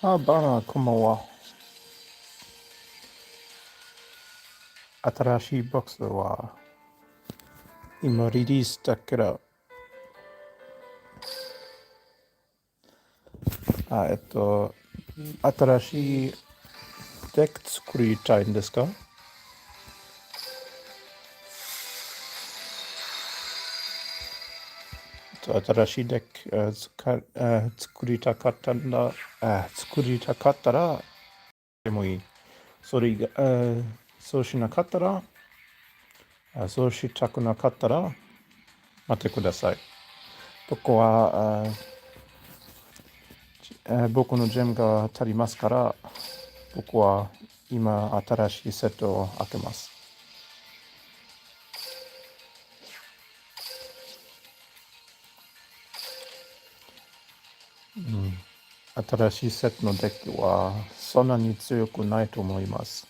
あ、バナー、こんばんは。新しいボックスは今リリースだけど、新しいデック作りたいんですか？新しいデック、作りたかったら、でもいい。それが、そうしなかったら、そうしたくなかったら、待ってください。僕は、僕のジェムが足りますから、僕は今新しいセットを開けます。新しいセットのデッキはそんなに強くないと思います。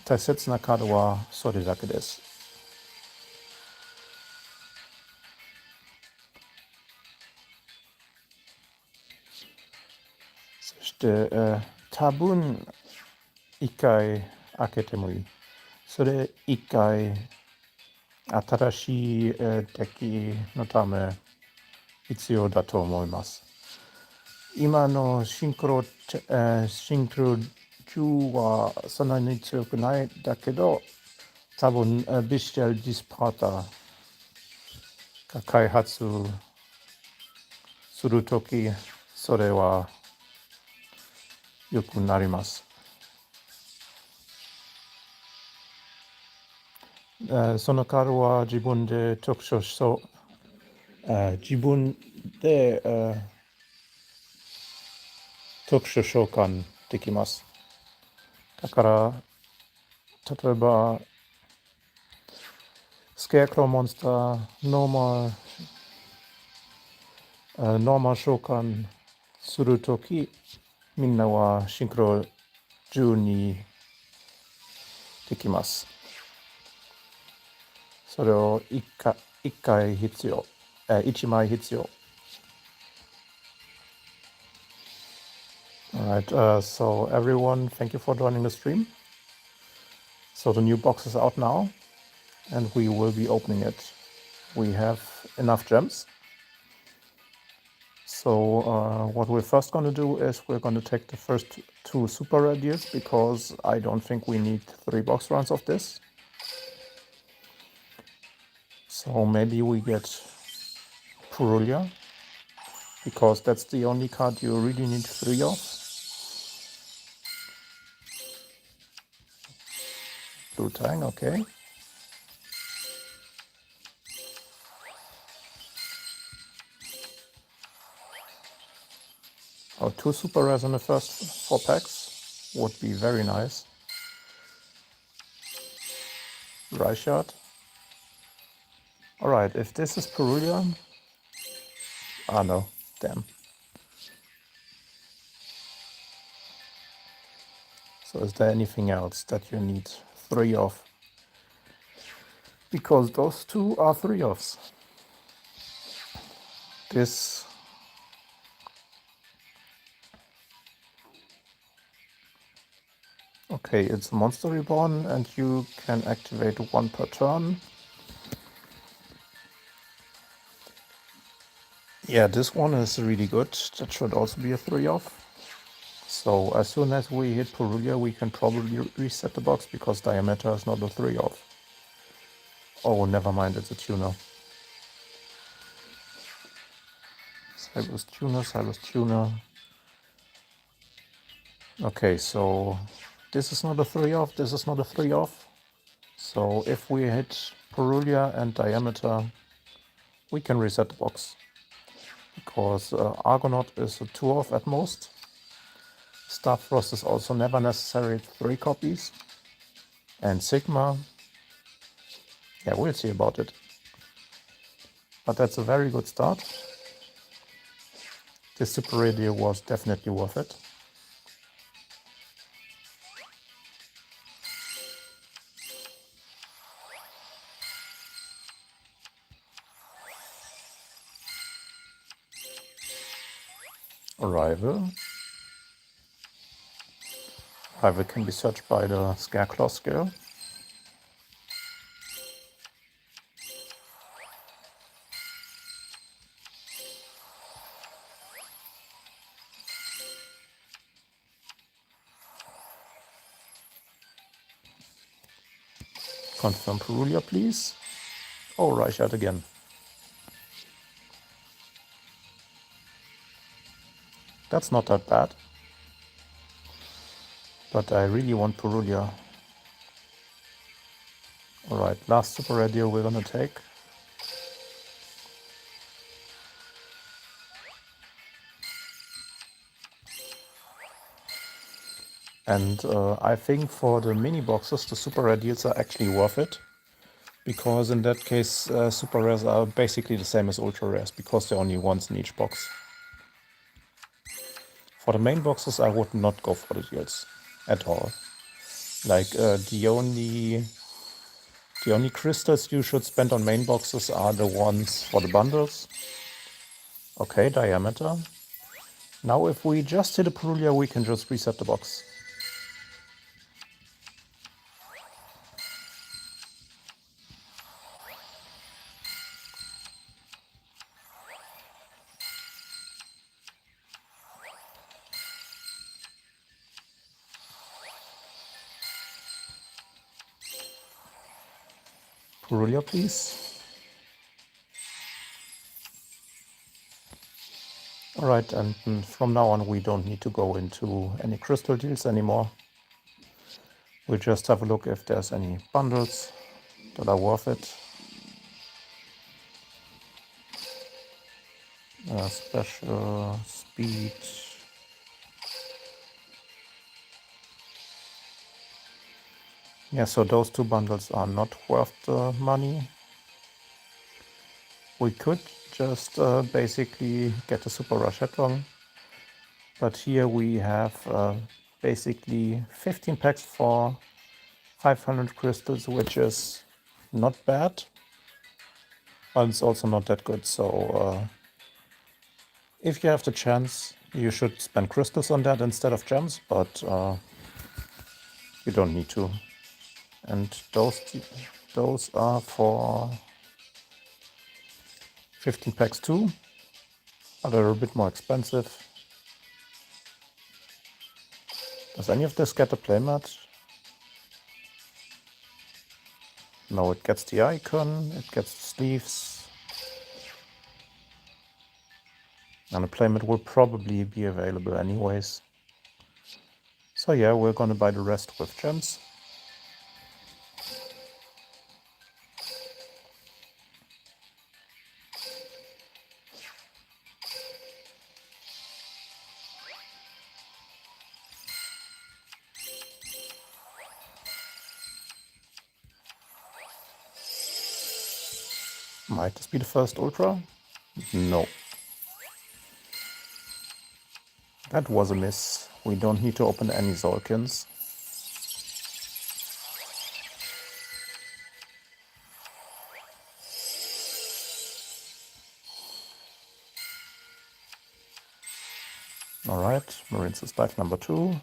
大切なカードはそれだけです。そして、多分一回開けてもいい。それ一回新しい、デッキのため必要だと思います。今のシンクロ中はそんなに強くないだけど、多分、ビステル・ディスパーターが開発するとき、それは良くなります。そのカードは自分で自分で、特殊召喚できます。だから、例えば、スケアクローモンスター、ノーマル召喚するとき、みんなはシンクロ10にできます。それを一回必要。1枚必要。Alright, so everyone, thank you for joining the stream. So the new box is out now, and we will be opening it. We have enough gems. So what we're first going to do is we're going to take the first two super rare deals, because I don't think we need 3 box runs of this. So maybe we get Purulia, because that's the only card you really need 3 of. Blue Tang, okay. Oh, 2 super rares in the first 4 packs would be very nice. Reichard. Alright, if this is Purulia... Ah no, damn. So is there anything else that you need 3 of? Because those 2 are 3 offs. This... Okay, it's Monster Reborn and you can activate 1 per turn. Yeah, this one is really good. That should also be a 3 off. So as soon as we hit Purulia, we can probably reset the box, because Diameter is not a 3 off. Oh, never mind, it's a tuner. Cybers tuner. Okay, so this is not a 3 off, this is not a 3 off. So if we hit Purulia and Diameter, we can reset the box. Because Argonaut is a 2 off at most. Starfrost is also never necessary 3 copies. And Sigma, yeah, we'll see about it. But that's a very good start. This Super Radio was definitely worth it. Arrival. Arrival can be searched by the Scareclaw skill. Confirm Purulia, please. Oh, Reichert again. That's not that bad. But I really want Purulia. Alright, last super radio we're gonna take. And I think for the mini boxes, the super rare deals are actually worth it. Because in that case, super rares are basically the same as ultra rares, because they're only once in each box. For the main boxes, I would not go for the deals at all. Like the only crystals you should spend on main boxes are the ones for the bundles. Okay, diameter. Now if we just hit a Purulia, we can just reset the box. Purulia, please. Alright, and from now on we don't need to go into any crystal deals anymore. We'll just have a look if there's any bundles that are worth it. Special, speed. Yeah, so those two bundles are not worth the money. We could just basically get a Super Rush Headlong. But here we have basically 15 packs for 500 crystals, which is not bad. But it's also not that good. So if you have the chance, you should spend crystals on that instead of gems. But you don't need to. And those are for 15 packs too. But they're a bit more expensive. Does any of this get a playmat? No, it gets the icon, it gets the sleeves. And a playmat will probably be available anyways. So yeah, we're gonna buy the rest with gems. Might this be the first ultra? No. That was a miss. We don't need to open any Zolkins. Alright, Marine's dive number 2.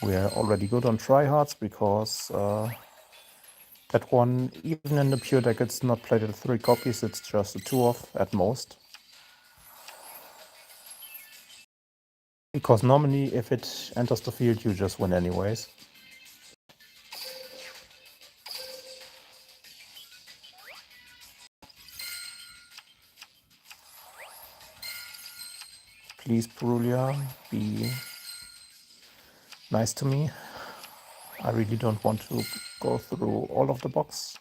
We are already good on tryhards because that one, even in the pure deck, it's not played at 3 copies, it's just a 2-off at most. Because normally if it enters the field, you just win anyways. Please, Purulia, be nice to me. I really don't want to go through all of the box.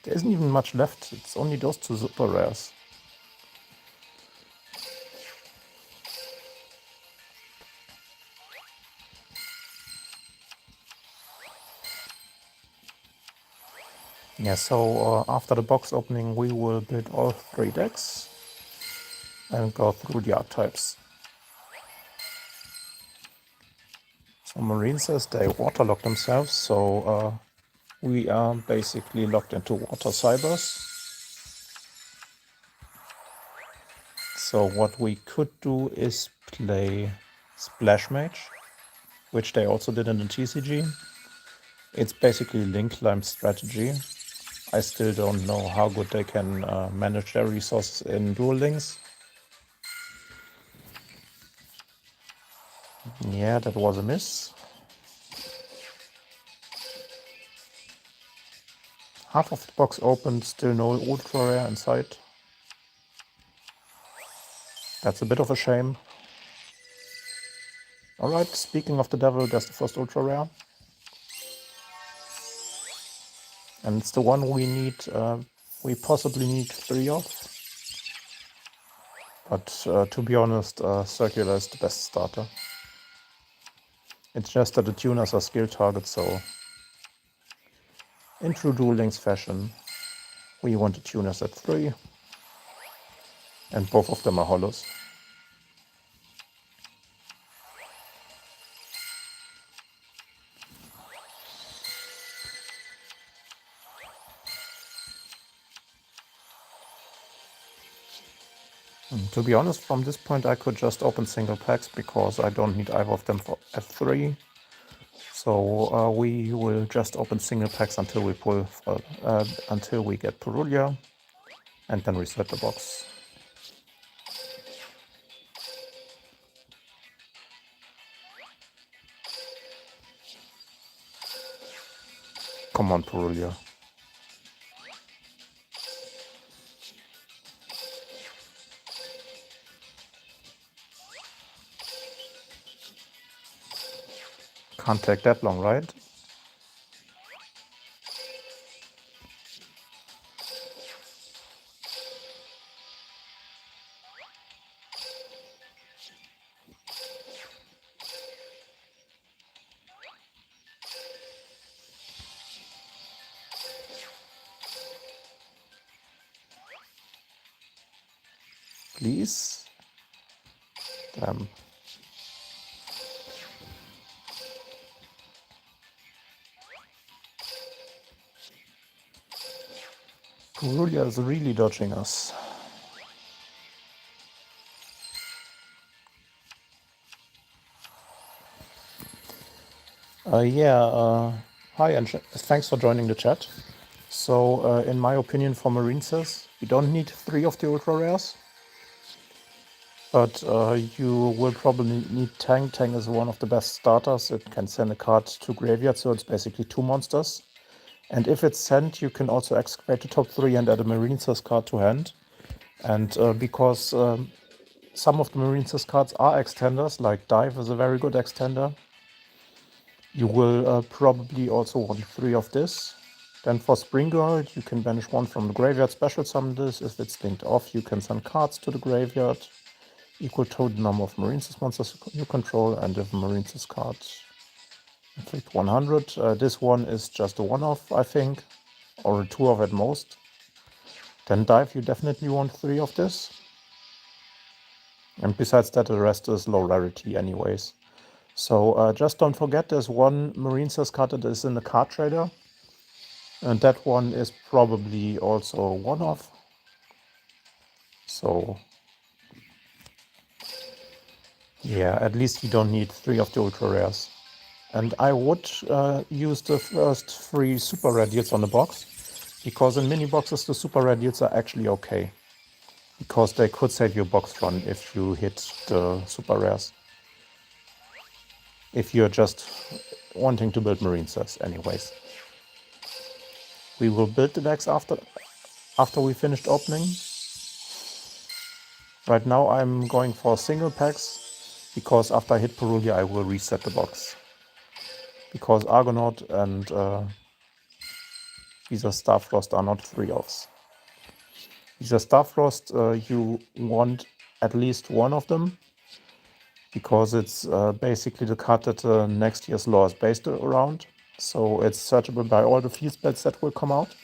There isn't even much left, it's only those 2 super rares. Yeah, so after the box opening, we will build all 3 decks and go through the archetypes. So Marine says they waterlock themselves, so we are basically locked into water cybers. So what we could do is play Splash Mage, which they also did in the TCG. It's basically link climb strategy. I still don't know how good they can manage their resources in Duel Links. Yeah, that was a miss. Half of the box opened, still no ultra rare inside. That's a bit of a shame. Alright, speaking of the devil, there's the first ultra rare. And it's the one we need, we possibly need 3 of. But to be honest, Circular is the best starter. It's just that the tuners are skill targets, so in true Duel Links fashion, we want the tuners at 3. And both of them are hollows. To be honest, from this point I could just open single packs because I don't need either of them for F3. So we will just open single packs until we pull until we get Purulia, and then reset the box. Come on, Purulia. Can't take that long, right? Please? Damn. Purulia is really dodging us. Hi and thanks for joining the chat. So in my opinion for Marineses, you don't need 3 of the ultra rares. But you will probably need Tang. Tang is one of the best starters. It can send a card to graveyard, so it's basically 2 monsters. And if it's sent, you can also excavate the top 3 and add a Marineses card to hand. And because some of the Marineses cards are extenders, like Dive is a very good extender, you will probably also want 3 of this. Then for Spring Girl, you can banish 1 from the graveyard, special summon this. If it's linked off, you can send cards to the graveyard equal to the number of Marineses monsters you control, and if Marineses card inflict 100, this one is just a one-off, I think, or a 2-off at most. Then Dive, you definitely want 3 of this. And besides that, the rest is low rarity anyways. So just don't forget there's one Marineses card that is in the card trader. And that one is probably also one-off. So yeah, at least you don't need 3 of the ultra rares. And I would use the first 3 super rare deals on the box, because in mini boxes the super rare deals are actually okay, because they could save your box run if you hit the super rares. If you're just wanting to build Marineses anyways. We will build the decks after we finished opening. Right now I'm going for single packs, because after I hit Purulia I will reset the box. Because Argonaut and Visa Starfrost are not 3-offs. Visa Starfrost, you want at least 1 of them, because it's basically the card that next year's law is based around. So it's searchable by all the field spells that will come out.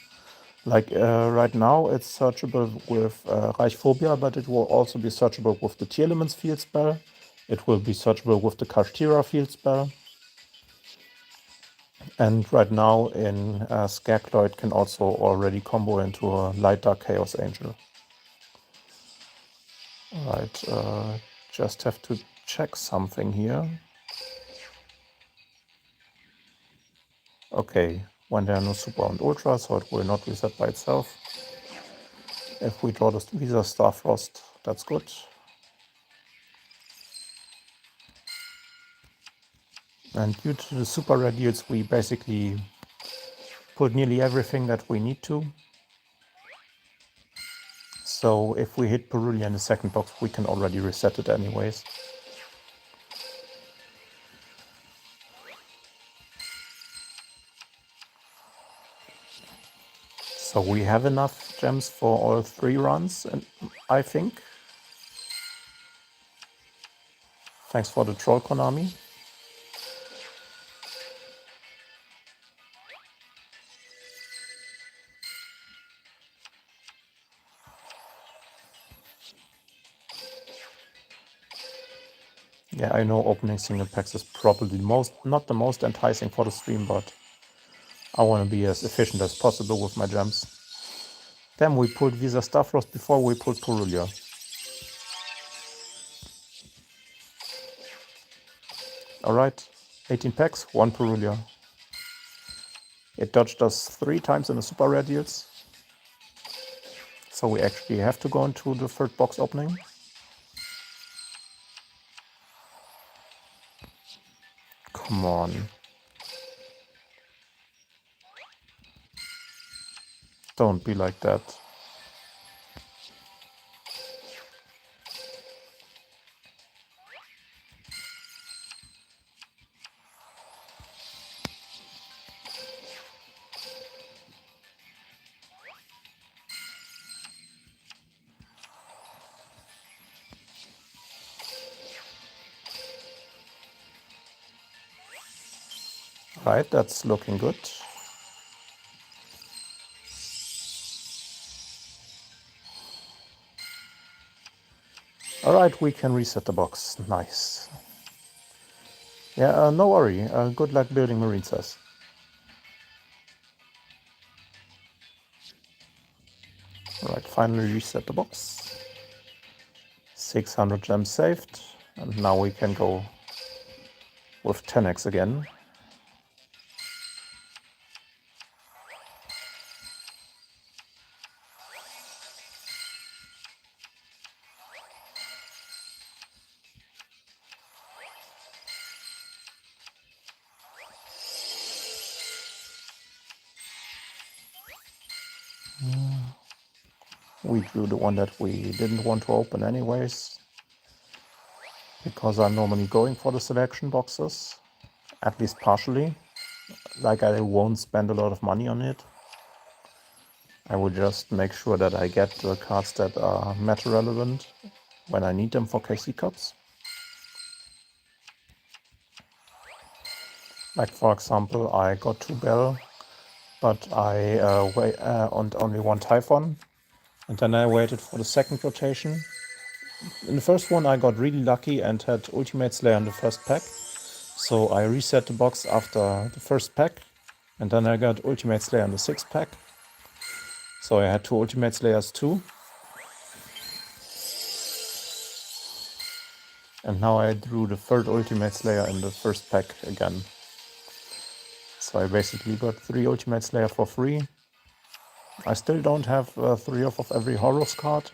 Like right now, it's searchable with Reichphobia, but it will also be searchable with the Tearlaments field spell. It will be searchable with the Kashtira field spell. And right now in Skagloid can also already combo into a Light Dark Chaos Angel. Alright, just have to check something here. Okay, when there are no Super and Ultra, so it will not reset by itself. If we draw the Visa Starfrost, that's good. And due to the Super Rare deals, we basically put nearly everything that we need to. So if we hit Purulia in the second box, we can already reset it anyways. So we have enough gems for all 3 runs, and I think. Thanks for the troll, Konami. Yeah, I know opening single packs is probably not the most enticing for the stream, but I want to be as efficient as possible with my gems. Then we pulled Visa Starfrost before we pulled Purulia. Alright, 18 packs, 1 Purulia. It dodged us 3 times in the Super Rare deals. So we actually have to go into the third box opening. Come on. Don't be like that. Right, that's looking good. Alright, we can reset the box. Nice. Yeah, no worry. Good luck building Marine Says. Alright, finally reset the box. 600 gems saved. And now we can go with 10x again. We drew the one that we didn't want to open anyways, because I'm normally going for the selection boxes, at least partially. Like, I won't spend a lot of money on it. I will just make sure that I get the cards that are meta relevant when I need them for KC Cups. Like, for example, I got 2 Bell, but I and only 1 Typhon. And then I waited for the second rotation. In the first one I got really lucky and had Ultimate Slayer in the first pack. So I reset the box after the first pack. And then I got Ultimate Slayer in the 6th pack. So I had 2 Ultimate Slayers too. And now I drew the 3rd Ultimate Slayer in the first pack again. So I basically got 3 Ultimate Slayer for free. I still don't have 3 of every Horus card.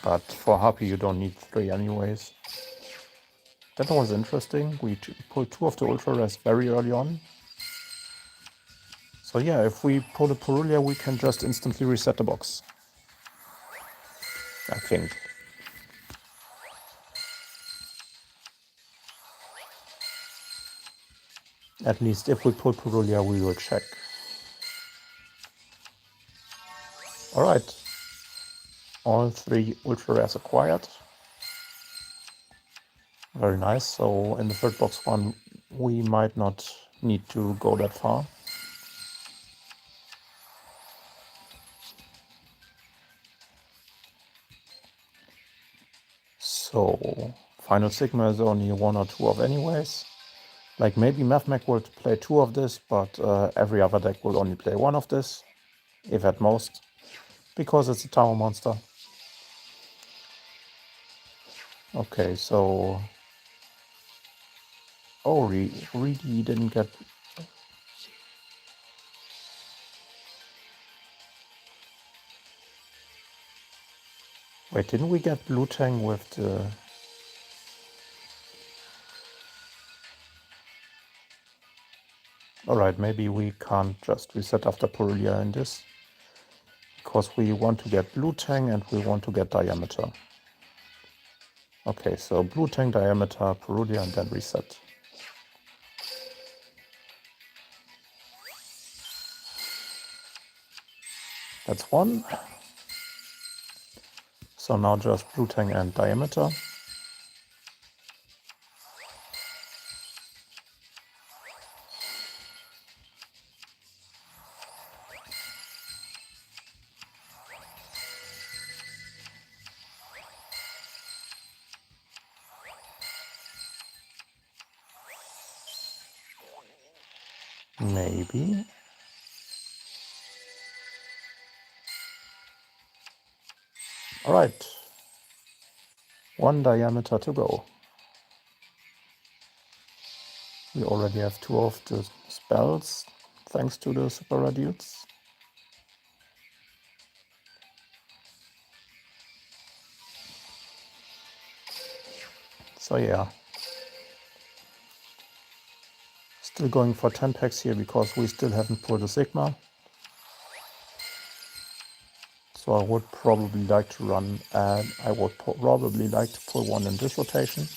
But for Happy you don't need 3 anyways. That was interesting. We pulled 2 of the Ultra Rares very early on. So yeah, if we pull a Purulia, we can just instantly reset the box. I think. At least if we pull Purulia, we will check. Alright. All 3 Ultra Rares acquired. Very nice. So in the third box one, we might not need to go that far. So Final Sigma is only 1 or 2 of anyways. Like maybe Mathmech will play 2 of this, but every other deck will only play 1 of this, if at most, because it's a tower monster. Okay, so... Oh, really didn't get... Wait, didn't we get Blue Tang with the... Alright, maybe we can't just reset after Purulia in this, because we want to get Blue Tang and we want to get Diameter. Okay, so Blue Tang, Diameter, Purulia, and then reset. That's 1. So now just Blue Tang and Diameter. Maybe. Alright. 1 Diameter to go. We already have 2 of the spells, thanks to the Super Reduce. So yeah. Still going for 10 packs here because we still haven't pulled a Sigma. So I would probably like to run, and I would probably like to pull 1 in this rotation.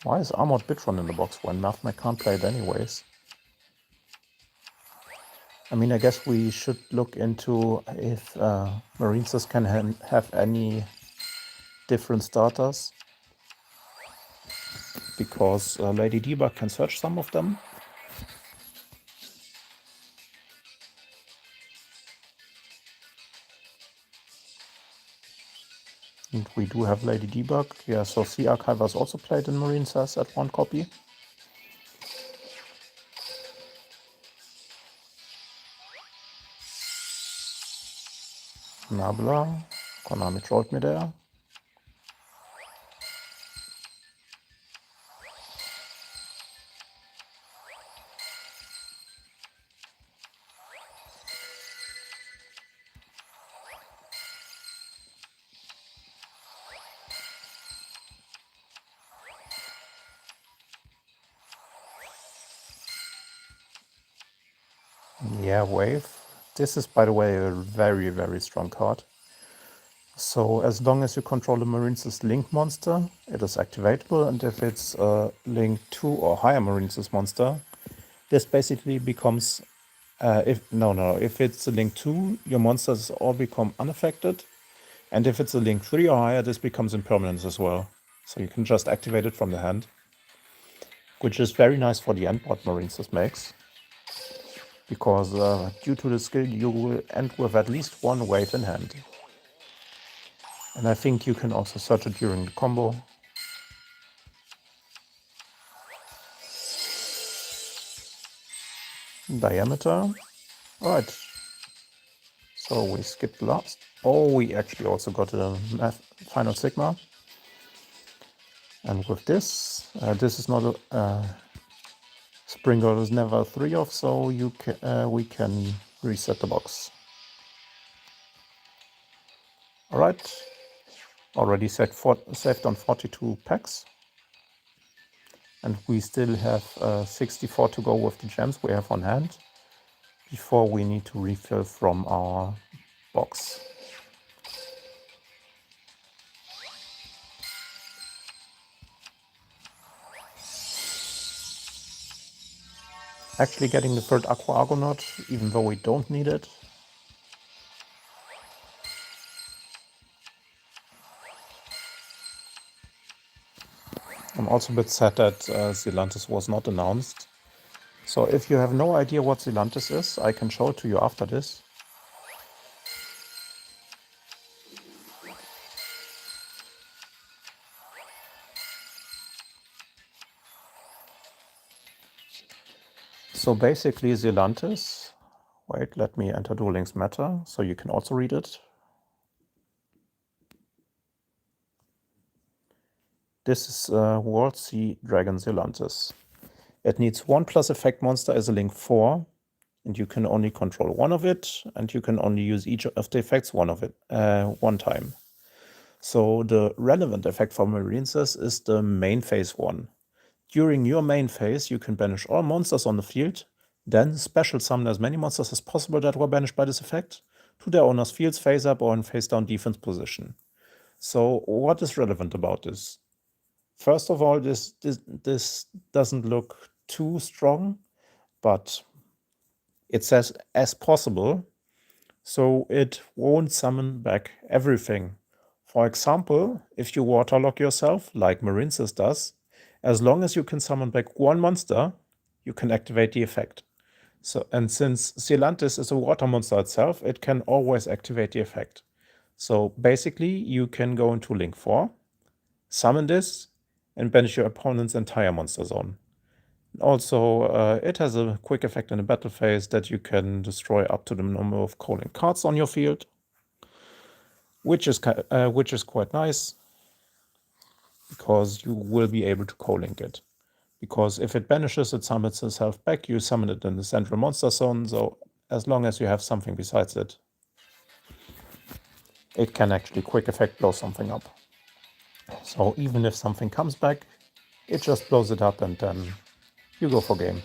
Why is Armored Bitron in the box when Mathmech can't play it anyways? I mean, I guess we should look into if Marinesys can have any different starters, because Lady Debug can search some of them. And we do have Lady Debug. Yeah, so Sea Archiver is also played in Marinesys at 1 copy. Nabla. Konami trolled me there. Yeah, Wave. This is, by the way, a very, very strong card. So as long as you control a Marinesys Link monster, it is activatable, and if it's a Link 2 or higher Marinesys monster, this basically becomes, if it's a Link 2, your monsters all become unaffected, and if it's a Link 3 or higher, this becomes impermanence as well. So you can just activate it from the hand, which is very nice for the end what Marinesys makes, because due to the skill you will end with at least 1 wave in hand. And I think you can also search it during the combo. Diameter. Alright. So we skipped last. Oh, we actually also got a Final Sigma. And with this, this is not a... Spring Girl is never 3 off, so we can reset the box. Alright. Already saved on 42 packs. And we still have 64 to go with the gems we have on hand before we need to refill from our box. Actually getting the third Aqua Argonaut, even though we don't need it. also a bit sad that Zelantis was not announced. So if you have no idea what Zelantis is, I can show it to you after this. So basically Zelantis, wait, let me enter Duel Links meta so you can also read it. This is World Sea Dragon Zelantis. It needs 1+ effect monster as a link 4, and you can only control one of it, and you can only use each of the effects one time. So the relevant effect for Marincess is the main phase one. During your main phase, you can banish all monsters on the field, then special summon as many monsters as possible that were banished by this effect to their owner's fields, face up or in face down defense position. So what is relevant about this? First of all, this doesn't look too strong, but it says as possible, so it won't summon back everything. For example, if you waterlock yourself, like Marincess does, as long as you can summon back one monster, you can activate the effect. And since Zelantis is a water monster itself, it can always activate the effect. So basically, you can go into Link 4, summon this, and banish your opponent's entire monster zone. Also, it has a quick effect in the battle phase that you can destroy up to the number of co-link cards on your field, which is quite nice, because you will be able to co-link it. Because if it banishes, it summons itself back, you summon it in the central monster zone, so as long as you have something besides it, it can actually quick effect blow something up. So even if something comes back, it just blows it up and then you go for game.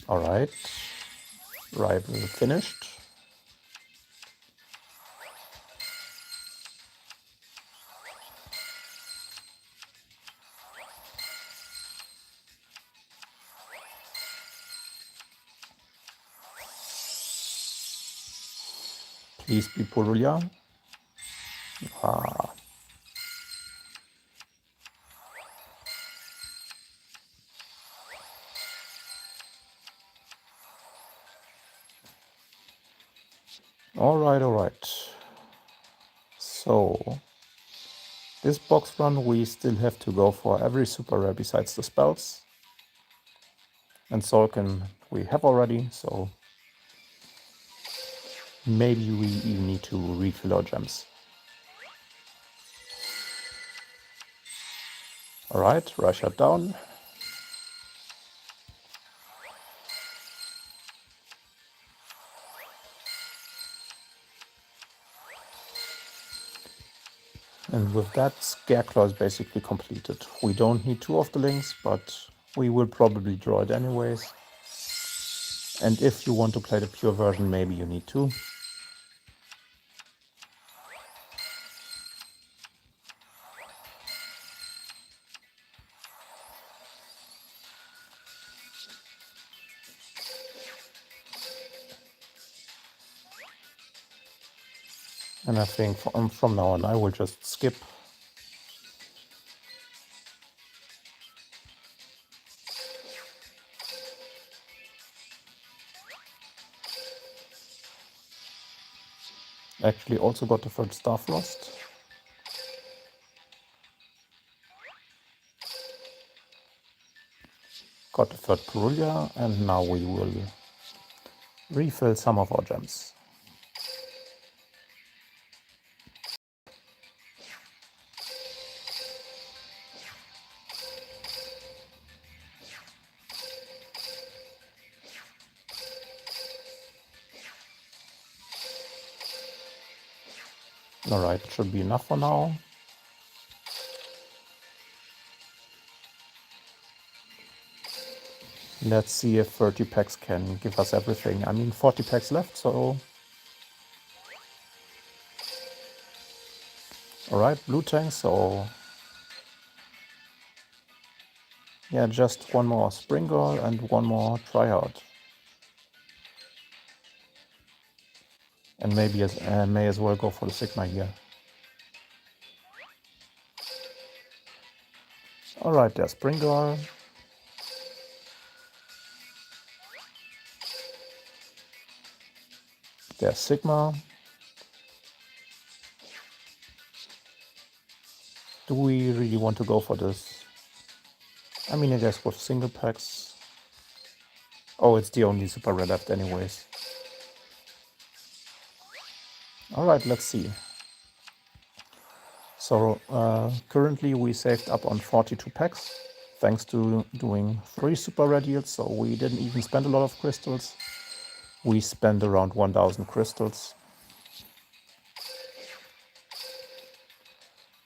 Alright, rival finished. Please be Purulia. Ah. Alright. So, this box run we still have to go for every super rare besides the spells. And Solkin we have already, so maybe we even need to refill our gems. Alright, Russia down. And with that, Scareclaw is basically completed. We don't need 2 of the links, but we will probably draw it anyways. And if you want to play the pure version, maybe you need 2. And I think from now on I will just skip. Actually also got the third Starfrost. Got the third Purulia, and now we will refill some of our gems. Alright, should be enough for now. Let's see if 30 packs can give us everything. I mean, 40 packs left, so... Alright, blue tank, so... Yeah, just one more Spring Girl and one more Tryhard. And maybe may as well go for the Sigma here. Alright, there's Springall. There's Sigma. Do we really want to go for this? I mean, I guess with single packs. Oh, it's the only super rare left anyways. Alright, let's see. So currently we saved up on 42 packs, thanks to doing 3 super rare deals, so we didn't even spend a lot of crystals. We spent around 1000 crystals.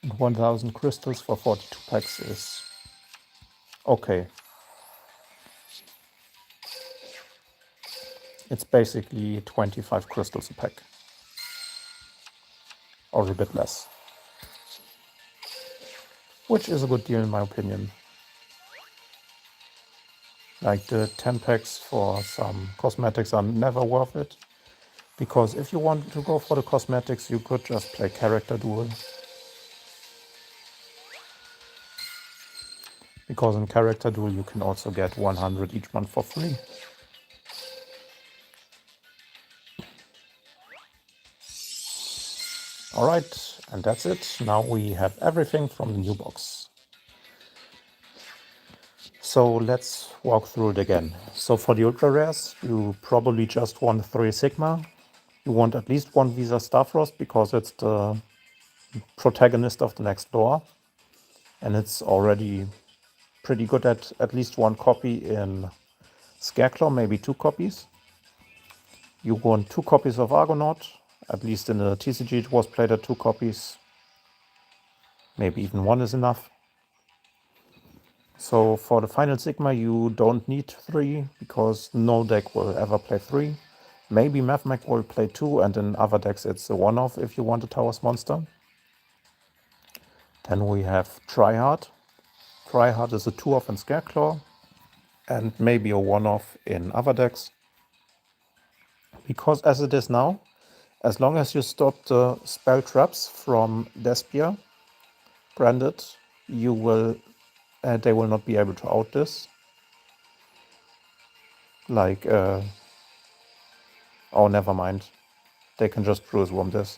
And 1000 crystals for 42 packs is okay. It's basically 25 crystals a pack. Or a bit less. Which is a good deal in my opinion. Like the 10 packs for some cosmetics are never worth it. Because if you want to go for the cosmetics, you could just play Character Duel. Because in Character Duel you can also get 100 each month for free. Alright, and that's it. Now we have everything from the new box. So let's walk through it again. So for the ultra rares, you probably just want 3 Sigma. You want at least 1 Visa Starfrost because it's the protagonist of the next lore. And it's already pretty good at least 1 copy in Scareclaw, maybe 2 copies. You want 2 copies of Argonaut. At least in the TCG it was played at 2 copies. Maybe even 1 is enough. So for the final Sigma you don't need 3, because no deck will ever play 3. Maybe Mathmech will play 2, and in other decks it's a one-off if you want a Towers monster. Then we have Tryhard. Tryhard is a 2-off in Scareclaw, and maybe a one-off in other decks. Because as it is now, as long as you stop the spell traps from Despia branded, you will they will not be able to out this. Like, oh, never mind. They can just Bruise Worm this.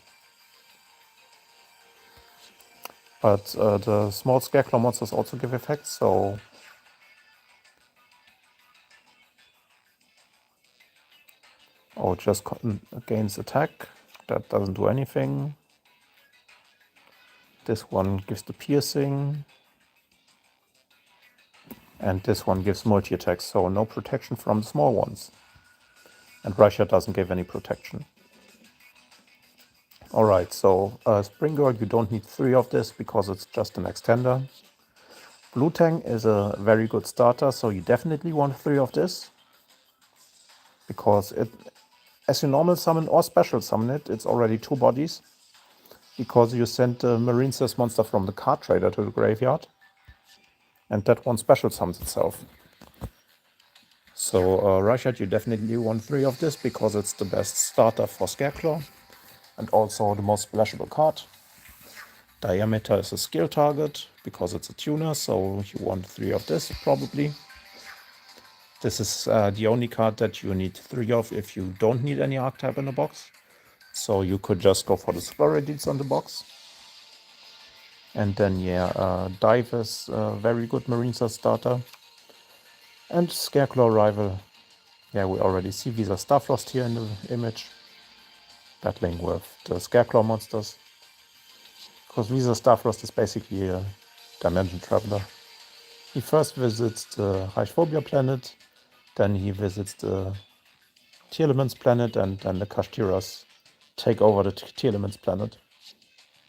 But the small Scareclaw monsters also give effects, so... Oh, it just gains attack. That doesn't do anything. This one gives the piercing. And this one gives multi-attack, so no protection from the small ones. And Russia doesn't give any protection. Alright, so Springall, you don't need 3 of this because it's just an extender. Blue Tang is a very good starter, so you definitely want 3 of this. Because it, as you normal summon or special summon it, it's already 2 bodies. Because you send the Marincess monster from the card trader to the graveyard. And that one special summons itself. So Raihat, you definitely want 3 of this because it's the best starter for Scareclaw. And also the most splashable card. Diameter is a skill target because it's a tuner, so you want 3 of this probably. This is the only card that you need 3 of if you don't need any archetype in the box. So you could just go for the Explorer deeds on the box. And then, yeah, Dive is a very good Marincess starter. And Scareclaw Rival. Yeah, we already see Visa Starfrost here in the image. Battling with the Scareclaw monsters. Because Visa Starfrost is basically a Dimension Traveler. He first visits the Reichphobia planet, then he visits the Tearlaments planet, and then the Kashtiras take over the Tearlaments planet.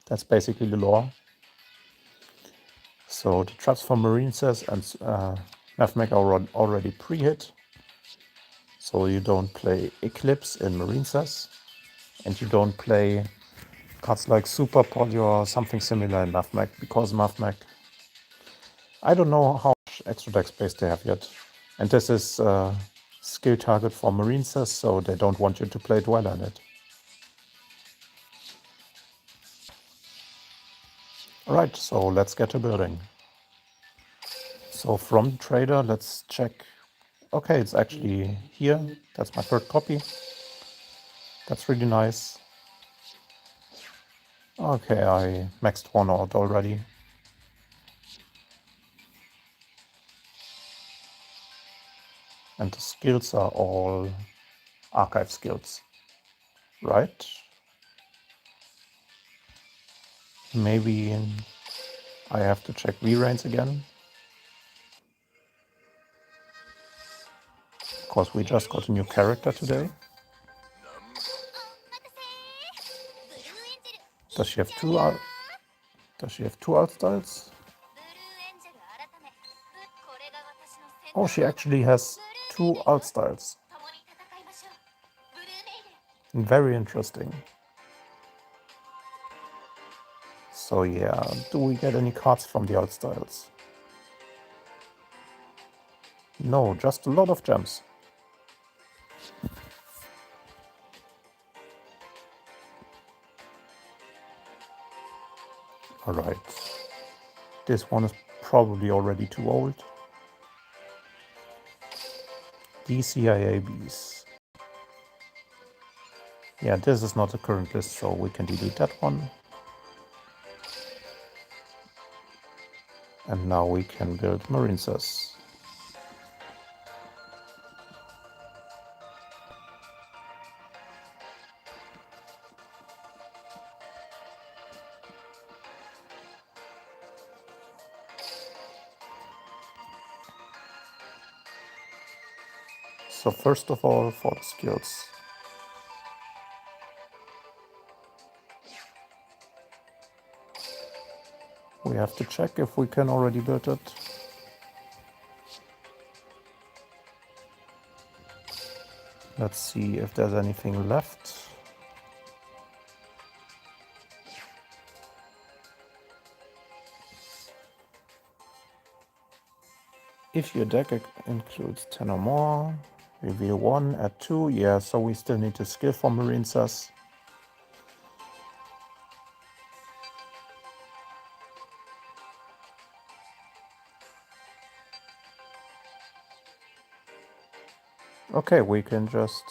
That's basically the lore. So the traps for Marincess and Mathmech are already pre-hit. So you don't play Eclipse in Marincess, and you don't play cards like Super Poly or something similar in Mathmech, because Mathmech, I don't know how much extra deck space they have yet. And this is a skill target for Marincess, so they don't want you to play Dweller in it. Alright, so let's get to building. So from trader, let's check. Okay, it's actually here. That's my third copy. That's really nice. Okay, I maxed one out already. And the skills are all archive skills, right? Maybe I have to check V-Rains again. Because we just got a new character today. Does she have two art styles? Oh, she actually has two art styles. Very interesting. So yeah, do we get any cards from the art styles? No, just a lot of gems. Alright. This one is probably already too old. DCIABs. Yeah, this is not a current list, so we can delete that one. And now we can build Marincess. So first of all, for the skills. We have to check if we can already build it. Let's see if there's anything left. If your deck includes 10 or more, reveal 1, add 2. Yeah, so we still need a skill for Marincess. Okay, we can just...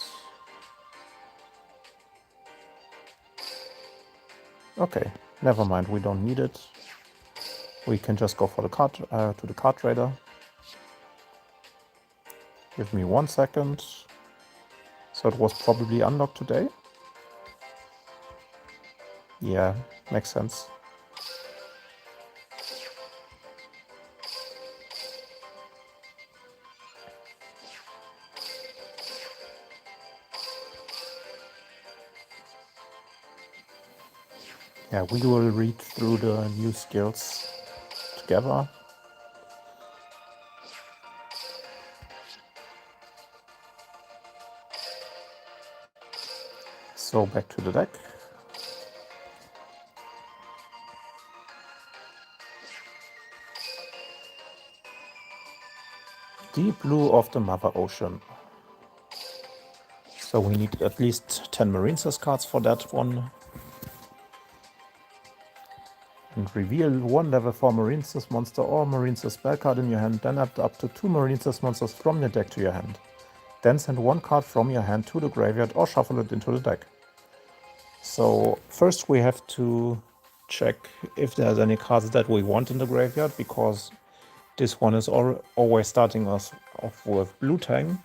Okay, never mind, we don't need it. We can just go for the card to the card trader. Give me 1 second. So it was probably unlocked today? Yeah, makes sense. Yeah, we will read through the new skills together. So back to the deck. Deep blue of the Mother Ocean. So we need at least 10 Marincess cards for that one. And reveal 1 level 4 Marincess monster or Marincess spell card in your hand, then add up to 2 Marincess monsters from your deck to your hand. Then send 1 card from your hand to the graveyard or shuffle it into the deck. So first we have to check if there's any cards that we want in the graveyard, because this one is always starting us off with Blue Tang.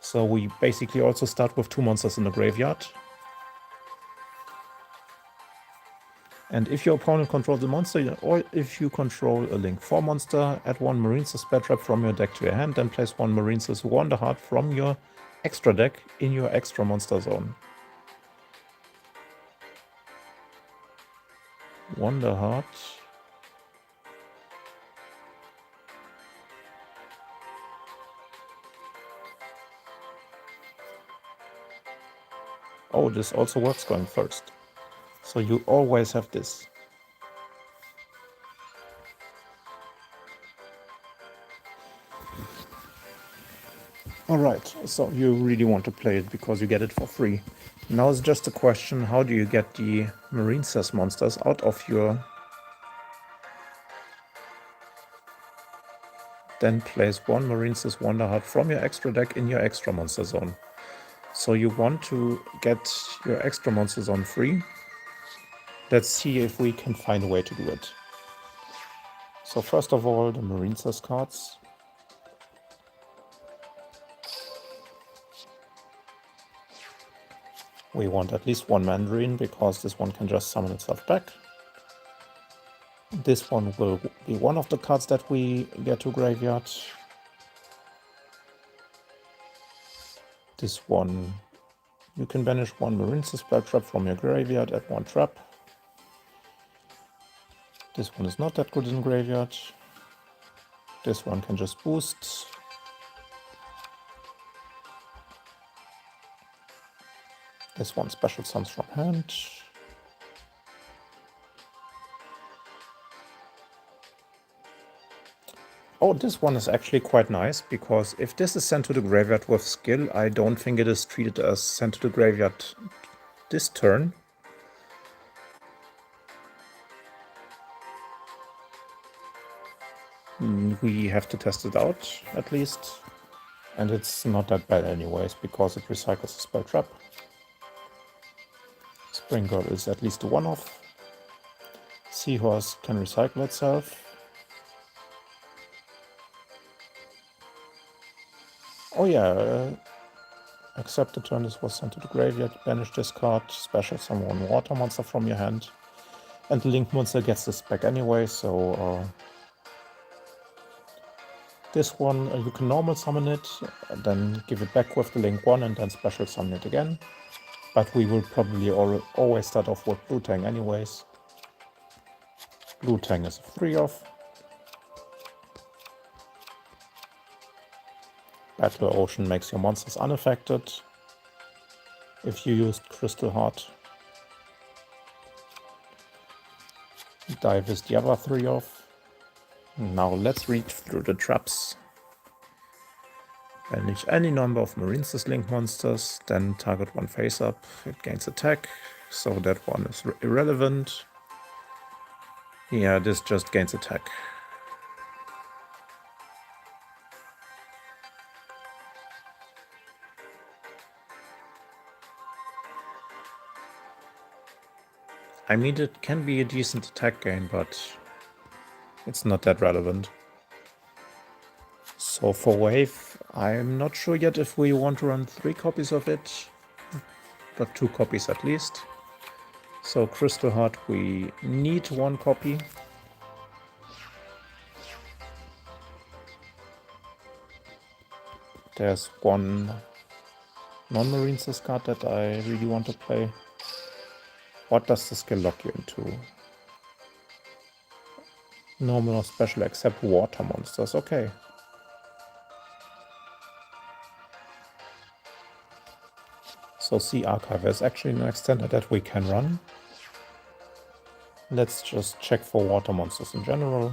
So we basically also start with 2 monsters in the graveyard. And if your opponent controls a monster, or if you control a Link 4 monster, add 1 Marincess spell trap from your deck to your hand, then place 1 Marincess Wonderheart from your extra deck in your extra monster zone. Wonderheart. Oh, this also works going first. So you always have this. Alright, so you really want to play it because you get it for free. Now it's just a question, how do you get the Marincess monsters out of your then place one Marine's Wonderheart from your extra deck in your extra monster zone. So you want to get your extra monster zone free. Let's see if we can find a way to do it. So first of all, the Marine's cards. We want at least one Mandarin, because this one can just summon itself back. This one will be one of the cards that we get to graveyard. This one, you can banish one Marine's Spell Trap from your graveyard, add one trap. This one is not that good in graveyard. This one can just boost. This one special summons from hand. Oh, this one is actually quite nice, because if this is sent to the graveyard with skill, I don't think it is treated as sent to the graveyard this turn. We have to test it out, at least. And it's not that bad anyways, because it recycles a spell trap. Spring Girl is at least a one-off. Seahorse can recycle itself. Oh yeah, accept the turn this was sent to the graveyard, banish this card, special summon water monster from your hand. And the Link monster gets this back anyway, so this one you can normal summon it, then give it back with the Link 1 and then special summon it again. But we will probably always start off with Blue Tang anyways. Blue Tang is a 3-off. Battle Ocean makes your monsters unaffected if you used Crystal Heart. Dive is the other 3-off. Now let's read through the traps. Banish any number of Marine's Link monsters, then target one face up, it gains attack, so that one is irrelevant. Yeah, this just gains attack. I mean, it can be a decent attack gain, but it's not that relevant. So for Wave, I'm not sure yet if we want to run 3 copies of it, but 2 copies at least. So Crystal Heart, we need 1 copy. There's one non-Marine's card that I really want to play. What does the skill lock you into? Normal or special except water monsters, okay. So Sea Archive is actually an extender that we can run. Let's just check for water monsters in general.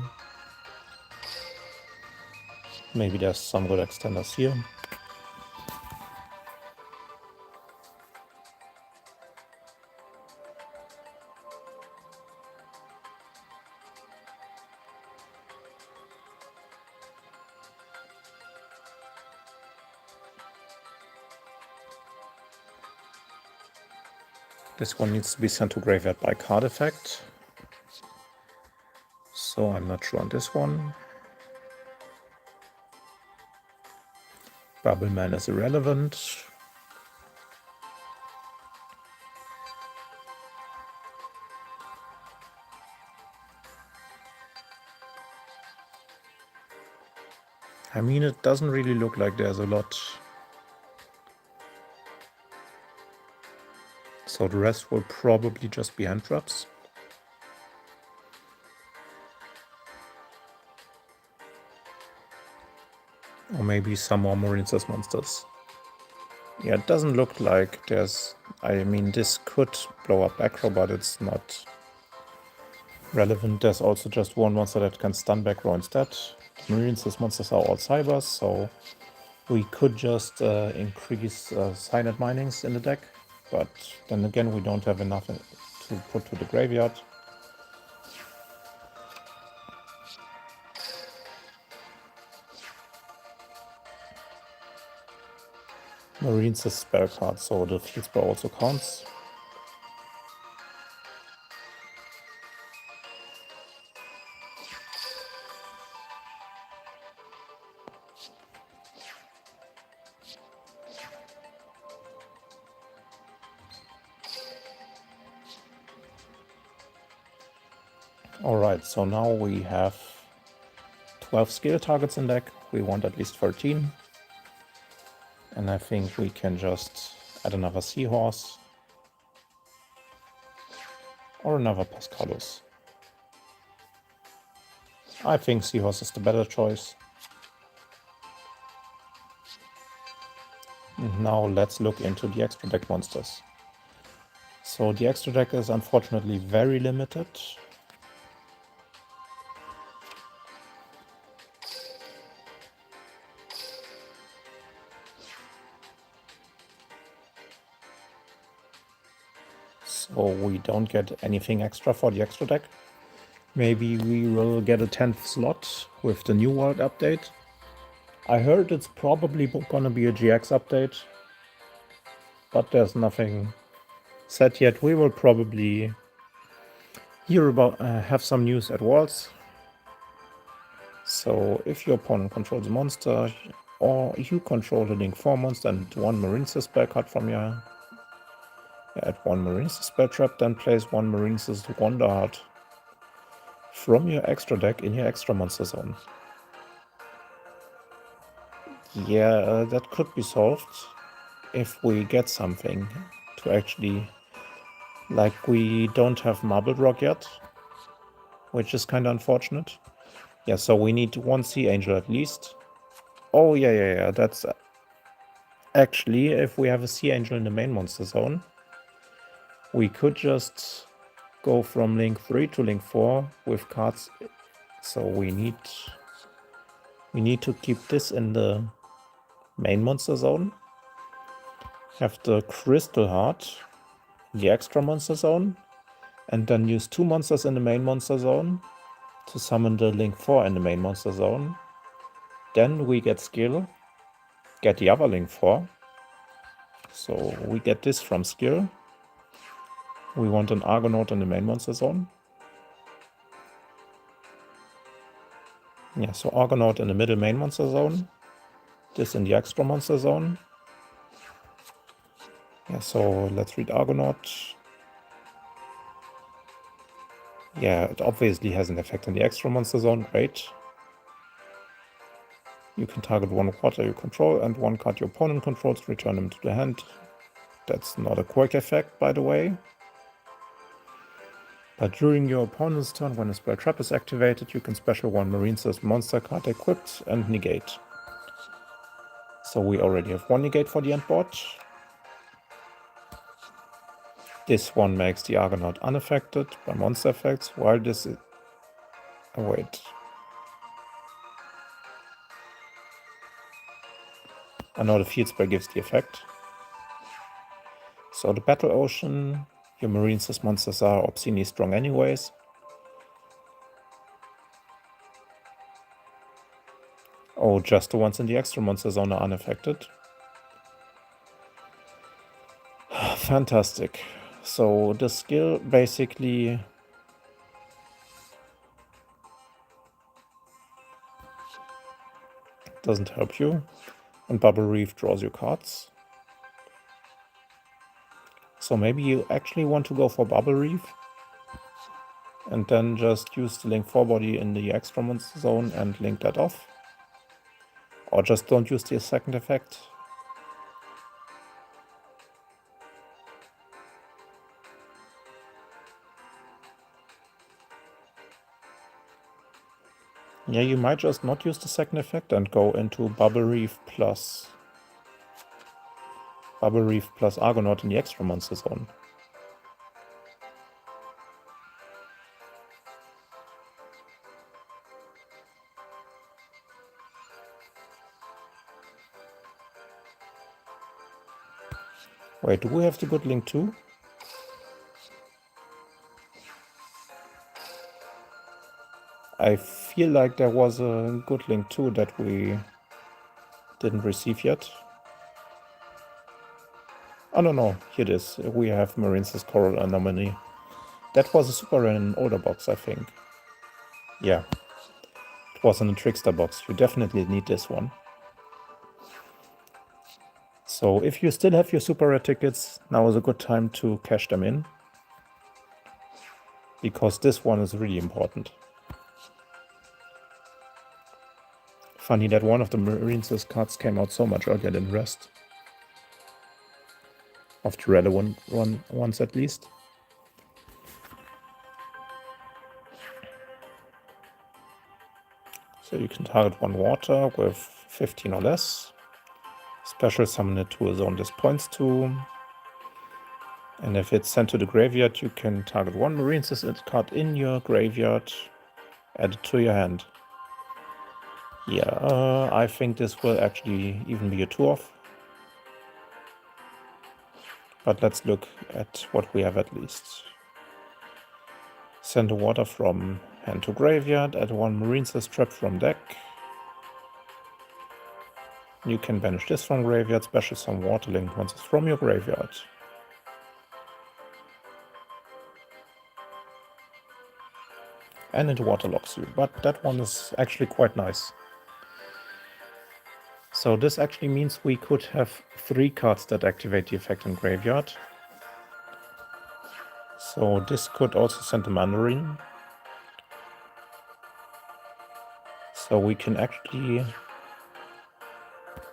Maybe there's some good extenders here. This one needs to be sent to graveyard by card effect. So I'm not sure on this one. Bubbleman is irrelevant. I mean, it doesn't really look like there's a lot. So the rest will probably just be hand traps. Or maybe some more Marine's monsters. Yeah, it doesn't look like there's... I mean, this could blow up Backrow, but it's not relevant. There's also just one monster that can stun Backrow instead. Marine's monsters are all Cybers, so we could just increase Cyanide Minings in the deck. But then again, we don't have enough to put to the graveyard. Marines is spell card, so the field spell also counts. Alright, so now we have 12 skill targets in deck. We want at least 13. And I think we can just add another Seahorse. Or another Pescalus. I think Seahorse is the better choice. And now let's look into the extra deck monsters. So the extra deck is unfortunately very limited. So we don't get anything extra for the extra deck. Maybe we will get a 10th slot with the New World update. I heard it's probably gonna be a GX update, but there's nothing said yet. We will probably hear about, have some news at Worlds. So if your opponent controls a monster, or you control a Link 4 monster and one Marine's spell card from your... add one Marine's spell trap, then place one Marine's Wonder Heart from your extra deck in your extra monster zone. Yeah, that could be solved if we get something to actually... Like, we don't have Marble Rock yet, which is kind of unfortunate. Yeah, so we need one Sea Angel at least. Oh, yeah, that's... Actually, if we have a Sea Angel in the main monster zone, we could just go from Link 3 to Link 4 with cards. So we need to keep this in the main monster zone. Have the Crystal Heart in the extra monster zone. And then use 2 monsters in the main monster zone to summon the Link 4 in the main monster zone. Then we get skill, get the other Link 4. So we get this from skill. We want an Argonaut in the main monster zone. Yeah, so Argonaut in the middle main monster zone. This in the extra monster zone. Yeah, so let's read Argonaut. Yeah, it obviously has an effect on the extra monster zone, great. You can target one water you control and one card your opponent controls, return them to the hand. That's not a quirk effect, by the way. But during your opponent's turn, when a spell trap is activated, you can special one Marine's monster card equipped and negate. So we already have one negate for the end board. This one makes the Argonaut unaffected by monster effects, while this is... Oh, wait. I know the field spell gives the effect. So the Battle Ocean, your Marines' monsters are obscenely strong anyways. Oh, just the ones in the extra monster zone are unaffected. Fantastic. So the skill basically... doesn't help you. And Bubble Reef draws you cards. So maybe you actually want to go for Bubble Reef. And then just use the Link 4 body in the extra monster zone and link that off. Or just don't use the second effect. Yeah, you might just not use the second effect and go into Bubble Reef plus Argonaut in the extra monster zone. Wait, do we have the good link too? I feel like there was a good link too that we didn't receive yet. Oh, no, here it is. We have Marine's Coral Anomaly. That was a super rare in an older box, I think. Yeah. It was in a Trickster box. You definitely need this one. So if you still have your super rare tickets, now is a good time to cash them in. Because this one is really important. Funny that one of the Marine's cards came out so much earlier than the rest. Of the relevant ones at least. So you can target one water with 15 or less. Special summon it to a zone this points to. And if it's sent to the graveyard, you can target one Marine's card in your graveyard, add it to your hand. Yeah, I think this will actually even be a 2-off. But let's look at what we have at least. Send a water from hand to graveyard, add one Marine's trap from deck. You can banish this from graveyard, special summon water linked monsters from your graveyard. And it waterlocks you, but that one is actually quite nice. So this actually means we could have 3 cards that activate the effect in graveyard. So this could also send a Mandarin. So we can actually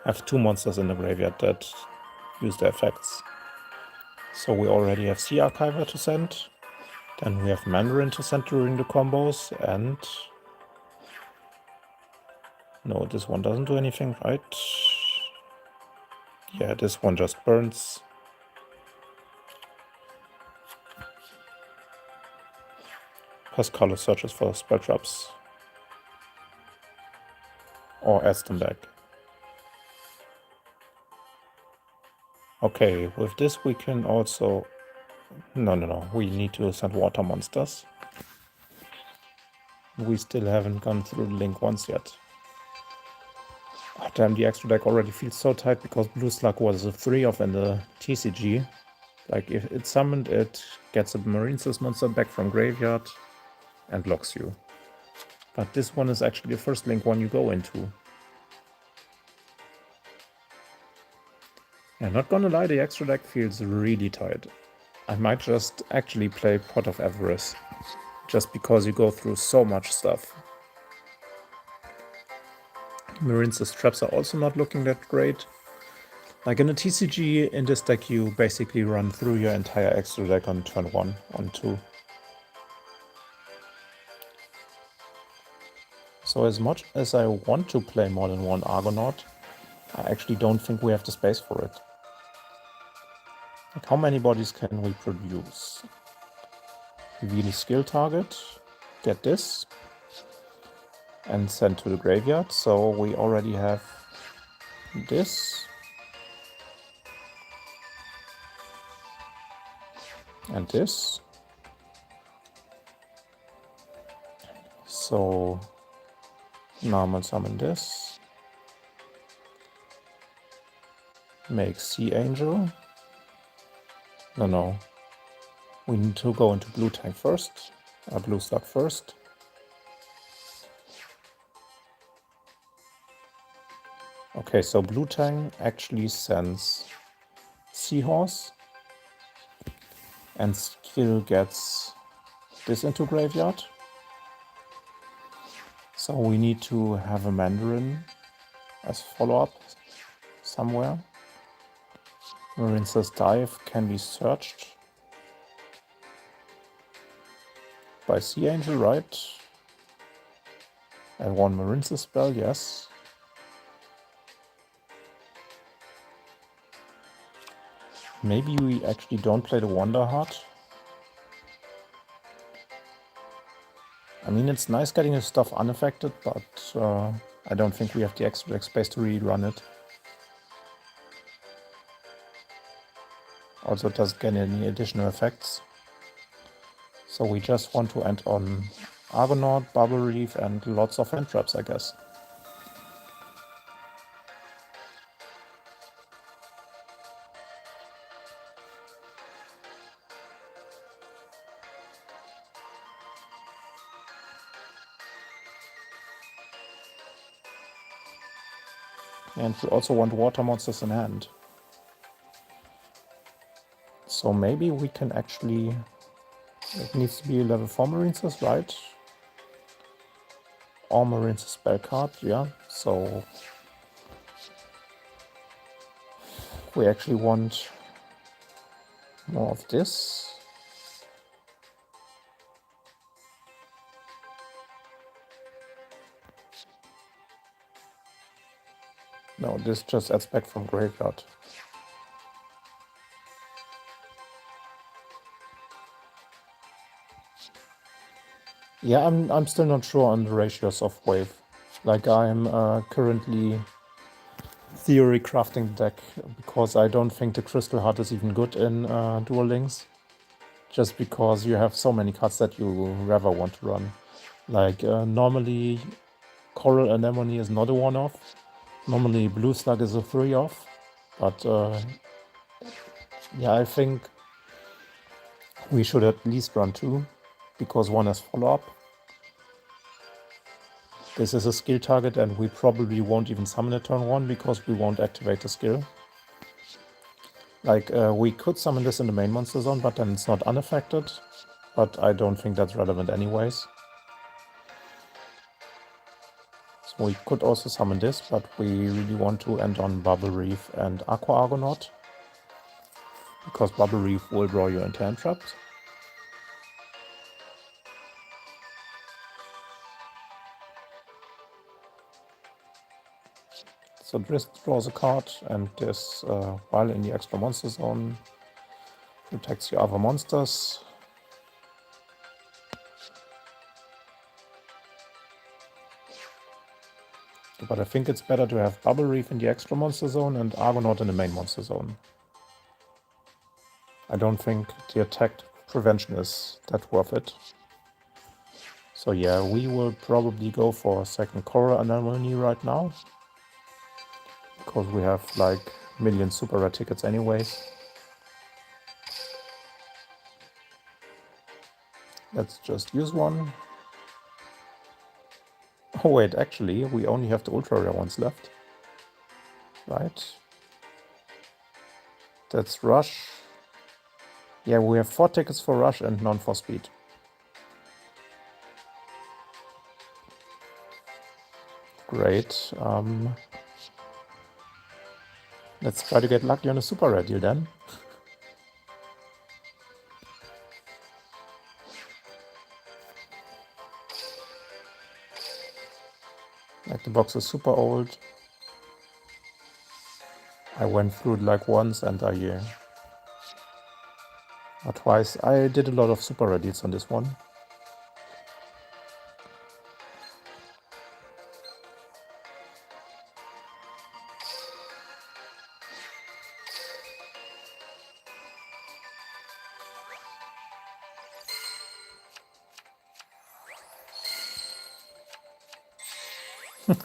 have 2 monsters in the graveyard that use the effects. So we already have Sea Archiver to send. Then we have Mandarin to send during the combos, and no, this one doesn't do anything, right? Yeah, this one just burns. Pascal searches for spell traps. Or adds them back. Okay, with this we can also... No, we need to send water monsters. We still haven't gone through the link once yet. Oh, damn, the extra deck already feels so tight because Blue Slug was a 3-off in the TCG. Like, if it's summoned, it gets a Marine's monster back from graveyard and locks you. But this one is actually the first link one you go into. Yeah, not gonna lie, the extra deck feels really tight. I might just actually play Pot of Avarice, just because you go through so much stuff. Marine's traps are also not looking that great. Like in a TCG, in this deck you basically run through your entire extra deck on turn 1, on 2. So as much as I want to play more than one Argonaut, I actually don't think we have the space for it. Like, how many bodies can we produce? Reveal skill target, get this, and send to the graveyard. So we already have this. And this. So normal summon this. Make Sea Angel. No. We need to go into Blue Tank first. Blue Slug first. Okay, so Blue Tank actually sends Seahorse. And skill gets this into graveyard. So we need to have a Mandarin as follow-up somewhere. Marine's Dive can be searched by Sea Angel, right? And one Marine's spell, yes. Maybe we actually don't play the Wonder Heart. I mean, it's nice getting his stuff unaffected, but I don't think we have the extra deck space to really run it. Also, it doesn't get any additional effects. So we just want to end on Argonaut, Bubble Reef, and lots of hand traps, I guess. And we also want water monsters in hand. So maybe we can actually... It needs to be level 4 Marinesis, right? All Marinesis spell card, yeah. So we actually want more of this. No, this just adds back from graveyard. Yeah, I'm still not sure on the ratios of wave. Like I'm currently theory crafting the deck because I don't think the Crystal Heart is even good in Duel Links. Just because you have so many cards that you rather want to run. Like normally Coral Anemone is not a one-off. Normally Blue Slug is a 3-off. But yeah, I think we should at least run 2 because 1 has follow-up. This is a skill target and we probably won't even summon it turn 1 because we won't activate the skill. Like, we could summon this in the main monster zone, but then it's not unaffected. But I don't think that's relevant anyways. So we could also summon this, but we really want to end on Bubble Reef and Aqua Argonaut. Because Bubble Reef will draw you into hand traps. So this draws a card, and this, while in the extra monster zone, protects your other monsters. But I think it's better to have Bubble Reef in the extra monster zone and Argonaut in the main monster zone. I don't think the attack prevention is that worth it. So yeah, we will probably go for a second Coral Anemone right now. Because we have like million super rare tickets anyways. Let's just use one. Oh wait, actually, we only have the ultra rare ones left. Right. That's Rush. Yeah, we have 4 tickets for Rush and none for Speed. Great. Let's try to get lucky on a super rare deal then. Like the box is super old. I went through it like once and or twice. I did a lot of super rare deals on this one.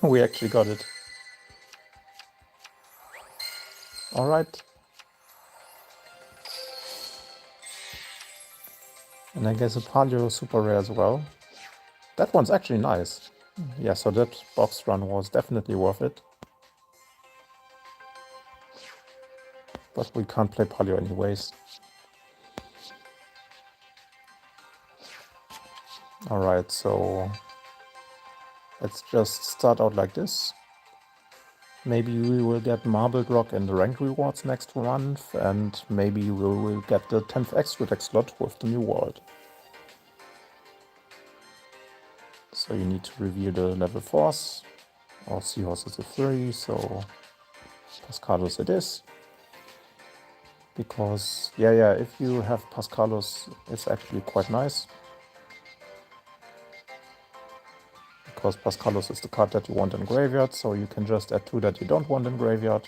We actually got it. Alright. And I guess a Paleo super rare as well. That one's actually nice. Yeah, so that box run was definitely worth it. But we can't play Paleo anyways. Alright, so let's just start out like this. Maybe we will get Marbled Rock in the rank rewards next month, and maybe we will get the 10th extra deck slot with the new world. So you need to reveal the level 4s. Our Seahorse is a 3, so Pascalos it is. Because, yeah, if you have Pascalos, it's actually quite nice. Because Pascalos is the card that you want in graveyard, so you can just add 2 that you don't want in graveyard.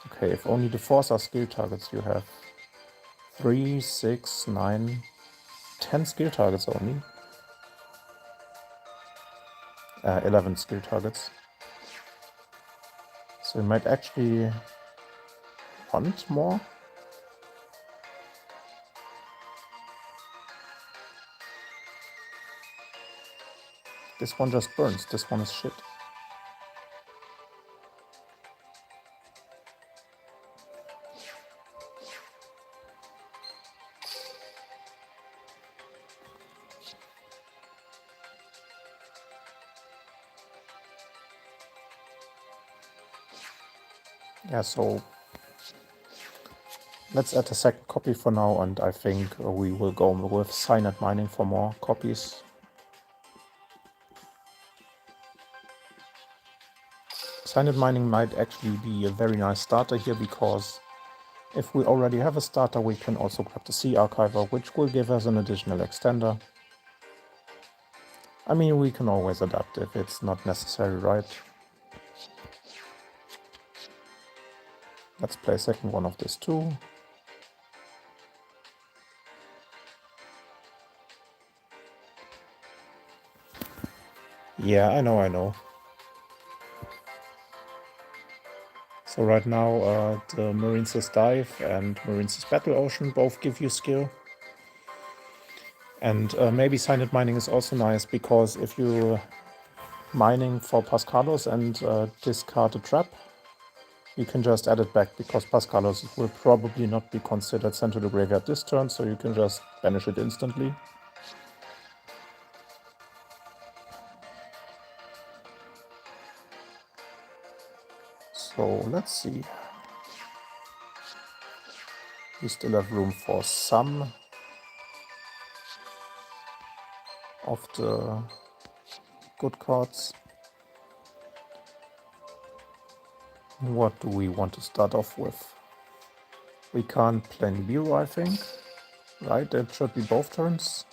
Okay, if only the 4s are skill targets, you have 3, 6, 9, 10 skill targets only. 11 skill targets. So you might actually want more. This one just burns. This one is shit. Yeah, so let's add a second copy for now, and I think we will go with Cyanide Mining for more copies. Cyanide Mining might actually be a very nice starter here, because if we already have a starter, we can also grab the Sea Archiver, which will give us an additional extender. I mean, we can always adapt if it's not necessary, right? Let's play a second one of this too. Yeah, I know. So right now the Marine's Dive and Marine's Battle Ocean both give you skill. And maybe Cyanide Mining is also nice, because if you're mining for Pascalos and discard a trap, you can just add it back, because Pascalos will probably not be considered sent to the graveyard this turn, so you can just banish it instantly. So let's see. We still have room for some of the good cards. What do we want to start off with? We can't play Nibiru, I think. Right, it should be both turns.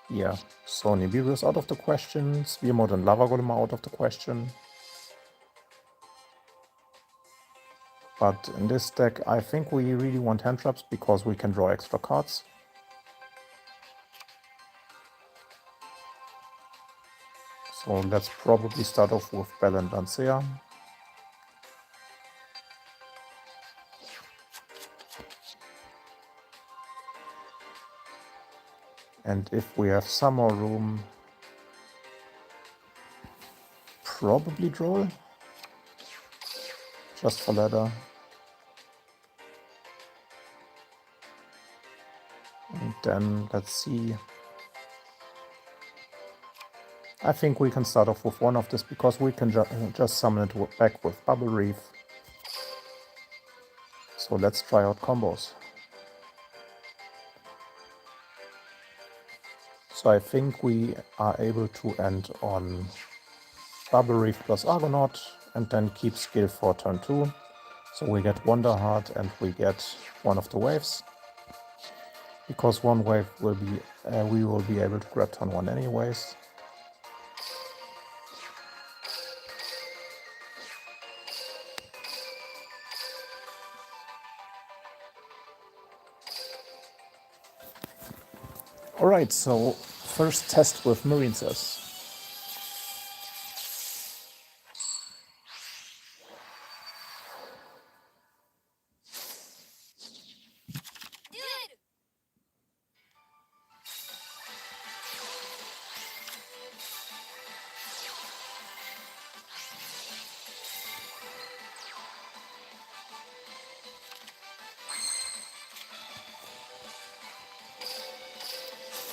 Yeah, so Nibiru is out of the question. Sphere Mode and Lava Golem are out of the question. But in this deck, I think we really want hand traps, because we can draw extra cards. So let's probably start off with Bell and Lancea. And if we have some more room, probably Droll, just for ladder. And then let's see. I think we can start off with one of this, because we can just summon it back with Bubble Reef. So let's try out combos. So I think we are able to end on Bubble Reef plus Argonaut, and then keep skill for turn 2. So we get Wonder Heart and we get one of the waves. Because one wave will be, we will be able to grab turn 1 anyways. Alright, so first test with Marine's.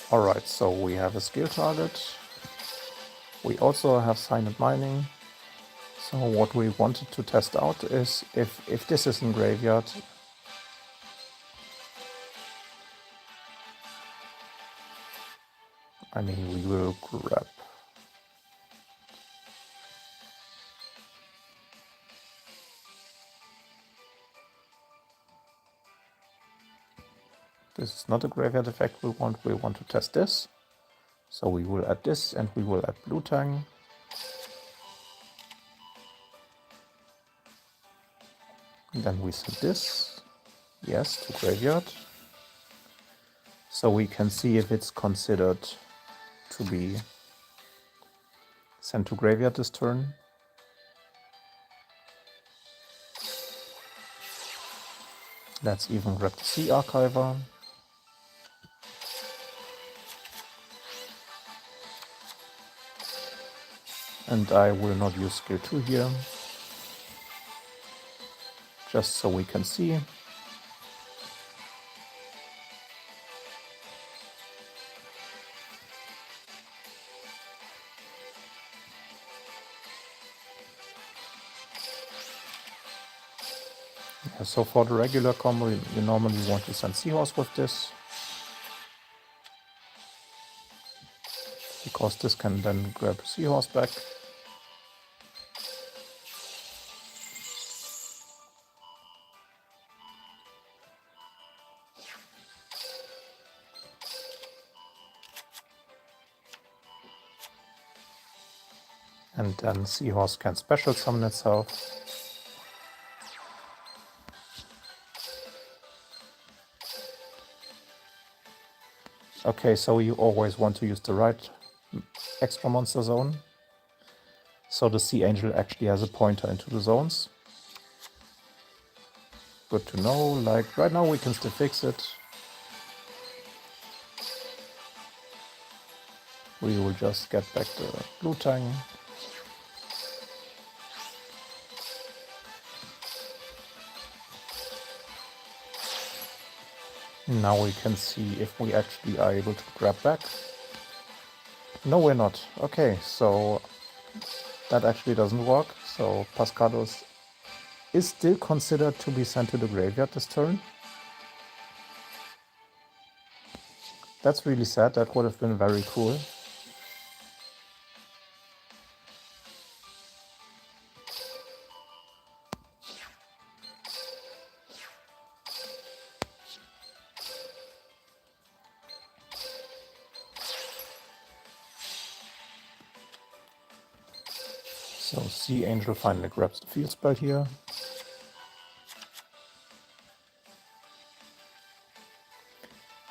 Alright, so we have a skill target. We also have Cyanide Mining. So what we wanted to test out is if this is in graveyard, I mean, we will grab. This is not a graveyard effect we want to test this. So we will add this, and we will add Blue Tang. And then we send this, yes, to graveyard. So we can see if it's considered to be sent to graveyard this turn. Let's even grab the Sea Archiver. And I will not use skill 2 here, just so we can see. Yeah, so for the regular combo, you normally want to send Seahorse with this, because this can then grab Seahorse back. And then Seahorse can special summon itself. Okay, so you always want to use the right extra monster zone. So the Sea Angel actually has a pointer into the zones. Good to know. Like right now we can still fix it. We will just get back the blue tang. Now we can see if we actually are able to grab back. No, we're not. Okay, so that actually doesn't work. So Pascados is still considered to be sent to the graveyard this turn. That's really sad. That would have been very cool. So Sea Angel finally grabs the field spell here.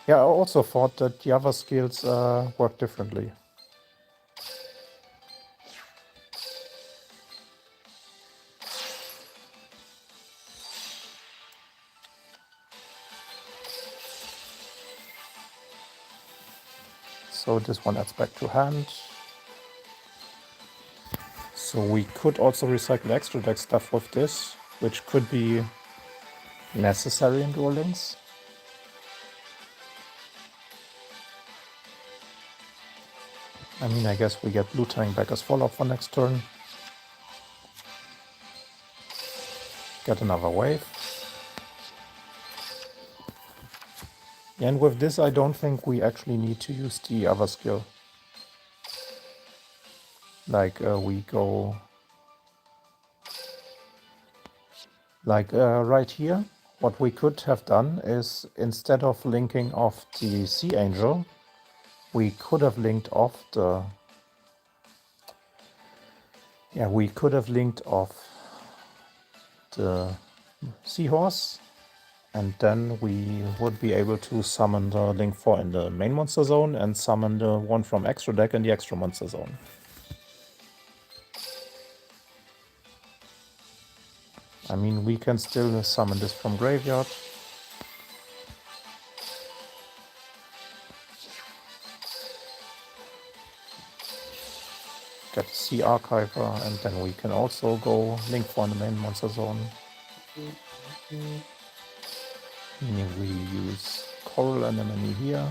Yeah, I also thought that the other skills work differently. So this one adds back to hand. So we could also recycle extra deck stuff with this, which could be necessary in Duel Links. I mean, I guess we get blue tang back as follow-up for next turn. Get another wave. And with this, I don't think we actually need to use the other skill. Like we go... Like right here, what we could have done is, instead of linking off the Sea Angel, we could have linked off the... Yeah, we could have linked off the Seahorse, and then we would be able to summon the Link 4 in the main monster zone and summon the one from extra deck in the extra monster zone. I mean, we can still summon this from graveyard. Get the Sea Archiver, and then we can also go Link 4 in the main monster zone. Meaning we use Coral Anemone here.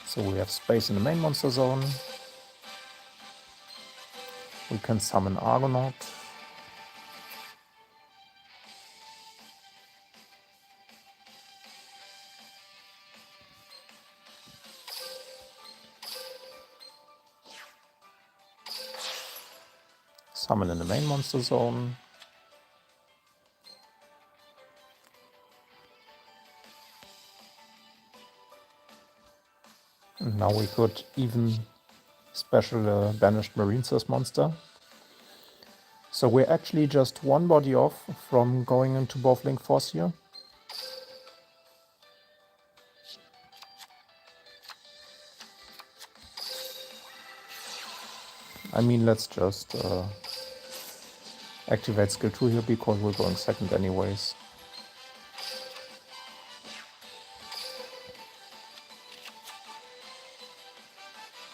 So we have space in the main monster zone. We can summon Argonaut. Summon in the main monster zone. And now we could even special Banished Marine's monster. So we're actually just one body off from going into both Link Force here. I mean, let's just activate skill 2 here, because we're going second anyways.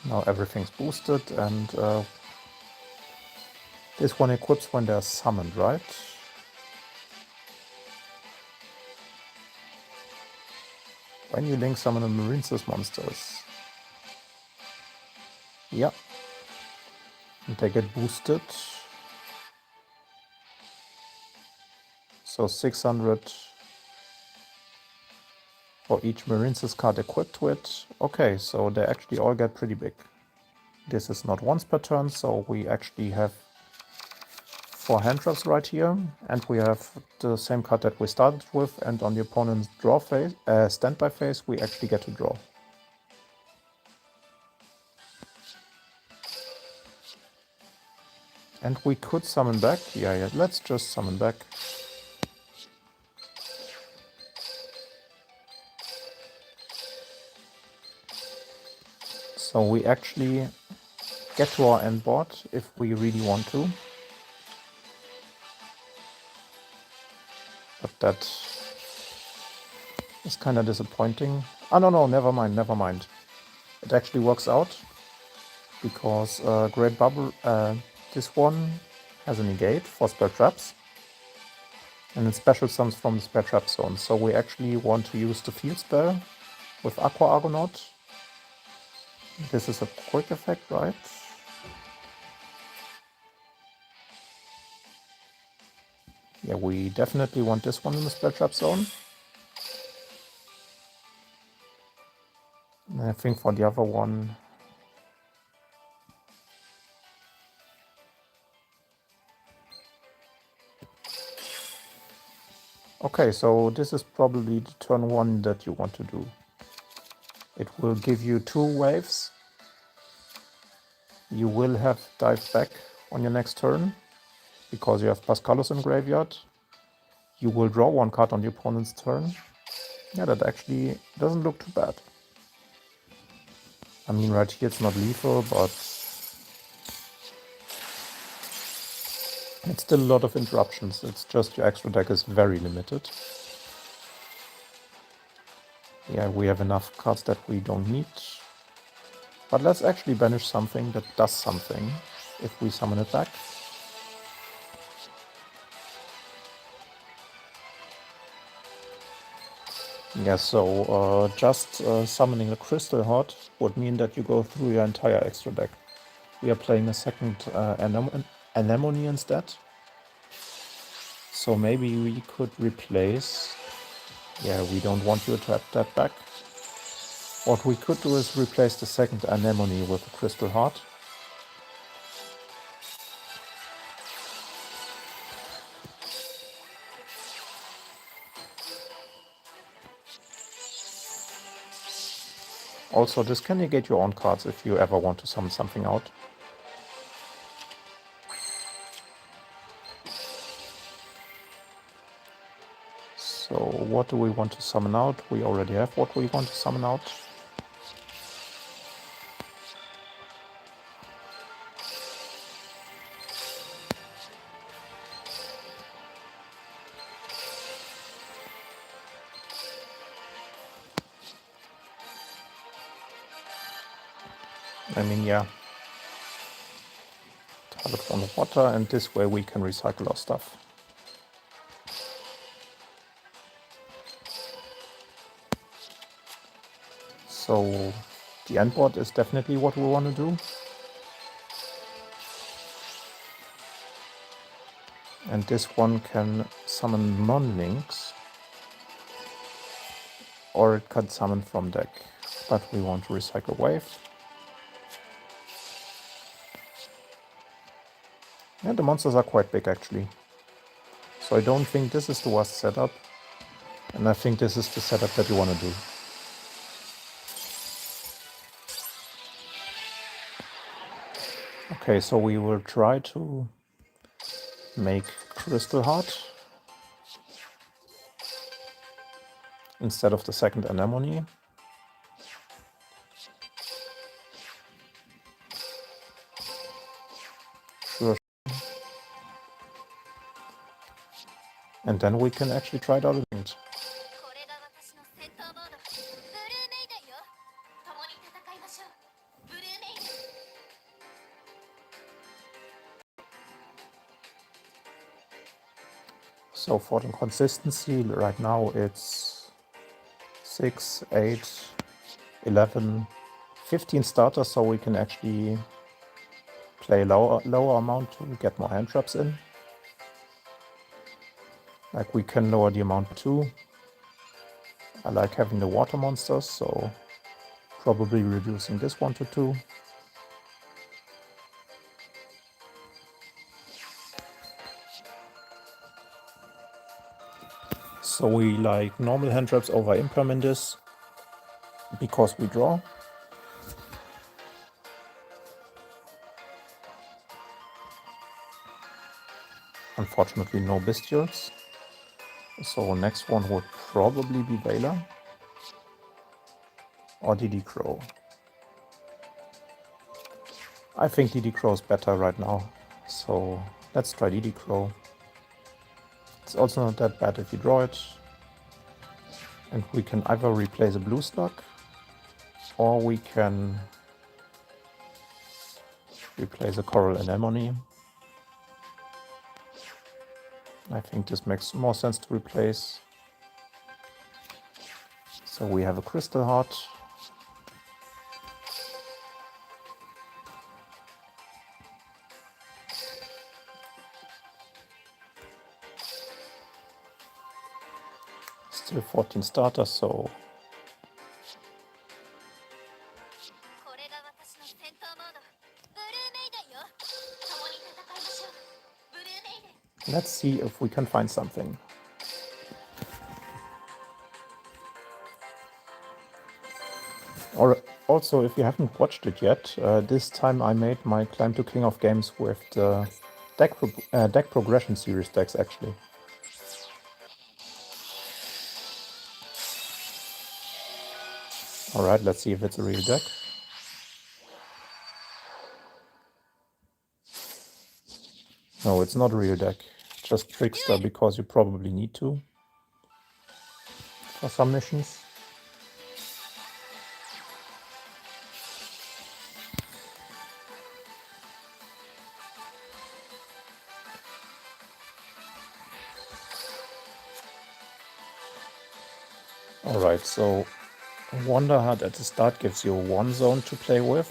Now everything's boosted, and this one equips when they're summoned, right? When you link summon a Marinesis monsters. Yeah. And they get boosted. So 600 for each Marinesis card equipped to it. Okay, so they actually all get pretty big. This is not once per turn, so we actually have 4 hand traps right here, and we have the same card that we started with, and on the opponent's draw phase, standby phase, we actually get to draw. And we could summon back. Yeah, let's just summon back. So we actually get to our end board if we really want to. But that is kind of disappointing. Oh, no, never mind. It actually works out because Great Bubble, this one has a negate for spell traps. And it special summons from the spell trap zone. So we actually want to use the field spell with Aqua Argonaut. This is a quick effect, right? Yeah, we definitely want this one in the spell trap zone. And I think for the other one, okay, so this is probably the turn 1 that you want to do. It will give you 2 waves. You will have dive back on your next turn because you have Pascalus in graveyard. You will draw 1 card on the opponent's turn. Yeah, that actually doesn't look too bad. I mean, right here it's not lethal, but it's still a lot of interruptions. It's just your extra deck is very limited. Yeah, we have enough cards that we don't need. But let's actually banish something that does something if we summon it back. Yeah, so just summoning a Crystal Heart would mean that you go through your entire extra deck. We are playing a second Anemone instead. So maybe we could replace... Yeah, we don't want you to have that back. What we could do is replace the second Anemone with a Crystal Heart. Also, this can negate your own cards if you ever want to summon something out. So what do we want to summon out? We already have what we want to summon out. I mean, yeah. Target on water, and this way we can recycle our stuff. So the end board is definitely what we want to do. And this one can summon non-links, or it can summon from deck. But we want to recycle wave. Yeah, the monsters are quite big actually. So I don't think this is the worst setup. And I think this is the setup that you want to do. Okay, so we will try to make Crystal Heart instead of the second Anemone. Sure. And then we can actually try it out again. So for the consistency, right now it's 6, 8, 11, 15 starters, so we can actually play lower amount to get more hand traps in. Like we can lower the amount too. I like having the water monsters, so probably reducing this one to 2. So we like normal hand traps over Impermanence because we draw. Unfortunately no Bestials. So next one would probably be Veiler or DD Crow. I think DD Crow is better right now, so let's try DD Crow. It's also not that bad if you draw it. And we can either replace a blue slug or we can replace a coral anemone. I think this makes more sense to replace. So we have a crystal heart. Still 14 starters, so let's see if we can find something. Or also, if you haven't watched it yet, this time I made my Climb to King of Games with the deck progression series decks actually. Alright, let's see if it's a real deck. No, it's not a real deck. Just Trickster because you probably need to for some missions. Alright, so Wanderheart at the start gives you one zone to play with.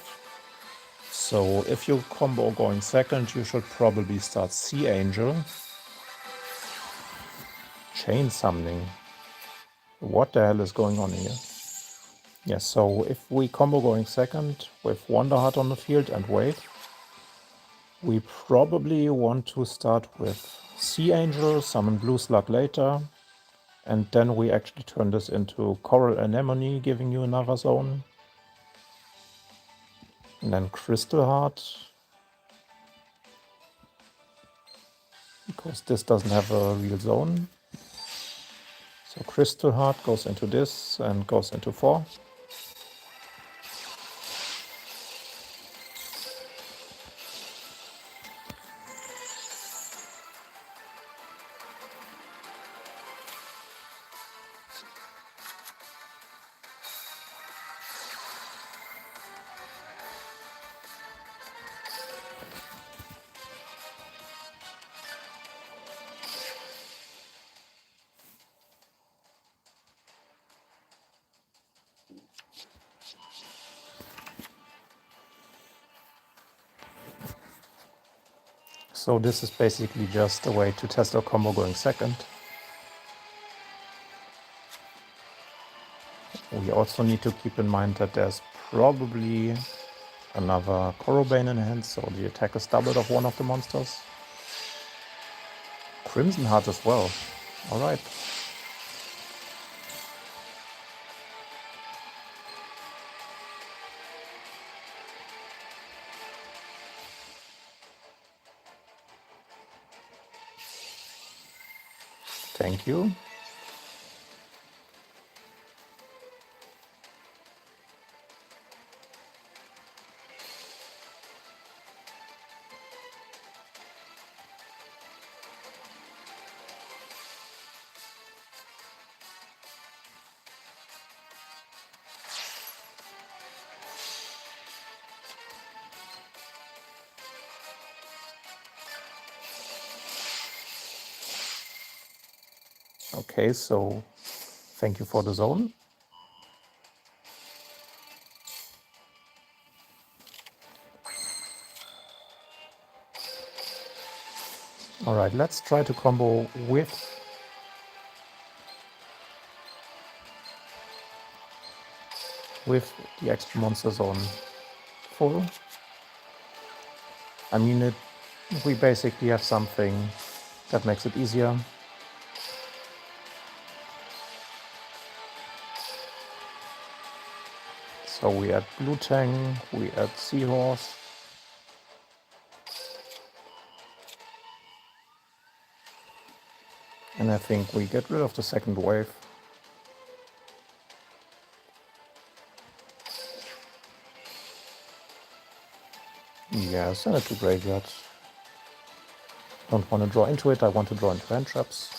So if you combo going second, you should probably start Sea Angel. Chain Summoning. What the hell is going on here? Yes, so if we combo going second with Wanderheart on the field and wave, we probably want to start with Sea Angel, summon Blue Slug later, and then we actually turn this into Coral Anemone, giving you another zone. And then Crystal Heart, because this doesn't have a real zone. So Crystal Heart goes into this and goes into 4. So this is basically just a way to test our combo going second. We also need to keep in mind that there's probably another Corobane in hand, so the attack is doubled of one of the monsters. Crimson Heart as well. Alright. Thank you. Okay, so thank you for the zone. All right, let's try to combo with the extra monster zone full. I mean, we basically have something that makes it easier. So we add Blue Tang, we add Seahorse. And I think we get rid of the second wave. Yeah, send it to graveyard. Don't want to draw into it, I want to draw into hand traps.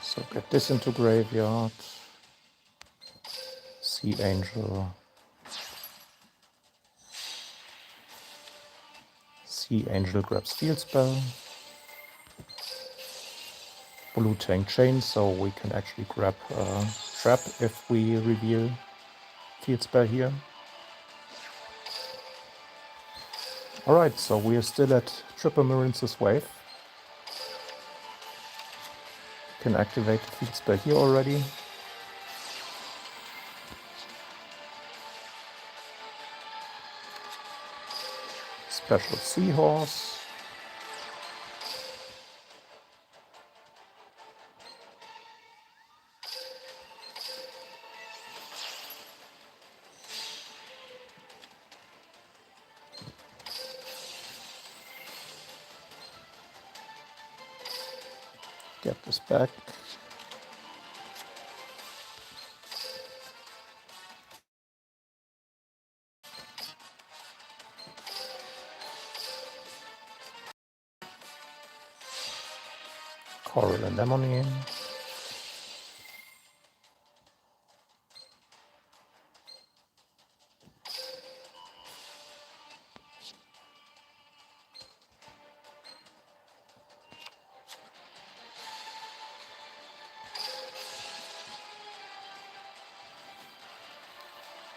So get this into graveyard. Sea Angel. Sea Angel grabs Field Spell. Blue Tang Chain, so we can actually grab Trap if we reveal Field Spell here. Alright, so we are still at Triple Marine's wave. Can activate the Field Spell here already. Special Seahorse. Get this back. Coral Anemone.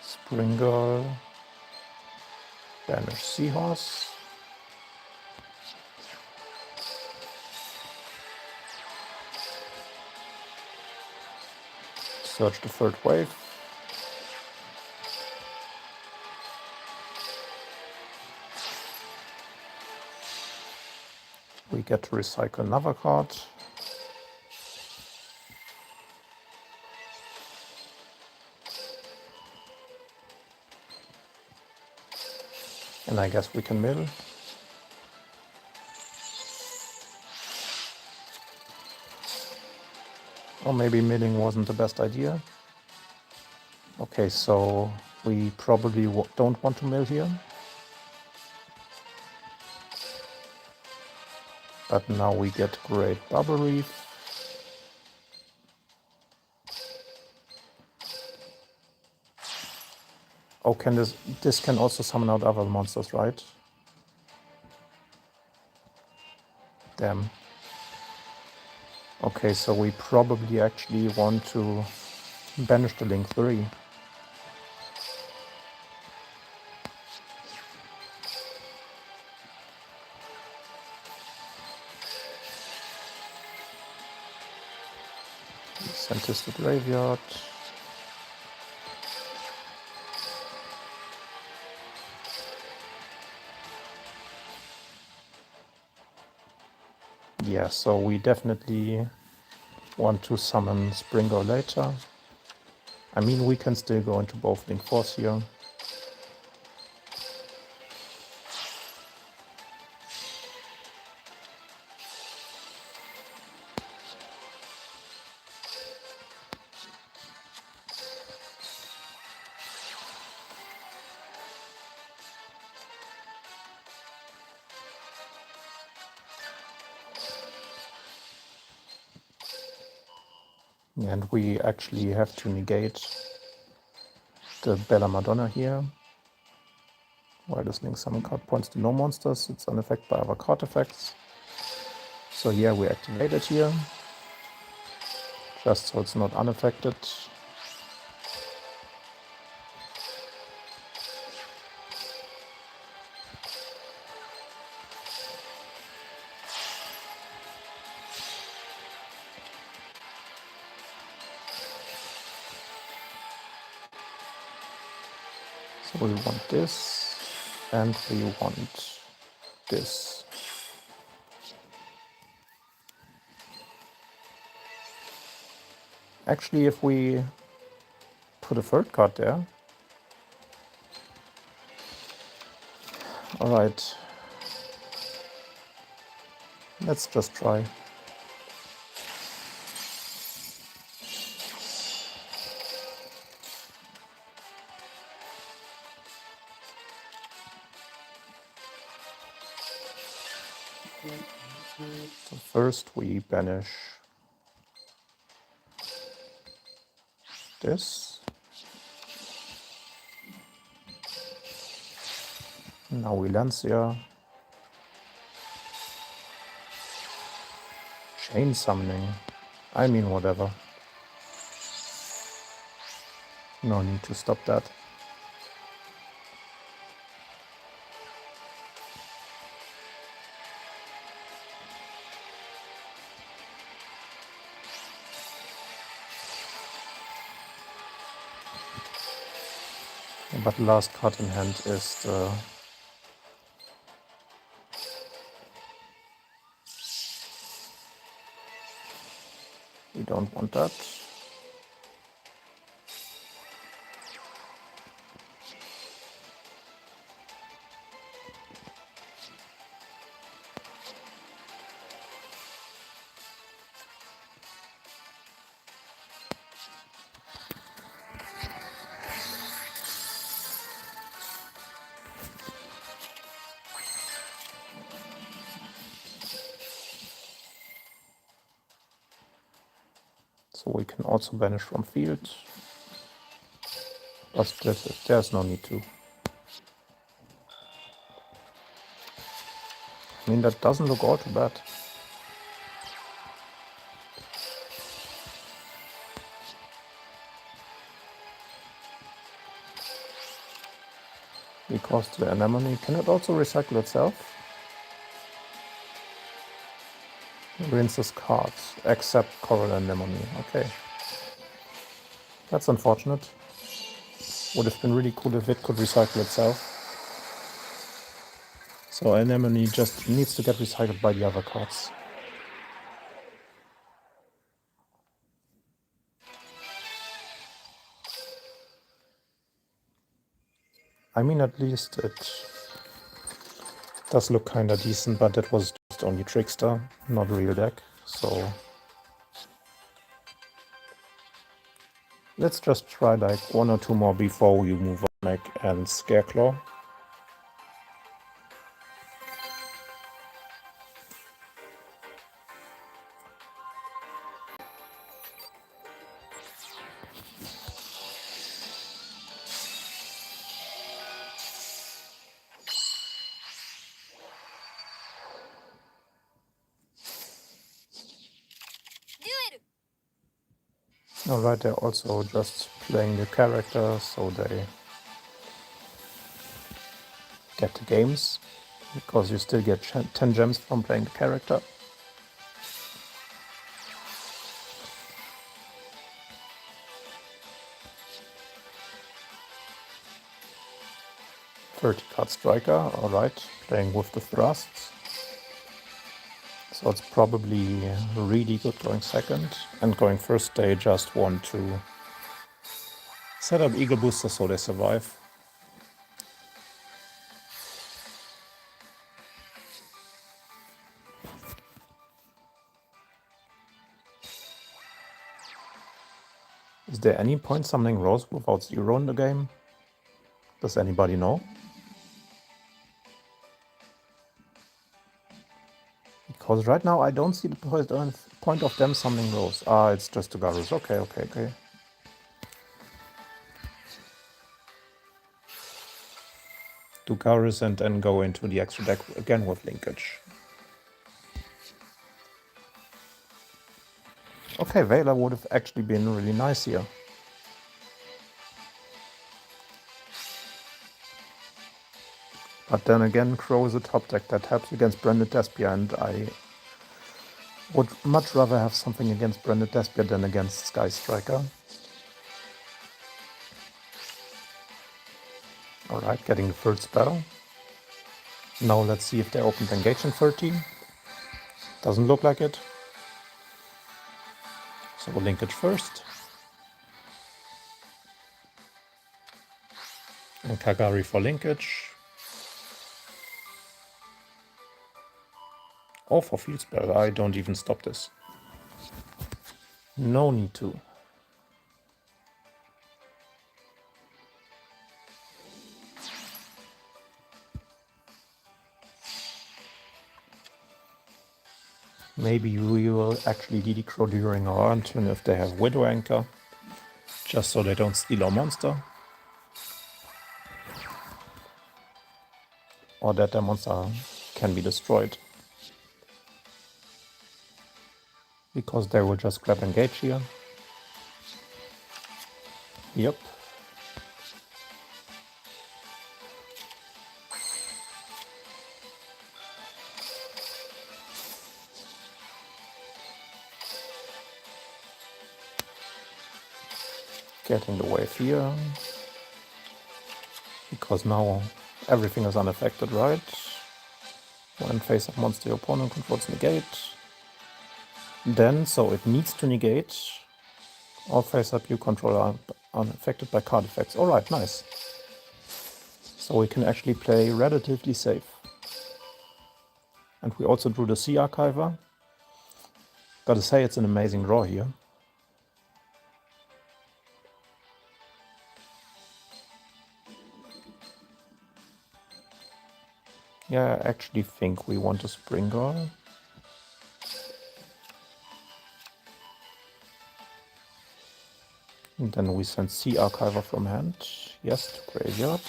Spring Girl. Banish Seahorse. Search the third wave. We get to recycle another card. And I guess we can mill. Or maybe milling wasn't the best idea. Okay, so we probably don't want to mill here. But now we get Great Bubble Reef. Oh, can this can also summon out other monsters, right? Damn. Okay, so we probably actually want to banish the Link 3. Send this to graveyard. Yeah, so we definitely want to summon Springo later. I mean, we can still go into both Link Force here. And we actually have to negate the Bella Madonna here. While listening, summon card points to no monsters. It's unaffected by other card effects. So yeah, we activate it here. Just so it's not unaffected. So we want this, and we want this. Actually, if we put a third card there. Alright. Let's just try. So first we banish this. Now we Lancia. Chain summoning. I mean, whatever. No need to stop that. But last card in hand is the we don't want that. So we can also banish from field. But there's no need to. I mean, that doesn't look all too bad. Because the anemone, can it also recycle itself? Rinses cards, except coral anemone. Okay. That's unfortunate. Would have been really cool if it could recycle itself. So anemone just needs to get recycled by the other cards. I mean, at least it does look kinda decent, but it was just only Trickster, not real deck, so let's just try like one or two more before we move on Meg and Scareclaw. Alright, they're also just playing the character, so they get the games, because you still get 10 gems from playing the character. $30 striker, alright, playing with the thrusts. So it's probably really good going second, and going first they just want to set up Eagle Booster so they survive. Is there any point summoning Rose without zero in the game? Does anybody know? Because right now I don't see the point of them summoning Rose. Ah, it's just the Garrus. Okay. do Garrus and then go into the extra deck again with Linkage. Okay, Veiler would have actually been really nice here. But then again, Crow is a top deck that helps against Branded Despia, and I would much rather have something against Branded Despia than against Sky Striker. Alright, getting the third spell. Now let's see if they opened Engage in 13. Doesn't look like it. So we'll Linkage first. And Kagari for Linkage. Oh, for Field Spell, I don't even stop this. No need to. Maybe we will actually DD Crow during our turn if they have Widow Anchor, just so they don't steal our monster. Or that their monster can be destroyed. Because they will just grab Engage here. Yep. Getting the wave here. Because now everything is unaffected, right? When face up monster your opponent controls negate. Then, so it needs to negate. All face up you control are unaffected by card effects. Alright, nice. So we can actually play relatively safe. And we also drew the Sea Archiver. Gotta say, it's an amazing draw here. Yeah, I actually think we want a Springall. And then we send Sea Archiver from hand. Yes, to graveyard.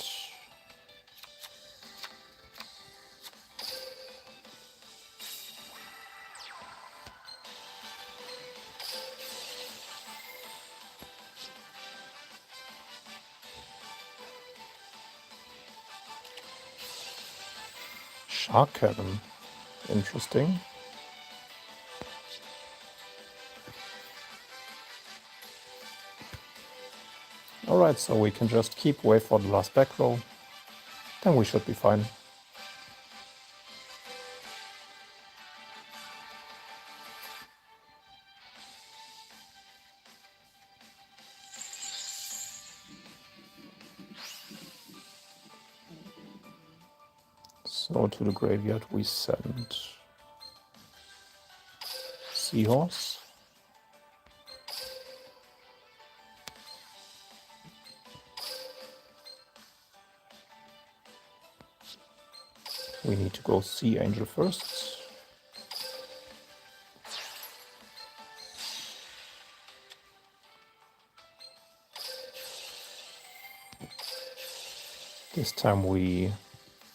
Shark Cabin. Interesting. Alright, so we can just keep wait for the last back row. Then we should be fine. So to the graveyard we send Seahorse. We need to go Sea Angel first. This time we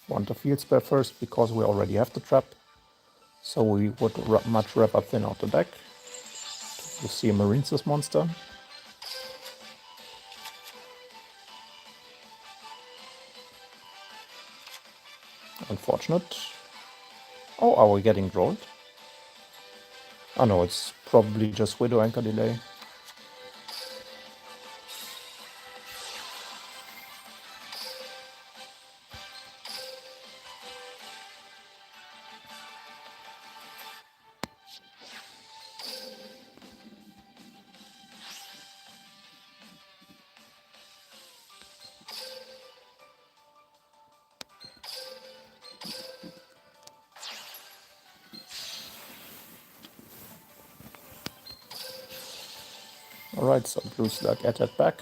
want a field spell first because we already have the trap. So we would much rather thin out the deck. You see a Marine's monster. Unfortunate. Oh, are we getting drolled? Oh no, it's probably just Widow Anchor delay. Alright, so Blue Slug attack back.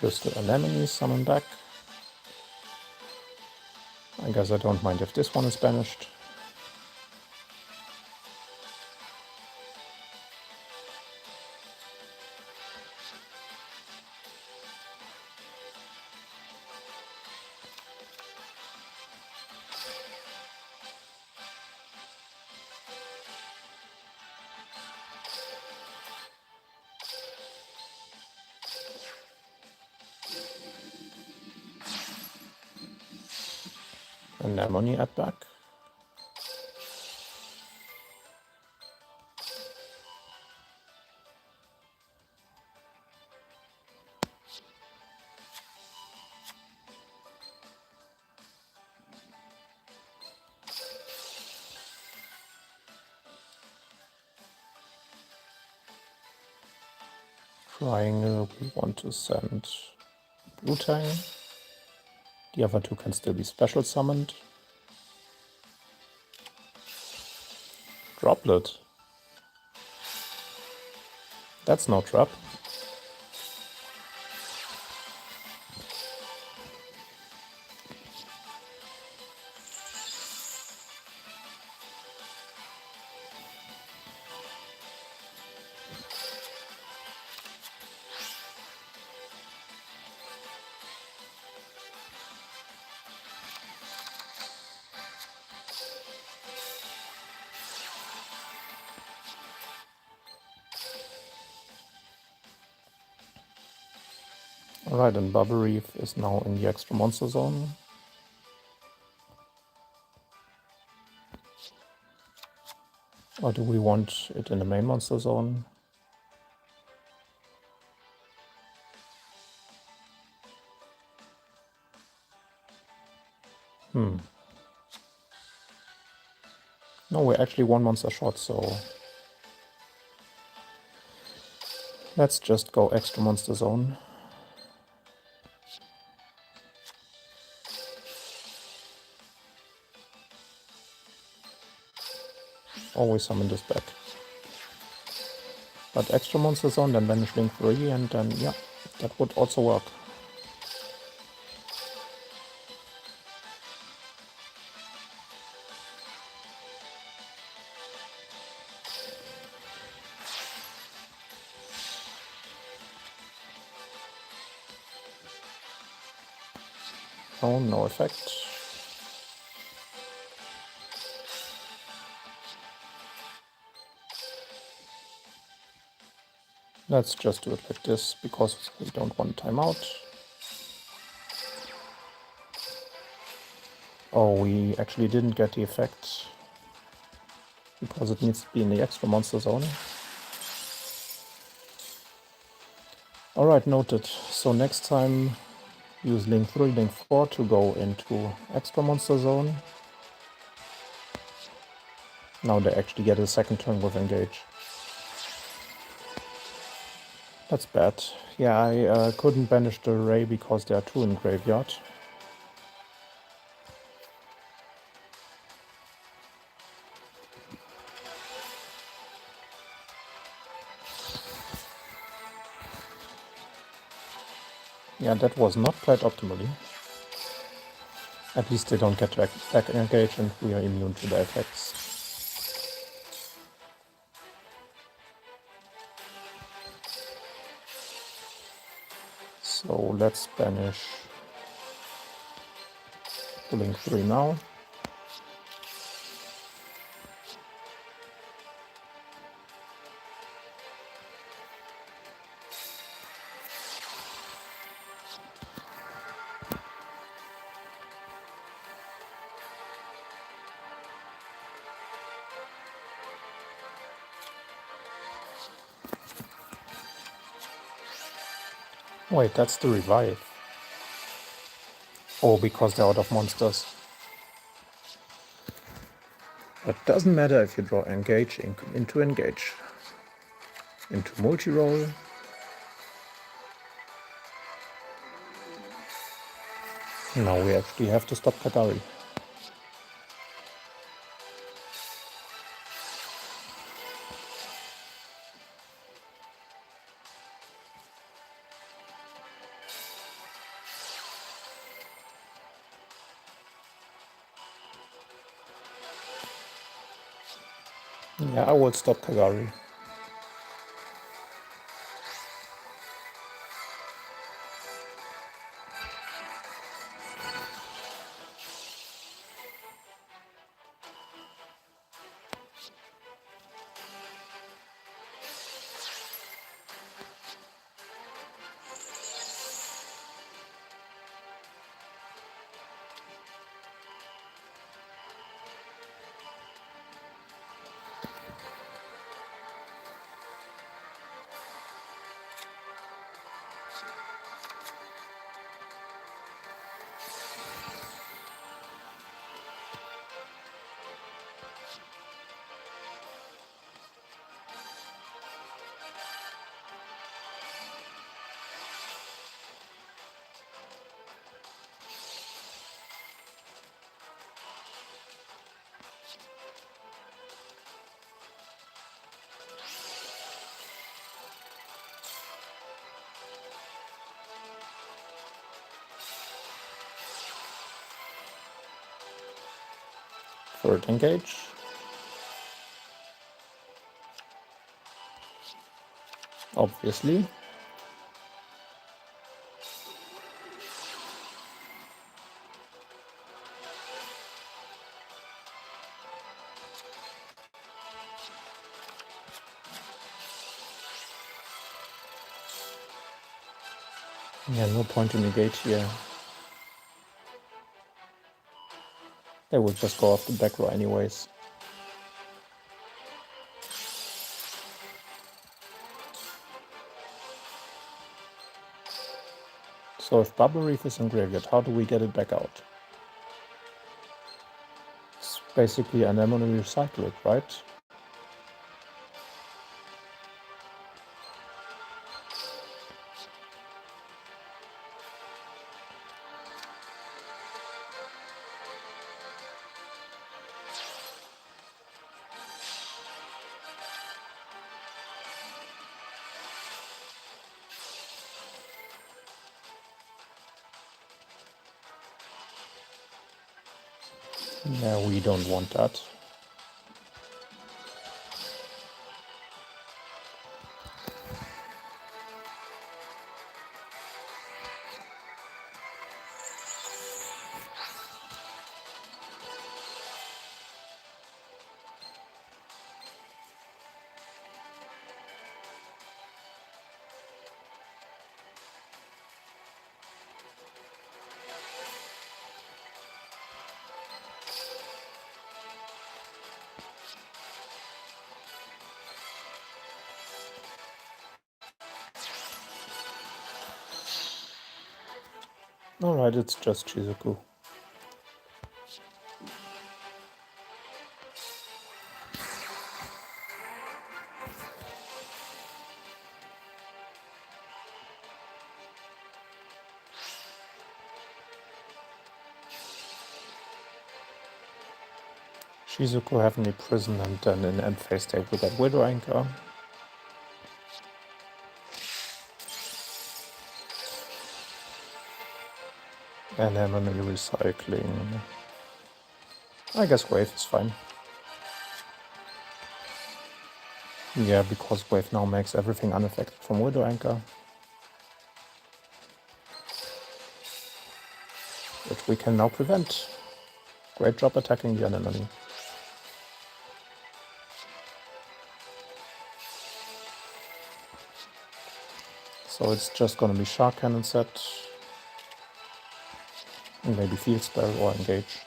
Crystal Anemone summon back. I guess I don't mind if this one is banished. Anemone add back. Triangle, we want to send Blue-Tang. The other two can still be special summoned. Droplet. That's no trap. Alright, and Barbarif is now in the extra monster zone. Or do we want it in the main monster zone? No, we're actually one monster short, so let's just go extra monster zone. Always summon this back. But extra monster zone, then Vanish Link 3, and then, yeah, that would also work. Oh, no effect. Let's just do it like this, because we don't want timeout. Oh, we actually didn't get the effect, because it needs to be in the extra monster zone. Alright, noted. So next time, use Link 3, Link 4 to go into extra monster zone. Now they actually get a second turn with Engage. That's bad. Yeah, I couldn't banish the Ray because there are two in graveyard. Yeah, that was not played optimally. At least they don't get back Engage and we are immune to the effects. So let's banish Link 3 now. Wait, that's the revive. Oh, because they're out of monsters. It doesn't matter if you draw Engage into Engage. Into multi-roll. Now we actually have to stop Kagari. Yeah, I will stop Kagari. Third engage. Obviously. Yeah, no point to negate here. They will just go off the back row anyways. So if Bubble Reef is in graveyard, how do we get it back out? It's basically Anemone recycle it, right? Yeah, we don't want that. Alright, it's just Shizuku. Shizuku Heavenly Prison and then in end phase take with that Widow Anchor. Anemone recycling. I guess Wave is fine. Yeah, because Wave now makes everything unaffected from Widow Anchor. Which we can now prevent. Great job attacking the Anemone. So it's just gonna be Shark Cannon set. And maybe Field Spell or Engage.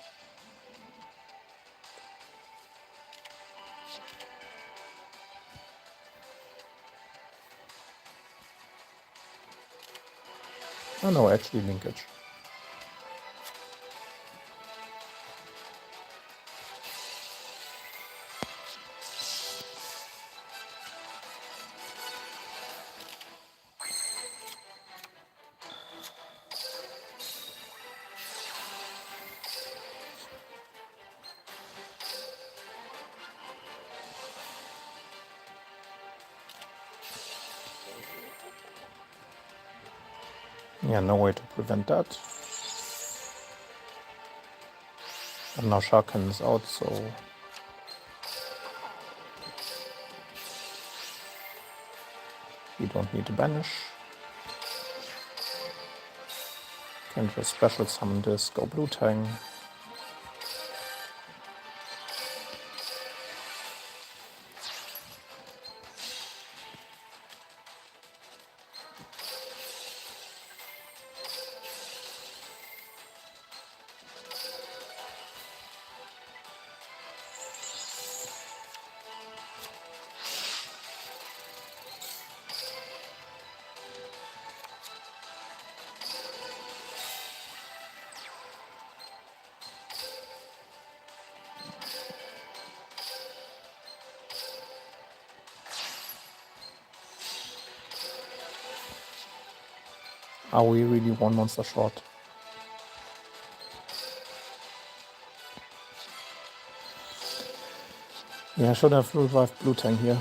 Oh no, actually Linkage. Yeah, no way to prevent that. And now Shark Cannon is out, so You don't need to banish. Can just special summon this, go blue Tang. Are we really one monster short? Yeah, I should have revived blue Tang here.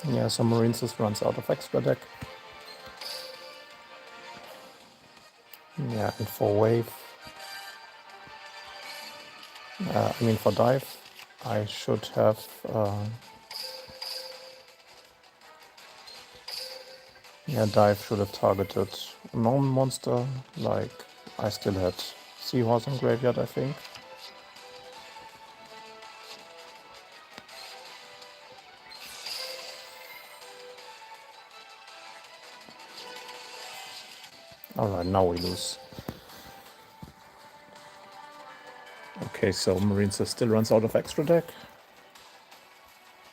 Yeah, so Marines just runs out of extra deck. Yeah, and for wave, for dive, I should have dive should have targeted a normal monster, like I still had Seahorse in graveyard, I think. Alright, now we lose. Okay, so Marines still runs out of extra deck.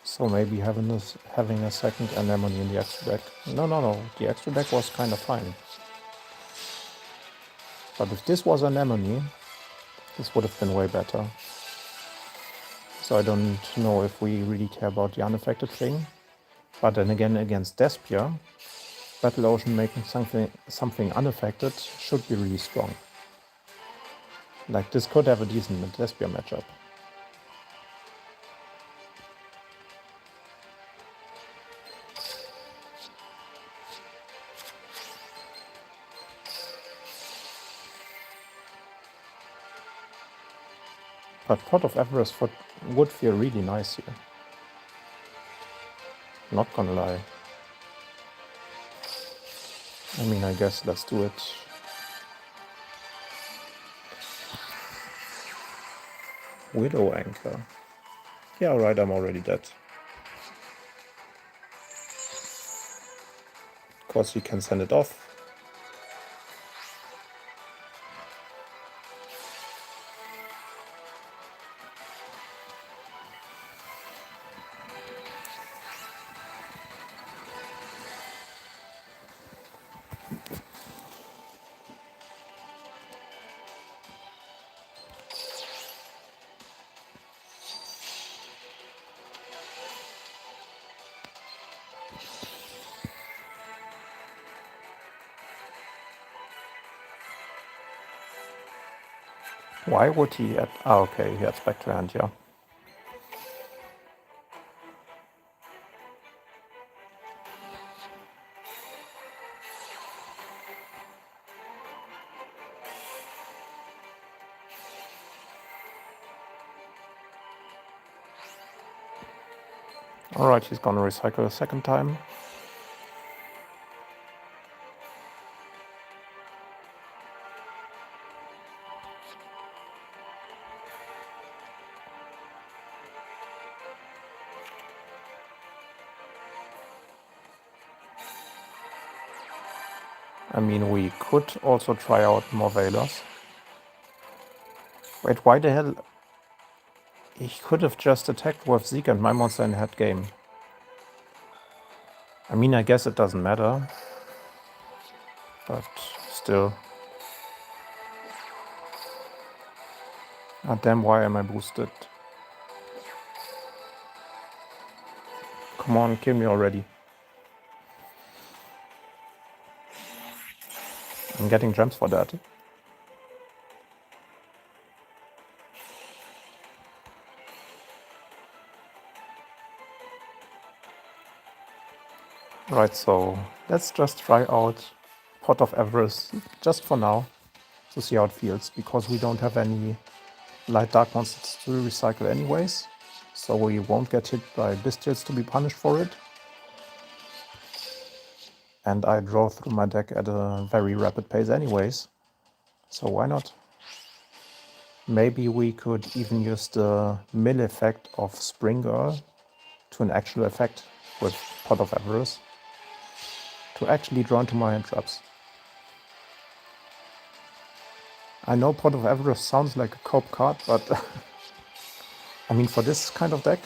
So maybe having a second Anemone in the extra deck. No, the extra deck was kind of fine. But if this was Anemone, this would have been way better. So I don't know if we really care about the unaffected thing. But then again, against Despia, Battle Ocean making something unaffected should be really strong. Like, this could have a decent Despia matchup. But Pot of Everest would feel really nice here. Not gonna lie. I guess let's do it. Widow Anchor. Yeah, alright, I'm already dead. Of course, you can send it off. Why would he add... okay, he adds back to hand, yeah. Alright, he's gonna recycle a second time. We could also try out more Veilers. Wait, why the hell? He could have just attacked with Zeke and my monster in head game. I guess it doesn't matter. But still. Ah, damn, why am I boosted? Come on, kill me already. I'm getting gems for that. Right, so let's just try out Pot of Avarice just for now to see how it feels, because we don't have any light dark monsters to recycle anyways, so we won't get hit by Bystials to be punished for it. And I draw through my deck at a very rapid pace anyways, so why not? Maybe we could even use the mill effect of Spring Girl to an actual effect with Pot of Avarice to actually draw into my hand traps. I know Pot of Avarice sounds like a cope card, but I mean, for this kind of deck,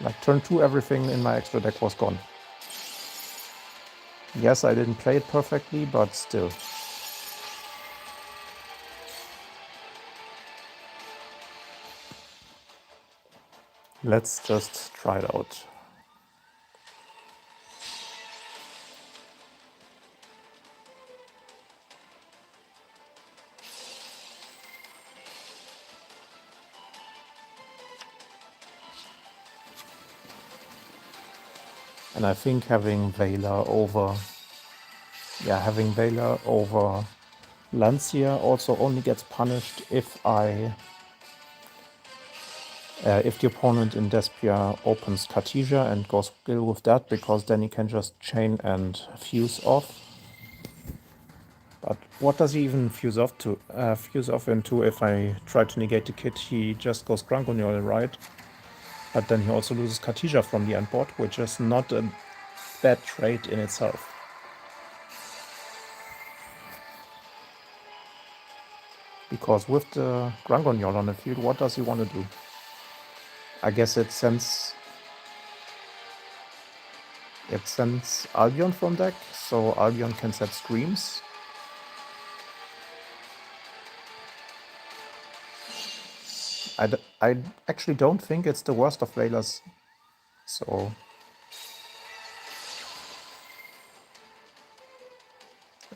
like turn 2 everything in my extra deck was gone. Yes, I didn't play it perfectly, but still. Let's just try it out. And I think having Veiler over Lancia also only gets punished if if the opponent in Despia opens Cartesia and goes skill with that, because then he can just chain and fuse off. But what does he even fuse off into? If I try to negate the kit, he just goes Grangoniol, right? But then he also loses Cartesia from the end board, which is not a bad trade in itself. Because with the Grangoniol on the field, what does he want to do? I guess it sends Albion from deck, so Albion can set Screams. I actually don't think it's the worst of Veilers, so...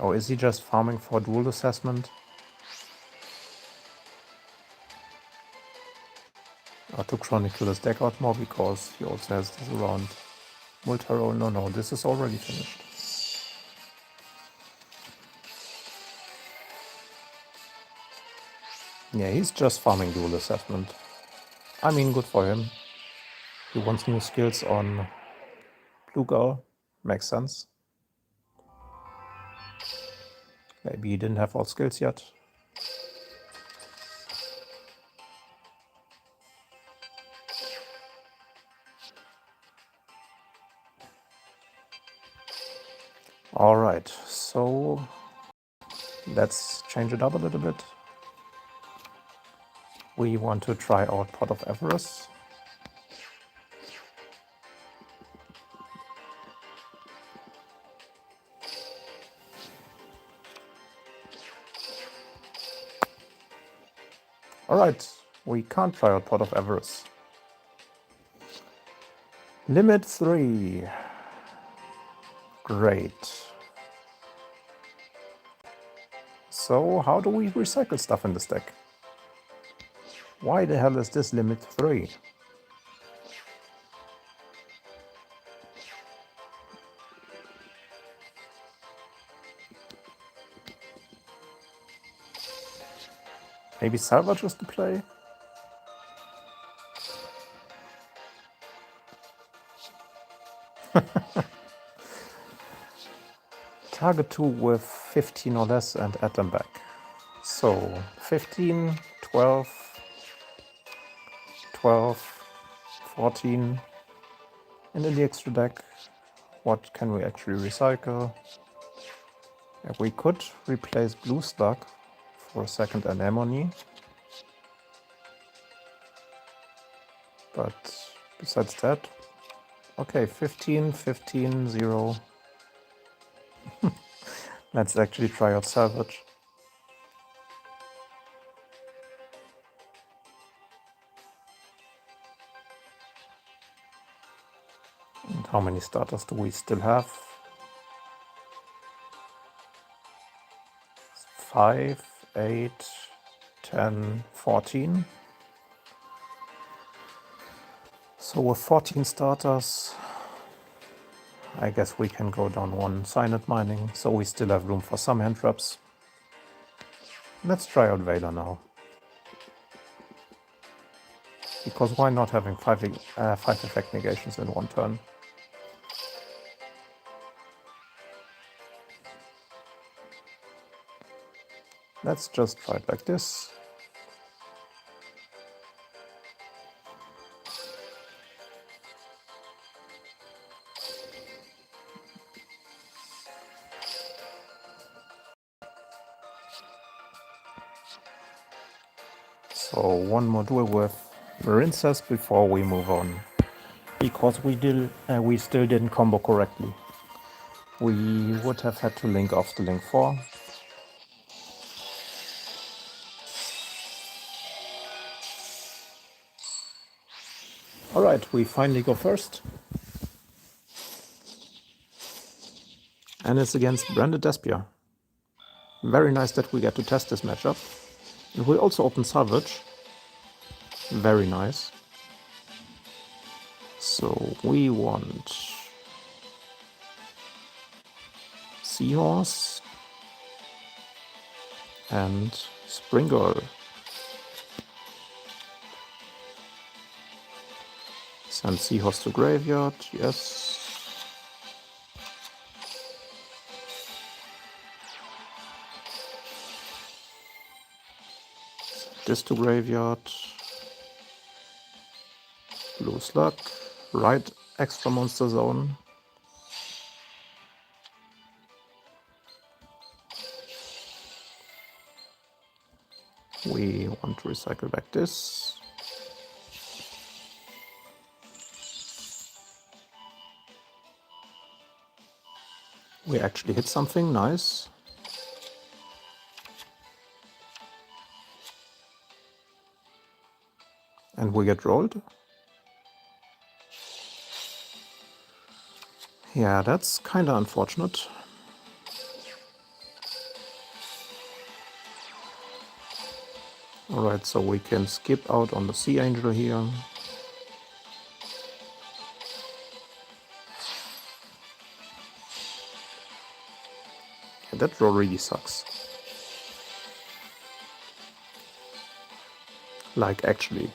Oh, is he just farming for dual assessment? Or to chronicle his deck out more, because he also has this around Multirole. No, this is already finished. Yeah, he's just farming dual assessment. I mean, good for him. He wants new skills on Blue Girl. Makes sense. Maybe he didn't have all skills yet. Alright, so let's change it up a little bit. We want to try out Pot of Avarice. Alright, we can't try out Pot of Avarice. Limit 3. Great. So how do we recycle stuff in this deck? Why the hell is this limit 3? Maybe Salvage is the play? Target 2 with 15 or less and add them back. So 15, 12, 12, 14. And in the extra deck, what can we actually recycle? We could replace Blue Slug for a second Anemone. But besides that, okay, 15, 15, 0. Let's actually try out Salvage. And how many starters do we still have? 5, 8, 10, 14. So with 14 starters, I guess we can go down one Cyanide Mining, so we still have room for some hand traps. Let's try out Veiler now. Because why not having 5 effect negations in one turn? Let's just try it like this. So one more duel with Marincess before we move on. Because we still didn't combo correctly. We would have had to link off the link 4. Alright, we finally go first. And it's against Branded Despia. Very nice that we get to test this matchup. And we also open Salvage. Very nice. So we want Seahorse and Spring Girl. Send Seahorse to graveyard, yes. This to graveyard. Blue Slug. Right extra monster zone. We want to recycle back this. We actually hit something nice. And we get rolled. Yeah, that's kinda unfortunate. Alright, so we can skip out on the Sea Angel here. Yeah, that draw really sucks. Like, actually.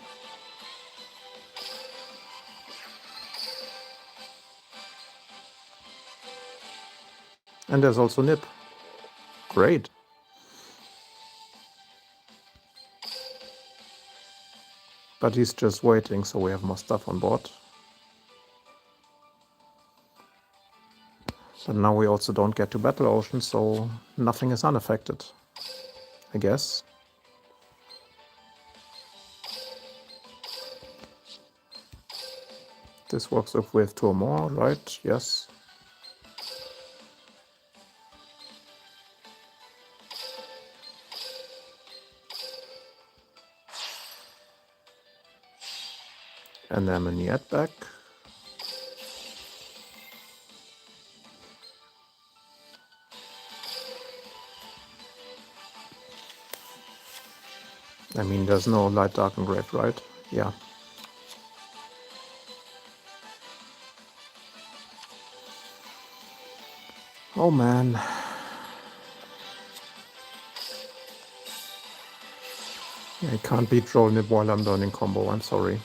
And there's also Nip. Great. But he's just waiting, so we have more stuff on board. But now we also don't get to Battle Ocean, so nothing is unaffected, I guess. This works if we have 2 or more, right? Yes. Anemone back. I mean, there's no light, dark, and grave, right? Yeah. Oh man. I can't beat Troll Nip while I'm learning combo, I'm sorry.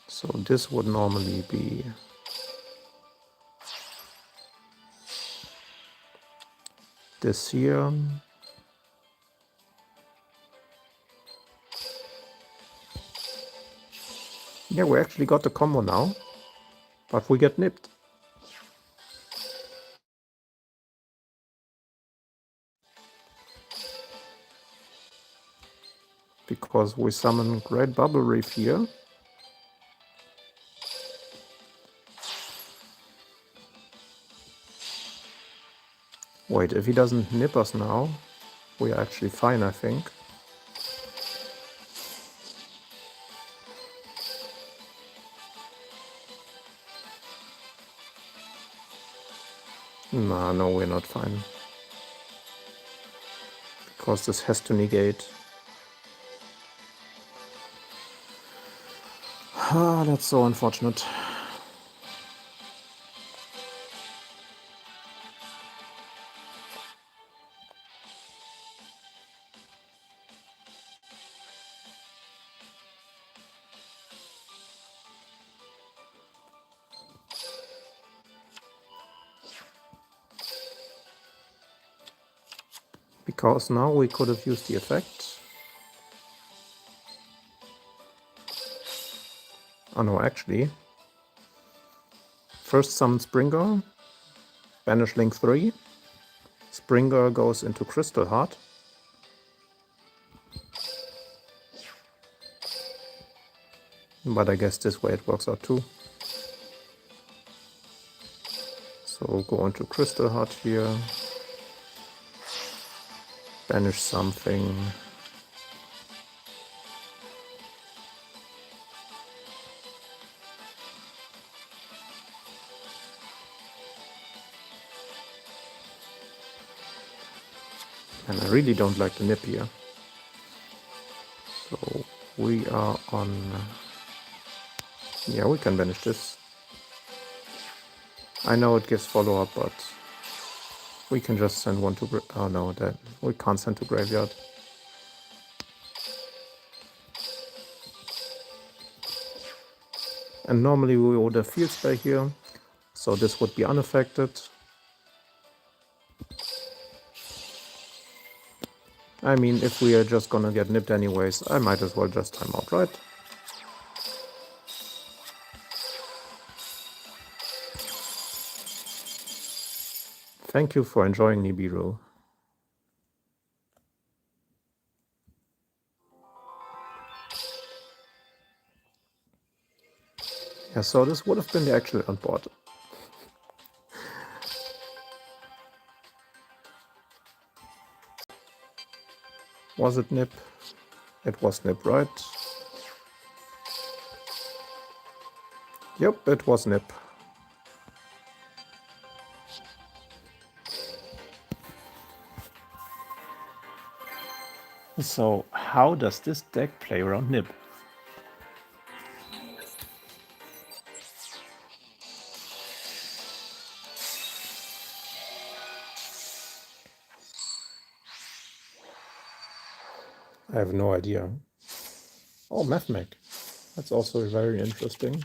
So this would normally be this here. Yeah, we actually got the combo now, but we get nipped. Because we summon Great Bubble Reef here. Wait, if he doesn't nip us now, we are actually fine, I think. Nah, no, we're not fine. Because this has to negate. Ah, that's so unfortunate. Because now we could have used the effect. Oh no, actually. First summon Springer, banish Link 3. Springer goes into Crystal Heart. But I guess this way it works out too. So go into Crystal Heart here. Banish something. And I really don't like the nip here. So we are on... Yeah, we can banish this. I know it gives follow-up, but we can just send one to... Oh no, that we can't send to Graveyard. And normally we would have Field Spray here, so this would be unaffected. I mean, if we are just gonna get nipped anyways, I might as well just time out, right? Thank you for enjoying Nibiru. Yeah, so this would have been the actual on board. Was it nip? It was nip, right? Yep, it was nip. So how does this deck play around nip? I have no idea. Oh, Mathmech. That's also very interesting.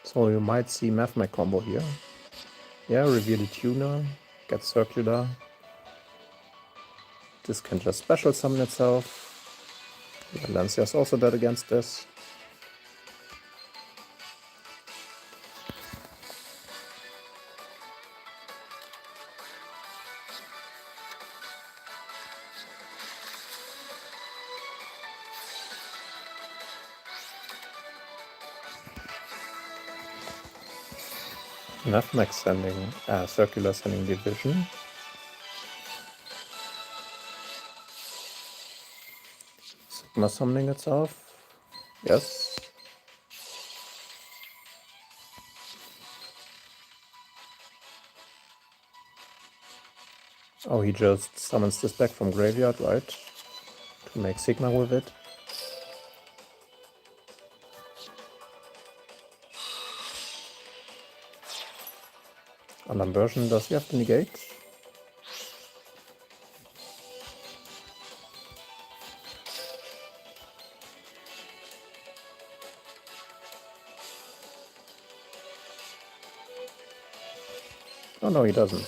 So you might see Mathmech combo here. Yeah, reveal the tuner, get circular. This can just special summon itself. Yeah, Lancia is also dead against this. Mathmech sending, circular sending division. Sigma summoning itself. Yes. Oh, he just summons this back from graveyard, right? To make Sigma with it. Alarm version, does he have to negate? Oh no, he doesn't.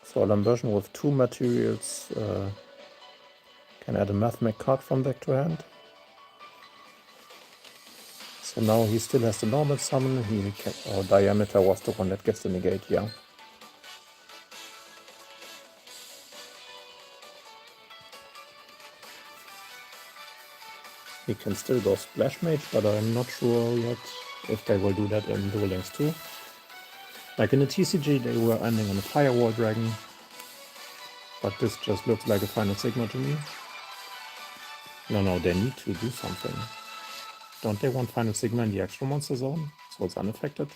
So Alarm version with 2 materials can add a Mathmech card from deck to hand. So now he still has the normal summon. He can, or Diameter was the one that gets the negate, yeah. He can still go Splash Mage, but I'm not sure yet if they will do that in Duel Links 2. Like in the TCG, they were ending on a Firewall Dragon. But this just looks like a Final Sigma to me. No, they need to do something. Don't they want Final Sigma in the extra monster zone, so it's unaffected?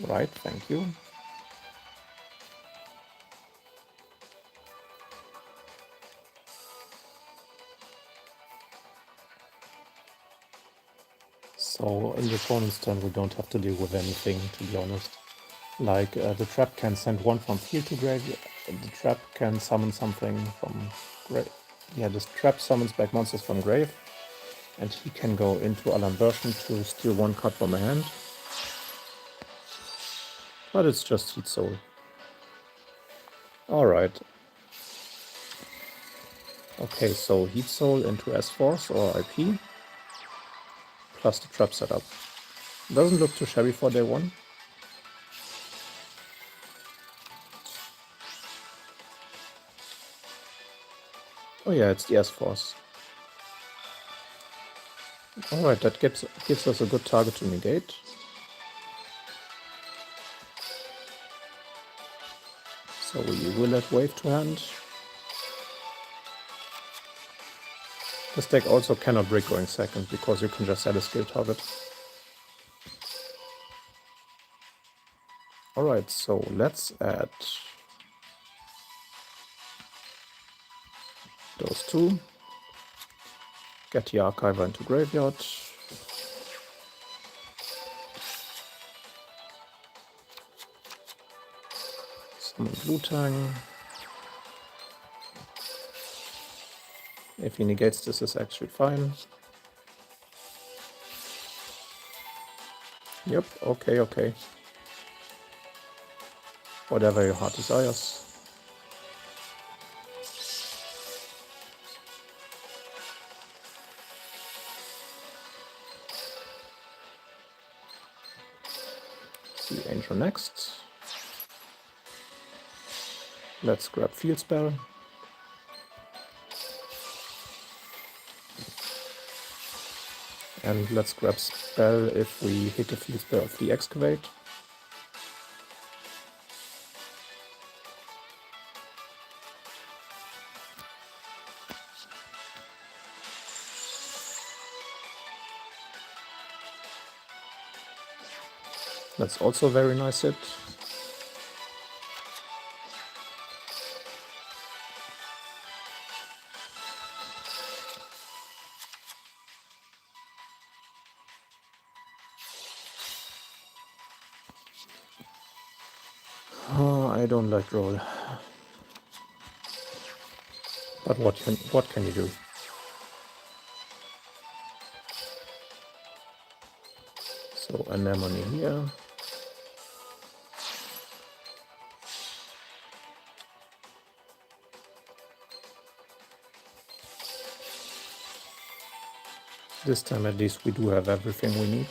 Right, thank you. So in the opponent's turn, we don't have to deal with anything, to be honest. Like, the trap can send one from field to grave. The trap can summon something from grave. Yeah, this trap summons back monsters from grave. And he can go into Alan version to steal one card from my hand. But it's just Heat Soul. Alright. Okay, so Heat Soul into S-Force or IP. Plus the trap setup. Doesn't look too shabby for day one. Oh yeah, it's the S-Force. Alright, that gives us a good target to negate. So we will let wave to hand. This deck also cannot brick going second, because you can just add a skill target. Alright, so let's add those two. Get the Archiver into graveyard. Summon Blue Tang. If he negates this, is actually fine. Yep, okay. Whatever your heart desires. See Angel next. Let's grab Field Spell. And let's grab Spell if we hit the Field Spell of the Excavate. That's also a very nice hit. Oh, I don't like roll. But what can you do? So Anemone here. This time at least we do have everything we need.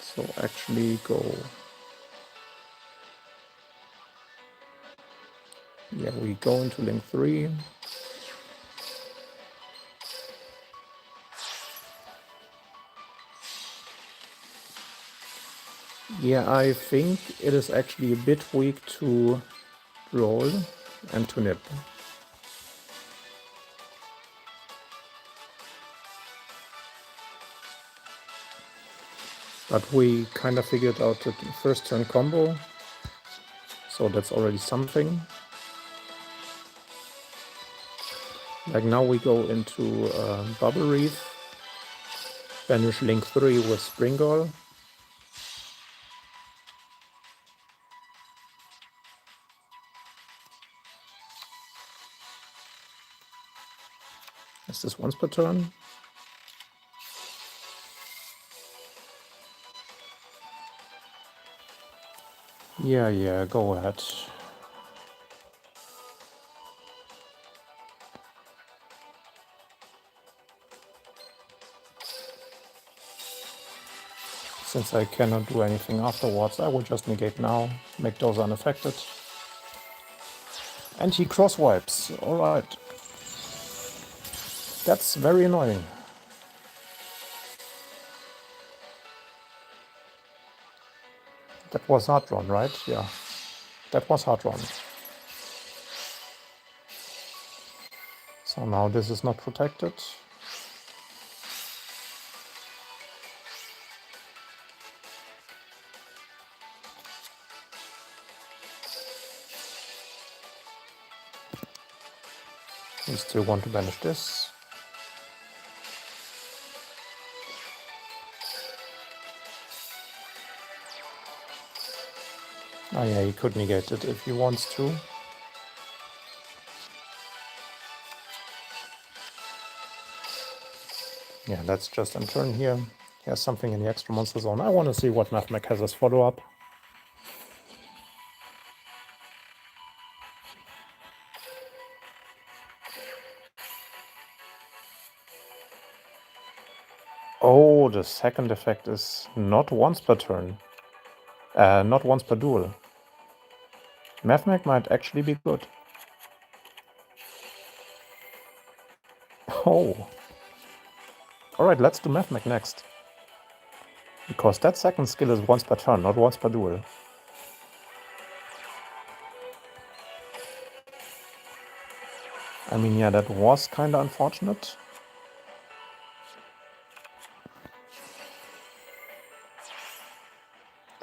So actually go... Yeah, we go into link 3. Yeah, I think it is actually a bit weak to roll and to nip. But we kind of figured out the first turn combo, so that's already something. Like now we go into Bubble Reef, banish link 3 with Springall. Is this once per turn? Yeah, go ahead. Since I cannot do anything afterwards, I will just negate now, make those unaffected. And he cross wipes. Alright. That's very annoying. That was hard drawn, right? Yeah. That was hard drawn. So now this is not protected. We still want to banish this. Oh yeah, he could negate it if he wants to. Yeah, let's just unturn here. He has something in the extra monster zone. I want to see what Mathmech has as follow-up. Oh, the second effect is not once per turn. Not once per duel. Mathmech might actually be good. Oh. Alright, let's do Mathmech next. Because that second skill is once per turn, not once per duel. I mean, yeah, that was kinda unfortunate.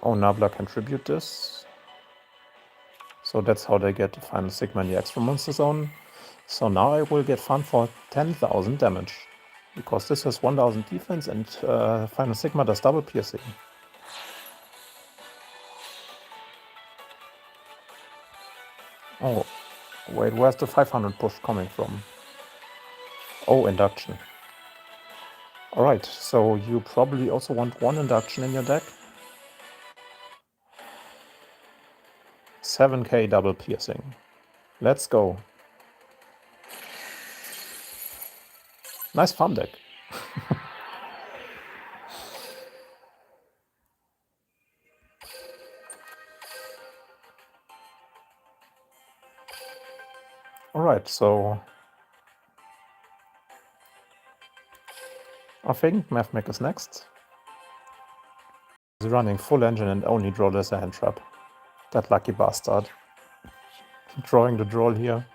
Oh, Nabla can tribute this. So that's how they get the Final Sigma in the extra monster zone. So now I will get fun for 10,000 damage. Because this has 1000 defense and Final Sigma does double piercing. Oh, wait, where's the 500 push coming from? Oh, induction. Alright, so you probably also want one induction in your deck. 7k double piercing. Let's go. Nice farm deck. Alright, so I think Mathmech is next. He's running full engine and only draw as a hand trap. That lucky bastard. Drawing the droll here.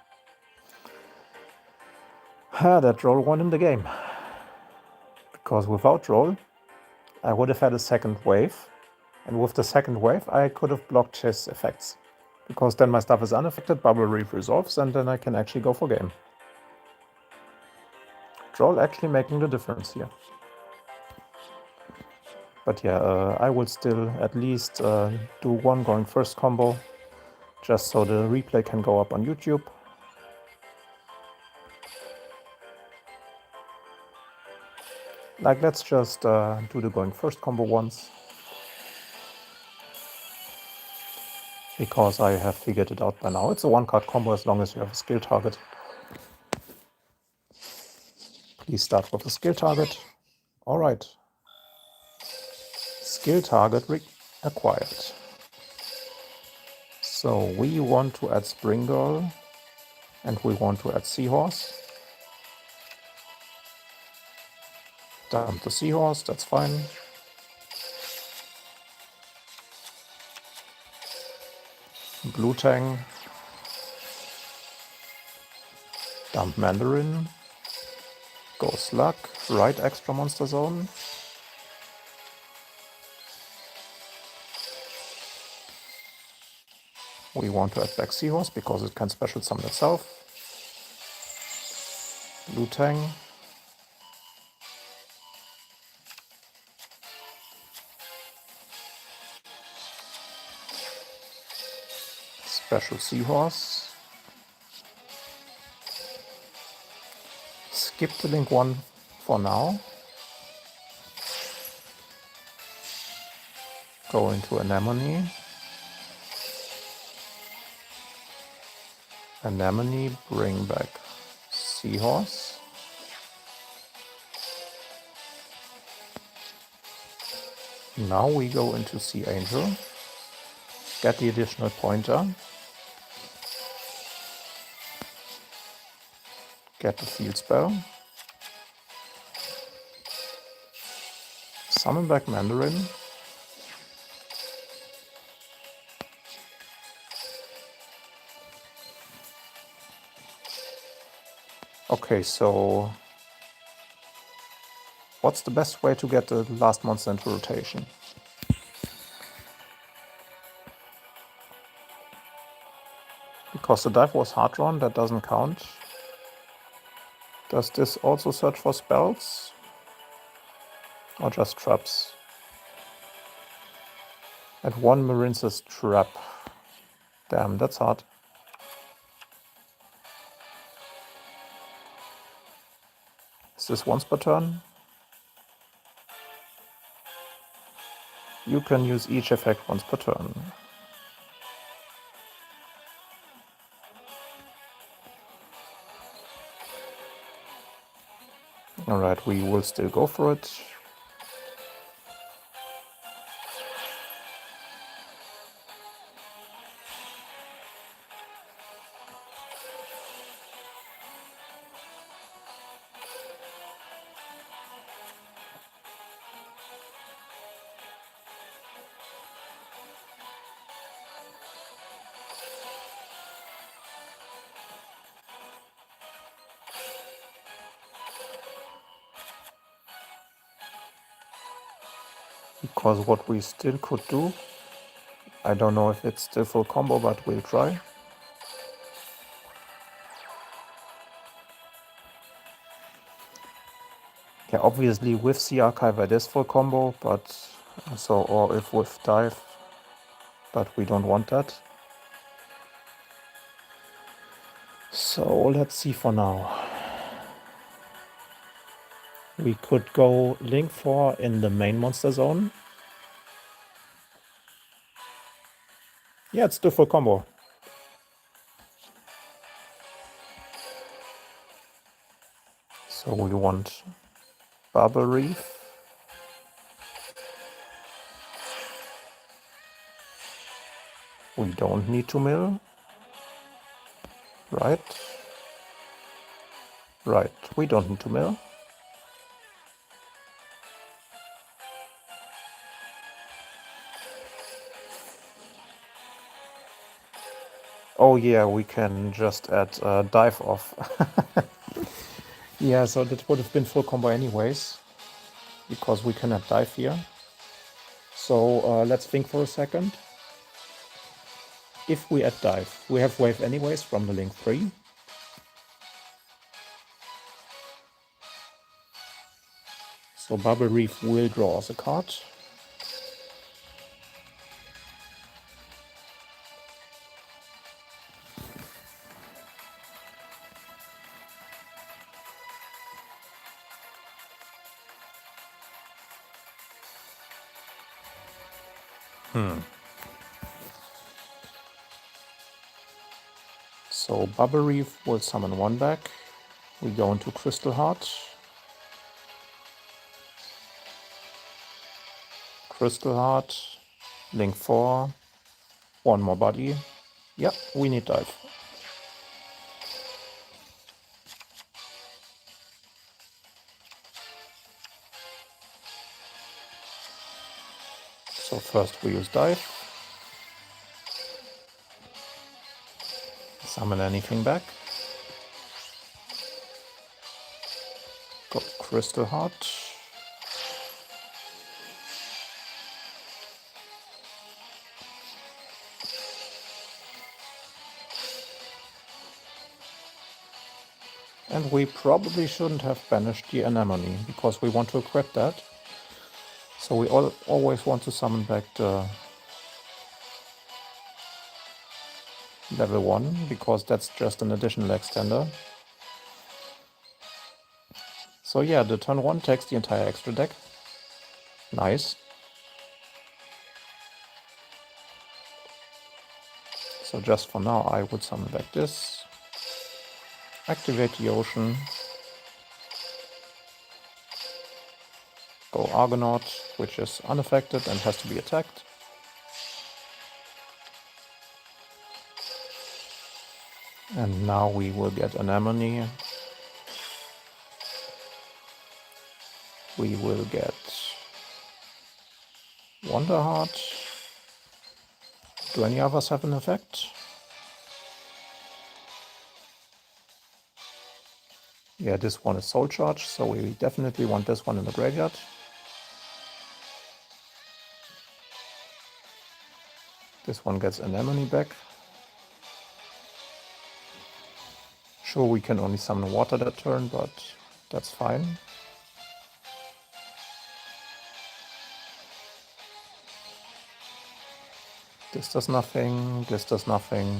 That droll won him the game. Because without droll, I would have had a second wave. And with the second wave, I could have blocked his effects. Because then my stuff is unaffected, Bubble Reef resolves, and then I can actually go for game. Droll actually making the difference here. But yeah, I will still at least do one going first combo, just so the replay can go up on YouTube. Like, let's just do the going first combo once. Because I have figured it out by now. It's a one-card combo as long as you have a skill target. Please start with a skill target. Alright. Skill target acquired. So we want to add Spring Girl. And we want to add Seahorse. Dump the Seahorse, that's fine. Blue Tang. Dump Mandarin. Go Slug. Right extra monster zone. We want to add back Seahorse because it can special summon itself. Blue Tang. Special Seahorse. Skip the link 1 for now. Go into Anemone. Anemone, bring back Seahorse. Now we go into Sea Angel, get the additional pointer, get the field spell, summon back Mandarin, okay, so what's the best way to get the last monster into rotation? Because the dive was hard drawn, that doesn't count. Does this also search for spells? Or just traps? At 1 Marince's trap. Damn, that's hard. Is this once per turn? You can use each effect once per turn. Alright, we will still go for it. Because what we still could do, I don't know if it's still full combo, but we'll try. Yeah, obviously with Sea Archive it is full combo, but so, or if with dive, but we don't want that. So let's see for now. We could go Link 4 in the main monster zone. Yeah, it's still full combo. So we want Bubble Reef. We don't need to mill. Right? Right, we don't need to mill. Oh yeah, we can just add dive off. Yeah, so that would have been full combo anyways, because we can add dive here. So let's think for a second. If we add dive, we have wave anyways from the Link 3. So Bubble Reef will draw us a card. So Bubble Reef will summon one back. We go into Crystal Heart. Crystal Heart, Link 4, one more body. Yep, we need dive. So first we use dive. Summon anything back. Go Crystal Heart. And we probably shouldn't have banished the Anemone, because we want to equip that. So we always want to summon back the level 1, because that's just an additional extender. So yeah, the turn 1 takes the entire extra deck. Nice. So just for now I would summon back this. Activate the ocean. go Argonaut, which is unaffected and has to be attacked. And now we will get Anemone. We will get Wonderheart. Do any others have an effect? Yeah, this one is Soul Charge, so we definitely want this one in the graveyard. This one gets Anemone back. Sure, we can only summon water that turn, but that's fine. This does nothing, this does nothing.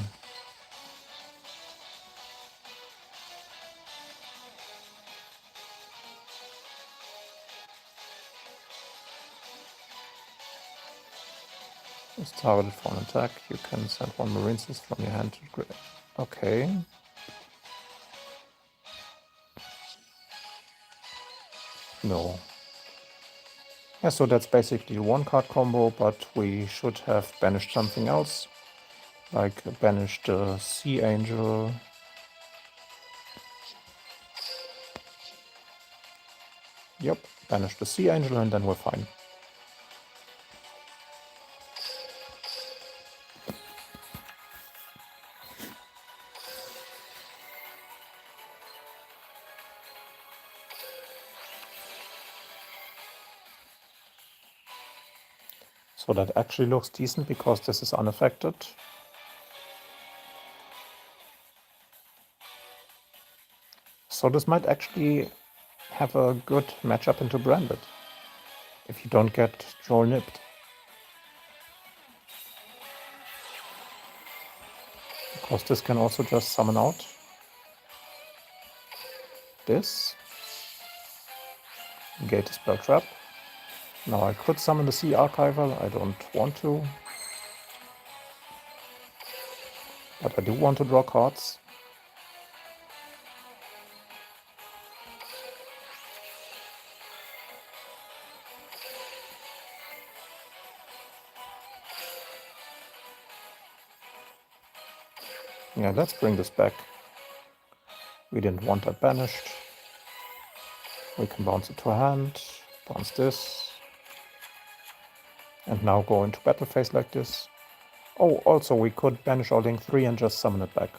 It's targeted for an attack. You can send one Marinesis from your hand to grave. Okay. No. Yeah, so that's basically a one-card combo, but we should have banished something else. Like banished the Sea Angel. Yep, banish the Sea Angel and then we're fine. So that actually looks decent because this is unaffected. So this might actually have a good matchup into Branded. If you don't get Droll nipped. Because this can also just summon out this. Gate the spell trap. Now I could summon the Sea Archival, I don't want to. But I do want to draw cards. Yeah, let's bring this back. We didn't want that banished. We can bounce it to a hand, bounce this. And now go into battle phase like this. Oh, also we could banish our Link 3 and just summon it back.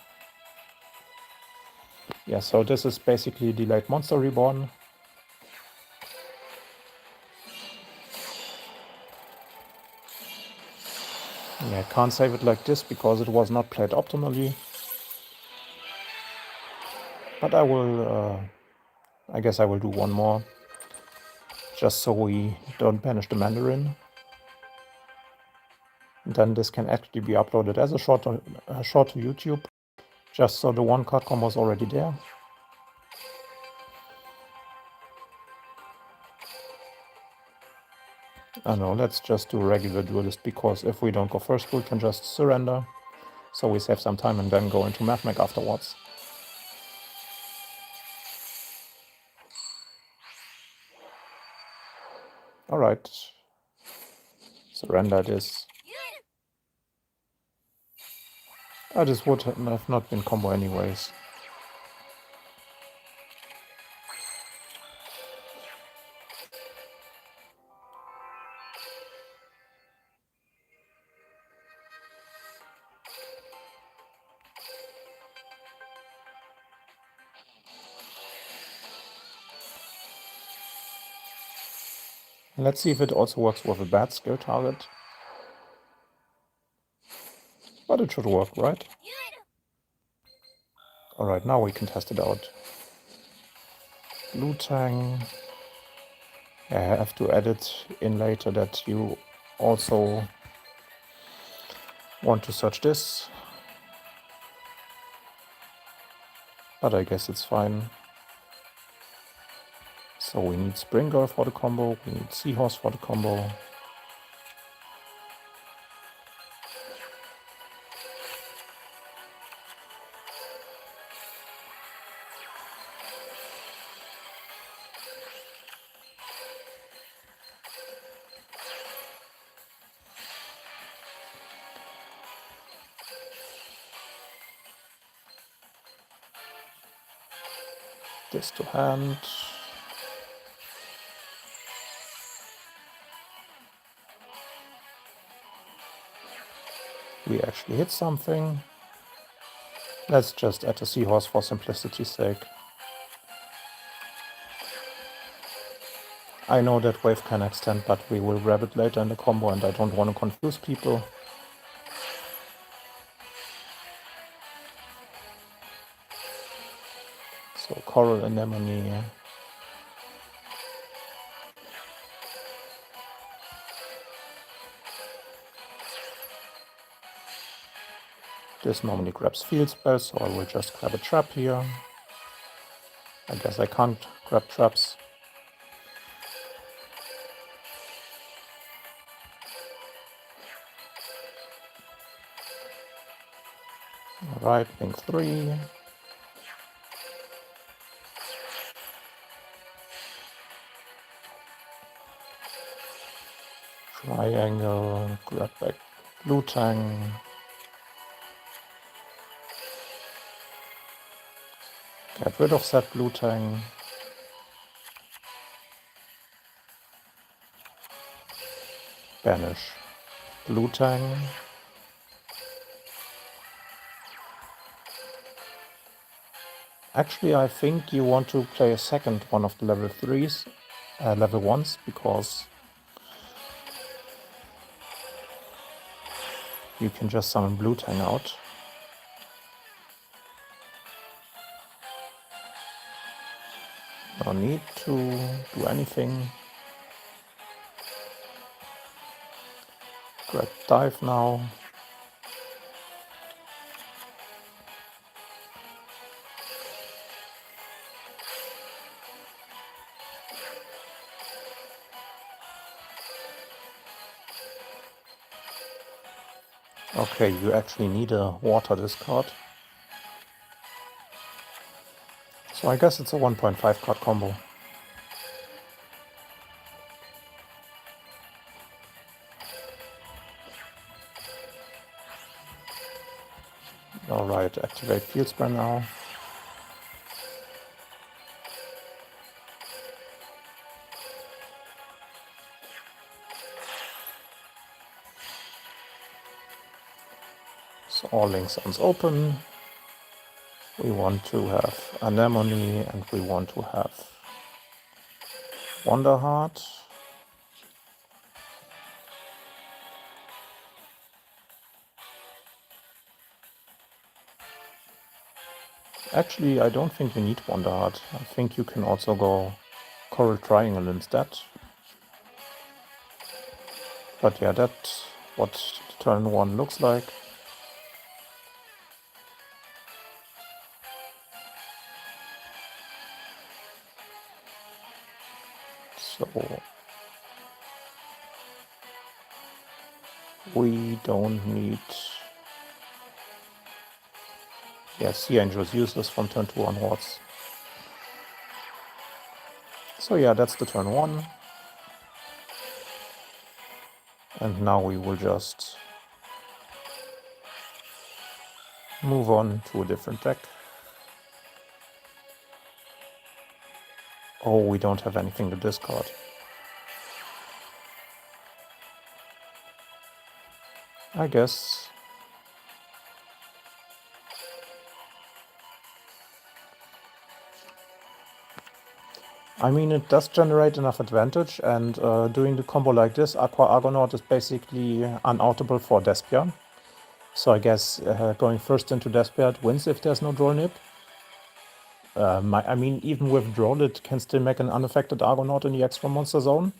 Yeah, so this is basically Delayed Monster Reborn. Yeah, I can't save it like this because it was not played optimally. But I will, I guess I will do one more. Just so we don't banish the Mandarin. And then this can actually be uploaded as a short to YouTube. Just so the one card combo is already there. I know, let's just do regular Duelist because if we don't go first, we can just surrender. So we save some time and then go into Mathmech afterwards. Alright. Surrender this. This would have not been combo anyways. Let's see if it also works with a bad skill target. But it should work, right? Alright, now we can test it out. Blue Tang. I have to add it in later that you also want to search this. But I guess it's fine. So we need Spring Girl for the combo, we need Seahorse for the combo. this to hand. We actually hit something. Let's just add a seahorse for simplicity's sake. I know that wave can extend, but we will grab it later in the combo and I don't want to confuse people. So Coral Anemone. This normally grabs field spell, so I will just grab a trap here. I guess I can't grab traps. Alright, link 3. Triangle, grab back Blue Tang. Get rid of that Blue Tang. Banish Blue Tang. Actually, I think you want to play a second one of the level 3s, level 1s, because you can just summon Blue Tang out. No need to do anything. Grab Dive now. Okay, you actually need a water discard. So I guess it's a 1.5 card combo. Alright, activate Field Spell now. So all link zones open. We want to have Anemone and we want to have Wonderheart. Actually, I don't think you need Wonderheart. I think you can also go Coral Triangle instead. But yeah, that's what turn 1 looks like. So we don't need... Yeah, Sea Angel's useless from turn 2 onwards. So yeah, that's the turn 1. And now we will just move on to a different deck. Oh, we don't have anything to discard. I guess. I mean, it does generate enough advantage, and doing the combo like this, Aqua Argonaut is basically unoutable for Despia. So I guess going first into Despia it wins if there's no Droll Nib. I mean, even with Droll, it can still make an unaffected Argonaut in the extra monster zone.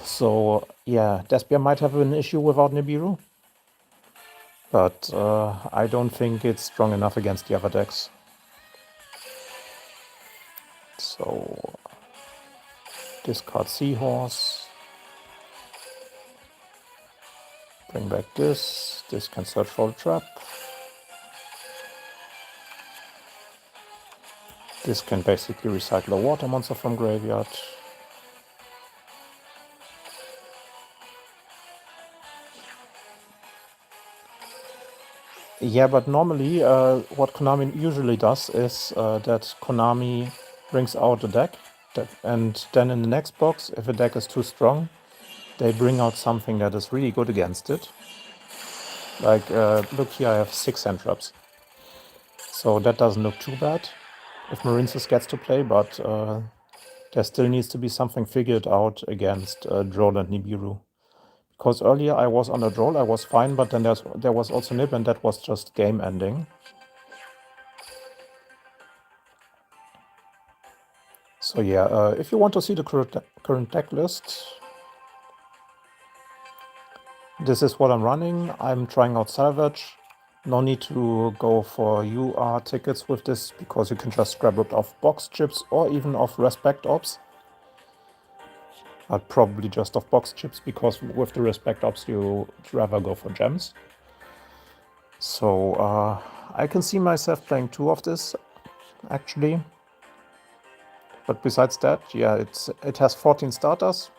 So yeah, Despia might have an issue without Nibiru. But I don't think it's strong enough against the other decks. So discard Seahorse. Bring back this. This can search for a trap. This can basically recycle a water monster from graveyard. Yeah, but normally what Konami usually does is that Konami brings out a deck, and then in the next box, if a deck is too strong, they bring out something that is really good against it. Like, look here, I have 6 hand traps. So that doesn't look too bad if Marincess gets to play, but there still needs to be something figured out against Droll and Nibiru. Because earlier I was on a Droll, I was fine, but then there was also Nib, and that was just game ending. So yeah, if you want to see the current deck list, this is what I'm running. I'm trying out Salvage. No need to go for UR tickets with this, because you can just grab it off box chips or even off Respect Ops. But probably just off box chips, because with the Respect Ops you'd rather go for gems. So I can see myself playing 2 of this, actually. But besides that, yeah, it has 14 starters.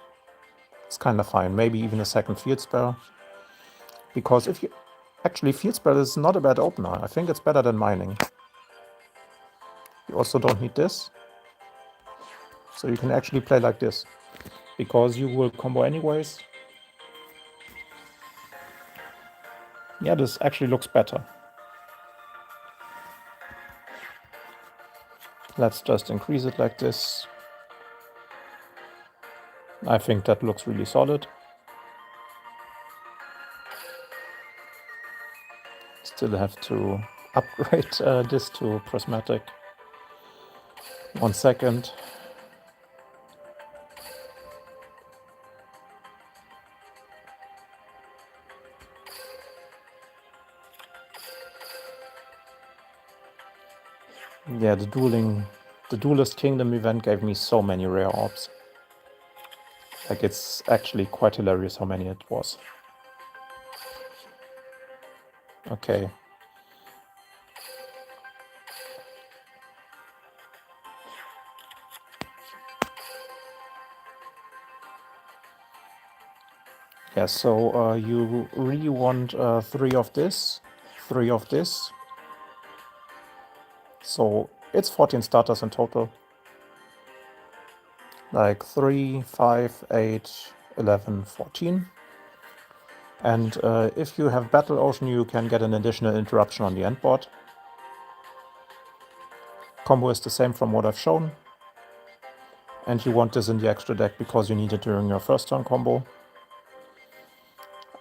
It's kind of fine. Maybe even a second field spell. Because if you... Actually, field spell is not a bad opener. I think it's better than mining. You also don't need this. So you can actually play like this. Because you will combo anyways. Yeah, this actually looks better. Let's just increase it like this. I think that looks really solid. Still have to upgrade this to Prismatic. 1 second. Yeah, the Duelist Kingdom event gave me so many rare orbs. Like, it's actually quite hilarious how many it was. Okay. Yeah, so you really want 3 of this, 3 of this. So it's 14 starters in total. Like 3, 5, 8, 11, 14. And if you have Battle Ocean, you can get an additional interruption on the end board. Combo is the same from what I've shown. And you want this in the extra deck because you need it during your first turn combo.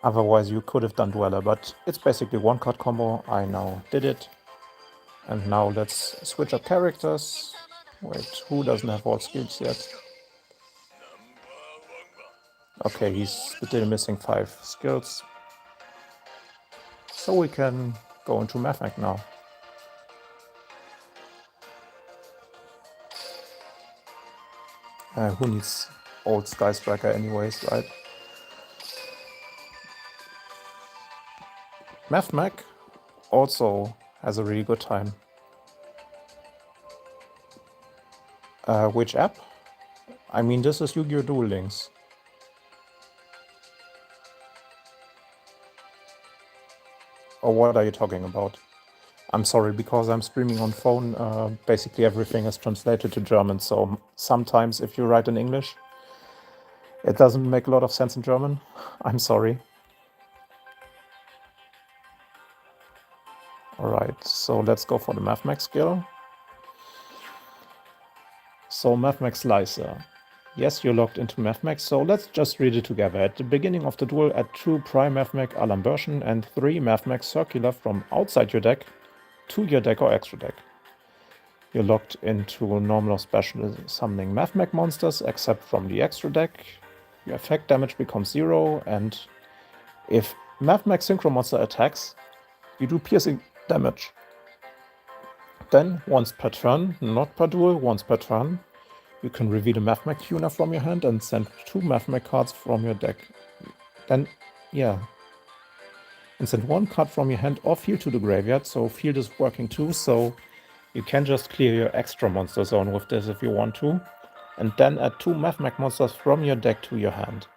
Otherwise you could have done Dweller, but it's basically 1-card combo. I now did it. And now let's switch up characters. Wait, who doesn't have all skills yet? Okay, he's still missing 5 skills. So we can go into Mathmech now. Who needs old Sky Striker anyways, right? Mathmech also has a really good time. Which app? I mean, this is Yu-Gi-Oh! Duel Links. Or what are you talking about? I'm sorry, because I'm streaming on phone, basically everything is translated to German, so sometimes if you write in English, it doesn't make a lot of sense in German. I'm sorry. Alright, so let's go for the Mathmech skill. So Mathmech Slicer. Yes, you're logged into Mathmech, so let's just read it together. At the beginning of the duel, add 2 Prime Mathmech Alambertian and 3 Mathmech Circular from outside your deck to your deck or extra deck. You're logged into normal or special summoning Mathmech monsters except from the extra deck. Your effect damage becomes 0, and if Mathmech Synchro monster attacks, you do piercing damage. Then, once per turn, not per duel, once per turn, you can reveal a Mathmech tuner from your hand and send 2 Mathmech cards from your deck. Then, yeah. And send 1 card from your hand or field to the graveyard, so field is working too, so you can just clear your extra monster zone with this if you want to. And then add 2 Mathmech monsters from your deck to your hand.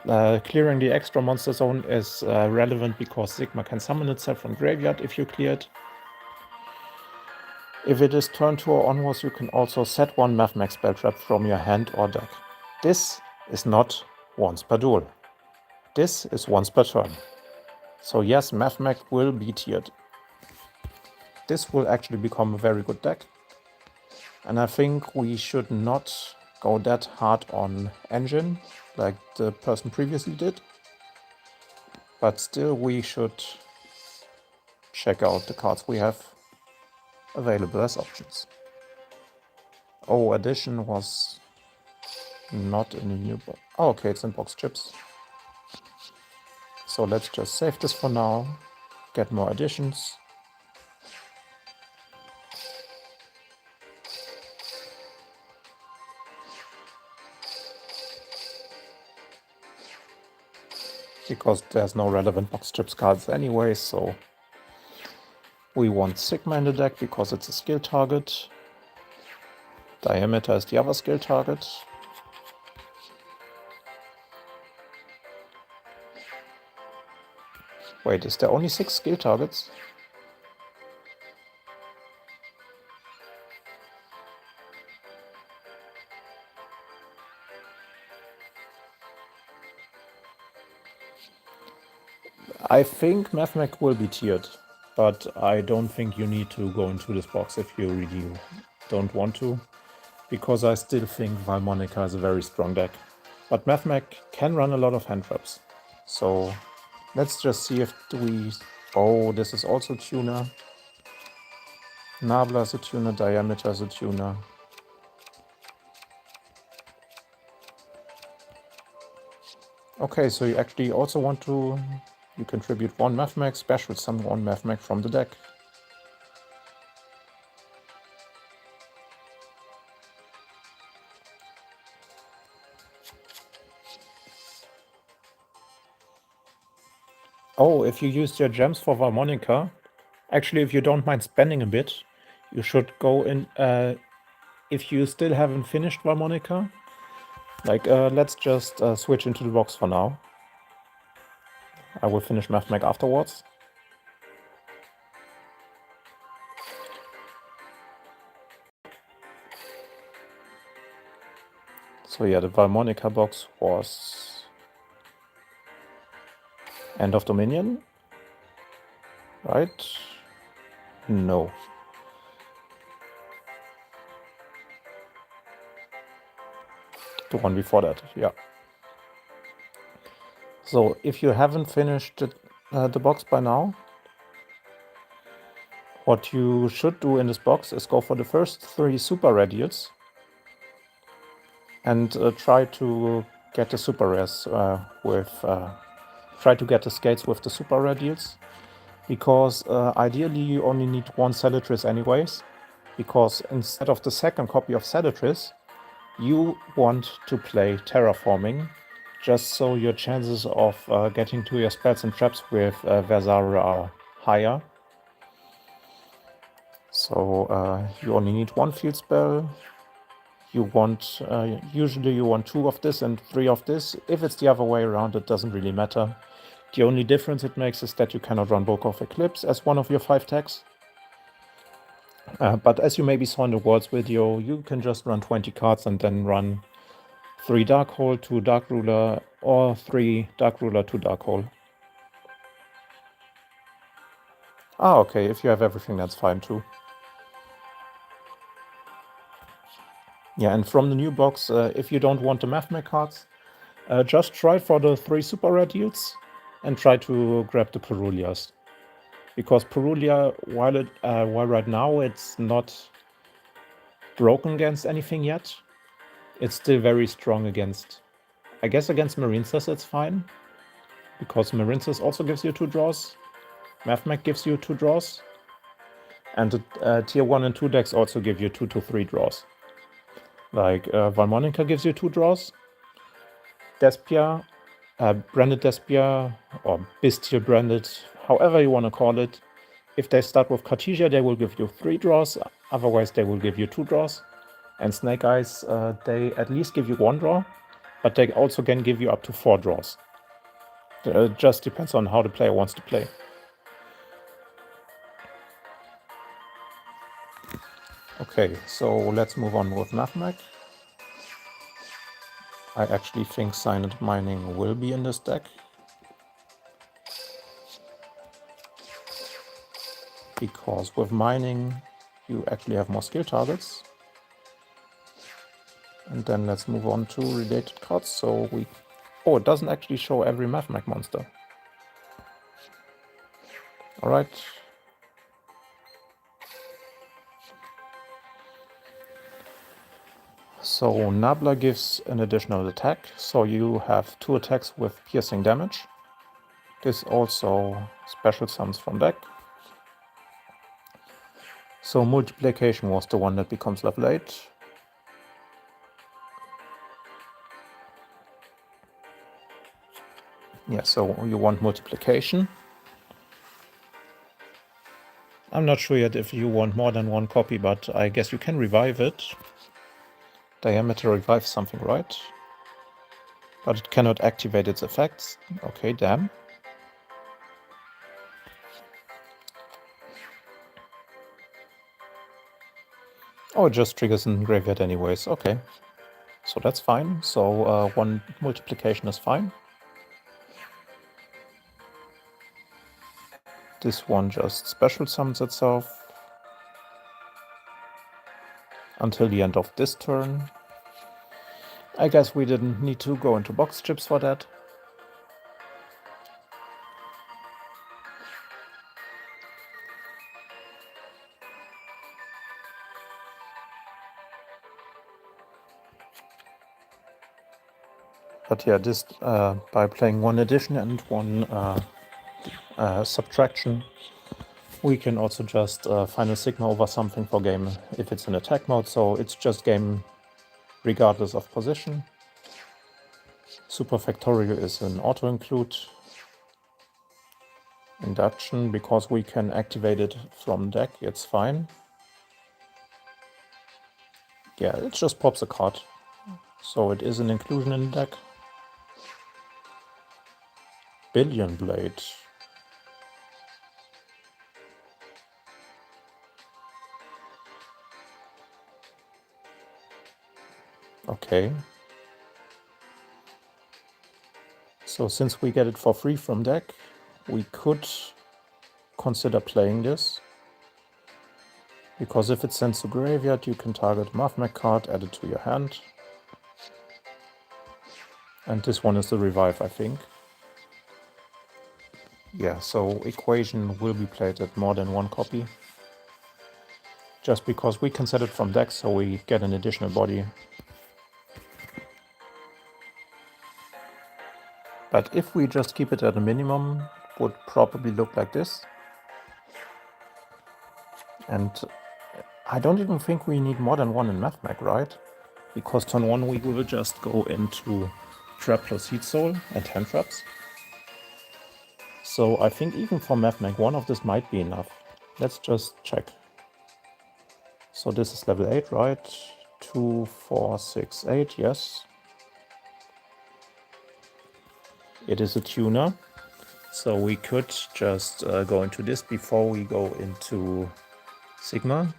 Clearing the extra monster zone is relevant because Sigma can summon itself from graveyard if you clear it. If it is turn 2 or onwards, you can also set one Mathmech spell trap from your hand or deck. This is not once per duel. This is once per turn. So yes, Mathmech will be tiered. This will actually become a very good deck. And I think we should not go that hard on engine like the person previously did. But still we should check out the cards we have available as options. Oh, addition was not in the new box. Oh, okay, it's in box chips. So let's just save this for now, get more additions. Because there's no relevant box chips cards anyway, so we want Sigma in the deck because it's a skill target. Diameter is the other skill target. Wait, is there only 6 skill targets? I think Mathmech will be tiered, but I don't think you need to go into this box if you really don't want to, because I still think Valmonica is a very strong deck. But Mathmech can run a lot of hand traps. So let's just see if we... Oh, this is also tuner. Nabla is a tuner, Diameter is a tuner. Okay, so you actually also want to... You contribute one Mathmech, special summon one Mathmech from the deck. Oh, if you used your gems for Valmonica, actually, if you don't mind spending a bit, you should go in... if you still haven't finished Valmonica, like, let's just switch into the box for now. I will finish Mathmech afterwards. So yeah, the Valmonica box was End of Dominion, right? No. The one before that, yeah. So if you haven't finished the box by now, what you should do in this box is go for the first 3 super radials and try to get the super rares try to get the skates with the super radials, because ideally you only need 1 Celatris anyways, because instead of the second copy of Celatris, you want to play Terraforming, just so your chances of getting to your spells and traps with Versara are higher. So you only need 1 field spell. You want usually you want 2 of this and 3 of this. If it's the other way around, it doesn't really matter. The only difference it makes is that you cannot run Book of Eclipse as one of your 5 tags. But as you maybe saw in the Worlds video, you can just run 20 cards and then run 3 Dark Hole, 2 Dark Ruler, or 3 Dark Ruler, 2 Dark Hole. Ah, okay, if you have everything, that's fine too. Yeah, and from the new box, if you don't want the Mathmech cards, just try for the 3 super rare deals and try to grab the Perulias. Because Perulia, while right now it's not broken against anything yet, it's still very strong against... I guess against Marincess it's fine, because Marincess also gives you 2 draws, Mathmech gives you 2 draws, and the tier 1 and 2 decks also give you 2 to 3 draws. Like Valmonica gives you 2 draws, Despia, branded Despia, or Bestial branded, however you want to call it, if they start with Cartesia, they will give you 3 draws, otherwise they will give you 2 draws. And Snake Eyes, they at least give you 1 draw, but they also can give you up to 4 draws. It just depends on how the player wants to play. Okay, so let's move on with Mathmech. I actually think Cyanide Mining will be in this deck, because with mining you actually have more skill targets. And then let's move on to related cards. So it doesn't actually show every Mathmech monster. Alright. So Nabla gives an additional attack, so you have 2 attacks with piercing damage. This also special summons from deck. So Multiplication was the one that becomes level 8. Yeah, so you want Multiplication. I'm not sure yet if you want more than 1 copy, but I guess you can revive it. Diameter revives something, right? But it cannot activate its effects. Okay, damn. Oh, it just triggers in graveyard anyways. Okay, so that's fine. So 1 multiplication is fine. This one just special summons itself until the end of this turn. I guess we didn't need to go into box chips for that. But yeah, this by playing 1 addition and 1 subtraction, we can also just Final Sigma over something for game if it's in attack mode, so it's just game regardless of position. Super Factorial is an auto-include induction, because we can activate it from deck, it's fine. Yeah, it just pops a card. So it is an inclusion in the deck. Billion Blade. Okay. So since we get it for free from deck, we could consider playing this. Because if it sends to graveyard, you can target a Mathmech card, add it to your hand. And this one is the revive, I think. Yeah, so Equation will be played at more than 1 copy. Just because we can set it from deck, so we get an additional body. But if we just keep it at a minimum, it would probably look like this. And I don't even think we need more than 1 in Mathmech, right? Because turn 1 we will just go into Trap plus Heat Soul and hand traps. So I think even for Mathmech 1 of this might be enough. Let's just check. So this is level 8, right? 2, 4, 6, 8, yes. It is a tuner. So we could just go into this before we go into Sigma.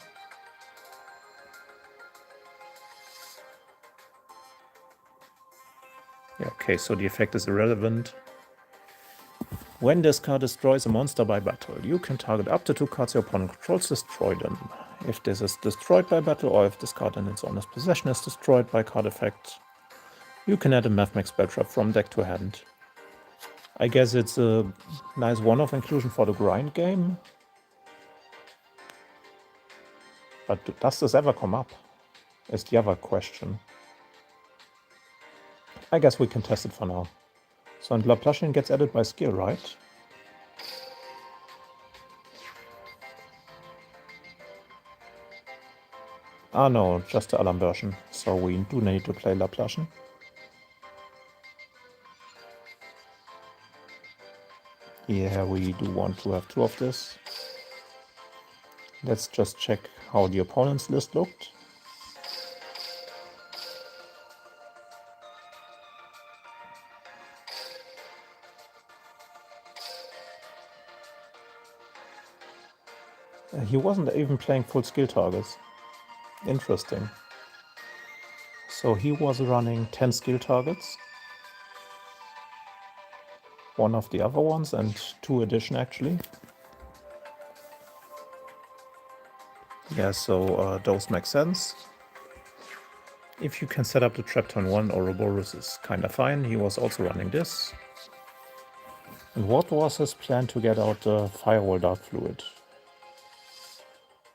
Yeah, okay, so the effect is irrelevant. When this card destroys a monster by battle, you can target up to 2 cards your opponent controls, destroy them. If this is destroyed by battle, or if this card in its owner's possession is destroyed by card effect, you can add a Mathmech spell trap from deck to hand. I guess it's a nice one-off inclusion for the grind game. But does this ever come up? Is the other question. I guess we can test it for now. So, and Laplacian gets added by skill, right? Ah no, just the Alarm version. So we do need to play Laplacian. Yeah, we do want to have 2 of this. Let's just check how the opponent's list looked. He wasn't even playing full skill targets. Interesting. So he was running 10 skill targets. One of the other ones and 2 addition actually. Yeah, so those make sense. If you can set up the trap turn 1, Ouroboros is kinda fine. He was also running this. And what was his plan to get out the Firewall Dark Fluid?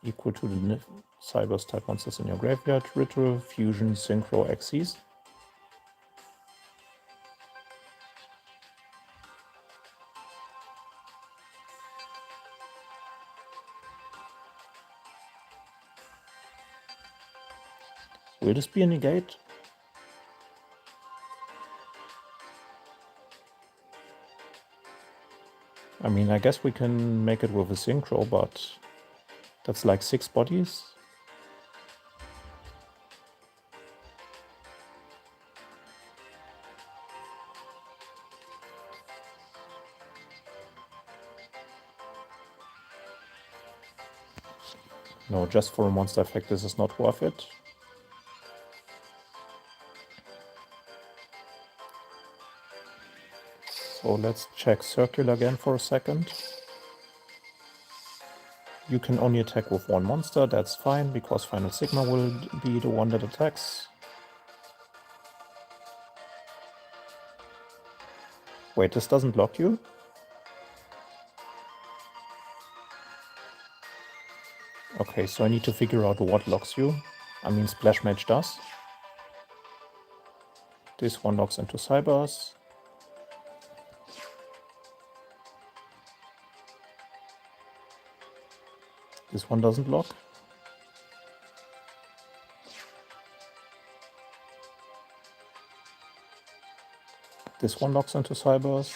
Equal to the Cybers type monsters in your graveyard. Ritual, Fusion, Synchro, Xyz. Will this be a negate? I mean, I guess we can make it with a Synchro, but that's like 6 bodies. No, just for a monster effect, this is not worth it. So let's check Circular again for a second. You can only attack with 1 monster, that's fine, because Final Sigma will be the one that attacks. Wait, this doesn't lock you? Okay, so I need to figure out what locks you. I mean, Splash Mage does. This one locks into Cybers. This one doesn't lock. This one locks into Cybers.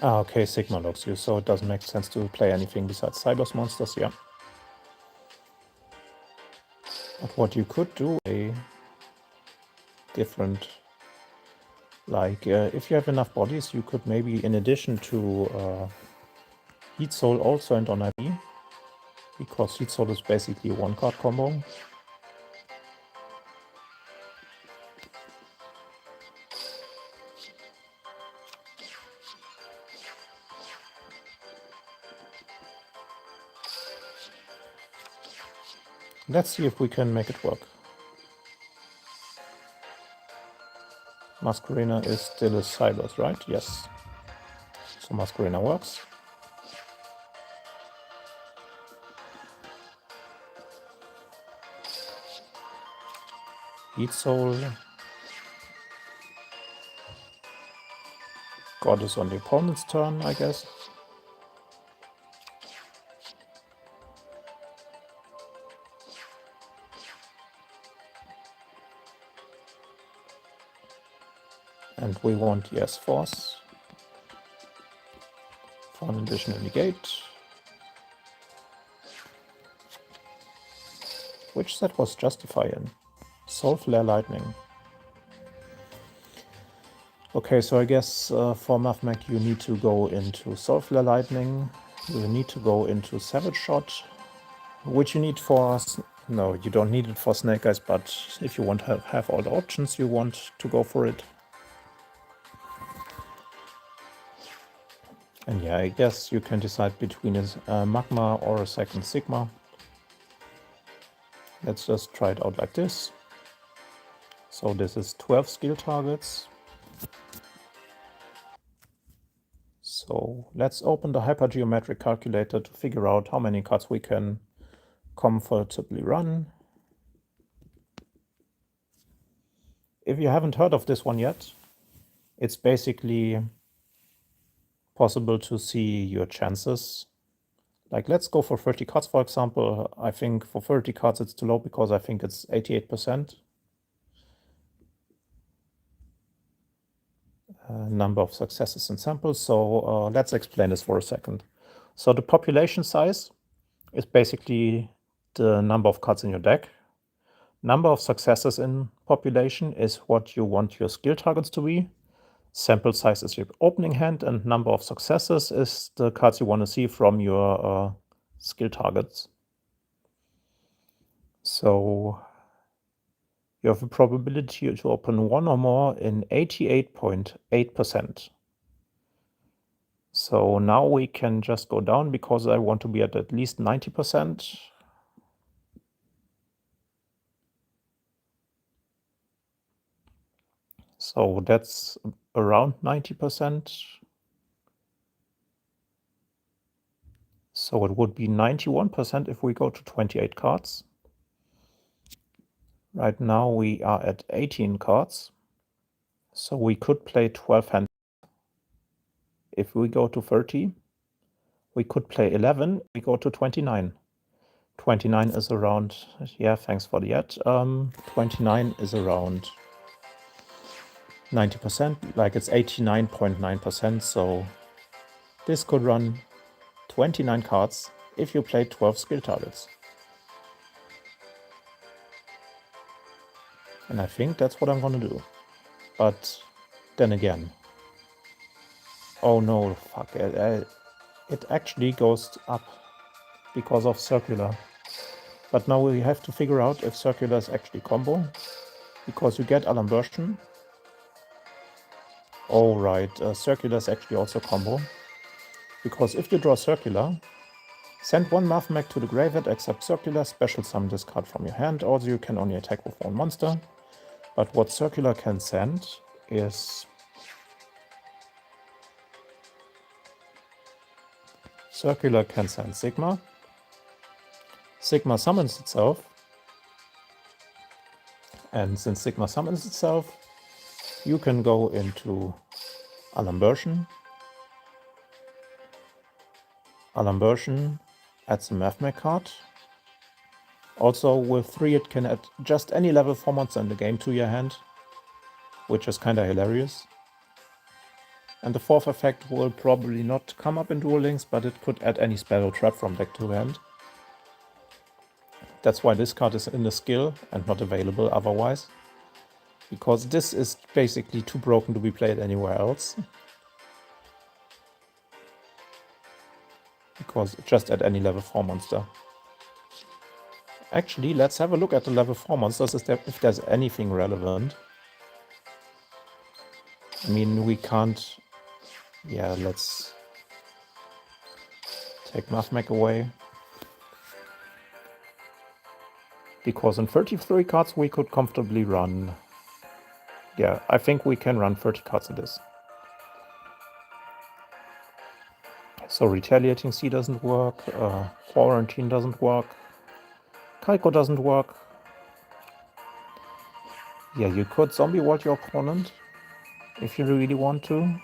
Ah, okay, Sigma locks you, so it doesn't make sense to play anything besides Cybers monsters, yeah. But what you could do, a different, like, if you have enough bodies, you could maybe, in addition to Heat Soul, also end on IV, because Heat Soul is basically a 1-card combo. Let's see if we can make it work. Masquerena is still a Cybers, right? Yes. So Masquerena works. Heat Soul. Goddess on the opponent's turn, I guess. And we want yes force for an additional negate. Which set was Justify in? Soul Flare Lightning. Okay, so I guess for Mathmech you need to go into Soul Flare Lightning. You need to go into Savage Shot, which you need for... No, you don't need it for Snake Eyes, but if you want to have all the options, you want to go for it. And yeah, I guess you can decide between a Magma or a second Sigma. Let's just try it out like this. So this is 12 skill targets. So let's open the hypergeometric calculator to figure out how many cards we can comfortably run. If you haven't heard of this one yet, it's basically possible to see your chances. Like, let's go for 30 cards, for example. I think for 30 cards it's too low because I think it's 88%. number of successes and samples. So let's explain this for a second. So the population size is basically the number of cards in your deck. Number of successes in population is what you want your skill targets to be. Sample size is your opening hand, and number of successes is the cards you want to see from your skill targets. So you have a probability to open one or more in 88.8%. So now we can just go down because I want to be at least 90%. So that's around 90%. So it would be 91% if we go to 28 cards. Right now we are at 18 cards. So we could play 12 hands. If we go to 30, we could play 11, we go to 29. 29 is around, yeah, thanks for the ad. 29 is around 90%, like it's 89.9%. So this could run 29 cards if you play 12 skill targets. And I think that's what I'm gonna do. But then again, oh no, fuck, it actually goes up because of circular. But now we have to figure out if circular is actually combo, because you get Alambertian. Oh right, circular is actually also combo. Because if you draw circular, send one Math Mech to the graveyard except circular, special summon this card from your hand. Also you can only attack with one monster. But what circular can send is circular can send Sigma. Sigma summons itself. And since Sigma summons itself, you can go into Alambertian. Alambertian adds a Math Mech card. Also with 3 it can add just any level 4 monster in the game to your hand, which is kinda hilarious. And the fourth effect will probably not come up in Duel Links, but it could add any spell or trap from deck to hand. That's why this card is in the skill and not available otherwise. Because this is basically too broken to be played anywhere else. Because just at any level 4 monster. Actually, let's have a look at the level 4 monsters if there's anything relevant. I mean, we can't... Yeah, let's take Math Mech away. Because in 33 cards we could comfortably run... Yeah, I think we can run 30 cards in this. So Retaliating Sea doesn't work, Quarantine doesn't work, Kaiko doesn't work. Yeah, you could Zombie Vault your opponent, if you really want to.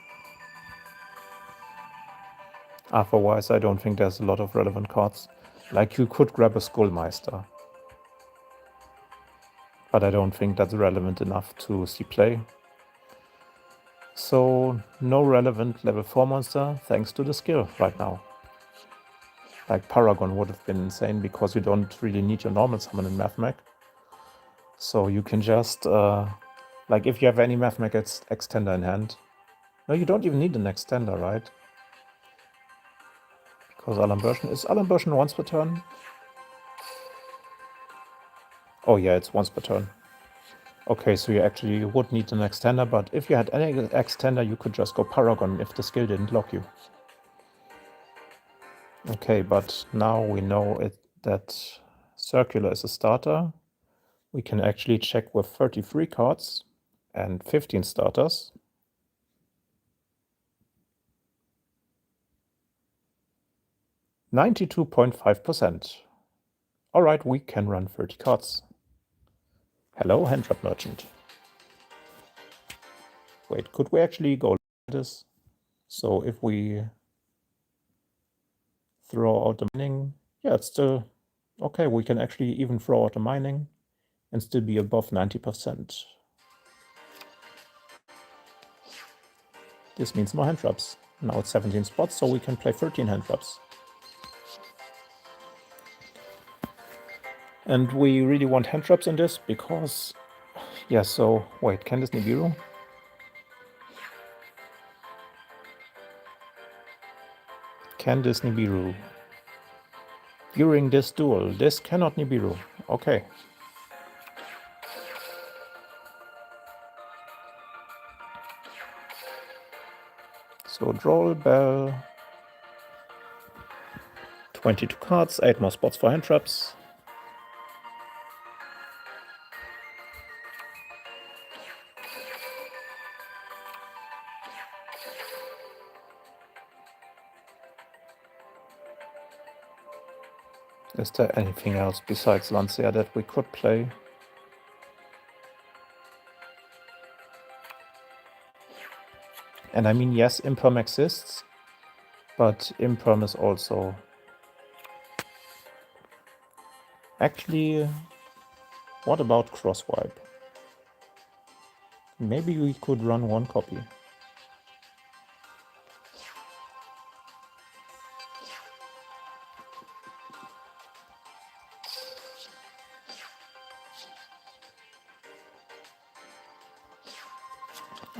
Otherwise, I don't think there's a lot of relevant cards. Like, you could grab a Skullmeister. But I don't think that's relevant enough to see play. So, no relevant level 4 monster, thanks to the skill right now. Like, Paragon would have been insane, because you don't really need your normal summon in Math Mech. So you can just, like, if you have any Math Mech extender in hand. No, you don't even need an extender, right? Because Alambertian, is Alambertian once per turn? Oh yeah, it's once per turn. Okay, so you actually would need an extender, but if you had any extender, you could just go Paragon if the skill didn't lock you. Okay, but now we know that Circular is a starter. We can actually check with 33 cards and 15 starters. %92.5%. Alright, we can run 30 cards. Hello, Hand Trap Merchant. Wait, could we actually go like this? So if we throw out the mining, yeah, it's still okay. We can actually even throw out the mining and still be above 90%. This means more hand traps. Now it's 17 spots, so we can play 13 hand traps. And we really want hand traps in this because... Yeah, so... Wait, can this Nibiru? Can this Nibiru? During this duel, this cannot Nibiru. Okay. So Droll, Bell, 22 cards, 8 more spots for hand traps. Is there anything else besides Lancea that we could play? And I mean, yes, Imperm exists, but Imperm is also... Actually, what about Crosswipe? Maybe we could run one copy.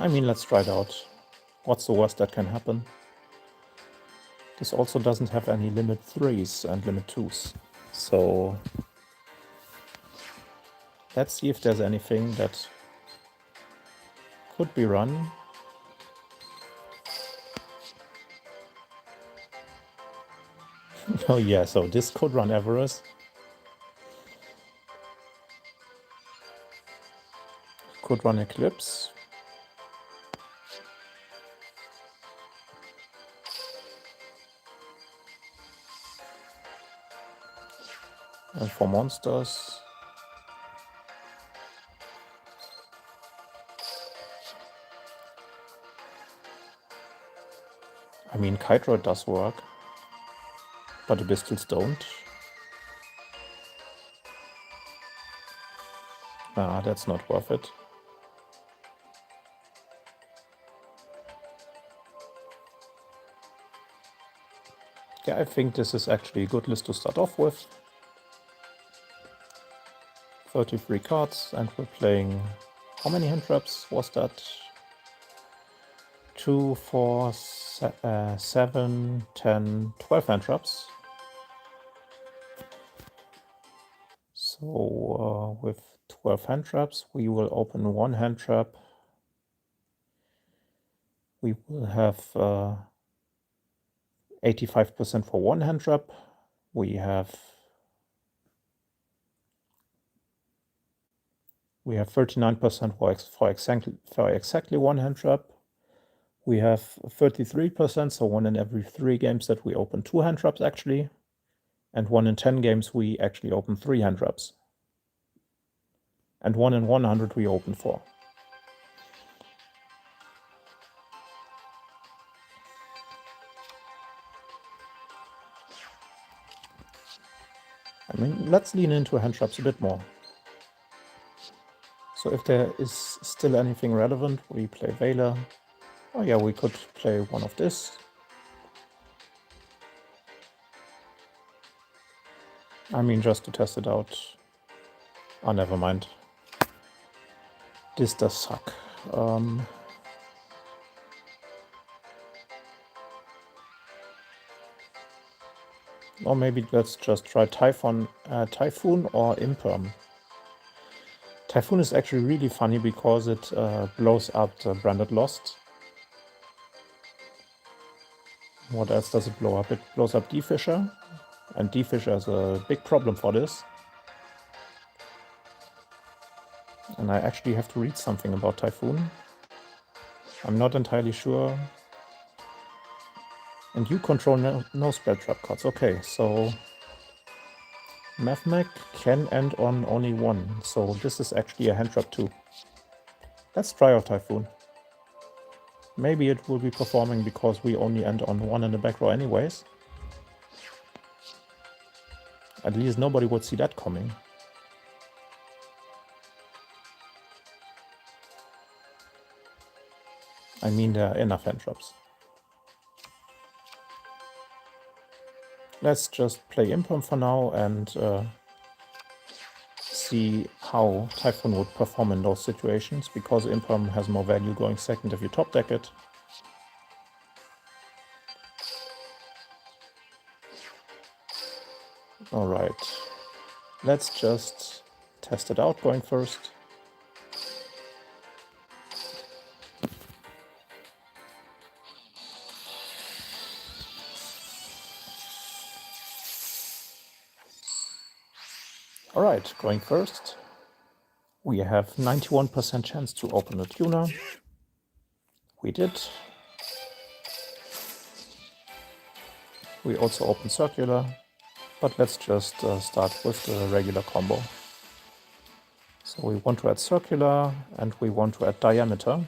I mean, let's try it out. What's the worst that can happen? This also doesn't have any limit 3s and limit 2s. So let's see if there's anything that could be run. Oh yeah, so this could run Everest. Could run Eclipse. And for monsters, I mean, Kite does work, but the Bistles don't. Nah, that's not worth it. Yeah, I think this is actually a good list to start off with. 33 cards, and we're playing... How many hand traps was that? 2, 4, 7, 10, 12 hand traps. So with 12 hand traps, we will open one hand trap. We will have 85% for one hand trap. We have 39% for exactly one hand trap. We have 33%, so 1 in every 3 games that we open 2 hand traps actually. And 1 in 10 games we actually open 3 hand traps. And 1 in 100 we open 4. I mean, let's lean into hand traps a bit more. So if there is still anything relevant, we play Veiler. Oh yeah, we could play one of this. I mean, just to test it out. Oh, never mind. This does suck. Or maybe let's just try Typhoon or Imperm. Typhoon is actually really funny because it blows up the Branded Lost. What else does it blow up? It blows up D-Fisher, and D-Fisher is a big problem for this. And I actually have to read something about Typhoon. I'm not entirely sure. And you control no spell trap cards. Okay, so Mavmec can end on only 1, so this is actually a hand trap too. Let's try out Typhoon. Maybe it will be performing because we only end on 1 in the back row anyways. At least nobody would see that coming. I mean, there are enough hand traps. Let's just play Impom for now and see how Typhoon would perform in those situations, because Impom has more value going second if you top deck it. Alright, let's just test it out going first. Alright, going first. We have 91% chance to open a tuner. We did. We also open circular, but let's just start with the regular combo. So we want to add circular and we want to add diameter.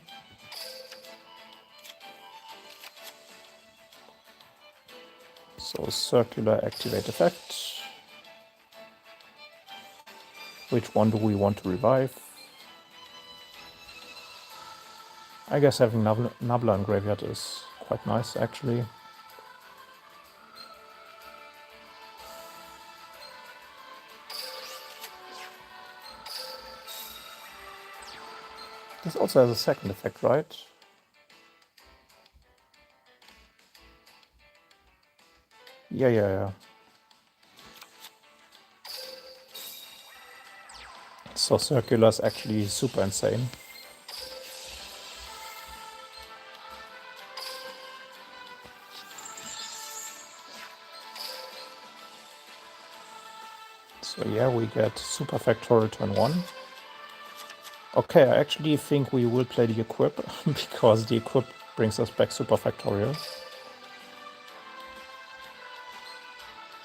So circular activate effect. Which one do we want to revive? I guess having Nabla in graveyard is quite nice actually. This also has a second effect, right? Yeah. So circular is actually super insane. So yeah, we get super factorial turn 1. Okay, I actually think we will play the equip, because the equip brings us back super factorial.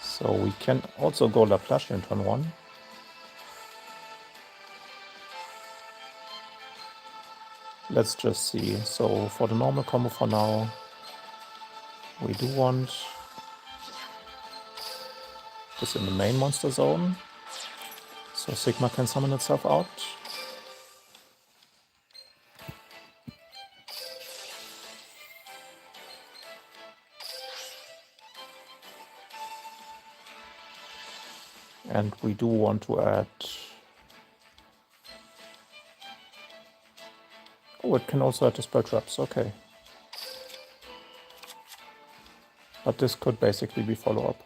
So we can also go Laplacian turn 1. Let's just see. So for the normal combo for now, we do want this in the main monster zone, so Sigma can summon itself out. And we do want to add... Oh, it can also add the spell traps, okay. But this could basically be follow-up.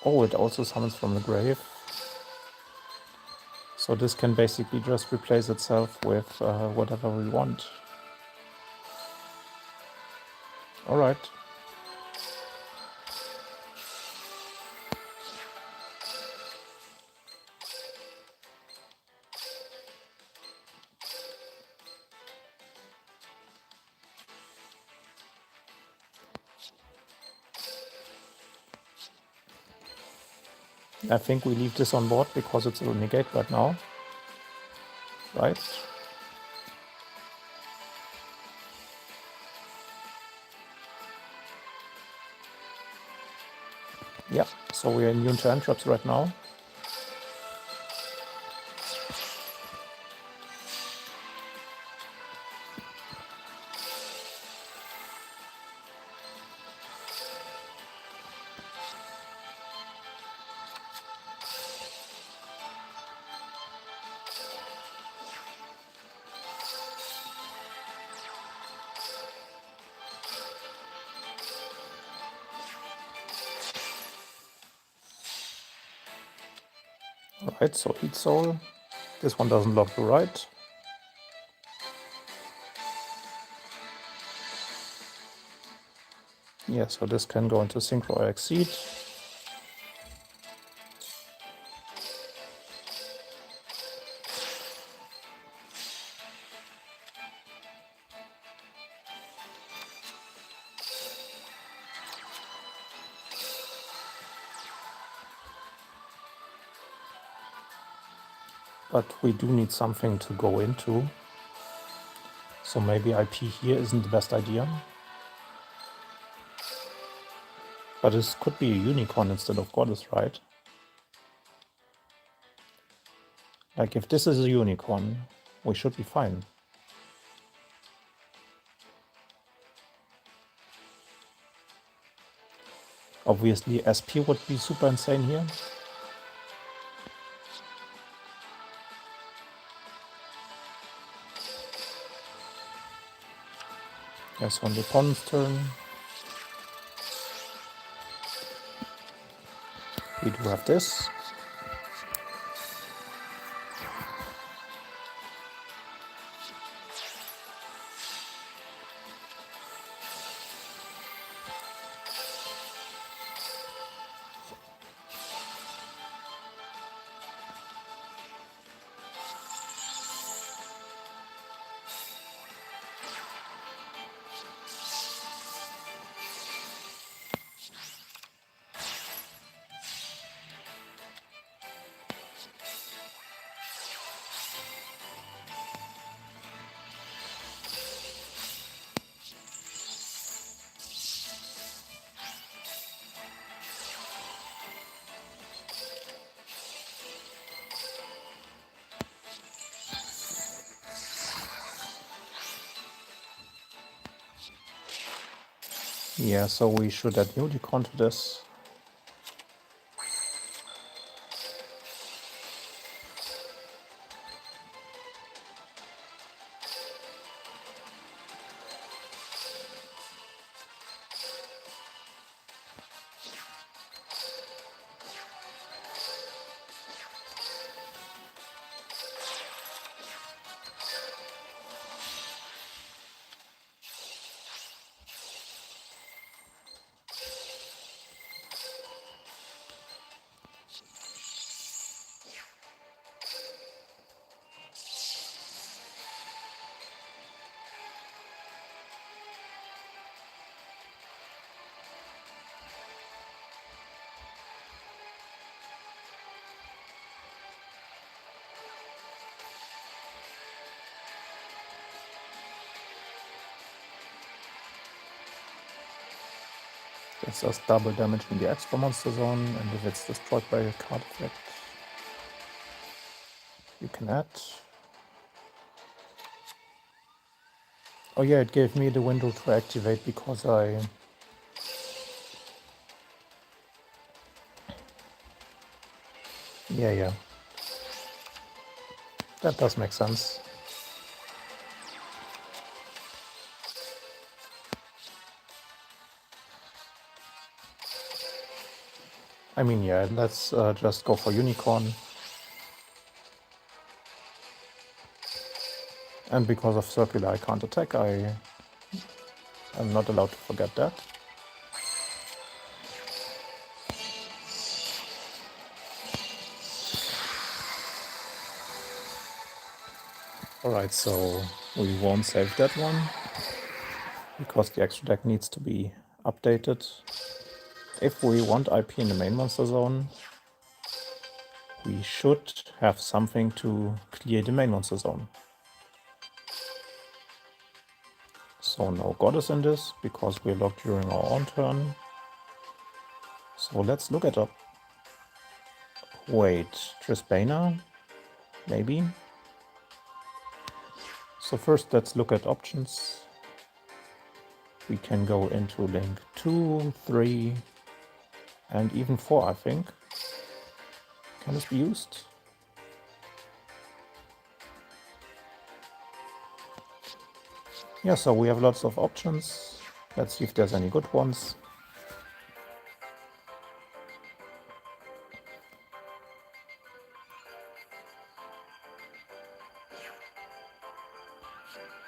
Oh, it also summons from the grave. So this can basically just replace itself with whatever we want. Alright. I think we leave this on board because it's a negate right now. Right? Yeah, so we're immune to hand traps right now. Alright, so Heat Soul. This one doesn't lock the right. Yeah, so this can go into Synchro or Exceed. But we do need something to go into. So maybe IP here isn't the best idea. But this could be a unicorn instead of goddess, right? Like, if this is a unicorn, we should be fine. Obviously, SP would be super insane here. Yes, on the opponent's turn. We do have this. Yeah, so we should add unicorn to this. This does double damage in the extra monster zone, and if it's destroyed by a card effect, you can add. Oh yeah, it gave me the window to activate because I... Yeah. That does make sense. I mean, yeah, let's just go for unicorn. And because of circular I can't attack, I am not allowed to forget that. Alright, so we won't save that one, because the extra deck needs to be updated. If we want IP in the main monster zone, we should have something to clear the main monster zone. So no goddess in this, because we're locked during our own turn. So let's look it up. Wait, Trisbana? Maybe? So first let's look at options. We can go into link 2, 3, and even 4, I think. Can this be used? Yeah, so we have lots of options. Let's see if there's any good ones.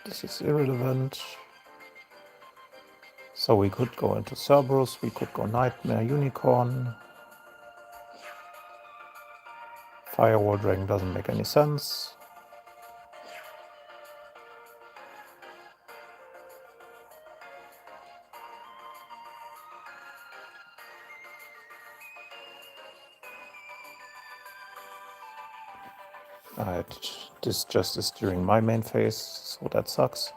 This is irrelevant. So we could go into Cerberus, we could go Nightmare, Unicorn. Firewall Dragon doesn't make any sense. This just is during my main phase, so that sucks.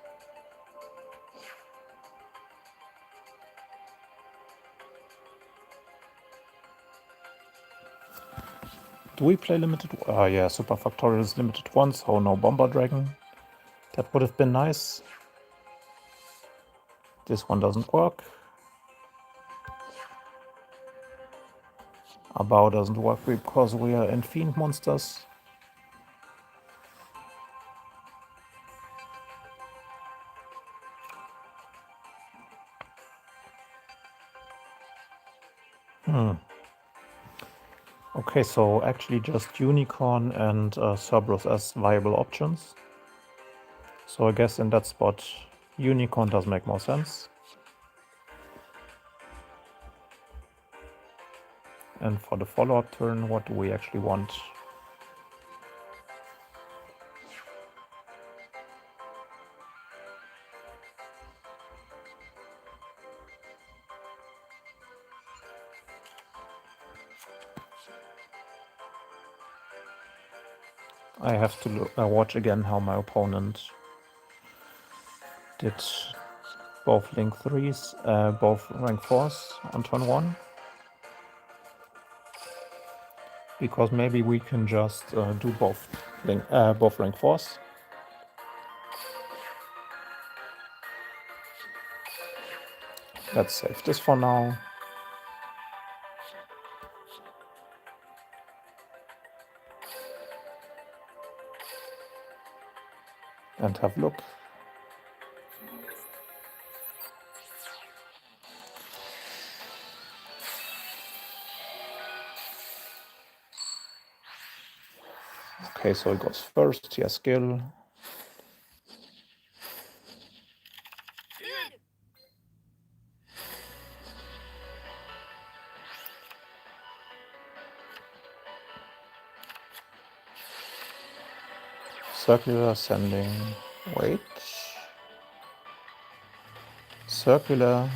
Do we play limited? Yeah, Super Factorial is limited once, so no Bomber Dragon. That would have been nice. This one doesn't work. Abao doesn't work because we are in Fiend monsters. Okay, so actually just Unicorn and Cerberus as viable options. So I guess in that spot, Unicorn does make more sense. And for the follow-up turn, what do we actually want? I have to watch again how my opponent did both Link 3s, both rank 4s on turn 1. Because maybe we can just do both rank 4s. Let's save this for now. And have a look. Okay, so it goes first, he has skill. Circular ascending, wait. Circular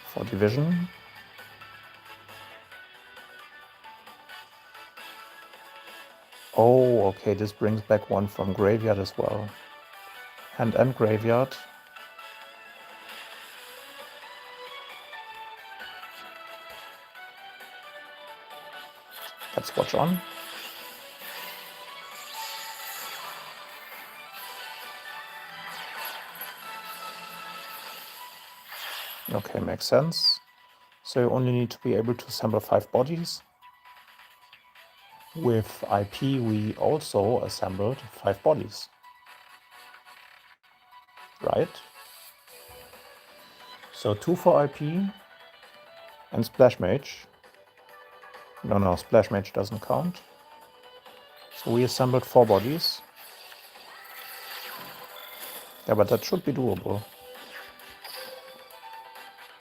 for division. Oh, okay, this brings back one from graveyard as well. Hand and graveyard. Let's watch on. Okay, makes sense. So you only need to be able to assemble 5 bodies. With IP, we also assembled 5 bodies. Right? So 2 for IP and Splash Mage. No, Splash Mage doesn't count. So we assembled 4 bodies. Yeah, but that should be doable.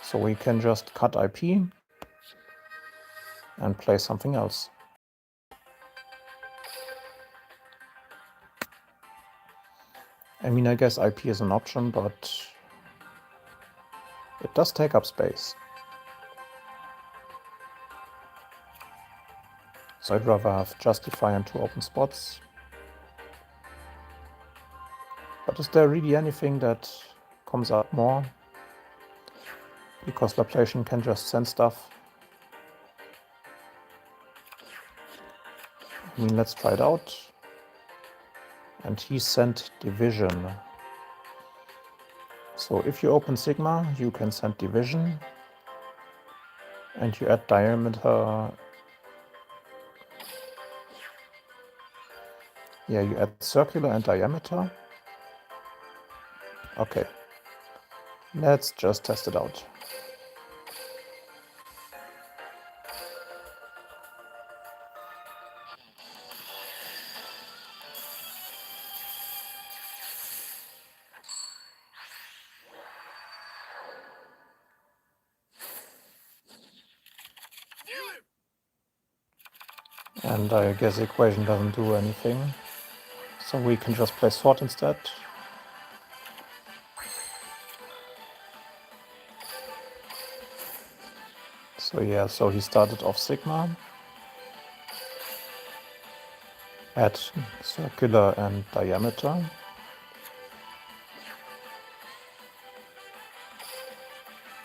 So we can just cut IP and play something else. I mean, I guess IP is an option, but it does take up space. So I'd rather have Justify and 2 open spots. But is there really anything that comes up more? Because Laplacian can just send stuff. I mean, let's try it out. And he sent Division. So if you open Sigma, you can send Division. And you add Diameter. Yeah, you add Circular and Diameter. Okay. Let's just test it out. And I guess the equation doesn't do anything. So we can just play Sword instead. So yeah, so he started off Sigma. Add Circular and Diameter.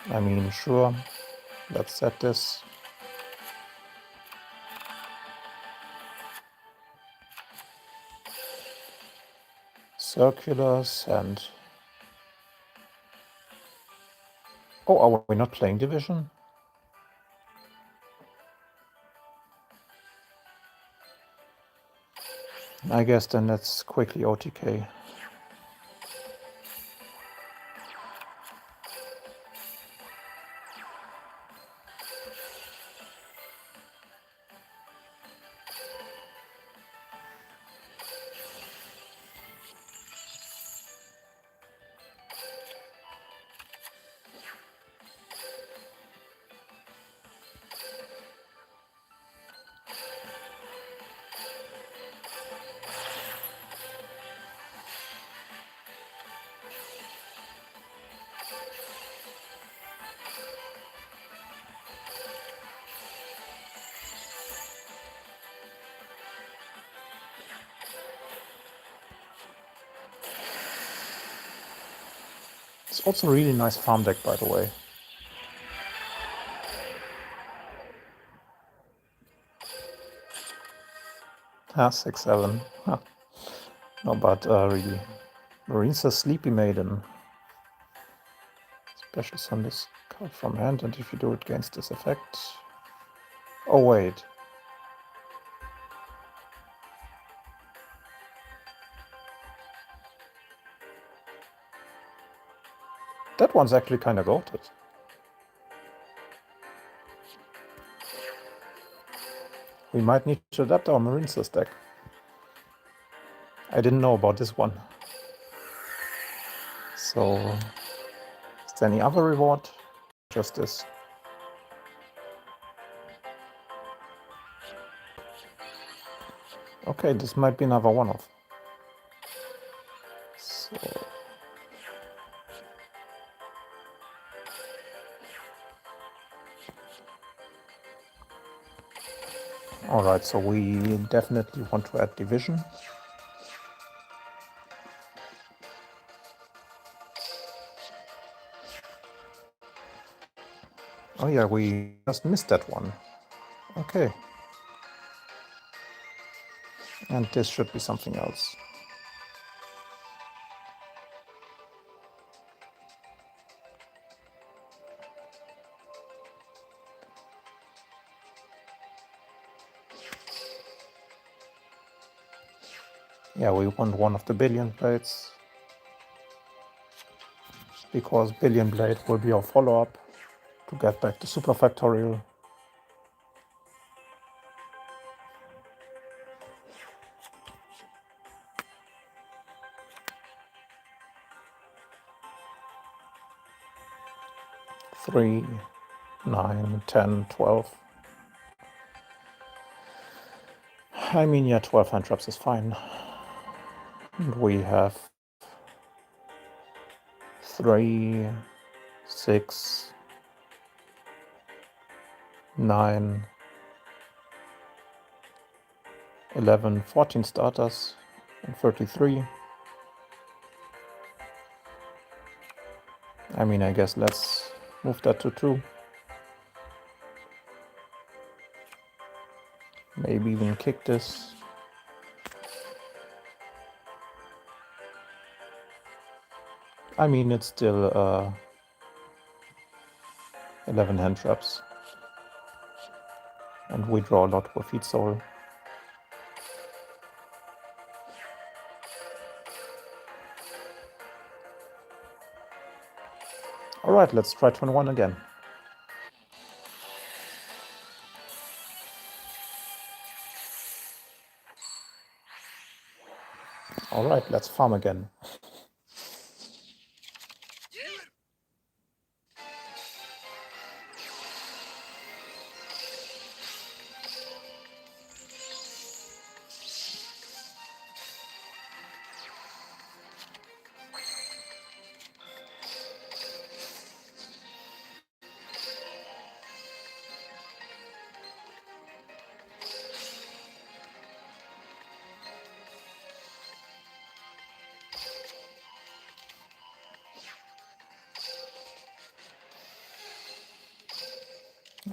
I mean, sure, let's set this. circular sand. Oh, are we not playing Division? I guess then let's quickly OTK. It's also a really nice farm deck, by the way. Ah, 6-7. Huh. No, but really. Marine's Sleepy Maiden. Special summon this card from hand, and if you do it against this effect... Oh, wait. That one's actually kind of goated. We might need to adapt our Marine's deck. I didn't know about this one. So, is there any other reward? Just this. Okay, this might be another one-off. So... Alright, so we definitely want to add Division. Oh yeah, we just missed that one. Okay. And this should be something else. Yeah, we want one of the Billion Blades. Because Billion Blade will be our follow-up to get back to Super Factorial. Three, 9, 10, 12. I mean, yeah, 12 hand traps is fine. And we have 3, 6, 9, 11, 14 starters, and 33. I mean, I guess let's move that to 2. Maybe even kick this. I mean, it's still 11 hand traps. And we draw a lot with Feed Soul. Alright, let's try 21 again. Alright, let's farm again.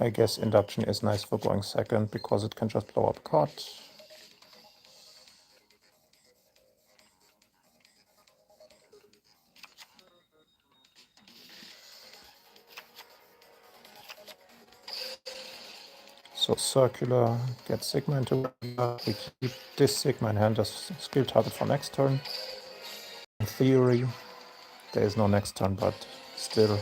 I guess Induction is nice for going second because it can just blow up a card. So circular, get sigma into regular. We keep this sigma in hand as skill target for next turn. In theory, there is no next turn, but still.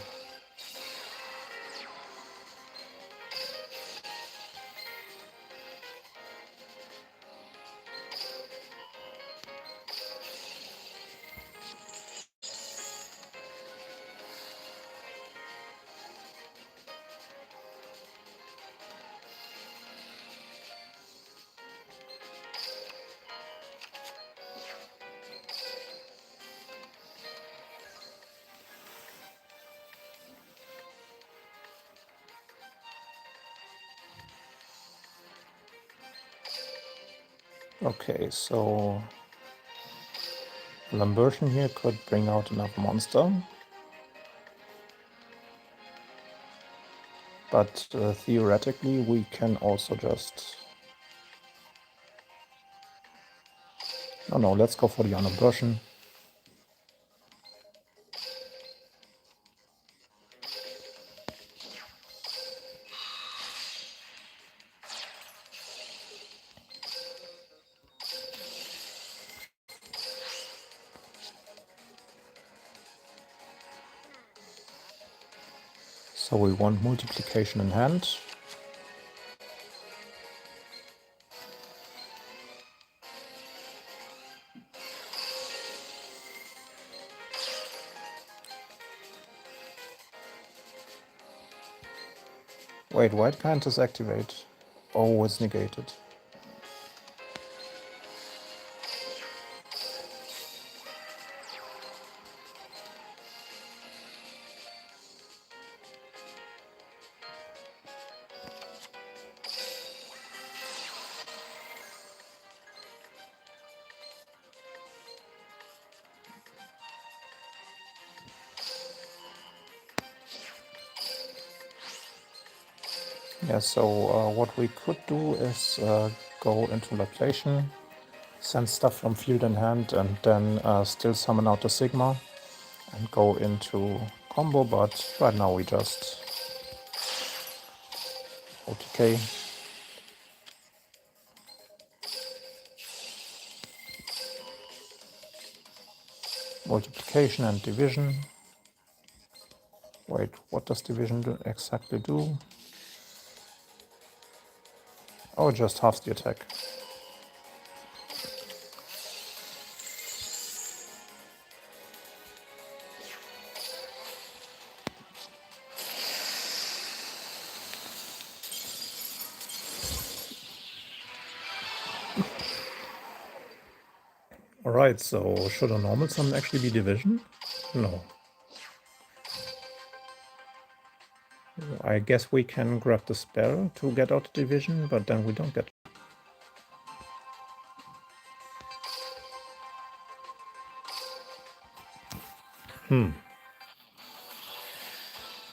Okay, so Lambertian here could bring out another monster. But theoretically, we can also just... No, let's go for the Lambertian. So we want multiplication in hand. Wait, why can't this activate? Oh, it's negated. Yeah, so what we could do is go into Laplation, send stuff from field in hand, and then still summon out the Sigma and go into combo, but right now we just OTK. Multiplication and division. Wait, what does division exactly do? Oh, it just halves the attack. Alright, so should a normal summon actually be division? No. I guess we can grab the spell to get out the division, but then we don't get...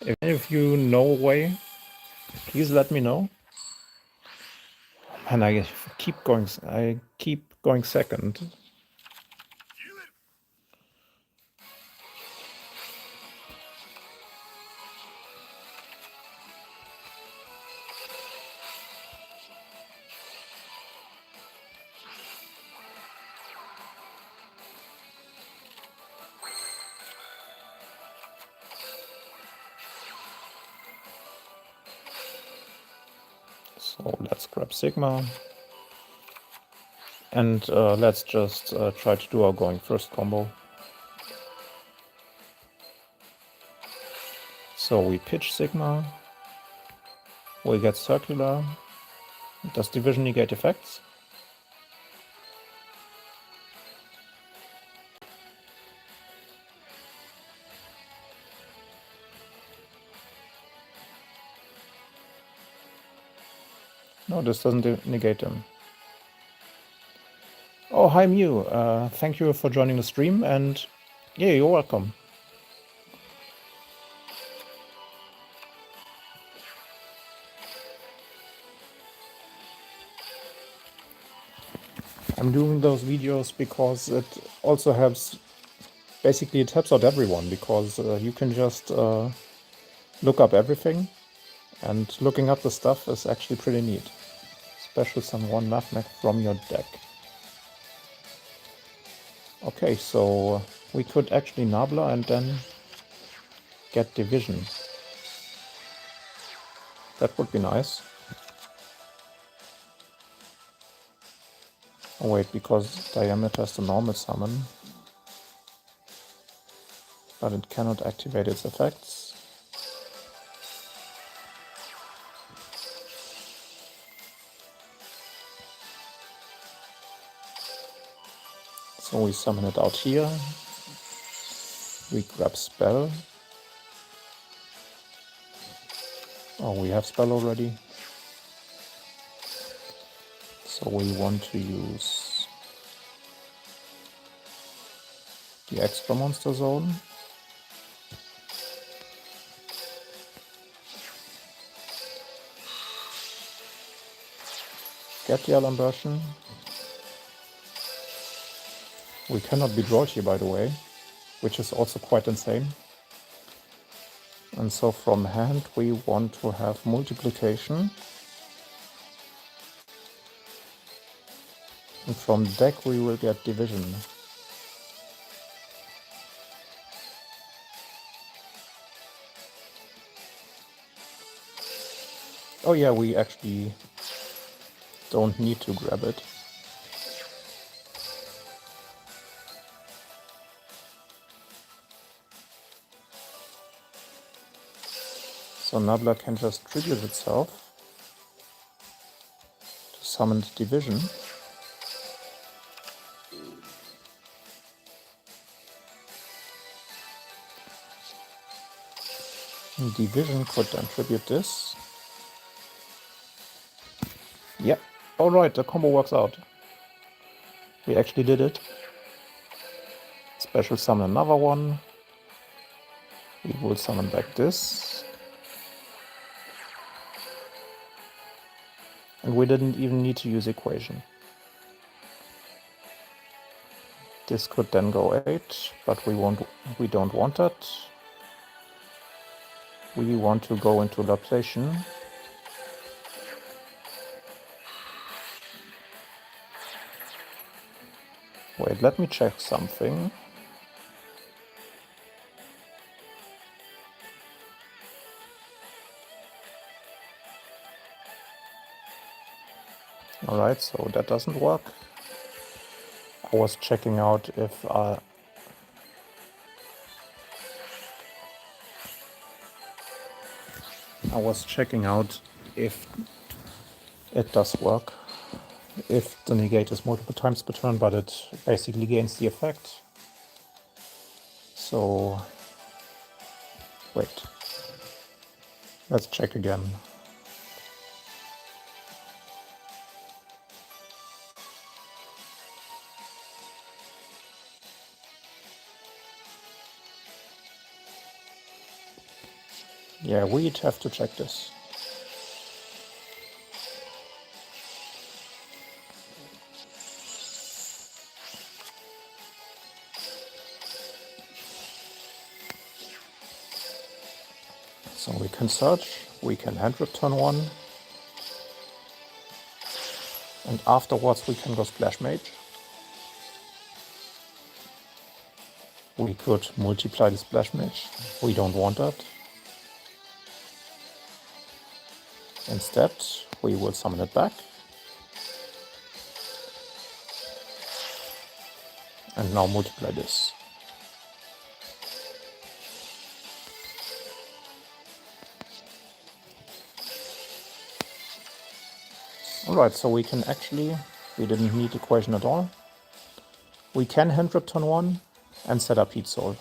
If any of you know a way, please let me know. And I keep going second. So let's grab Sigma. And let's just try to do our going first combo. So we pitch Sigma. We get circular. Does division negate effects? No, this doesn't negate them. Oh, hi Mew. Thank you for joining the stream, and yeah, you're welcome. I'm doing those videos because it also helps, basically it helps out everyone, because you can just look up everything And looking up the stuff is actually pretty neat. Special summon 1 Nutmeg from your deck. Okay, so we could actually Nabla and then get Division. That would be nice. Oh wait, because Diameter is the normal summon, but it cannot activate its effects. So we summon it out here. We grab Spell. Oh, we have Spell already. So we want to use the Extra Monster Zone. Get the Alarm version. We cannot be drawn here, by the way, which is also quite insane. And so from hand we want to have Multiplication. And from deck we will get Division. Oh yeah, we actually don't need to grab it. So Nabla can just tribute itself to summon the Division. And Division could then tribute this. Yep. Alright, the combo works out. We actually did it. Special summon another one. We will summon back this. And we didn't even need to use Equation. This could then go 8, but we don't want that. We want to go into Laplation. Wait, let me check something. Alright, so that doesn't work. I was checking out if I was checking out if it does work. If the negate is multiple times per turn, but it basically gains the effect. So wait. Let's check again. Yeah, we'd have to check this. So we can search, we can hand rip turn 1. And afterwards we can go Splash Mage. We could multiply the Splash Mage. We don't want that. Instead, we will summon it back. And now multiply this. Alright, so we can actually, we didn't need Equation at all. We can hand rip turn 1 and set up Heat Soul.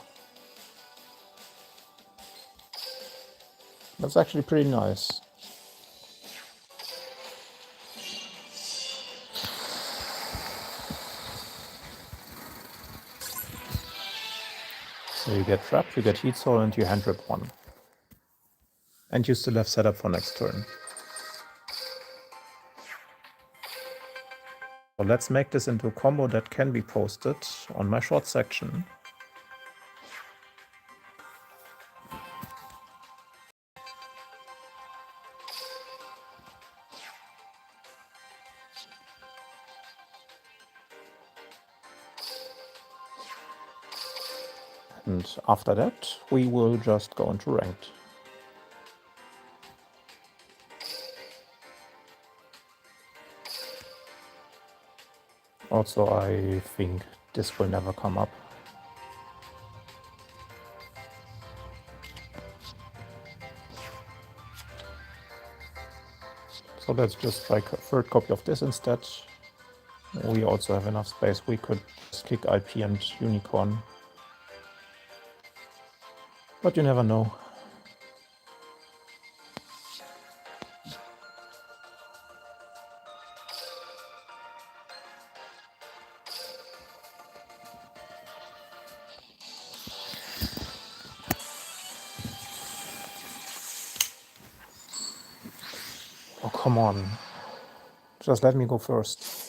That's actually pretty nice. So you get trapped, you get Heat Soul, and you hand rip 1. And you still have setup for next turn. So let's make this into a combo that can be posted on my short section. And after that, we will just go into ranked. Also, I think this will never come up. So let's just try a third copy of this instead. We also have enough space. We could just kick IP and Unicorn. But you never know. Oh, come on. Just let me go first.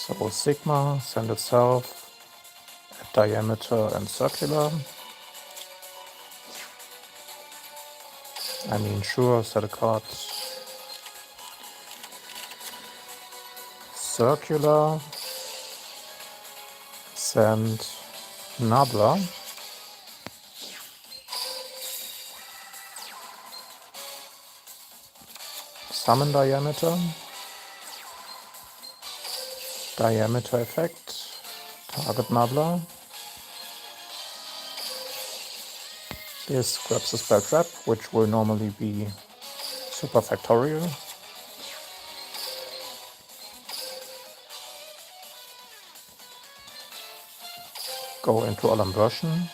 So Sigma, send itself, diameter and circular. I mean, sure, set a card. Circular, send Nabla. Summon diameter. Diameter effect. Target Nabla. This grabs a spell trap, which will normally be super factorial. Go into Alarm version.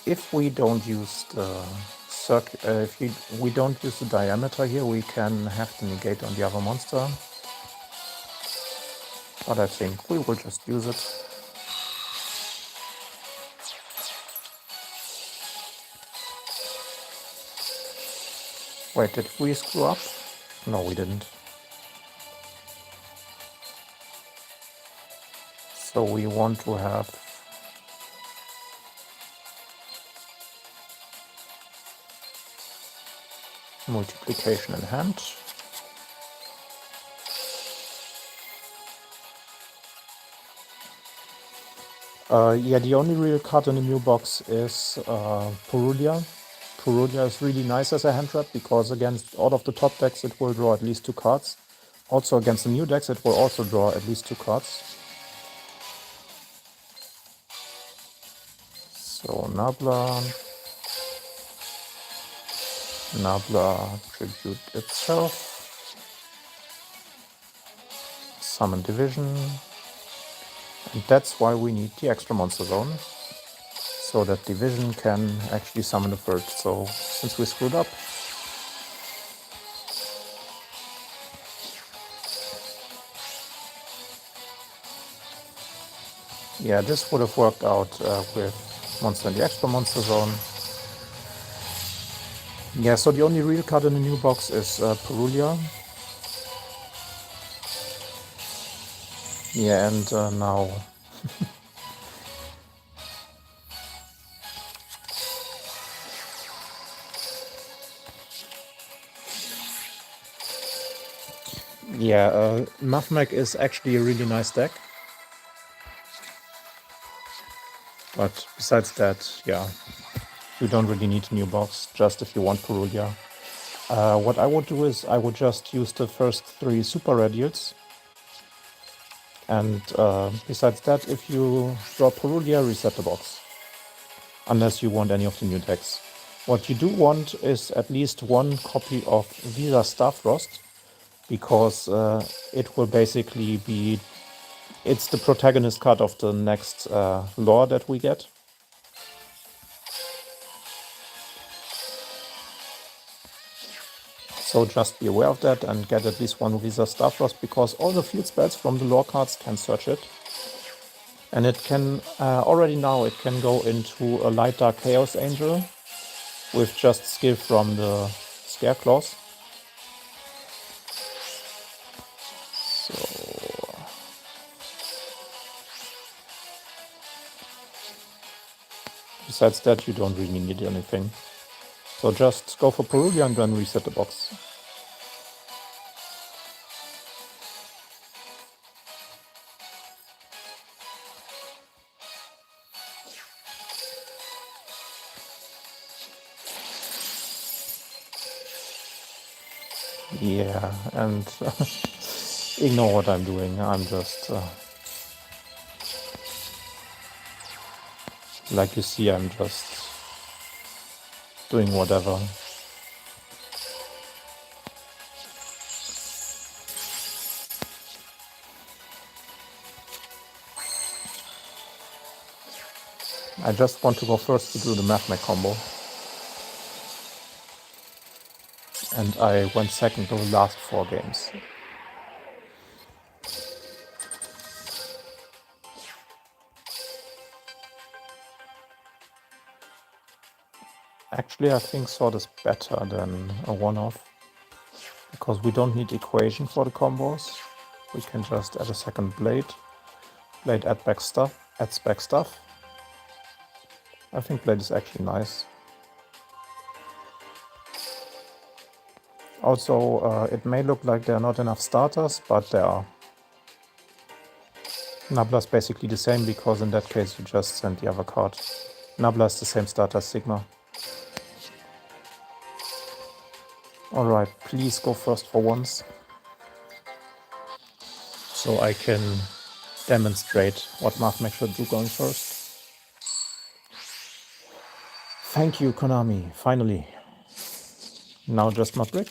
If we don't use the we don't use the diameter here, we can have the negate on the other monster. But I think we will just use it. Wait, did we screw up? No, we didn't. So we want to have multiplication in hand. Yeah, the only real card in the new box is Purulia. Purulia is really nice as a hand trap because against all of the top decks it will draw at least 2 cards. Also against the new decks it will also draw at least 2 cards. So Nabla tribute itself. Summon Division. And that's why we need the extra monster zone. So that Division can actually summon a third. So since we screwed up, yeah, this would have worked out with monster in the extra monster zone. Yeah, so the only real card in the new box is Purulia. Yeah, and now yeah, Mathmech is actually a really nice deck. But besides that, yeah, you don't really need a new box, just if you want Purulia. What I would do is I would just use the first 3 super radials. And besides that, if you draw Purulia, reset the box. Unless you want any of the new decks. What you do want is at least 1 copy of Visa Starfrost, because it will basically be... It's the protagonist card of the next lore that we get. So just be aware of that and get at least 1 Visa Starfrost, because all the field spells from the lore cards can search it. And it can, already now, it can go into a Light Dark Chaos Angel. with just skill from the Scare Claws. So besides that, you don't really need anything. So just go for Perugia and then reset the box. Yeah, and ignore what I'm doing. I'm just, like you see, I'm just doing whatever. I just want to go first to do the Mathmech combo. And I went second to the last 4 games. Actually, I think Sword is better than a one-off, because we don't need equation for the combos. We can just add a second blade. Blade adds back stuff. I think blade is actually nice. Also, it may look like there are not enough starters, but there are. Nabla is basically the same, because in that case you just send the other card. Nabla is the same starter as Sigma. Alright, please go first for once, so I can demonstrate what Mathmech should do going first. Thank you, Konami, finally. Now just my brick.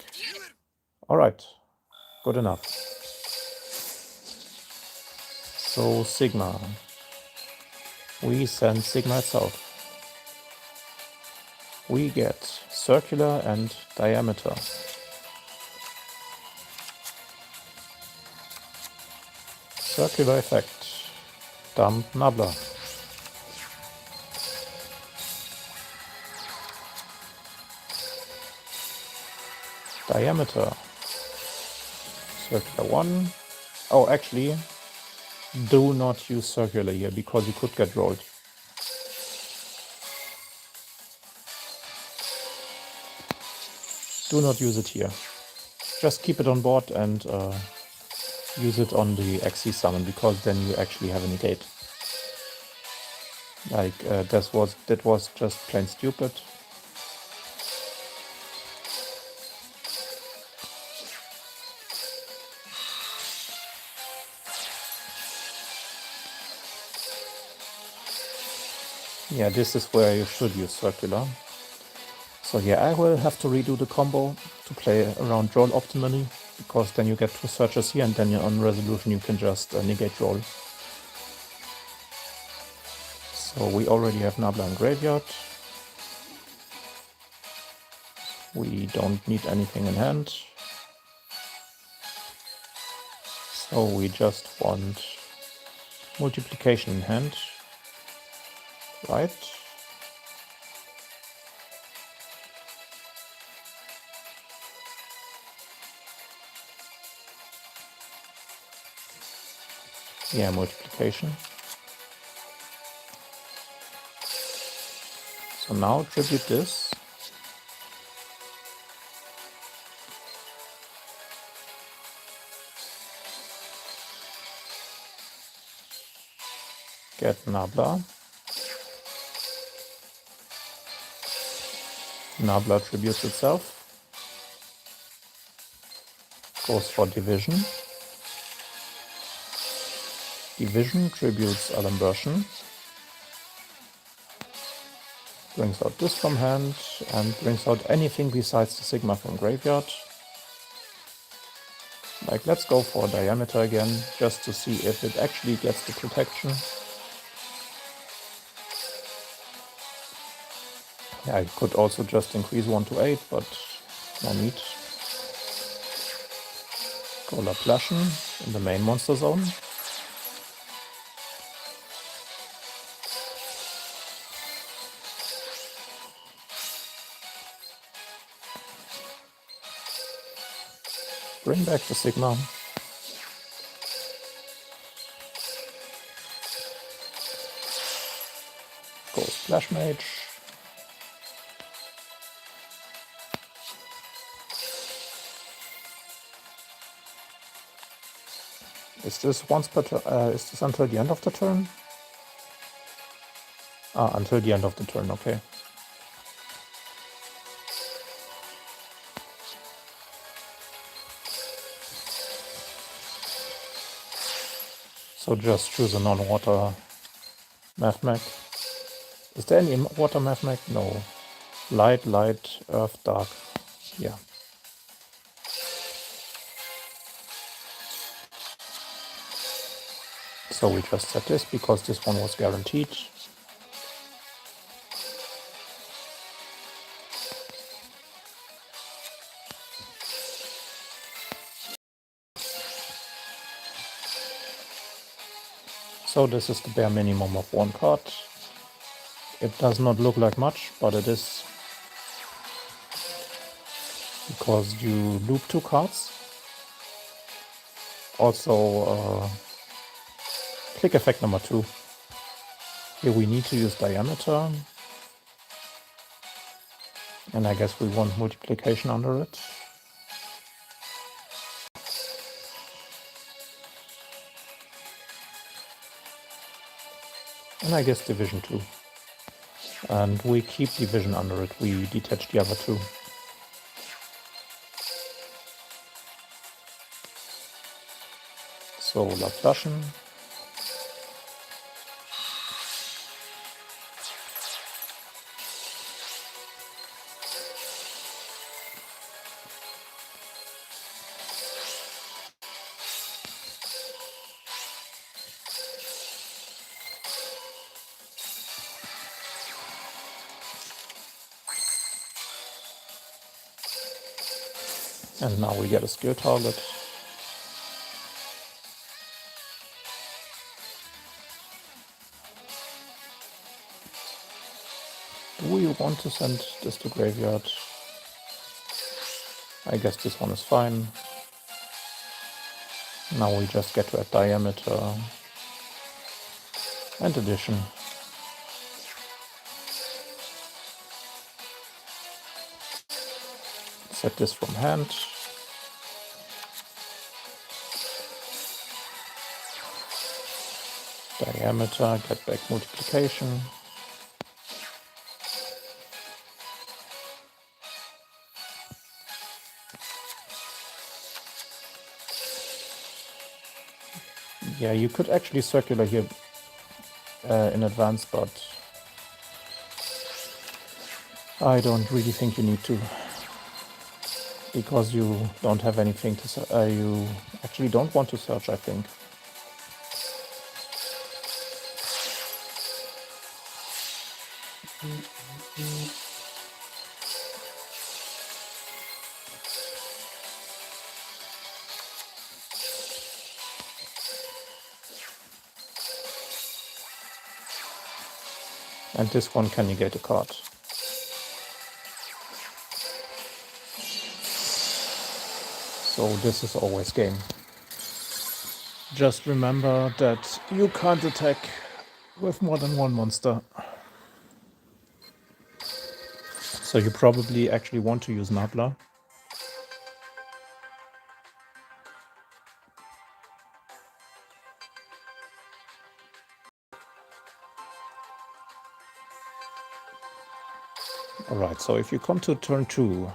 Alright, good enough. So Sigma. We send Sigma itself. We get circular and diameter. Circular effect. Dump Nabla. Diameter. Circular 1. Oh, actually, do not use circular here, because you could get rolled. Do not use it here. Just keep it on board and use it on the XC summon, because then you actually have a negate. Like, that was just plain stupid. Yeah, this is where you should use circular. So yeah, I will have to redo the combo to play around roll optimally, because then you get 2 searches here, and then on resolution you can just negate roll. So we already have Nabla in graveyard. We don't need anything in hand. So we just want multiplication in hand, right? Yeah, multiplication. So now tribute this. Get Nabla. Nabla tributes itself. Goes for division. Division tributes Alambertian. Brings out this from hand and brings out anything besides the Sigma from graveyard. Like, let's go for diameter again, just to see if it actually gets the protection. Yeah, I could also just increase 1 to 8, but no need. Go Laplacian in the main monster zone. Bring back the Sigma. Go Splash Mage. Is this once per turn? Is this until the end of the turn? Ah, until the end of the turn, okay. So just choose a non-water Math Mech. Is there any water Math Mech? No. Light, earth, dark. Yeah. So we just set this because this one was guaranteed. So this is the bare minimum of one card. It does not look like much, but it is, because you loop 2 cards. Also, click effect number 2. Here we need to use diameter. And I guess we want multiplication under it. And I guess division 2. And we keep division under it. We detach the other 2. So Laplacian. And now we get a skill target. Do we want to send this to graveyard? I guess this one is fine. Now we just get to add diameter and addition. Set this from hand. Diameter, get back multiplication. Yeah, you could actually circular here in advance, but I don't really think you need to, because you don't have anything to you actually don't want to search, I think. And this one can negate a card. So this is always game. Just remember that you can't attack with more than one monster. So you probably actually want to use Nabla. Alright, so if you come to turn 2,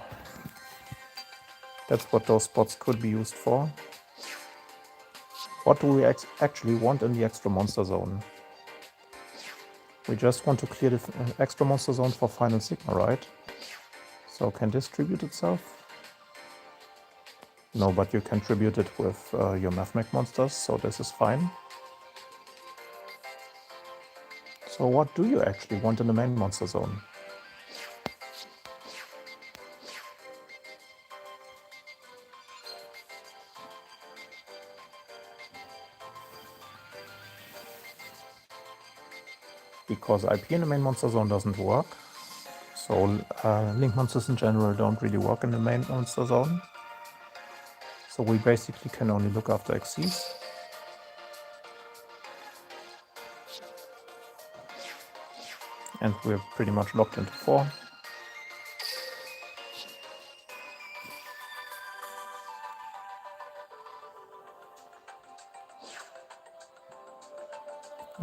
that's what those spots could be used for. What do we actually want in the extra monster zone? We just want to clear the extra monster zone for Final Sigma, right? So can this tribute itself? No, but you can tribute it with your Math Mech monsters, so this is fine. So what do you actually want in the main monster zone? Because IP in the main monster zone doesn't work. So Link monsters in general don't really work in the main monster zone. So we basically can only look after Xyz. And we're pretty much locked into 4.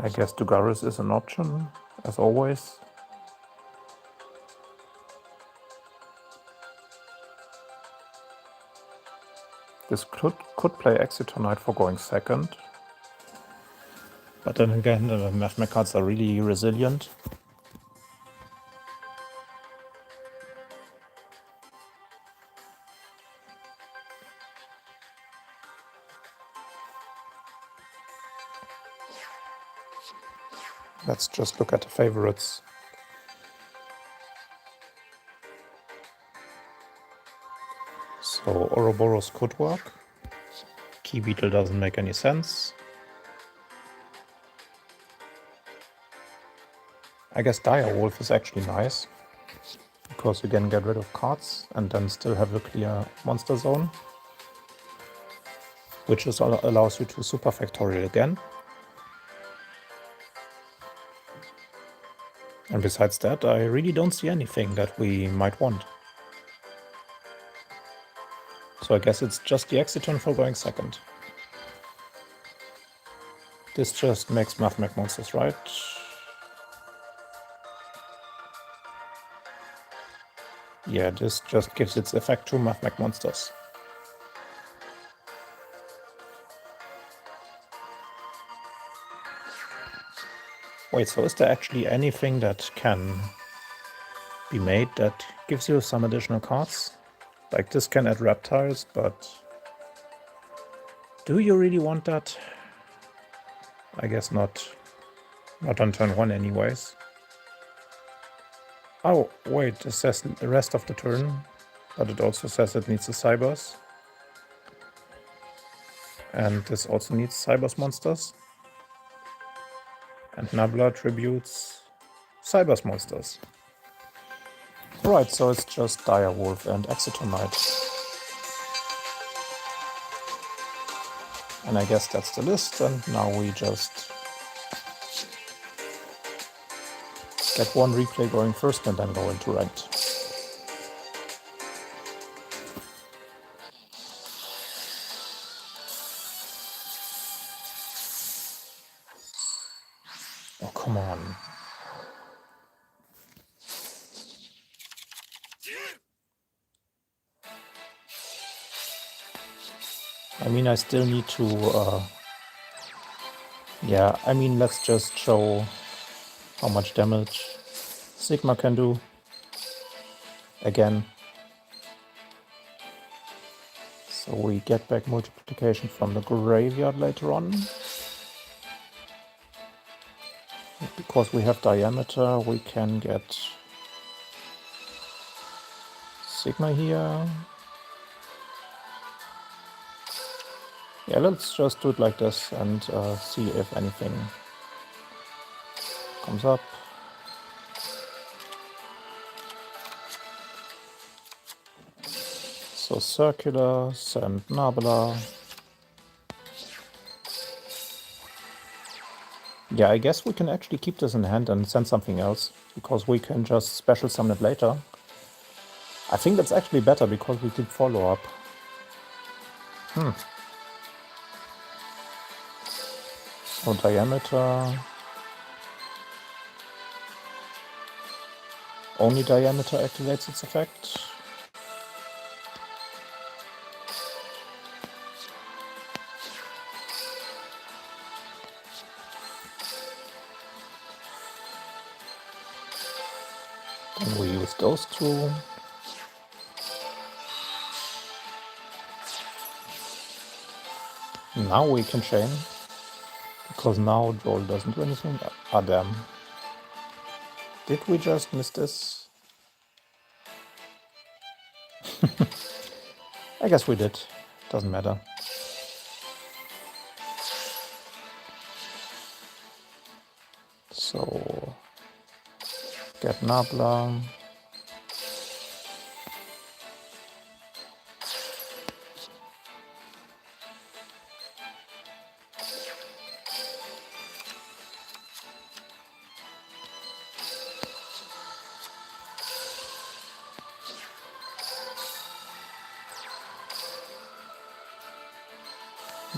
I guess Dugaris is an option, as always. This could play Exeter Knight for going second. But then again, the Mathmech cards are really resilient. Let's just look at the favorites. So Ouroboros could work. Key Beetle doesn't make any sense. I guess Dire Wolf is actually nice, because you can get rid of cards and then still have a clear monster zone, which is allows you to super factorial again. And besides that, I really don't see anything that we might want. So I guess it's just the Exiton for going second. This just makes Mathmech monsters, right? Yeah, this just gives its effect to Mathmech monsters. Wait, so is there actually anything that can be made that gives you some additional cards? Like this can add reptiles, but do you really want that? I guess not. Not on turn 1 anyways. Oh, wait, it says the rest of the turn, but it also says it needs the Cybers. And this also needs Cybers monsters. And Nabla tributes Cybers monsters. Right, so it's just Dire Wolf and Exeter Knight. And I guess that's the list, and now we just get one replay going first and then go into ranked. Oh, come on. I mean, I still need to, yeah, I mean, let's just show how much damage Sigma can do. Again. So we get back multiplication from the graveyard later on. Because we have diameter, we can get Sigma here. Yeah, let's just do it like this and see if anything comes up. So Circular, send Nabla. Yeah, I guess we can actually keep this in hand and send something else, because we can just special summon it later. I think that's actually better, because we did follow up. So diameter. Only diameter activates its effect. Then we use those two. Now we can chain, because now Joel doesn't do anything. Ah, damn. Did we just miss this? I guess we did. Doesn't matter. So get Nabla.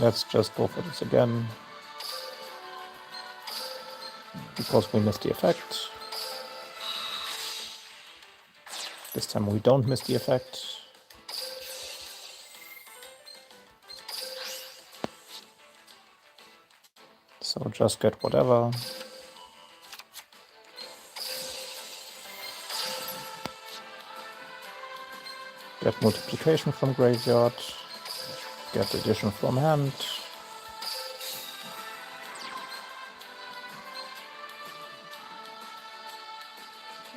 Let's just go for this again, because we missed the effect. This time we don't miss the effect. So just get whatever. Get multiplication from graveyard. Get addition from hand.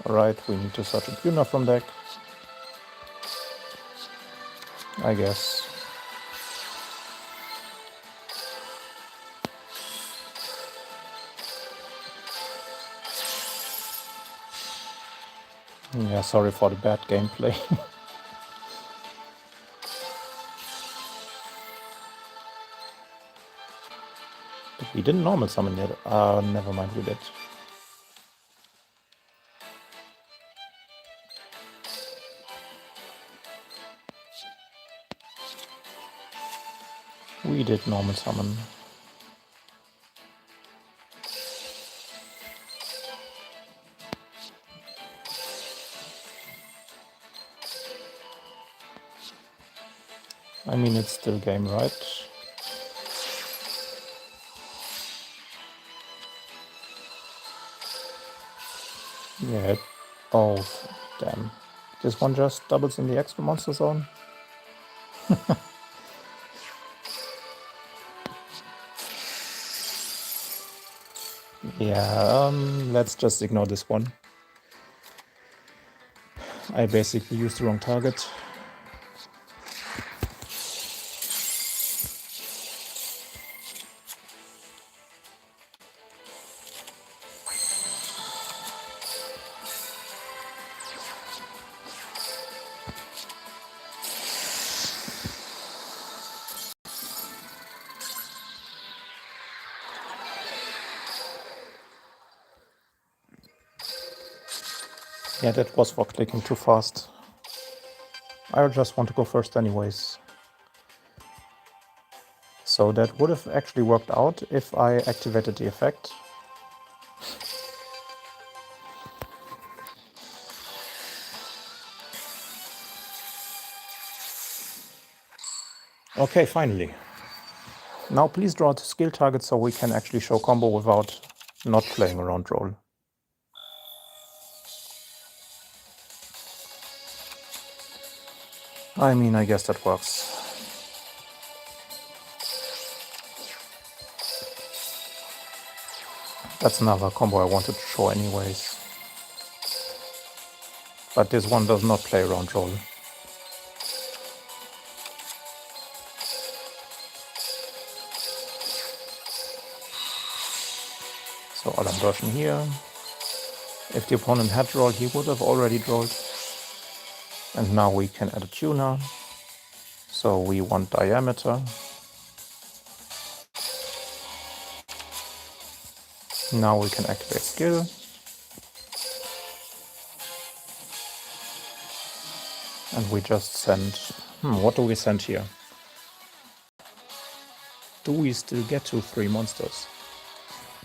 Alright, we need to search a Puna from deck, I guess. Yeah, sorry for the bad gameplay. But we didn't normal summon yet. Never mind, we did. We did normal summon. I mean, it's still game, right? Yeah. Oh, damn. This one just doubles in the extra monster zone. Yeah, let's just ignore this one. I basically used the wrong target. Yeah, that was for clicking too fast. I just want to go first anyways. So that would have actually worked out if I activated the effect. Okay, finally. Now please draw the skill target so we can actually show combo without not playing around roll. I mean, I guess that works. That's another combo I wanted to show anyways. But this one does not play around roll. So Alarm version here. If the opponent had rolled, he would have already rolled. And now we can add a tuner. So we want diameter. Now we can activate skill. And we just send... what do we send here? Do we still get to 3 monsters?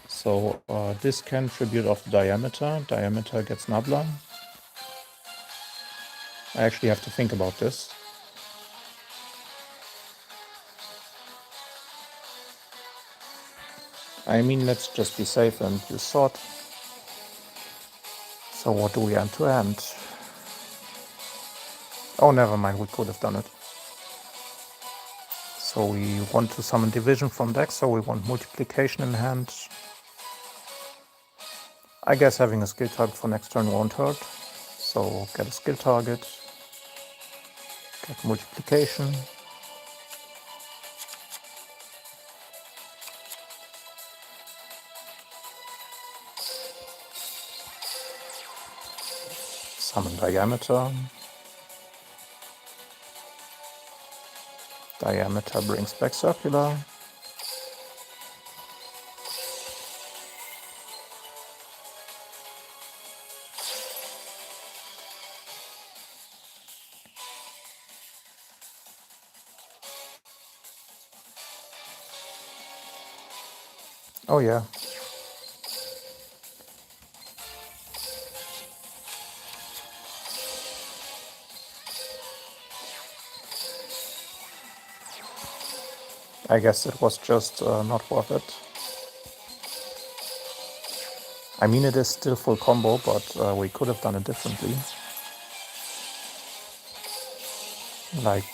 So this can tribute off diameter. Diameter gets Nabla. I actually have to think about this. I mean, let's just be safe and use sword. So what do we end to end? Oh, never mind, we could have done it. So we want to summon division from deck, so we want multiplication in hand. I guess having a skill target for next turn won't hurt. So get a skill target, get multiplication. Summon diameter. Diameter brings back circular. Oh yeah. I guess it was just not worth it. I mean, it is still full combo, but we could have done it differently. Like,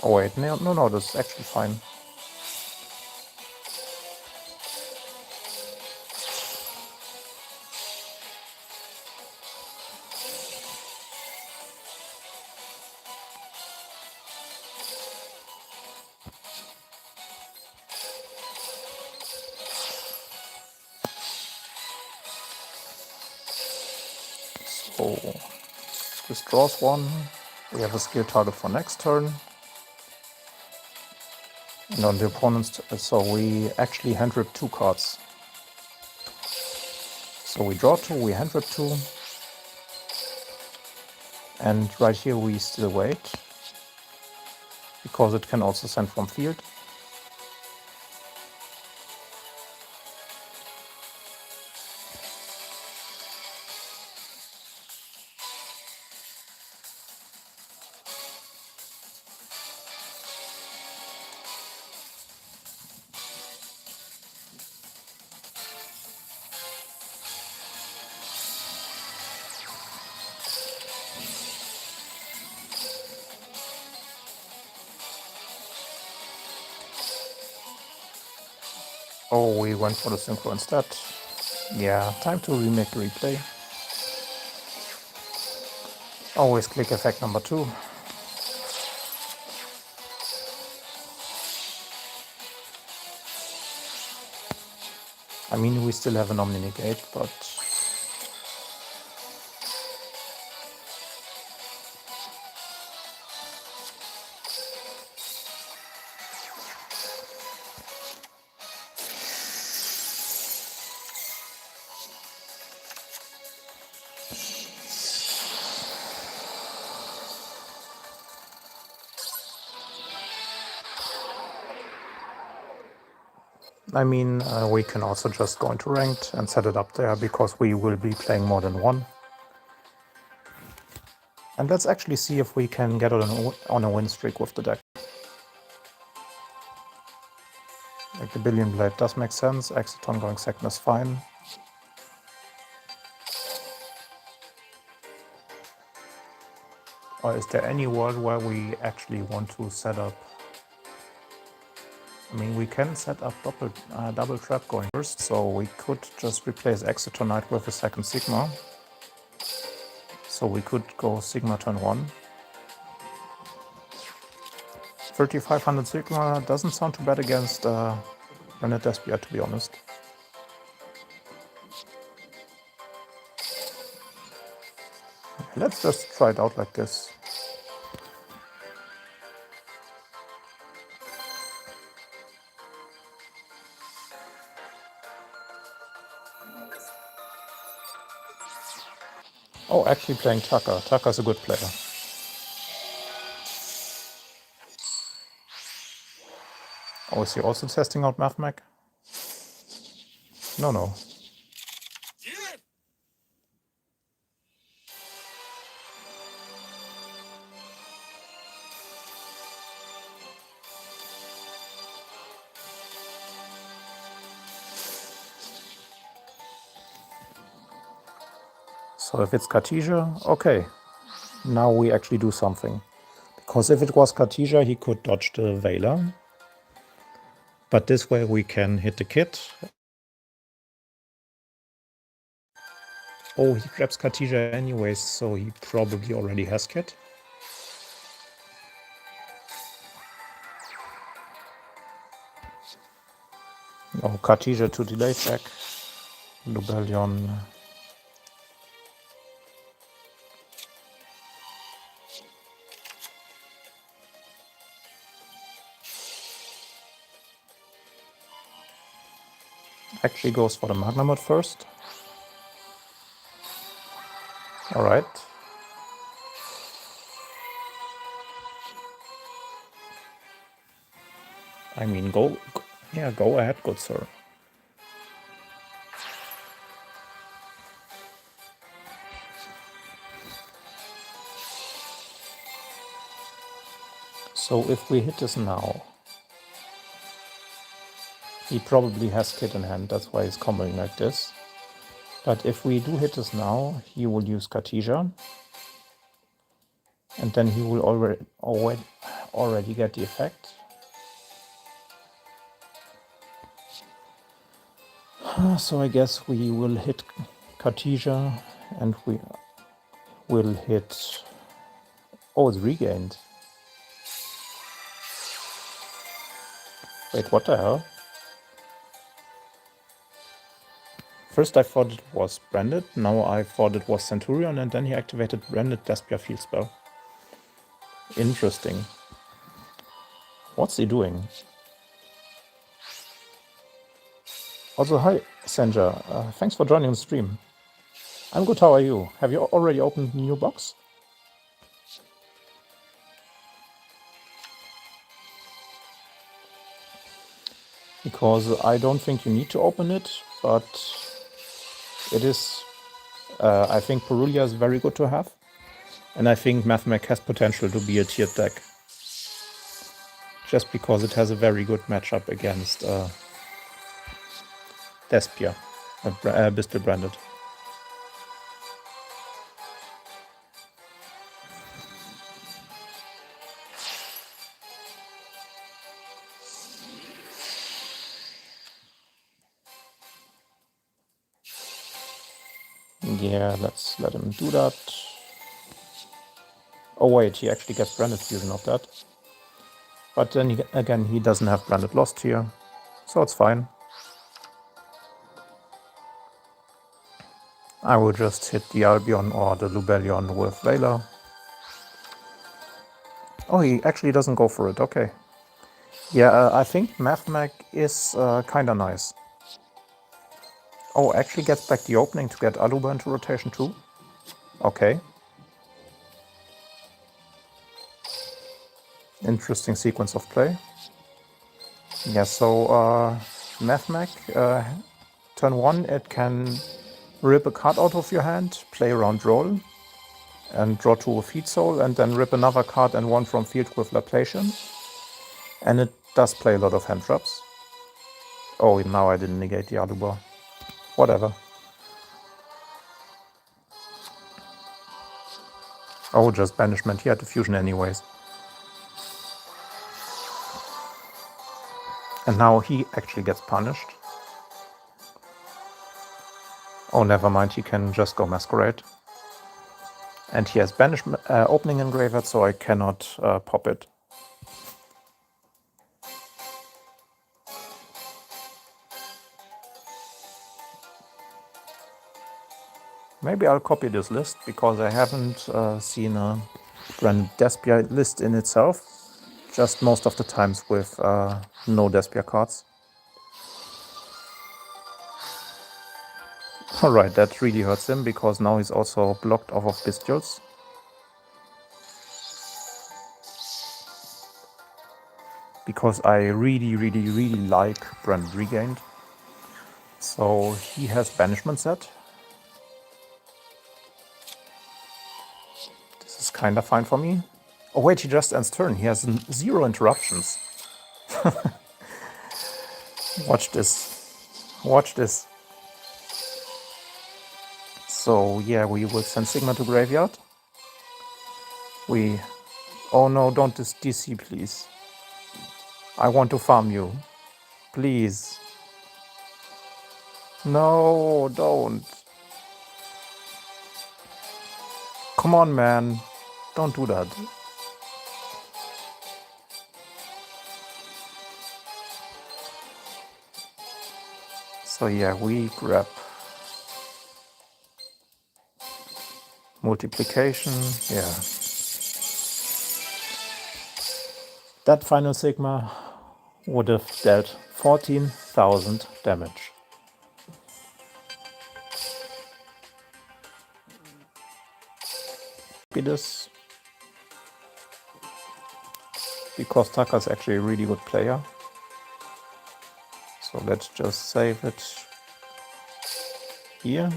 oh wait, no, this is actually fine. So this draws one. We have a skill target for next turn. And on the opponent's, so we actually hand rip 2 cards. So we draw 2, we hand rip 2. And right here we still wait, because it can also send from field. Oh, we went for the synchro instead. Yeah, time to remake the replay. Always click effect number 2. I mean, we still have an Omni Negate, but I mean, we can also just go into ranked and set it up there, because we will be playing more than one. And let's actually see if we can get on a win streak with the deck. Like the Billion Blade does make sense. Exciton going second is fine. Or is there any world where we actually want to set up? I mean, we can set up double trap going first, so we could just replace Excitonite with a second Sigma. So we could go Sigma turn 1. 3500 Sigma doesn't sound too bad against Rennet Despia, to be honest. Let's just try it out like this. Oh, actually playing Taka. Taka's a good player. Oh, is he also testing out MathMech? No. So if it's Cartesia, okay. Now we actually do something. Because if it was Cartesia, he could dodge the Veiler. But this way we can hit the kit. Oh, he grabs Cartesia anyways, so he probably already has kit. Oh, Cartesia to delay check. Lubellion. Actually goes for the Magna Mod first. Alright. I mean, Yeah, go ahead, good sir. So if we hit this now, he probably has Kit in hand, that's why he's comboing like this. But if we do hit this now, he will use Cartesia. And then he will already get the effect. So I guess we will hit Cartesia and we will hit... Oh, it's regained. Wait, what the hell? First I thought it was Branded, now I thought it was Centurion, and then he activated Branded Despia Field Spell. Interesting. What's he doing? Also, hi, Senja. Thanks for joining the stream. I'm good, how are you? Have you already opened the new box? Because I don't think you need to open it, but it is... I think Purulia is very good to have. And I think Mathmech has potential to be a tiered deck. Just because it has a very good matchup against Despia, Bistel Branded. Yeah, let's let him do that. Oh wait, he actually gets Branded Fusion of that. But then again, he doesn't have Branded Lost here, so it's fine. I will just hit the Albion or the Lubellion with Valor. Oh, he actually doesn't go for it, okay. Yeah, I think Mathmech is kinda nice. Oh, actually gets back the opening to get Aluba into rotation too? Okay. Interesting sequence of play. Yeah, so Mathmech, turn 1 it can rip a card out of your hand, play around roll, and draw 2 with Feed Soul, and then rip another card and 1 from field with Laplation. And it does play a lot of hand traps. Oh, now I didn't negate the Alubar. Whatever. Oh, just banishment. He had the fusion anyways. And now he actually gets punished. Oh, never mind. He can just go Masquerade. And he has banishment opening engraved, so I cannot pop it. Maybe I'll copy this list, because I haven't seen a Branded Despia list in itself. Just most of the times with no Despia cards. Alright, that really hurts him, because now he's also blocked off of Bestials. Because I really like Branded Regained. So he has Banishment set. This is kinda fine for me. Oh wait, he just ends turn. He has 0 interruptions. Watch this. Watch this. So yeah, we will send Sigma to graveyard. Oh no, don't DC please. I want to farm you. Please. No, don't. Come on, man. Don't do that. So yeah, we grab multiplication. Yeah. That final Sigma would have dealt 14,000 damage. This, because Taka is actually a really good player. So let's just save it here.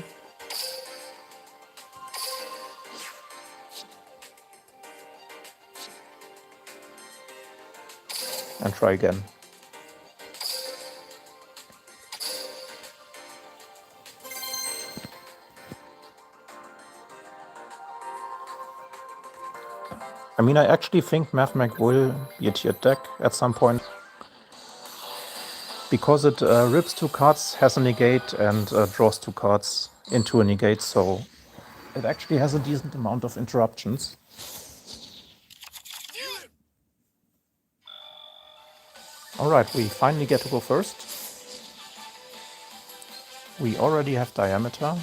And try again. I mean, I actually think Mathmech will be a tiered deck at some point. Because it rips 2 cards, has a negate, and draws 2 cards into a negate, so it actually has a decent amount of interruptions. Alright, we finally get to go first. We already have Diameter.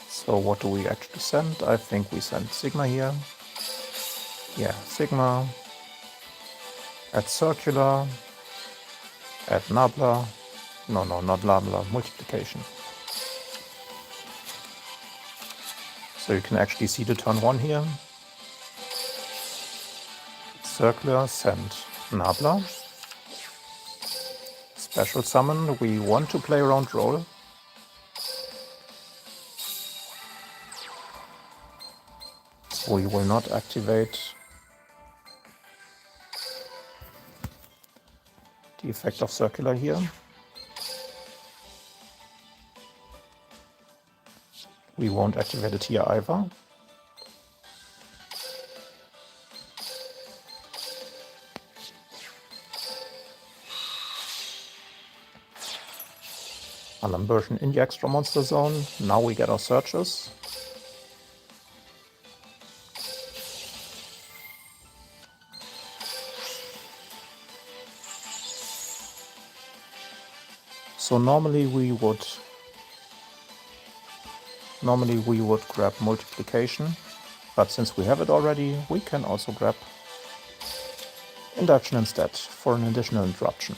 So what do we actually send? I think we send Sigma here. Yeah, Sigma. Add Circular. Add Nabla. No, not Nabla, Multiplication. So you can actually see the turn 1 here. Circular, send Nabla. Special summon, we want to play around roll. So we will not activate the effect of Circular here. We won't activate it here either. Alarm version in the extra monster zone. Now we get our searches. So normally we would grab Multiplication, but since we have it already, we can also grab Induction instead for an additional interruption.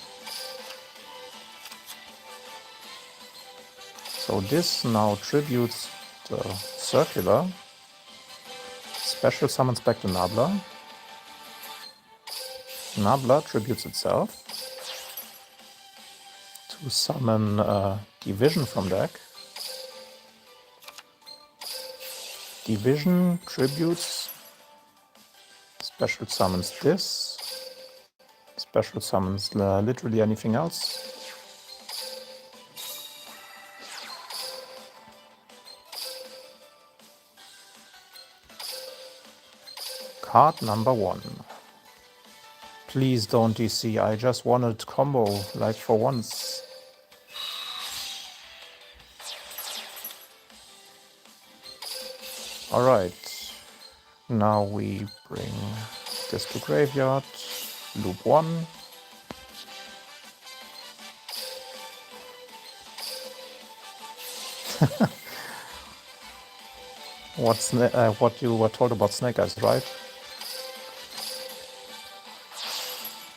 So this now tributes the Circular, special summons back to Nabla. Nabla tributes itself to summon Division from deck. Division tributes, special summons this, special summons literally anything else. Card number 1. Please don't DC, I just wanted combo, like for once. Alright, now we bring this to graveyard, loop 1. What you were told about Snake Eyes, right?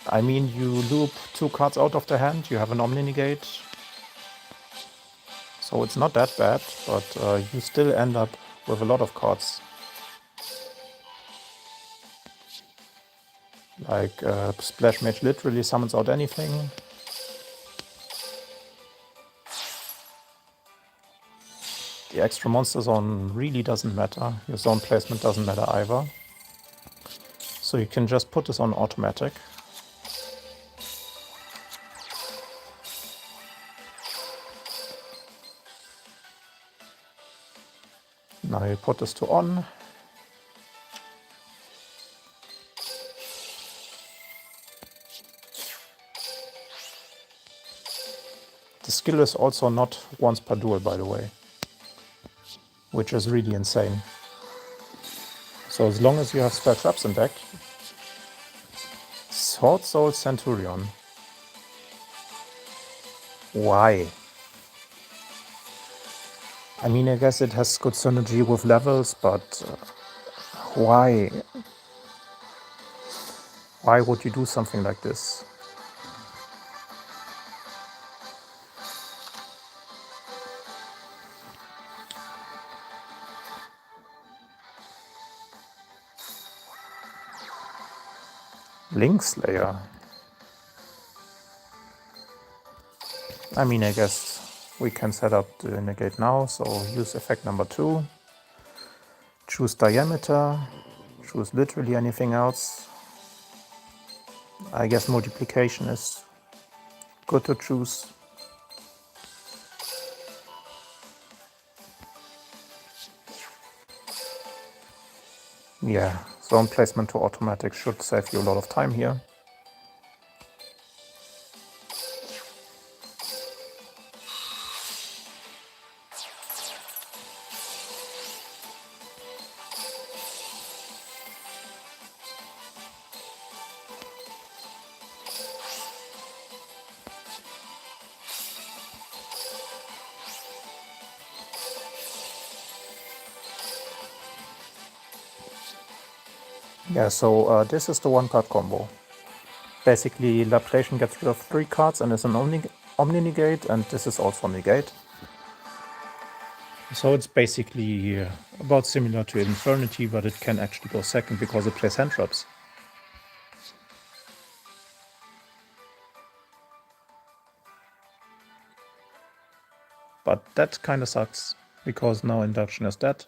I mean, you loop 2 cards out of the hand, you have an Omni Negate. So it's not that bad, but you still end up with a lot of cards. Like Splash Mage literally summons out anything. The extra monster zone really doesn't matter. Your zone placement doesn't matter either. So you can just put this on automatic. Now you put this to on. The skill is also not once per duel, by the way, which is really insane. So as long as you have spell traps in deck, Sword Soul Centurion. Why? I mean, I guess it has good synergy with levels, but why? Why would you do something like this? Link Slayer. I mean, I guess we can set up the negate now. So use effect number 2. Choose diameter. Choose literally anything else. I guess multiplication is good to choose. Yeah, zone placement to automatic should save you a lot of time here. Yeah, so this is the 1-card combo. Basically, Laplacian gets rid of 3 cards and is an Omni-Negate, and this is also Negate. So it's basically about similar to Infernity, but it can actually go second because it plays hand traps. But that kind of sucks, because now Induction is dead.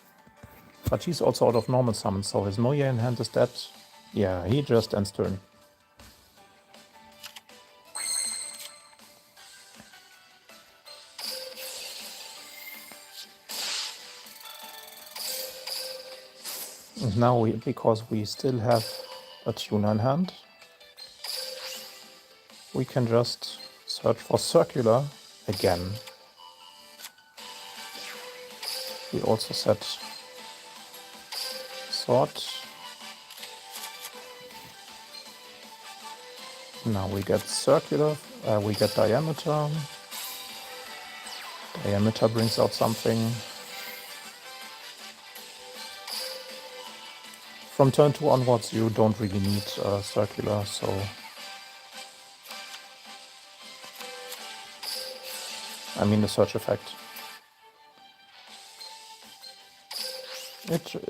But he's also out of normal summon, so his Moya in hand is dead. Yeah, he just ends turn. And now, because we still have a tuner in hand, we can just search for Circular again. We also set Sword. Now we get Circular, we get Diameter. Diameter brings out something. From turn 2 onwards, you don't really need Circular, so I mean the search effect.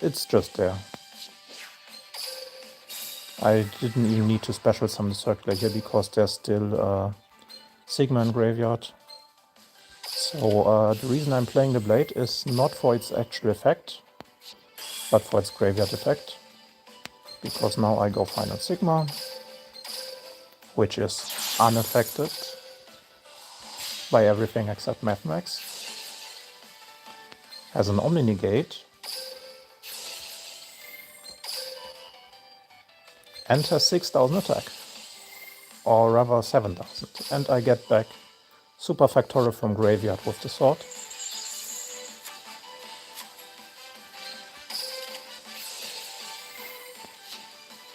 It's just there. I didn't even need to special summon the Circular here because there's still Sigma in graveyard. So the reason I'm playing the Blade is not for its actual effect, but for its graveyard effect. Because now I go Final Sigma, which is unaffected by everything except Mathmax. Has an Omni-Negate. And has 6,000 attack. Or rather 7,000. And I get back Super Factorial from graveyard with the sword.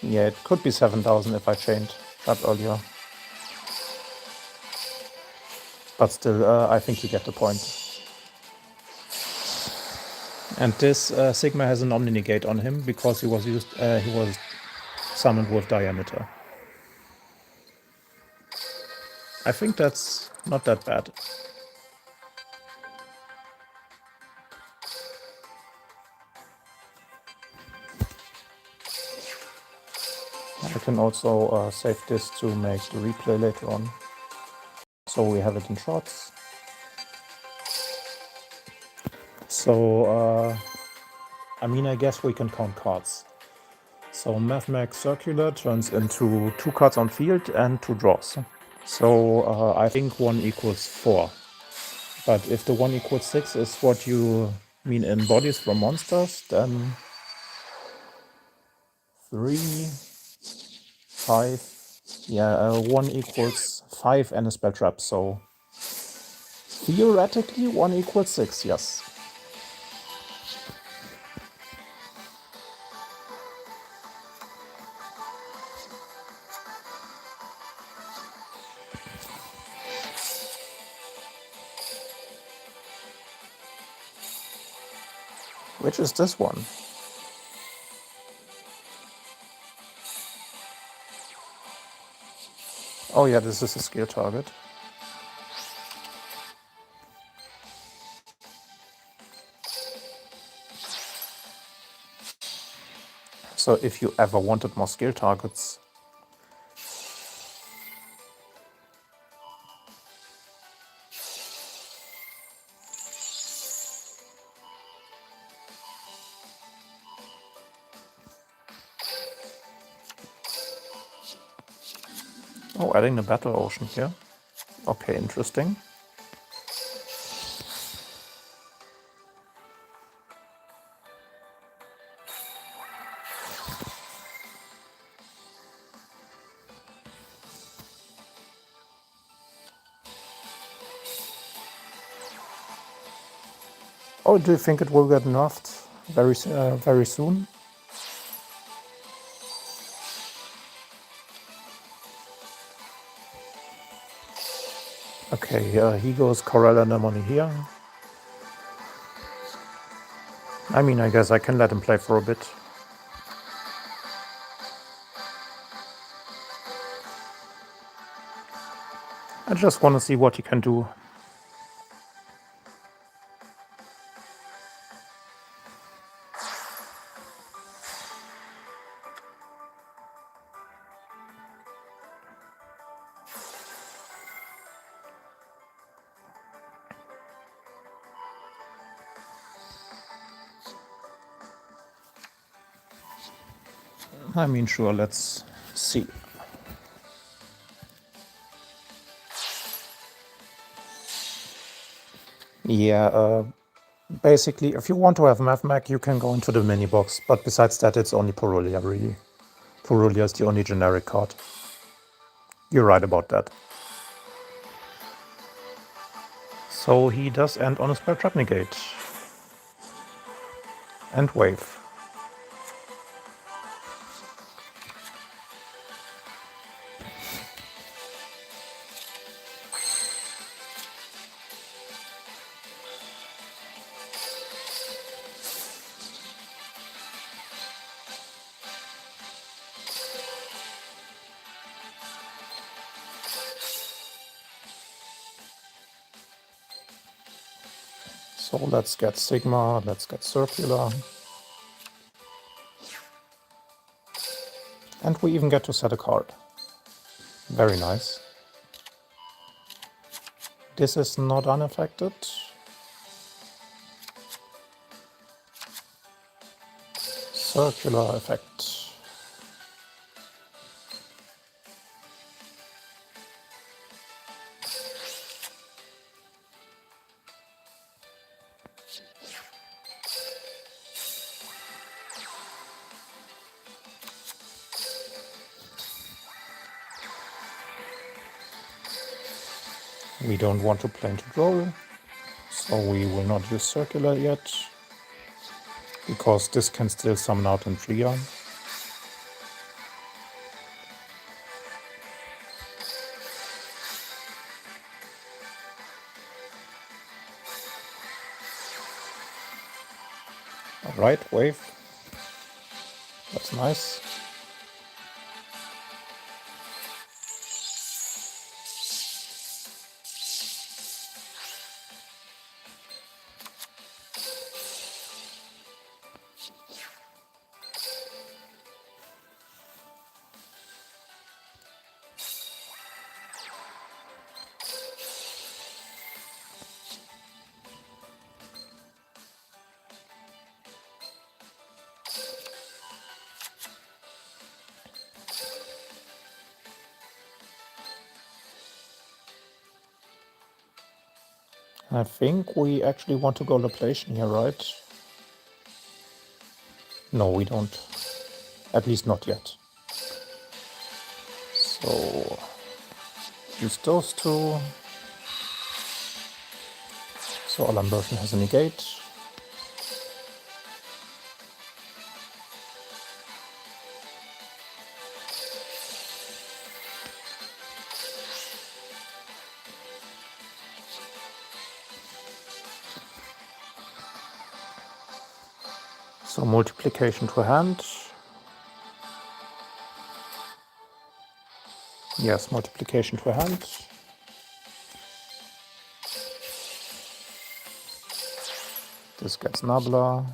Yeah, it could be 7,000 if I chained that earlier. But still, I think you get the point. And this Sigma has an Omni-Negate on him because he was summoned with Diameter. I think that's not that bad. I can also save this to make the replay later on. So we have it in shots. So, I mean, I guess we can count cards. So Mathmax Circular turns into 2 cards on field and 2 draws. So I think 1 equals 4. But if the 1 equals 6 is what you mean in bodies from monsters, then 3, 5, yeah, 1 equals 5 and a spell trap, so theoretically 1 equals 6, yes. Which is this one? Oh yeah, this is a skill target. So if you ever wanted more skill targets, Oh, adding the battle ocean here. Okay, interesting. Oh, do you think it will get nerfed very soon? Okay, he goes Corel Anemone here. I mean, I guess I can let him play for a bit. I just want to see what he can do. I mean, sure, let's see. Yeah, basically, if you want to have MavMag, you can go into the mini box, but besides that, it's only Purulia, really. Purulia is the only generic card. You're right about that. So he does end on a Spell Trap Negate. And Wave. So let's get Sigma, let's get Circular. And we even get to set a card. Very nice. This is not unaffected. Circular effect. We don't want to play into draw, so we will not use Circular yet, because this can still summon out in Tria. Alright, Wave. That's nice. I think we actually want to go Laplacian here, right? No, we don't. At least not yet. So use those two. So Alan version has a negate. So multiplication to hand. Yes, multiplication to hand. This gets Nabla.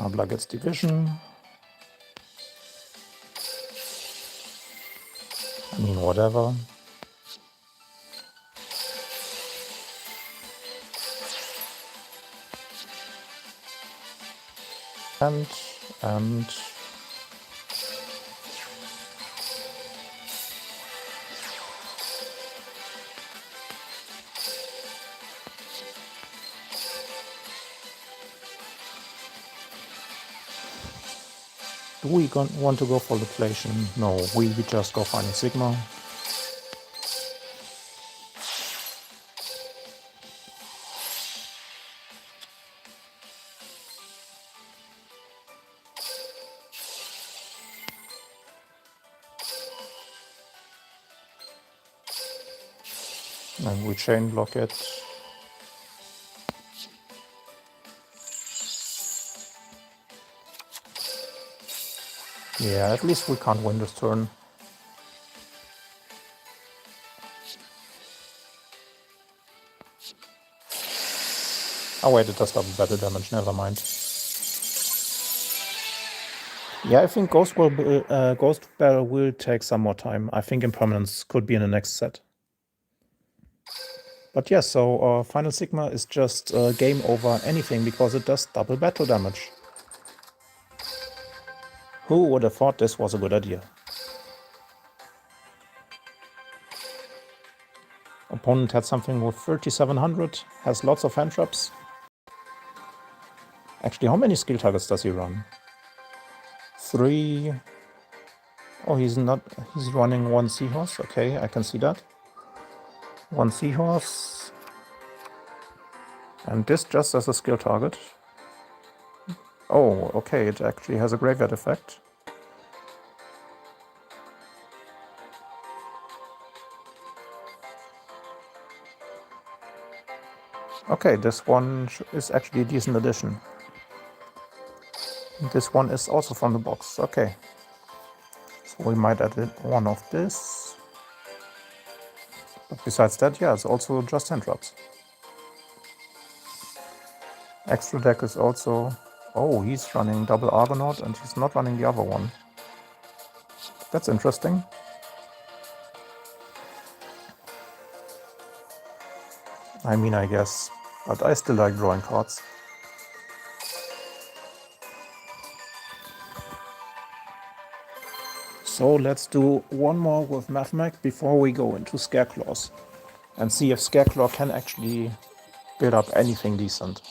Habla gets division. I mean, whatever. And do we want to go for Liquidation? No, we just go Final Sigma. And we chain block it. Yeah, at least we can't win this turn. Oh wait, it does double battle damage, never mind. Yeah, I think Ghost Battle will take some more time. I think Impermanence could be in the next set. But yeah, so Final Sigma is just game over anything because it does double battle damage. Who would have thought this was a good idea? Opponent had something with 3700, has lots of hand traps. Actually, how many skill targets does he run? 3. Oh, he's running 1 Seahorse. Okay, I can see that. 1 Seahorse. And this just as a skill target. Oh, okay, it actually has a graveyard effect. Okay, this one is actually a decent addition. This one is also from the box. Okay. So we might add one of this. But besides that, yeah, it's also just hand traps. Extra deck is also... Oh, he's running double Argonaut and he's not running the other one. That's interesting. I mean, I guess. But I still like drawing cards. So let's do one more with Mathmech before we go into Scareclaws. And see if Scareclaw can actually build up anything decent.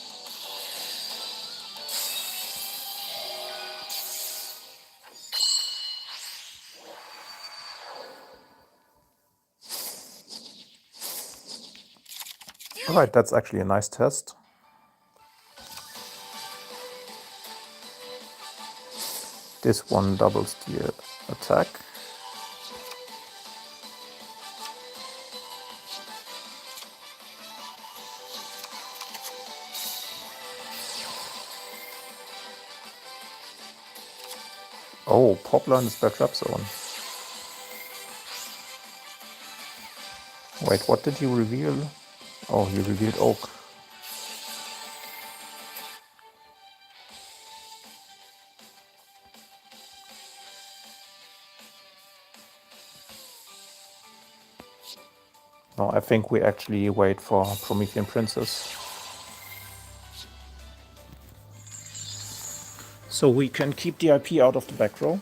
Alright, that's actually a nice test. This one doubles the attack. Oh, Poplar in the spare trap zone. Wait, what did you reveal? Oh, he revealed Oak. No, I think we actually wait for Promethean Princess. So we can keep the IP out of the back row.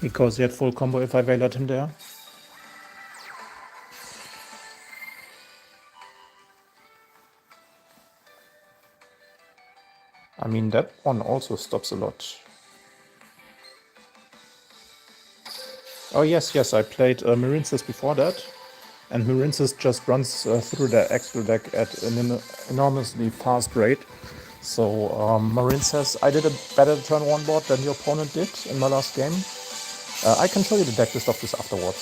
Because he had full combo if I Veilered him there. I mean, that one also stops a lot. Oh yes, I played Marincess before that. And Marincess just runs through the extra deck at an enormously fast rate. So Marincess, I did a better turn 1 board than the opponent did in my last game. I can show you the deck list of this afterwards.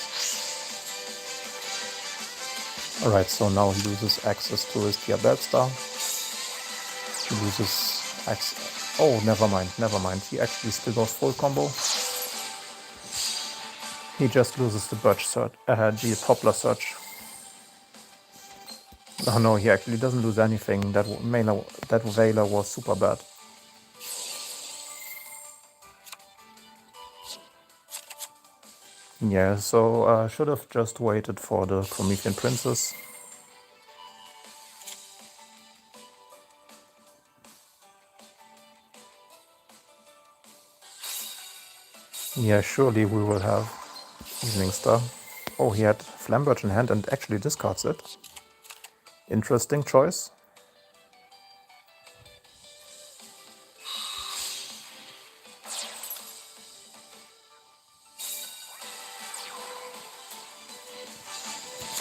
Alright, so now he loses access to his Diabellstar. He loses access... Oh, never mind. He actually still goes full combo. He just loses the Birch Search, the Poplar Search. Oh no, he actually doesn't lose anything. That Veiler was super bad. Yeah, so should have just waited for the Promethean Princess. Yeah, surely we will have Evening Star. Oh, he had Flamberge in hand and actually discards it. Interesting choice.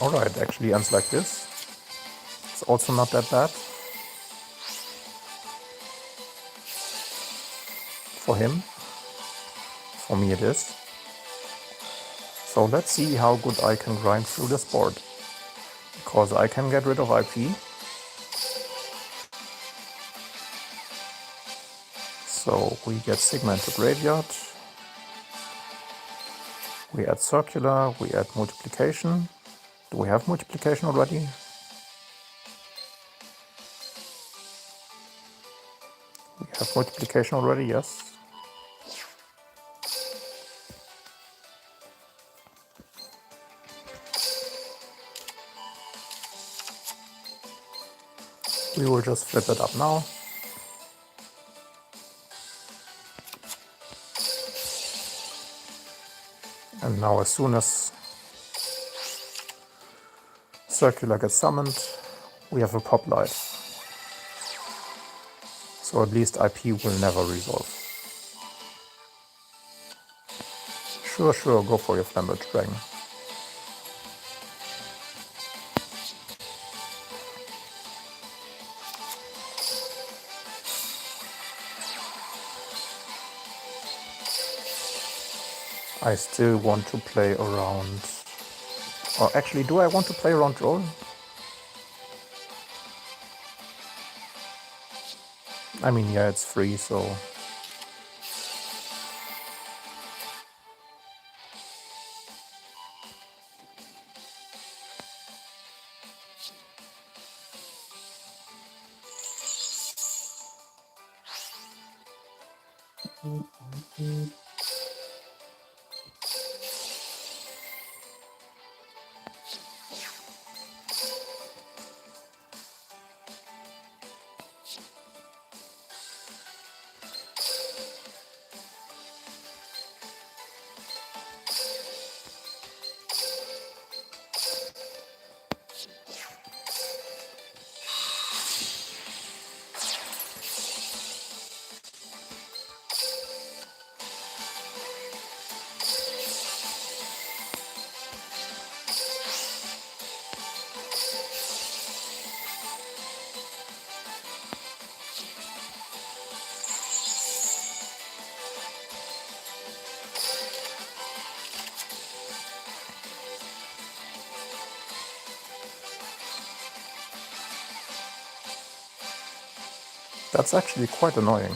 Alright, actually ends like this. It's also not that bad. For him. For me it is. So let's see how good I can grind through this board. Because I can get rid of IP. So we get Segmented Graveyard. We add Circular, we add Multiplication. Do we have Multiplication already? We have Multiplication already, yes. We will just flip it up now. And now as soon as Circular gets summoned, we have a Pop Light. So at least IP will never resolve. Sure, go for your Flamberge Dragon. I still want to play around... Or actually, do I want to play around Droll? I mean, yeah, it's free, so... That's actually quite annoying.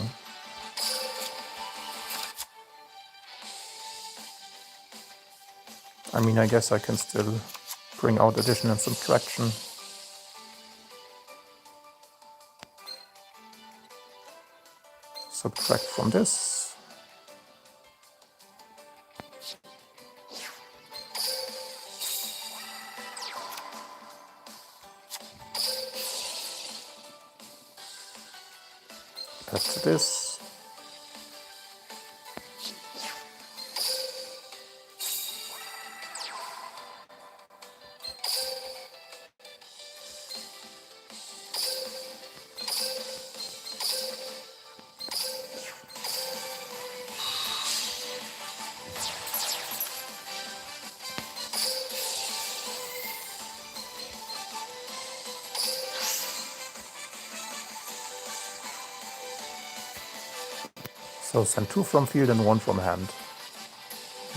I mean, I guess I can still bring out addition and subtraction. Subtract from this. Add to this. So send 2 from field and 1 from hand.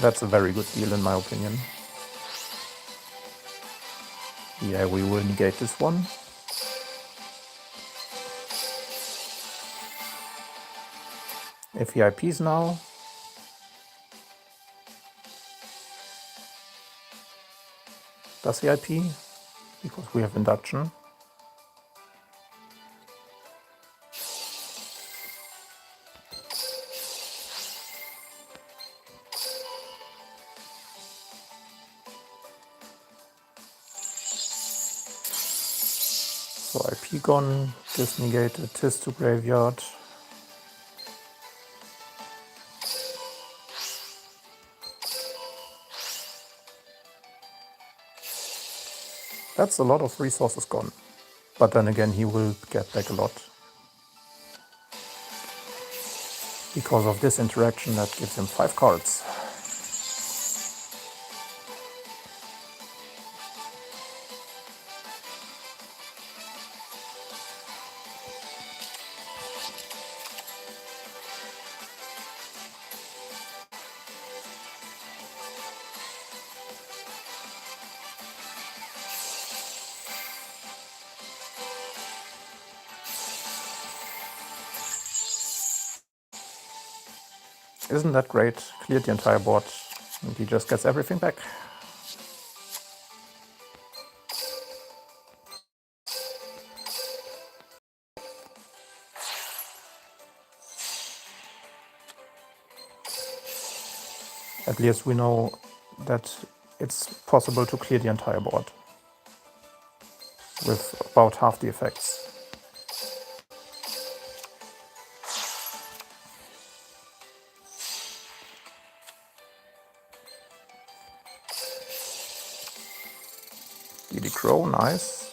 That's a very good deal in my opinion. Yeah, we will negate this one. If he IPs now, does he IP? Because we have induction. So IP gone, this negated, this to graveyard. That's a lot of resources gone. But then again, he will get back a lot. Because of this interaction, that gives him 5 cards. Isn't that great? Cleared the entire board, and he just gets everything back. At least we know that it's possible to clear the entire board with about half the effects. DD Crow, nice.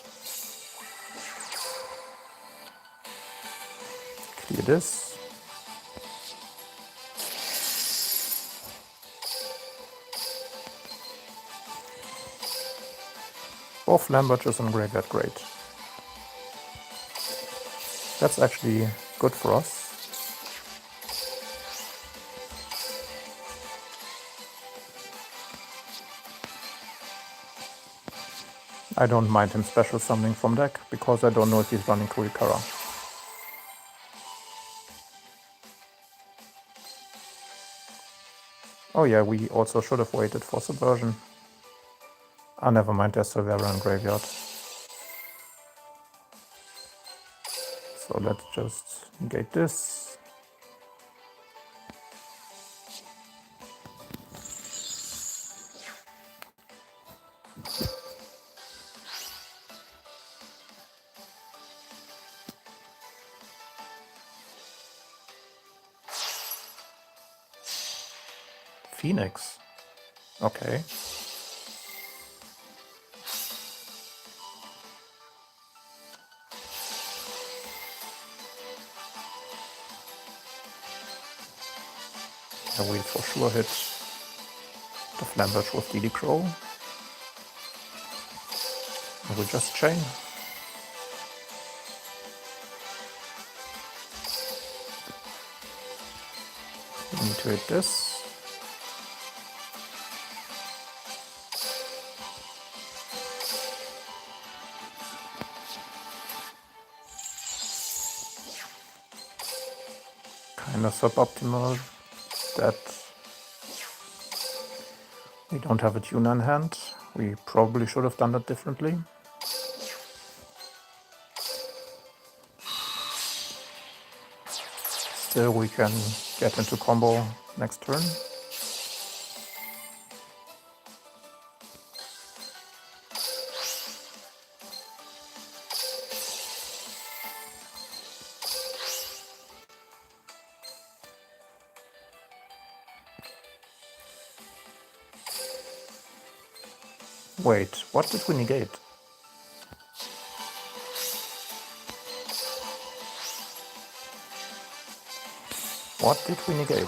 Clear this. Both Lambertures and Graveyard, great. That's actually good for us. I don't mind him special summoning from deck, because I don't know if he's running Kurikara. Oh yeah, we also should have waited for Subversion. Ah, never mind, there's Silvera in Graveyard. So let's just negate this. Phoenix. Okay. I will for sure hit the Flambert with DD Crow. I will just chain. We need to hit this. Kind of suboptimal that we don't have a tuner in hand. We probably should have done that differently. Still, we can get into combo next turn. Wait, what did we negate? What did we negate?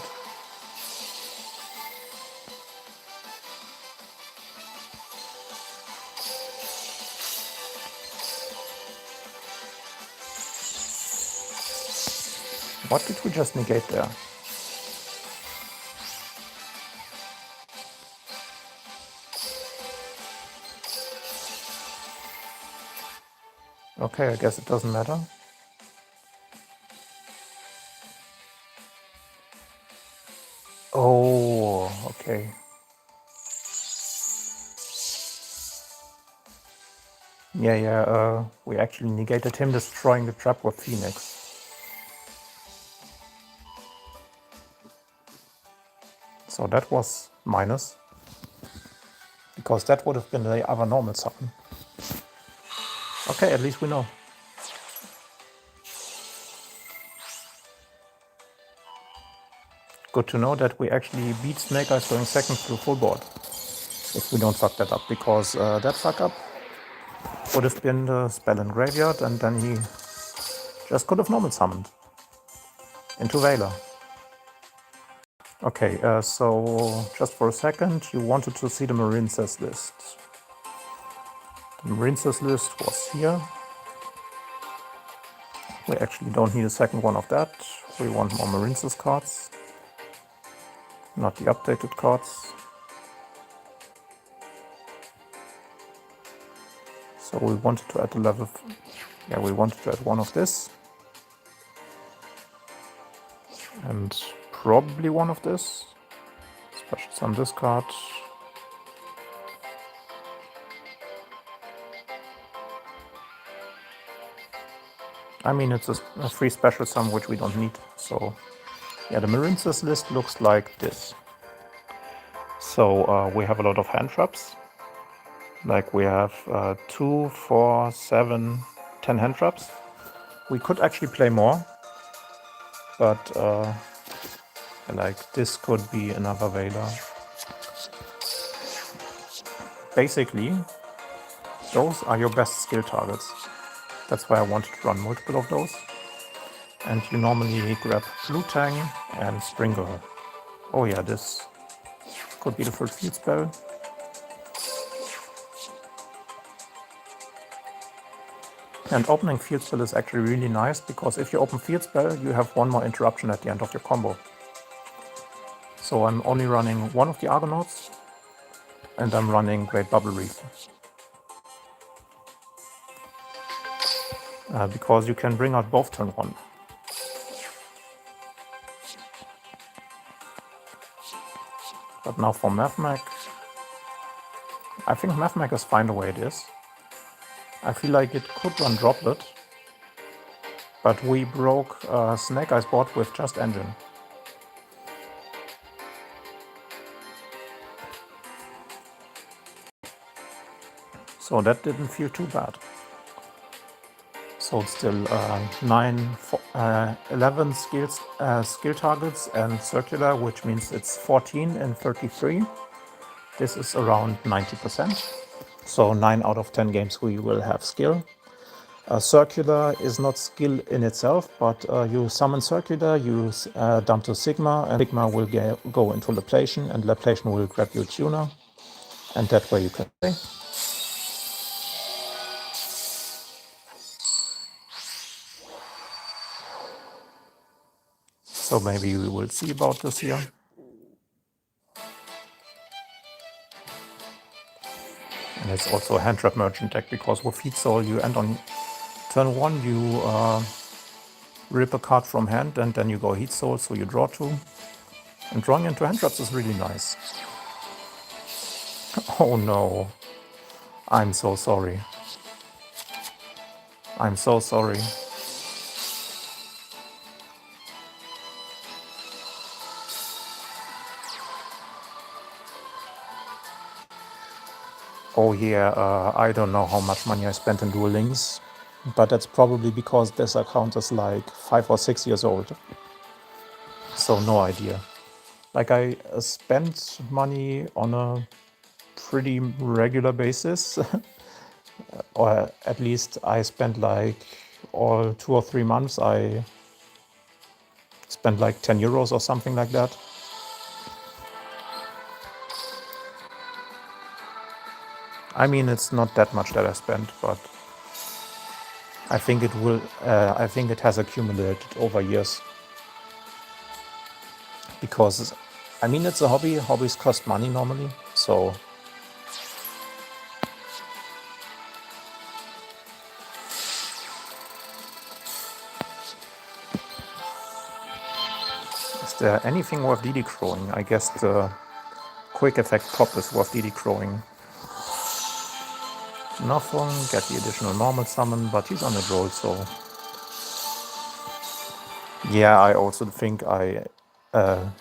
What did we just negate there? Okay, I guess it doesn't matter. Oh, okay. Yeah, we actually negated him destroying the trap with Phoenix. So that was minus. Because that would have been the other normal summon. Okay, at least we know. good to know that we actually beat Snake Eyes going second through full board. If we don't fuck that up, because that fuck up would have been the spell in graveyard, and then he just could have normal summoned into Veiler. Okay, so just for a second, you wanted to see the Marincess list. The Marincess list was here. We actually don't need a second one of that. We want more Marincess cards, not the updated cards. So we wanted to add a level, we wanted to add one of this. And probably one of this. Special summon this card. I mean, it's a free special summon which we don't need. So yeah, the Marincess list looks like this. So we have a lot of hand traps. Like we have 2, 4, 7, 10 hand traps. We could actually play more, but like this could be another Veiler. Basically, those are your best skill targets. That's why I wanted to run multiple of those. And you normally grab Blue Tang and Sprinkle. Oh yeah, this could be the first field spell. And opening field spell is actually really nice, because if you open field spell, you have one more interruption at the end of your combo. So I'm only running one of the Argonauts, and I'm running Great Bubble Reef. Because you can bring out both turn 1. But now for Mathmech, I think Mathmech is fine the way it is. I feel like it could run Droplet, but we broke Snake Eyes board with just Engine. So that didn't feel too bad. So it's still 11 skill targets and circular, which means it's 14 and 33. This is around 90%. So 9 out of 10 games we will have skill. Circular is not skill in itself, but you summon Circular, you dump to Sigma, and Sigma will go into Laplation, and Laplation will grab your Tuner, and that way you can play. So maybe we will see about this here. And it's also a hand trap merchant deck, because with Feed Soul you end on turn 1, you rip a card from hand, and then you go Heat Soul, so you draw 2. And drawing into hand traps is really nice. Oh no. I'm so sorry. I'm so sorry. Oh yeah, I don't know how much money I spent in Duel Links, but that's probably because this account is like 5 or 6 years old. So no idea. Like I spent money on a pretty regular basis, or at least I spent like all 2 or 3 months I spent like 10 euros or something like that. I mean, it's not that much that I spent, but I think it will. I think it has accumulated over years. Because, I mean, it's a hobby. Hobbies cost money normally, so. Is there anything worth DD crowing? I guess the quick effect pop is worth DD crowing. Nothing, get the additional normal summon, but he's on a roll, so. Yeah, I also think I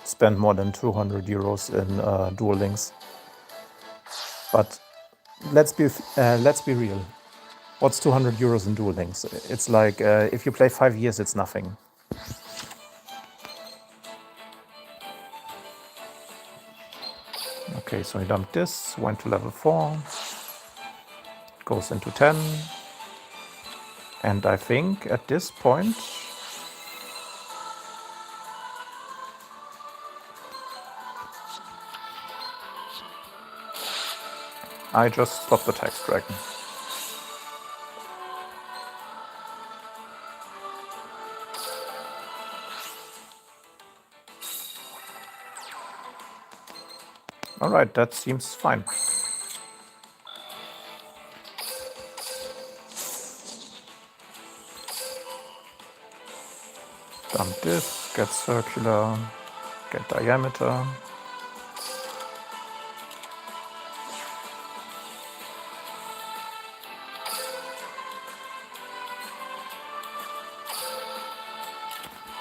spent more than 200 euros in Duel Links. But let's be real. What's 200 euros in Duel Links? It's like if you play 5 years, it's nothing. Okay, so he dumped this, went to level 4, goes into 10, and I think at this point I just stop the Tax Dragon. Alright, that seems fine. Dump this, get circular, get diameter.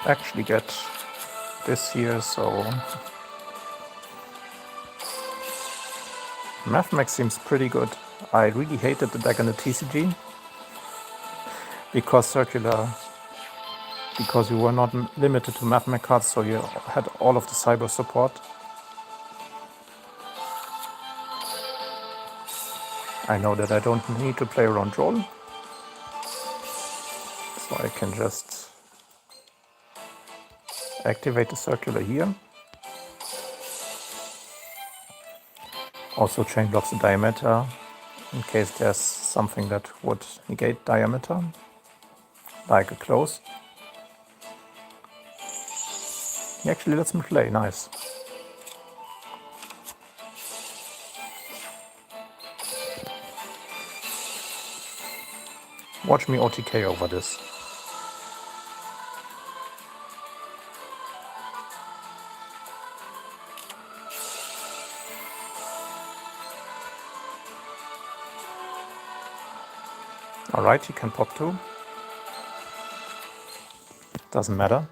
Actually get this here, so Mathmech seems pretty good. I really hated the deck in the TCG because because you were not limited to Mathmech cards, so you had all of the cyber support. I know that I don't need to play around Droll, so I can just activate the circular here. Also chain blocks the diameter in case there's something that would negate diameter, like a close. He actually lets me play, nice. Watch me OTK over this. Alright, he can pop too. Doesn't matter.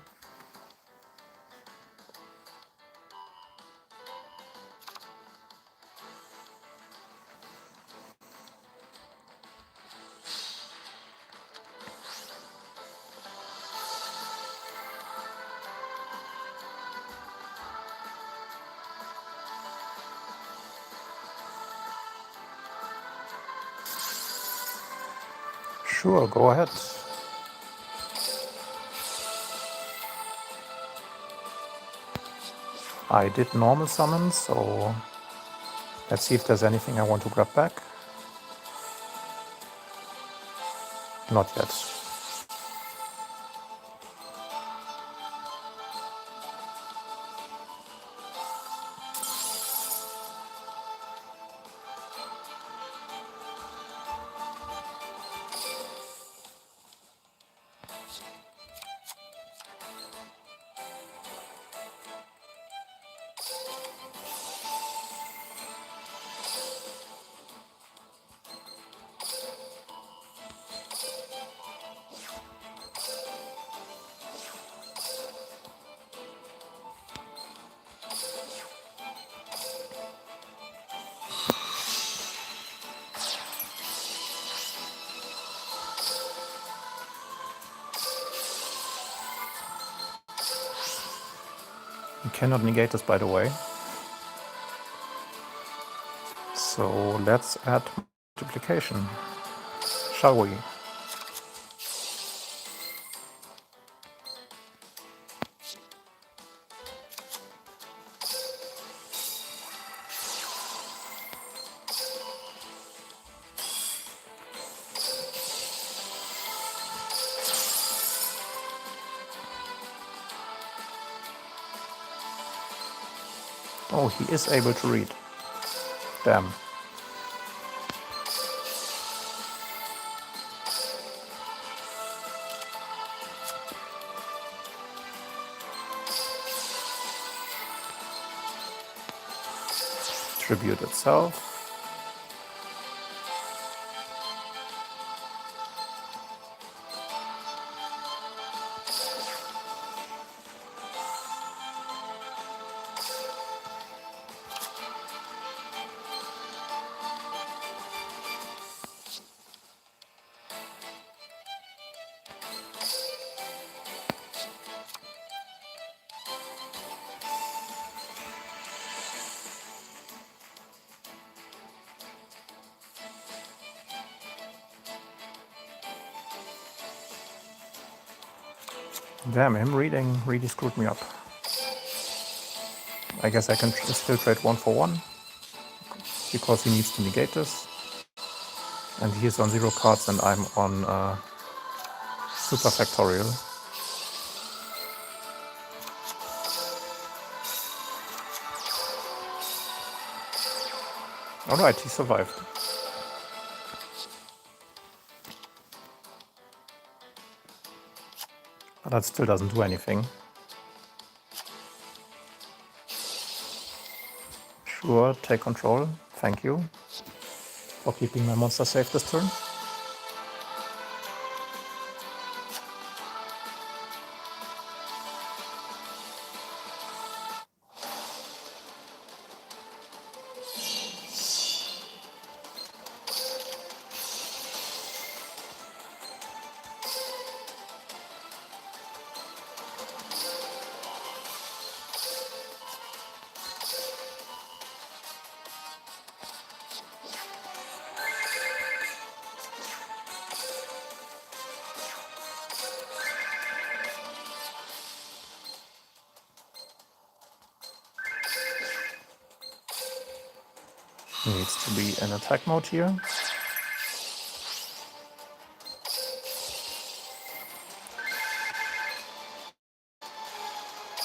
Sure, go ahead. I did normal summon, so let's see if there's anything I want to grab back. Not yet. You cannot negate this, by the way. So let's add multiplication, shall we? Oh, he is able to read. Damn. Tribute itself. Damn, him reading really screwed me up. I guess I can still trade 1 for 1 because he needs to negate this. And he's on 0 cards and I'm on Super Factorial. Alright, he survived. But that still doesn't do anything. Sure, take control. Thank you for keeping my monster safe this turn. Needs to be in attack mode here.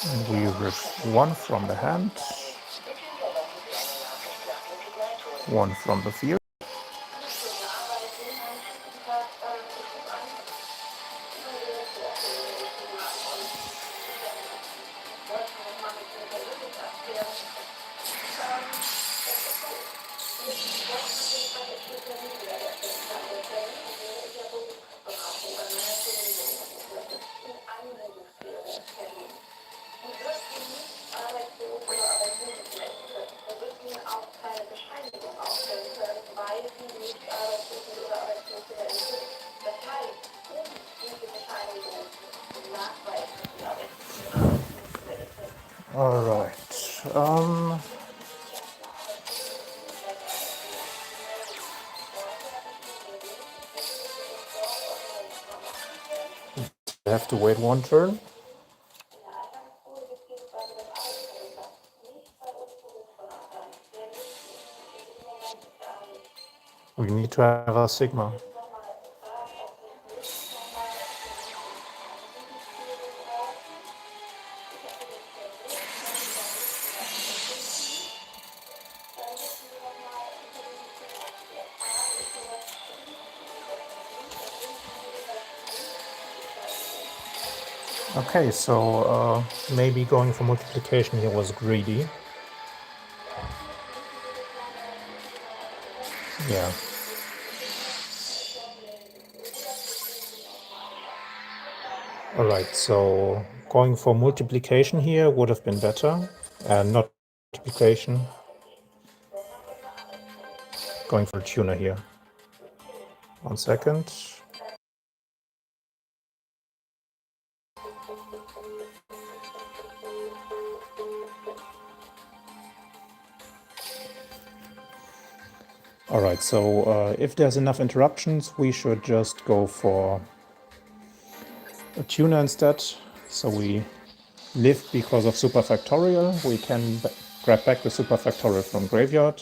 And we rip 1 from the hand, 1 from the field. Alright. I have to wait 1 turn. We need to have a Sigma. Okay, so maybe going for multiplication here was greedy. Yeah. Alright, so going for multiplication here would have been better, and not multiplication. Going for tuner here. 1 second. Alright, so if there's enough interruptions, we should just go for a tuner instead. So we live because of Super Factorial. We can grab back the Super Factorial from graveyard.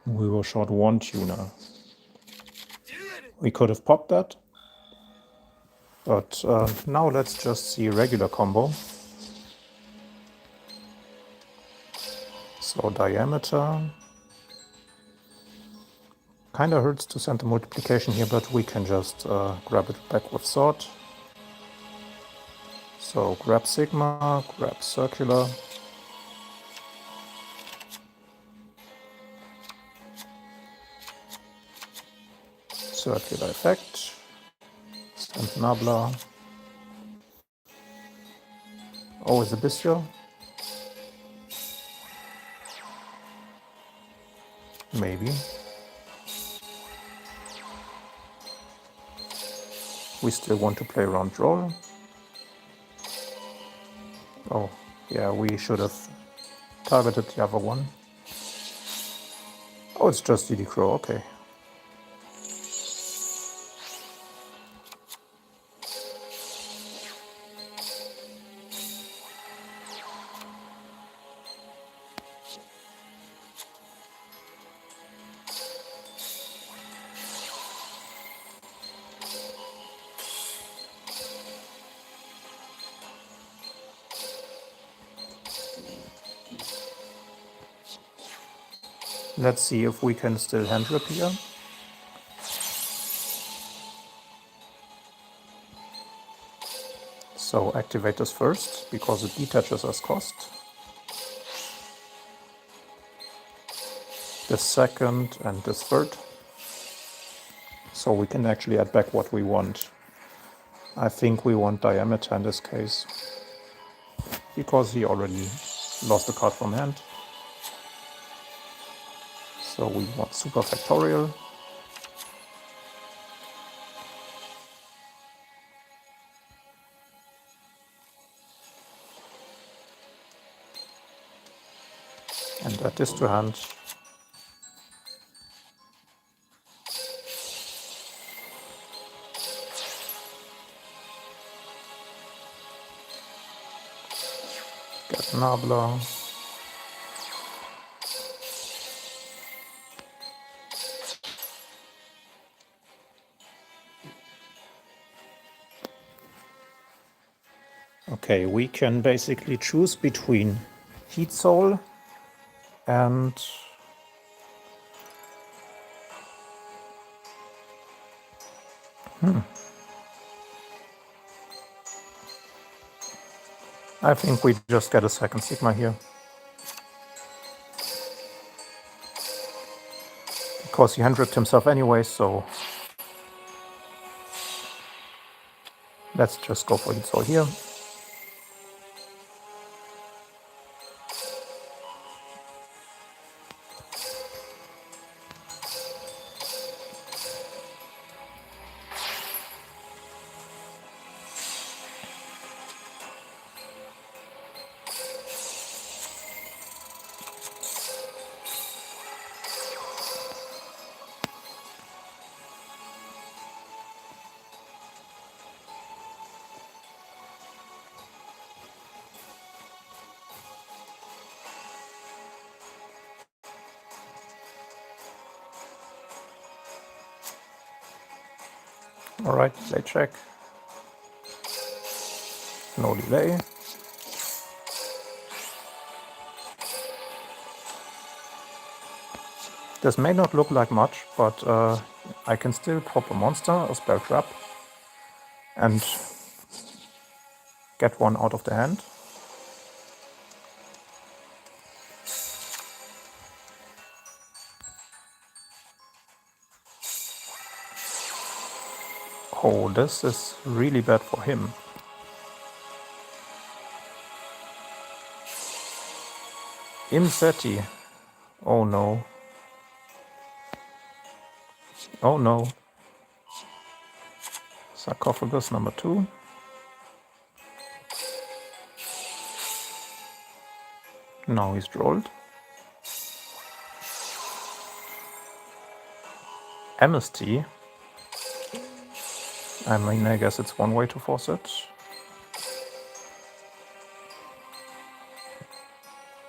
We will short 1 tuner. We could have popped that. But now let's just see regular combo. So diameter. Kinda hurts to send the multiplication here, but we can just grab it back with sword. So grab Sigma, grab circular. Circular effect. Send Nabla. Oh, is it bestial? Maybe. We still want to play round roll. Oh, yeah, we should have targeted the other one. Oh, it's just DD Crow, okay. Let's see if we can still hand rip here. So activate this first, because it detaches as cost. This second and this third. So we can actually add back what we want. I think we want diameter in this case, because he already lost the card from hand. So we want super factorial. And add this to hand. Get Nabla. Okay, we can basically choose between Heat Soul and I think we just get a second Sigma here. Because he hand ripped himself anyway, so let's just go for Heat Soul here. Alright, play check. No delay. This may not look like much, but I can still pop a monster, a spell trap, and get one out of the hand. Oh, this is really bad for him. Imseti. Oh no. Oh no. Sarcophagus number 2. Now he's drolled. Amnesty. I mean, I guess it's one way to force it.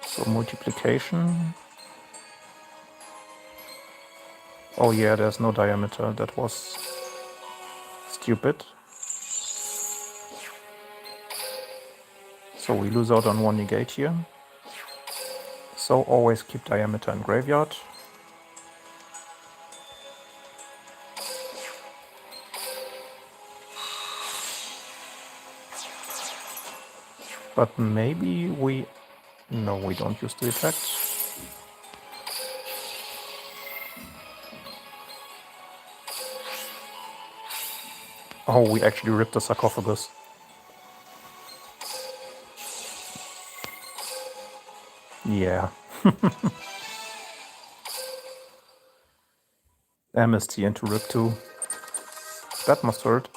So multiplication. Oh yeah, there's no diameter. That was stupid. So we lose out on one negate here. So always keep diameter in graveyard. But maybe we... No, we don't use the effect. Oh, we actually ripped the sarcophagus. Yeah. MST into rip 2. That must hurt.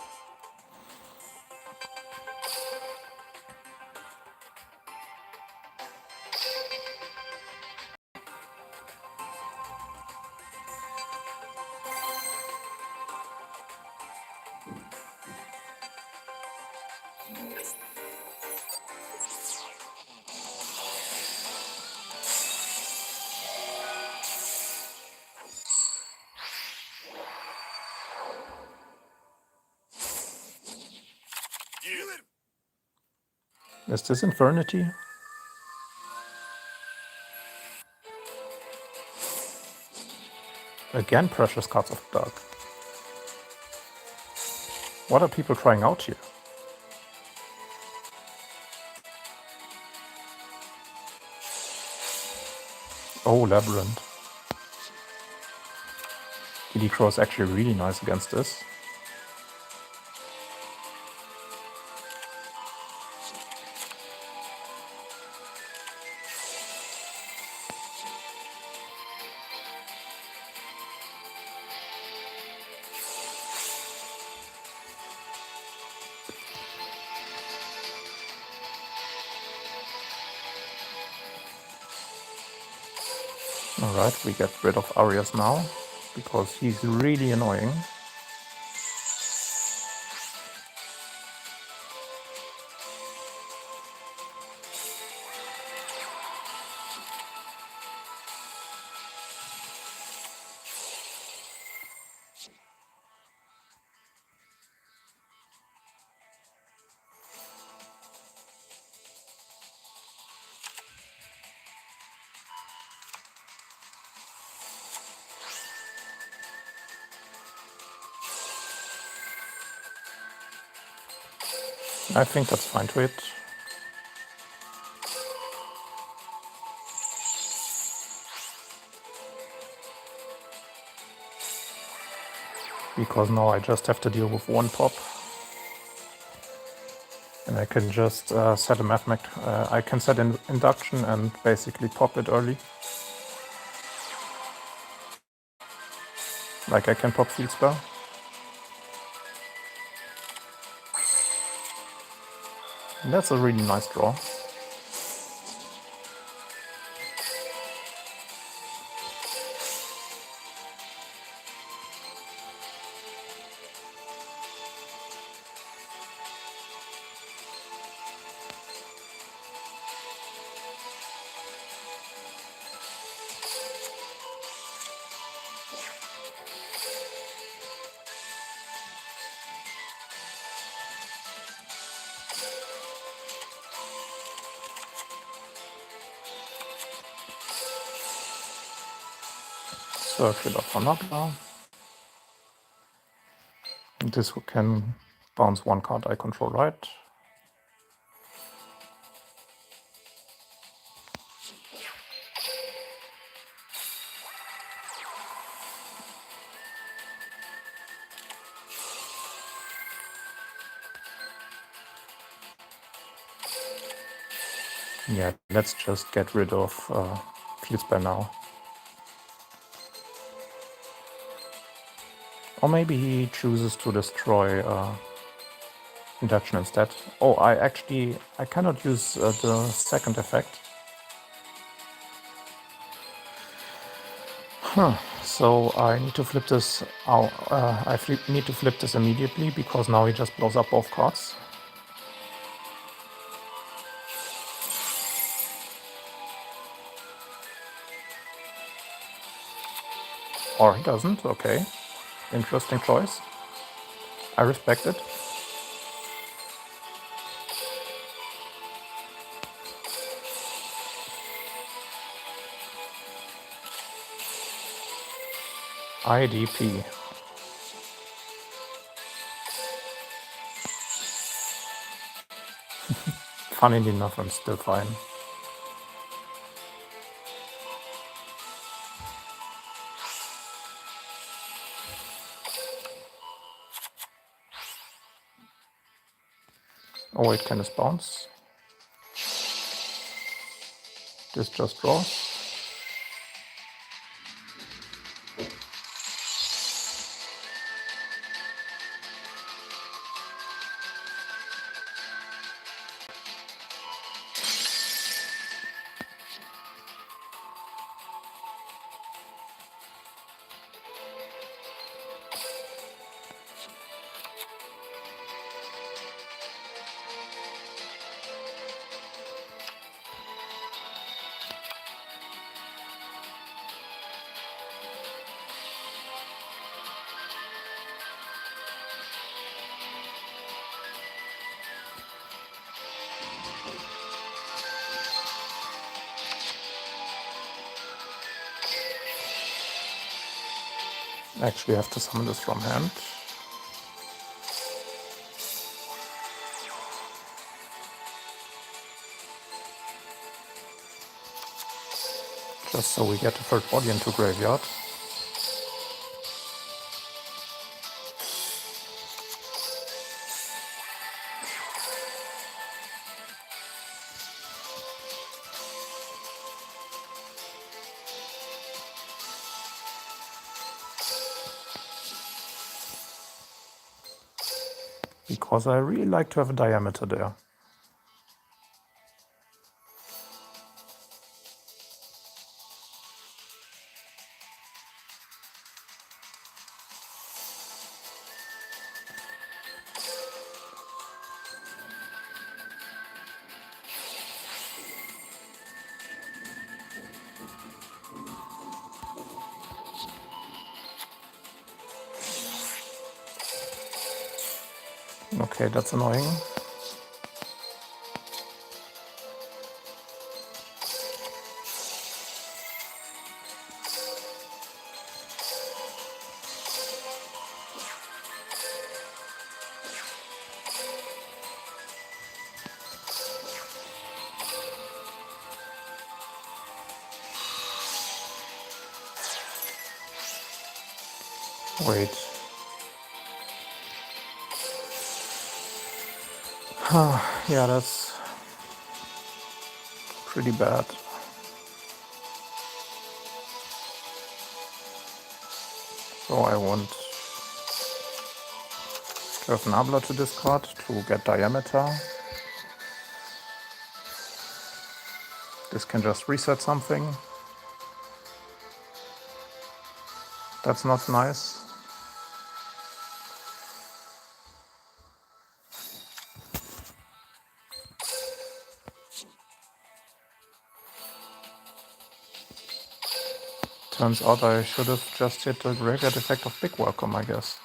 Is this Infernity? Again, precious cards of dark. What are people trying out here? Oh, Labyrinth. Giddy Crow is actually really nice against this. Alright, we get rid of Arias now, because he's really annoying. I think that's fine to hit. Because now I just have to deal with one pop. And I can just set a I can set an induction and basically pop it early. Like I can pop Field Spell. And that's a really nice draw. Circle of another. This can bounce one card I control, right? Yeah, let's just get rid of Field Spell now. Or maybe he chooses to destroy Induction instead. Oh, I cannot use the second effect. Huh. So I need to flip this out. Need to flip this immediately because now he just blows up both cards. Or he doesn't. Okay. Interesting choice. I respect it. IDP. Funnily enough, I'm still fine. Oh wait, can this bounce? This just draws. Actually, I have to summon this from hand. Just so we get the third body into graveyard. Because I really like to have a diameter there. Okay, that's annoying. Wait. Yeah, that's pretty bad. So I want to have Nabla to discard to get diameter. This can just reset something. That's not nice. Turns out I should have just hit the graveyard effect of Big Welcome, I guess.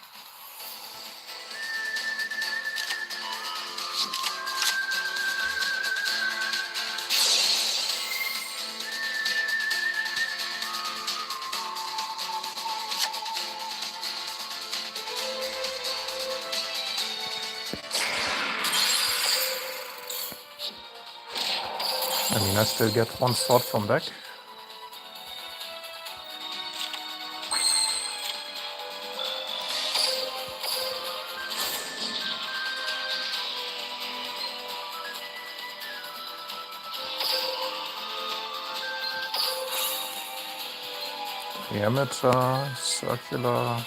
I mean, I still get one sword from back. Diameter, circular.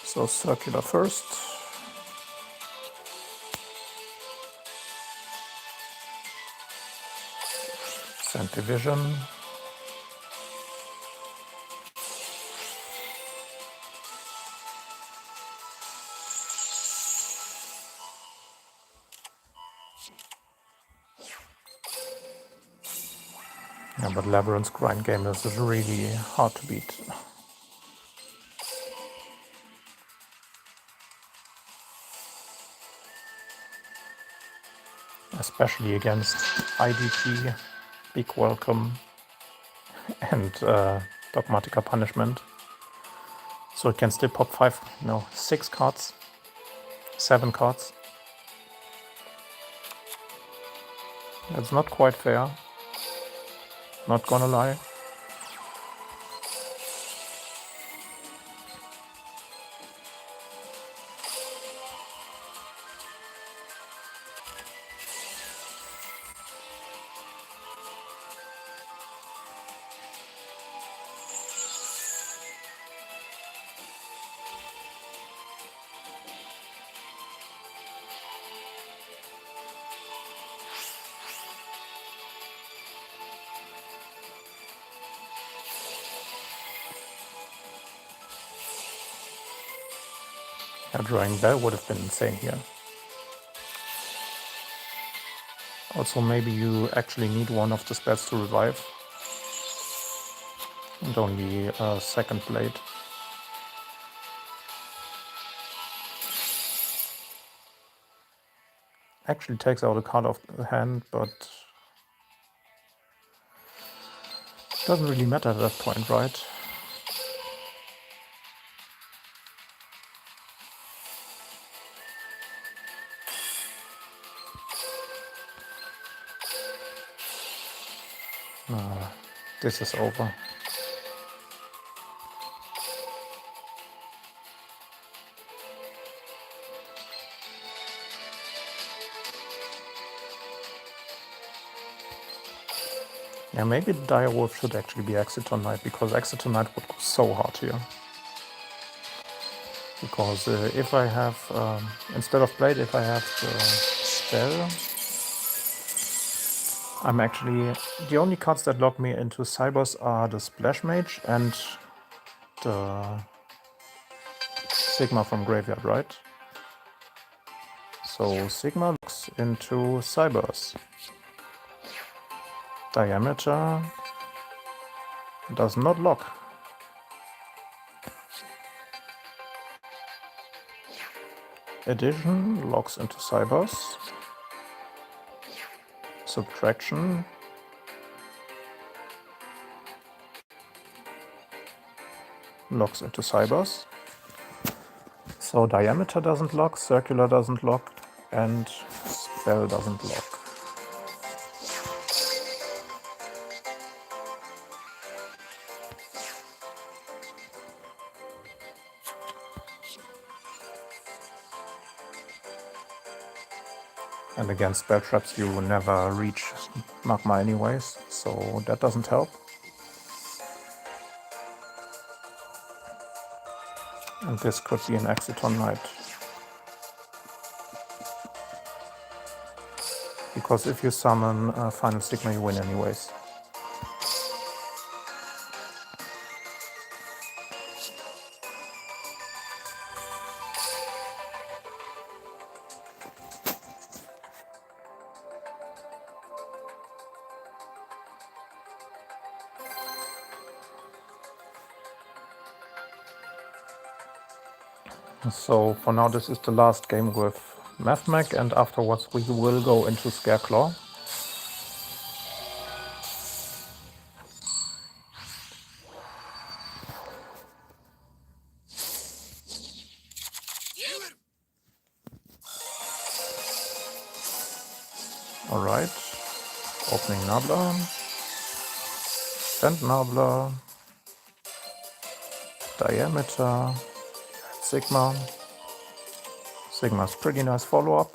So circular first. Send division. Yeah, but Labyrinth's grind game is really hard to beat. Especially against IDP, Big Welcome, and Dogmatica Punishment. So it can still pop 6 cards, 7 cards. That's not quite fair. Not gonna lie. A drawing bell would have been insane here. Also, maybe you actually need one of the spells to revive. And only a second blade. actually takes out a card off the hand, but doesn't really matter at that point, right? This is over. Yeah, maybe the Direwolf should actually be Exciton Knight, because Exciton Knight would go so hard here. Because if I have, instead of Blade, if I have the spell, I'm actually, the only cards that lock me into Cybers are the Splash Mage and the Sigma from Graveyard, right? So Sigma locks into Cybers. Diameter does not lock. Addition locks into Cybers. Subtraction locks into Cybers. So Diameter doesn't lock, Circular doesn't lock, and Spell doesn't lock. And against Spell Traps you never reach Magma anyways, so that doesn't help. And this could be an Exciton Knight. Because if you summon Final Sigma you win anyways. So for now this is the last game with Mathmech, and afterwards we will go into Scareclaw. Alright, opening Nabla, send Nabla, Diameter, Sigma. Sigma's pretty nice follow-up.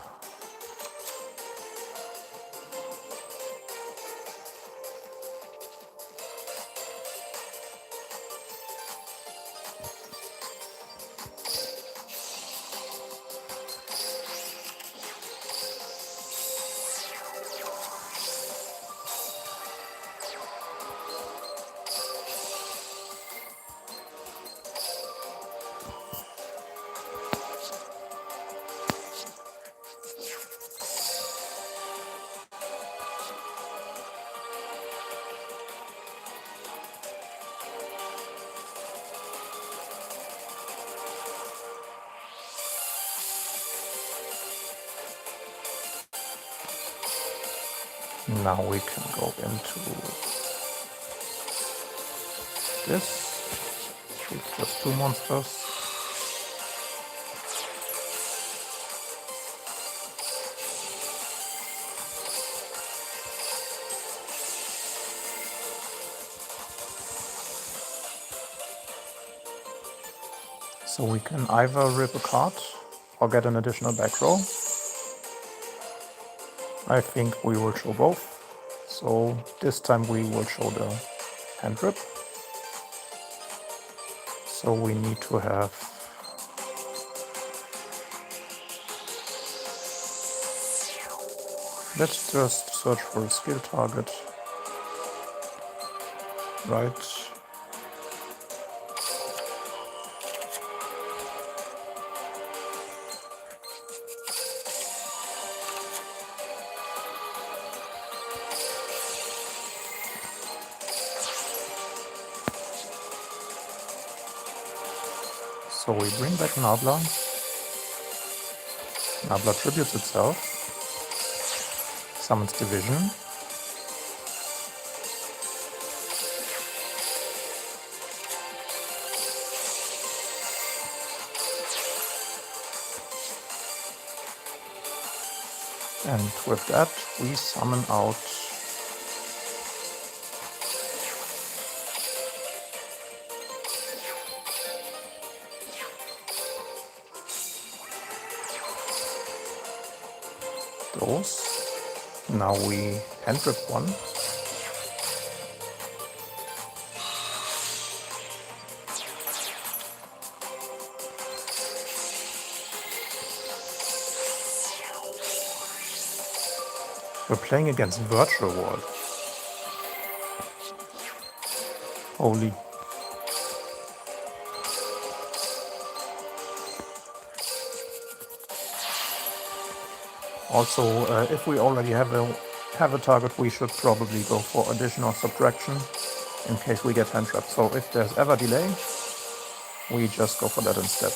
Now we can go into this. It's just two monsters. So we can either rip a card or get an additional back row. I think we will show both. So this time we will show the hand rip. So we need to have let's just search for a skill target. Right. So we bring back Nabla. Nabla tributes itself. Summons Division. And with that, we summon out those. Now we hand rip one. We're playing against Virtual World. Holy. Also, if we already have a target, we should probably go for addition or subtraction in case we get hand trapped. So if there's ever delay, we just go for that instead.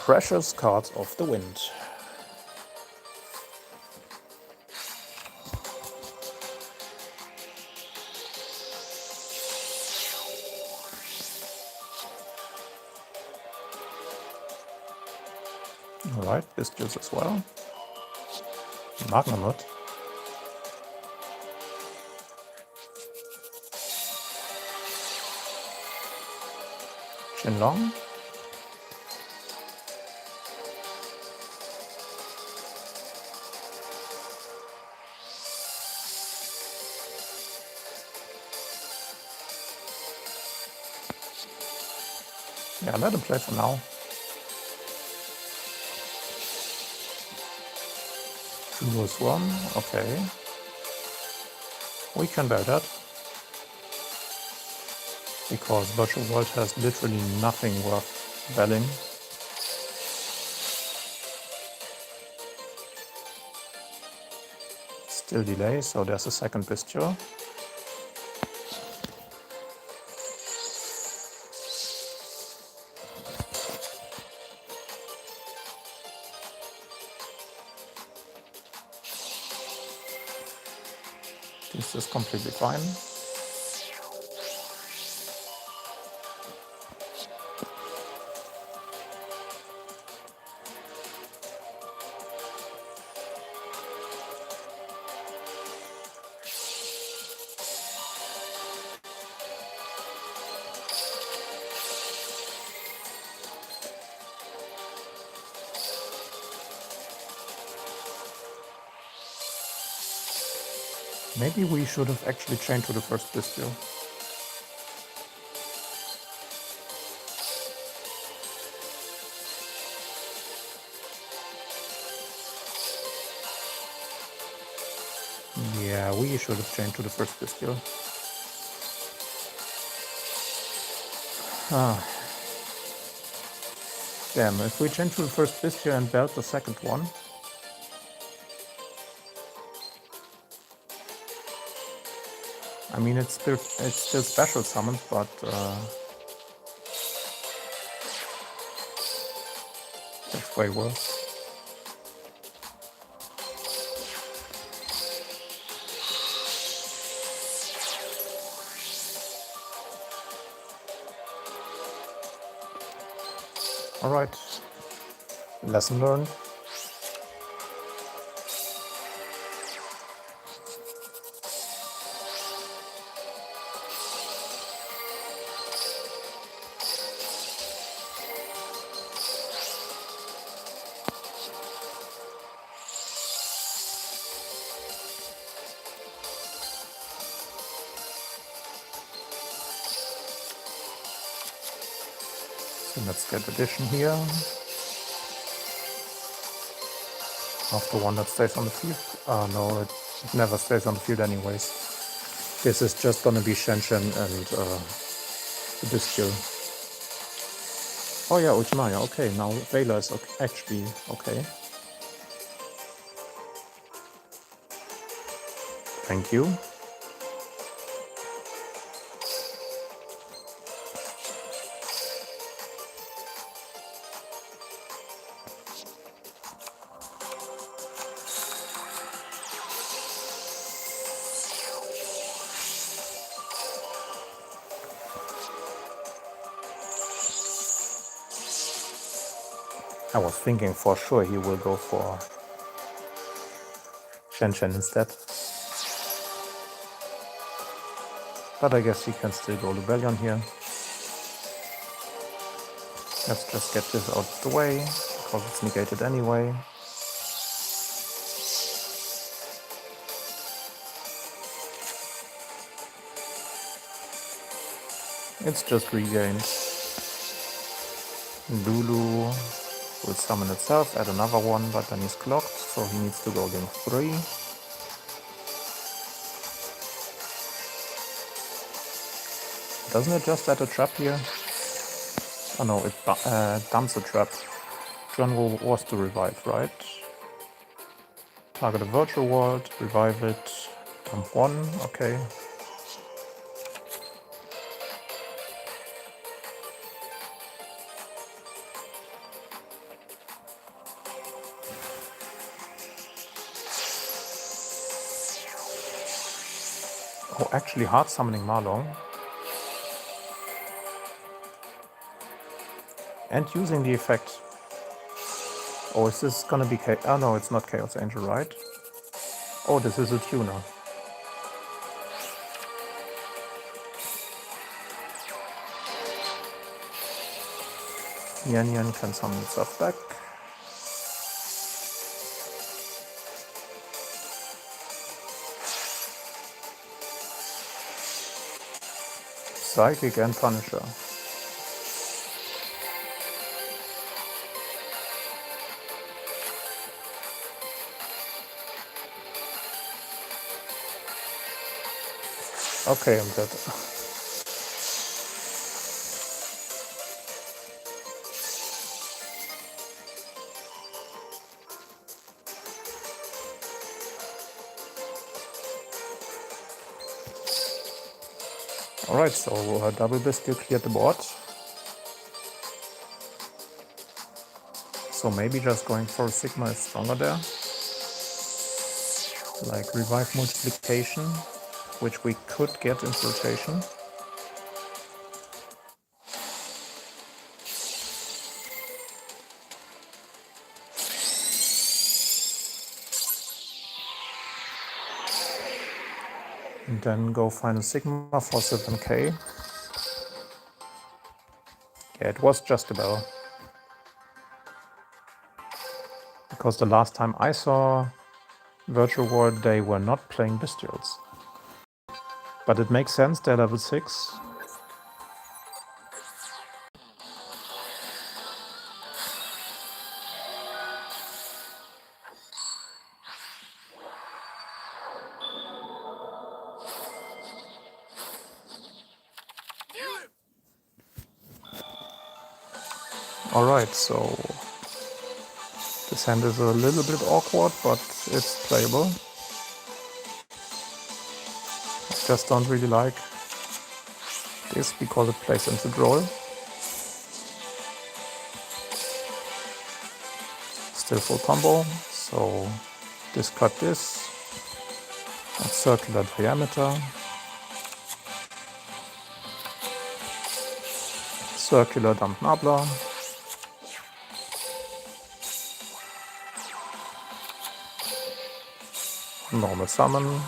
Precious Cards of the Wind. Alright, Bestials as well. Magnamut. Shenlong. Yeah, let him play for now. Dual Swarm, okay. We can bear that. Because Virtual World has literally nothing worth belling. Still delay, so there's a second Bestial. This is completely fine. Maybe we should have actually chained to the first Bestial. Yeah, we should have chained to the first Bestial. Damn, if we chain to the first Bestial and belt the second one. I mean, it's still special summoned, but that's way worse. Alright, lesson learned. So And let's get addition here. After one that stays on the field. No, it never stays on the field anyways. This is just gonna be Shenshen and the Bestial. Oh yeah, Ultimaya, okay, now Vela is actually okay. Thank you. I was thinking for sure he will go for Shenshen instead. But I guess he can still go Lubellion here. Let's just get this out of the way, because it's negated anyway. It's just regained. Lulu will summon itself, add another one, but then he's clocked, so he needs to go link 3. Doesn't it just add a trap here? Oh no, it dumps a trap. Junwo was to revive, right? Target a virtual world, revive it, dump 1, okay. Oh, actually hard summoning Marlong. And using the effect. Oh, is this gonna be oh no, it's not Chaos Angel, right? Oh, this is a tuner. Yan Yan can summon itself back. Psychic and Punisher. Okay, I'm dead. Alright, so Double Bestial cleared the board. So maybe just going for Sigma is stronger there. Like Revive Multiplication, which we could get in rotation. And then go Final Sigma for 7k. Yeah, it was just a bell. Because the last time I saw Virtual World, they were not playing Bestials. But it makes sense, they're level 6. Alright, so this hand is a little bit awkward, but it's playable. I just don't really like this because it plays into draw. Still full combo, so discard this. And circular diameter. Circular dump Nabla. Normal summon.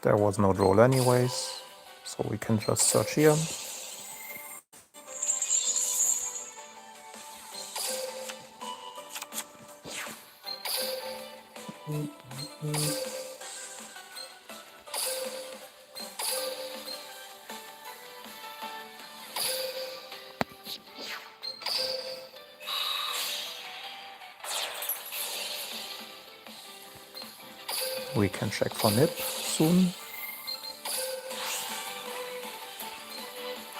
There was no draw anyways, so we can just search here. We can check for nip soon.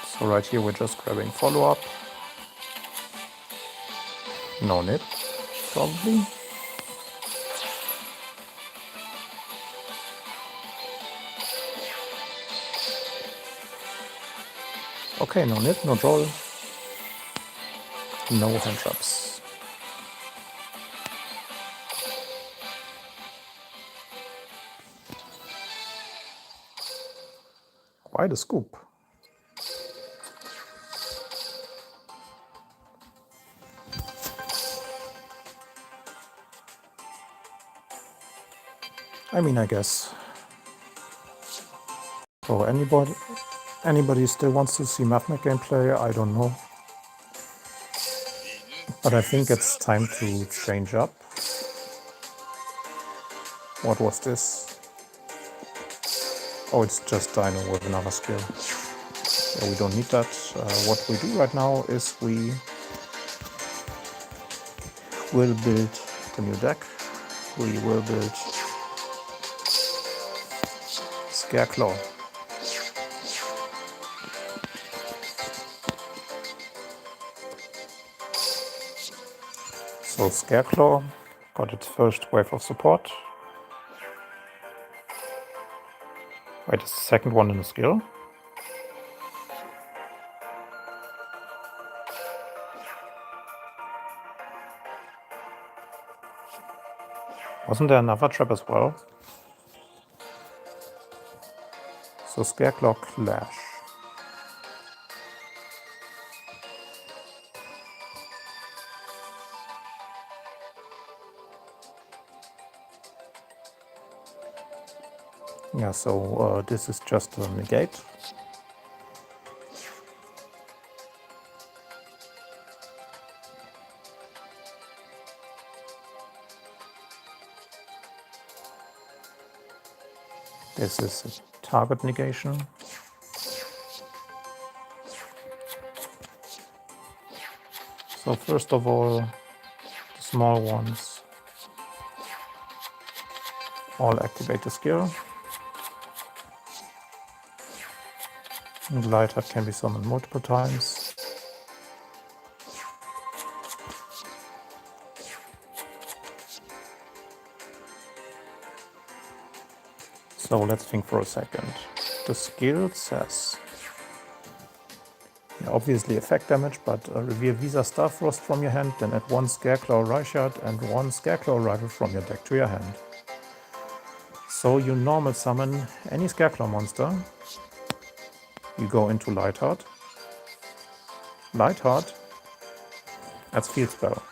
So right here we're just grabbing follow-up. No nip, probably. Okay, no nip, no draw, no hand traps. Why the scoop? I mean, I guess. So anybody still wants to see Mavmec gameplay? I don't know. But I think it's time to change up. What was this? Oh, it's just Dino with another skill. Yeah, we don't need that. What we do right now is we will build the new deck. We will build Scareclaw. So Scareclaw got its first wave of support. Wait, it's the second one in the skill. Wasn't there another trap as well? So Scareclaw Clash. Yeah, so this is just a negate. This is a target negation. So first of all, the small ones all activate the skill. And Lightheart can be summoned multiple times. So let's think for a second. The skill says, obviously effect damage, but reveal Visa Starfrost from your hand, then add one Scareclaw Reichard and one Scareclaw Rival from your deck to your hand. So you normal summon any Scareclaw monster. You go into Lightheart. Lightheart adds Field Spell.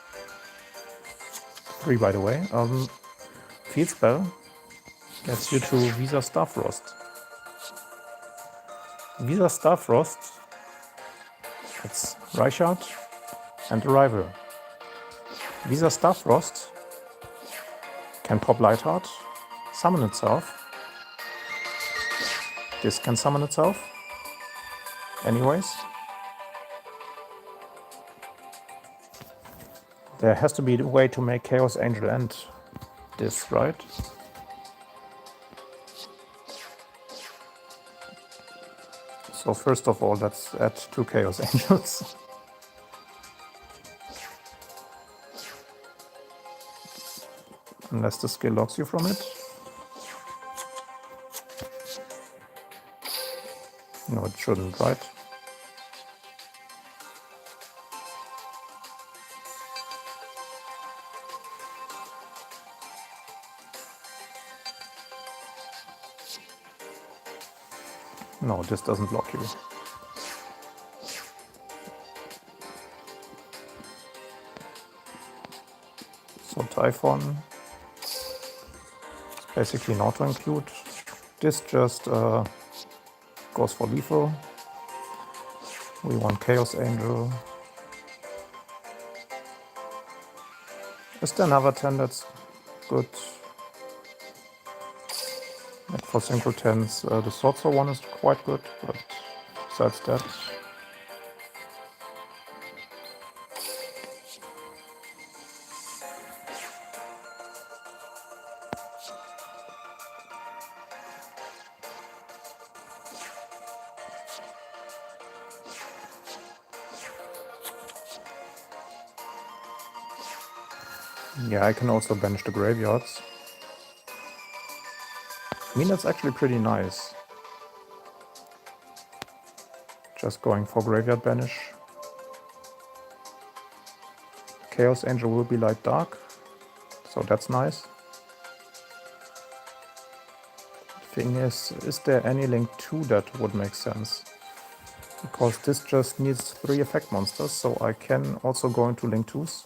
3 by the way. Field Spell gets you to Visa Starfrost. Visa Starfrost, it's Reichard and a rival. Visa Starfrost can pop Lightheart, summon itself. This can summon itself. Anyways. There has to be a way to make Chaos Angel end this, right? So first of all, let's add 2 Chaos Angels. Unless the skill locks you from it. No, it shouldn't, right? No, this doesn't lock you. So Typhon is basically not to include. This just goes for lethal. We want Chaos Angel. Is there another 10 that's good? Like for single 10s, the Sorcerer one is quite good, but besides that... Yeah, I can also banish the graveyards. I mean, that's actually pretty nice. Just going for graveyard banish. Chaos Angel will be light dark, so that's nice. Thing is there any Link 2 that would make sense? Because this just needs 3 effect monsters, so I can also go into Link 2s.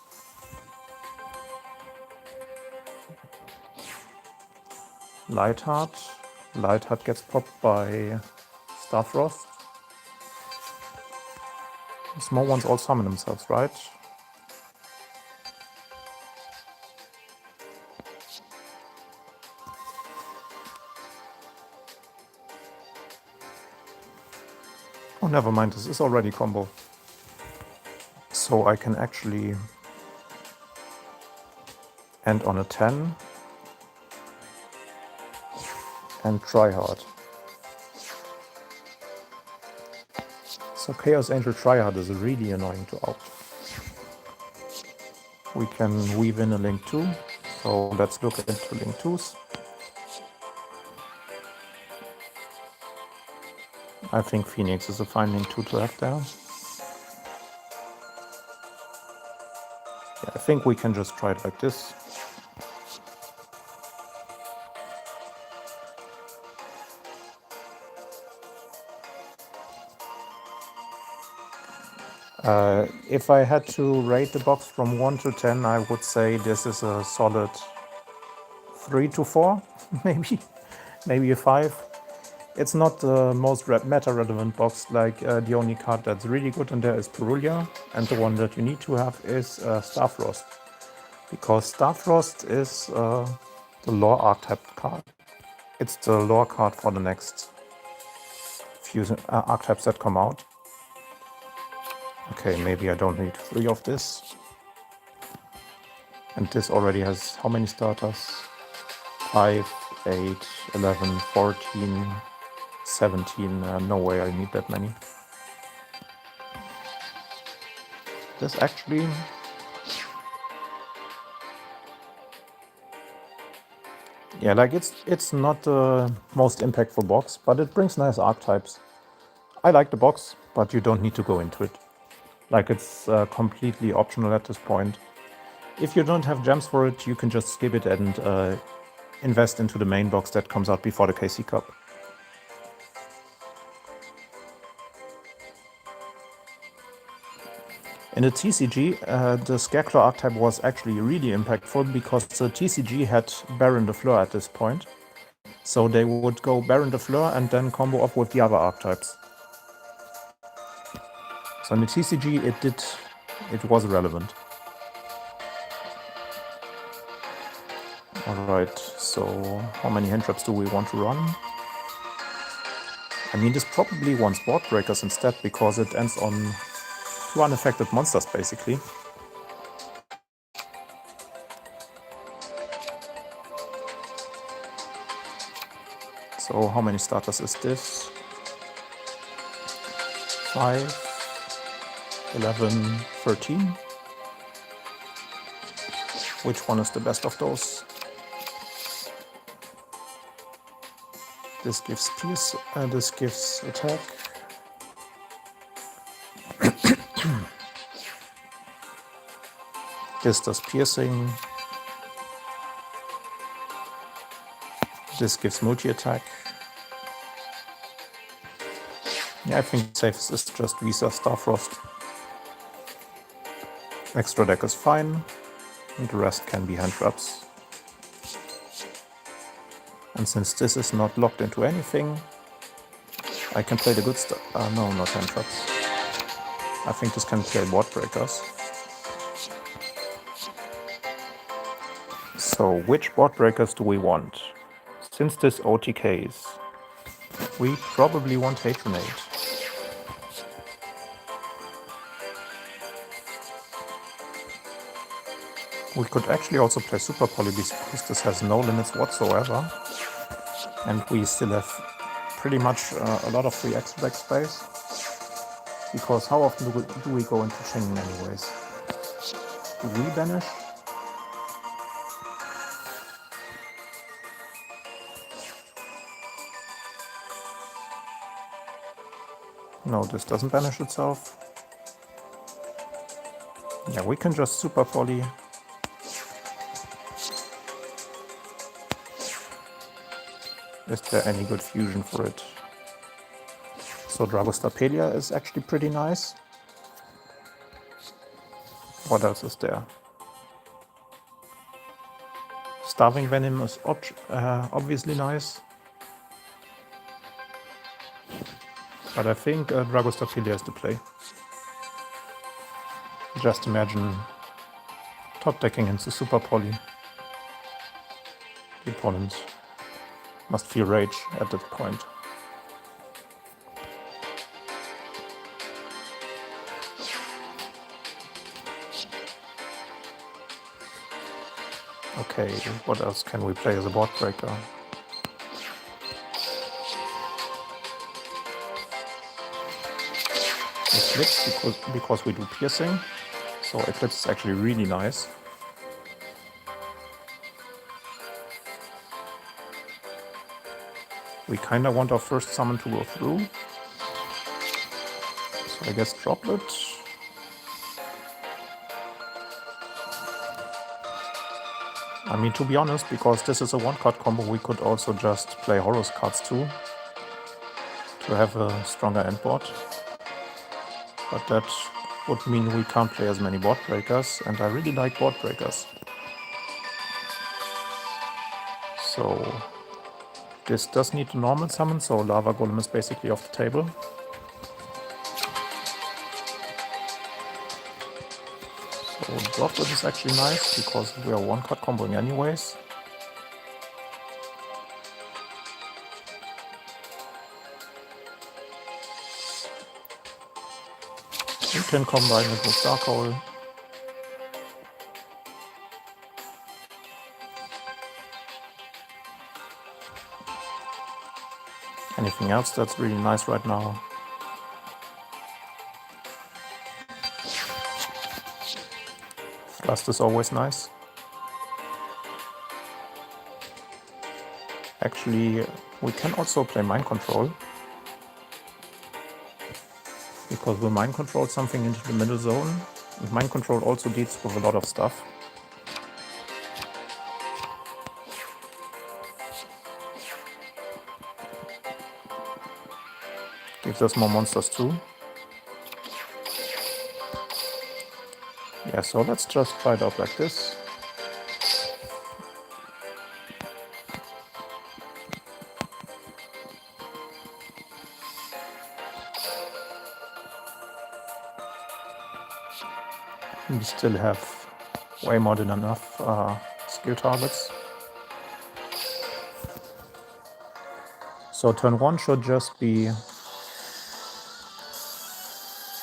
Lightheart. Lightheart gets popped by Starfrost. Small ones all summon themselves, right? Oh, never mind, this is already combo. So I can actually end on a 10 and try hard. So Chaos Angel Tryhard is really annoying to out. We can weave in a Link 2, so let's look into Link 2s. I think Phoenix is a fine Link 2 to have there. Yeah, I think we can just try it like this. If I had to rate the box from 1 to 10, I would say this is a solid 3 to 4, maybe a 5. It's not the most meta-relevant box, like the only card that's really good in there is Perulia, and the one that you need to have is Starfrost. Because Starfrost is the lore archetype card. It's the lore card for the next few archetypes that come out. Okay, maybe I don't need 3 of this. And this already has how many starters? 5, 8, 11, 14, 17. No way I need that many. This actually... Yeah, like it's not the most impactful box, but it brings nice archetypes. I like the box, but you don't need to go into it. Like, it's completely optional at this point. If you don't have gems for it, you can just skip it and invest into the main box that comes out before the KC Cup. In the TCG, the Scarecrow archetype was actually really impactful because the TCG had Baron de Fleur at this point. So they would go Baron de Fleur and then combo off with the other archetypes. So in the TCG, it was relevant. Alright, so how many hand traps do we want to run? I mean, this probably wants Board Breakers instead, because it ends on 2 unaffected monsters, basically. So how many starters is this? 5, 11, 13. Which one is the best of those? This gives pierce, this gives attack. This does piercing. This gives multi-attack. Yeah, I think safest is just Visa Starfrost. Extra deck is fine, and the rest can be hand traps. And since this is not locked into anything, I can play the good stuff. No, not hand traps. I think this can play Board Breakers. So, which Board Breakers do we want? Since this OTKs, we probably want Hatronade. We could actually also play Super Polybeast because this has no limits whatsoever. And we still have pretty much a lot of free extra deck space. Because how often do we go into Shingen anyways? Do we banish? No, this doesn't banish itself. Yeah, we can just super volley. Is there any good fusion for it? So Dragostarpelia is actually pretty nice. What else is there? Starving Venom is obviously nice. But I think Dragostarpelia is the play. Just imagine top decking into Super Poly. The opponent must feel rage at that point. Okay, what else can we play as a board breaker? Eclipse, because we do piercing. So Eclipse is actually really nice. We kinda want our first summon to go through. So I guess Droplet. I mean, to be honest, because this is a one-card combo, we could also just play Horus cards too, to have a stronger end board. But that would mean we can't play as many board breakers, and I really like board breakers. So this does need a normal summon, so Lava Golem is basically off the table. So Droplet is actually nice, because we are one-card comboing anyways. We can combine it with Dark Hole. Anything else that's really nice right now? Thrust is always nice. Actually, we can also play Mind Control, because we Mind Control something into the middle zone, and Mind Control also deals with a lot of stuff. Gives us more monsters too. Yeah, so let's just try it out like this. We still have way more than enough skill targets. So turn 1 should just be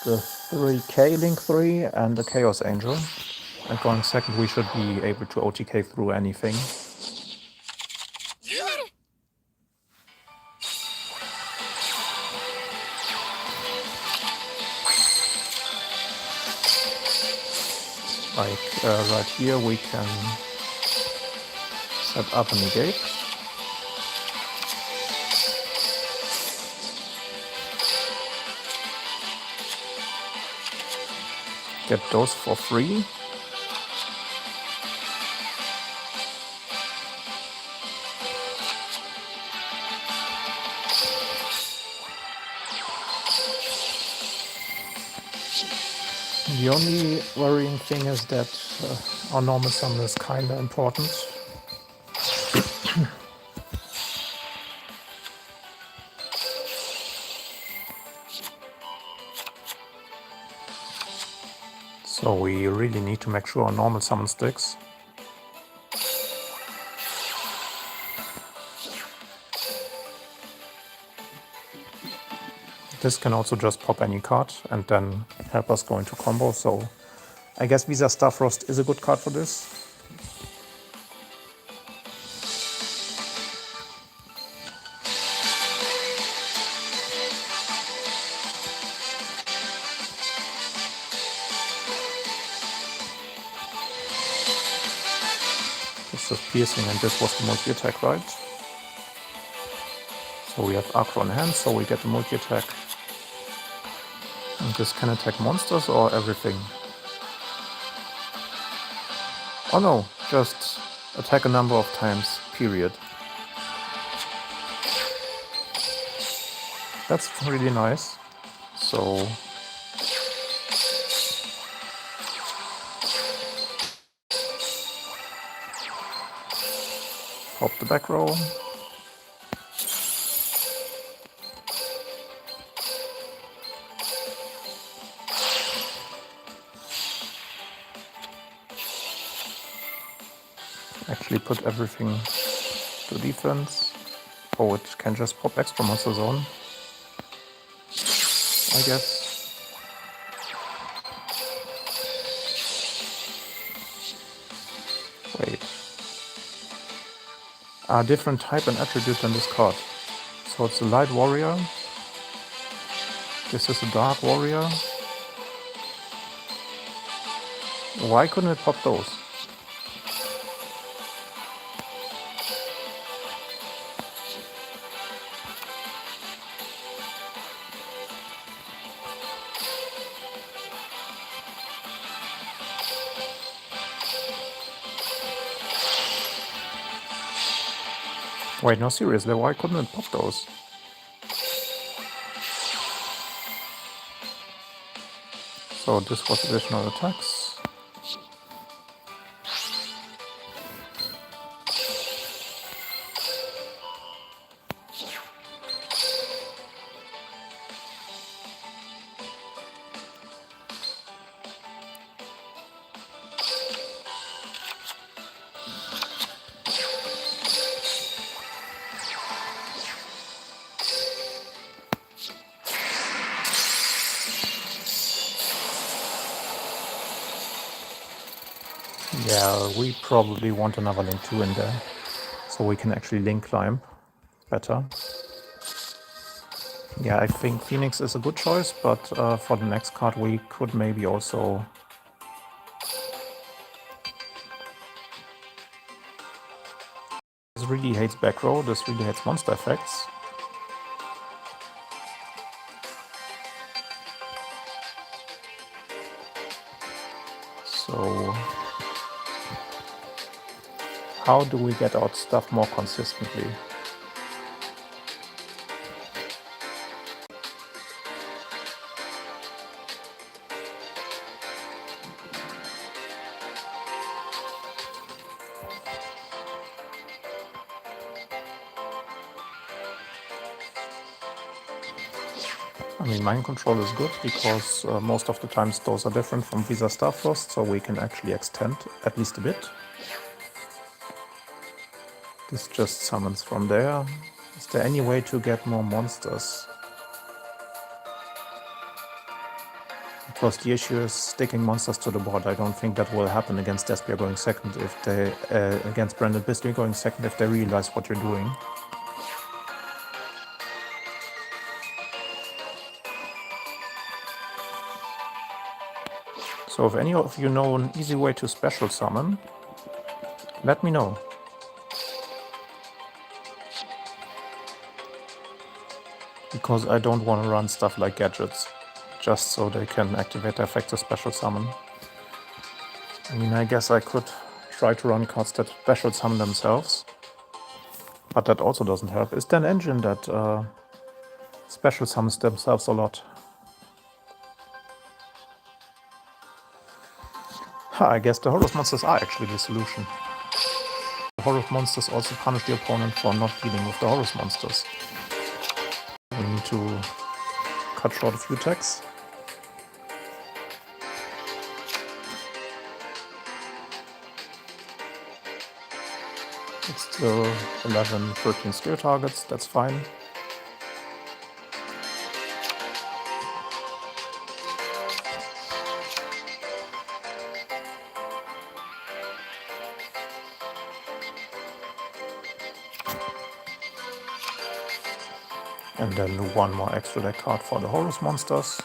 the 3k Link 3 and the Chaos Angel. And going second, we should be able to OTK through anything. Like right here, we can set up a negate. Get those for free. The only worrying thing is that our normal summon is kinda important. So we really need to make sure our normal summon sticks. This can also just pop any card and then help us go into combo, so I guess Visa Starfrost is a good card for this. This is piercing and this was the multi-attack, right? So we have Arcro in hand, so we get the multi-attack. This can attack monsters or everything? Oh no, just attack a number of times, period. That's really nice. So pop the back row. Actually put everything to defense. Oh, it can just pop extra monster zone, I guess. Wait. Different type and attribute than this card. So it's a light warrior. This is a dark warrior. Why couldn't it pop those? Wait, no, seriously, why couldn't it pop those? So this was additional attacks. Yeah, we probably want another Link 2 in there, so we can actually Link climb better. Yeah, I think Phoenix is a good choice, but for the next card we could maybe also... This really hates back row, this really hates monster effects. So... how do we get out stuff more consistently? I mean, Mind Control is good because most of the times those are different from Visa Starfrost, so we can actually extend at least a bit. This just summons from there. Is there any way to get more monsters? Because the issue is sticking monsters to the board. I don't think that will happen against Despia going second if they... against Branded Bisley going second if they realize what you're doing. So if any of you know an easy way to special summon, let me know. Because I don't want to run stuff like gadgets, just so they can activate their effect to special summon. I mean, I guess I could try to run cards that special summon themselves, but that also doesn't help. Is there an engine that special summons themselves a lot? I guess the Horus monsters are actually the solution. The Horus monsters also punish the opponent for not dealing with the Horus monsters. We need to cut short a few attacks. It's still 11, 13 skill targets, that's fine. And then one more extra deck card for the Horus monsters.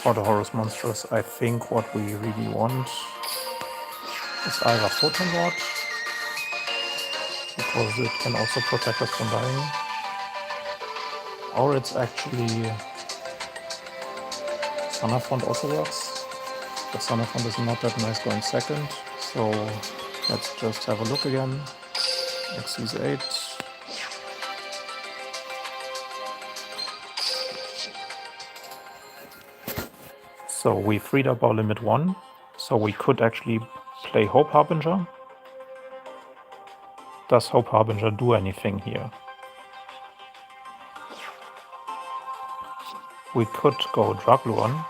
for the Horus monsters, I think what we really want is either Photon Lord, because it can also protect us from dying, or it's actually Sonafont also works, but Sonafont is not that nice going second, so let's just have a look again. Xyz 8. So we freed up our limit 1, so we could actually play Hope Harbinger. Does Hope Harbinger do anything here? We could go Dragluon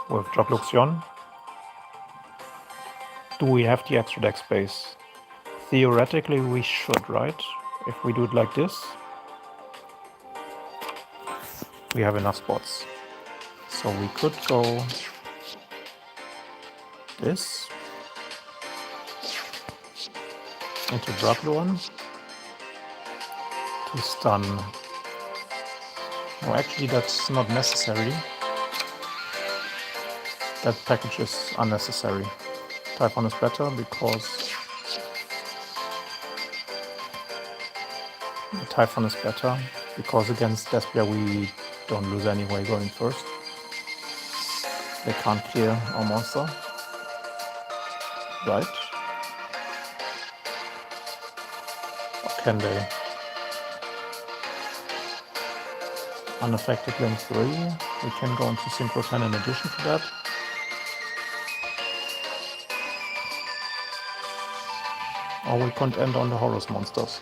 with Dragluxion. Do we have the extra deck space? Theoretically we should, right? If we do it like this, we have enough spots. So we could go this into Dragluon to stun. No, actually that's not necessary. That package is unnecessary. Typhon is better because against Despia we don't lose anyway going first. They can't clear our monster. Right? Or can they? Unaffected link 3. We can go into Synchro 10 in addition to that. Or we can't end on the Horus monsters.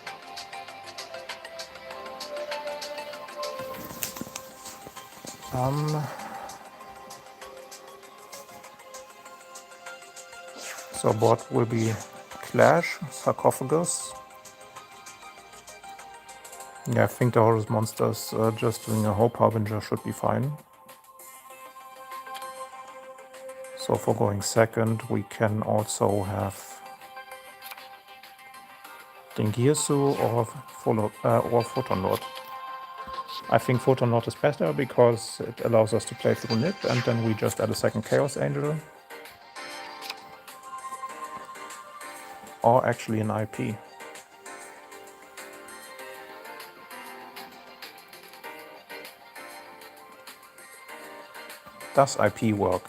So board will be Clash, Sarcophagus. Yeah, I think the Horus monsters just doing a Hope Harbinger should be fine. So for going second, we can also have Dingirsu or Photon Lord. I think Photon Lord is better because it allows us to play through Nip, and then we just add a second Chaos Angel. Or actually an IP. Does IP work?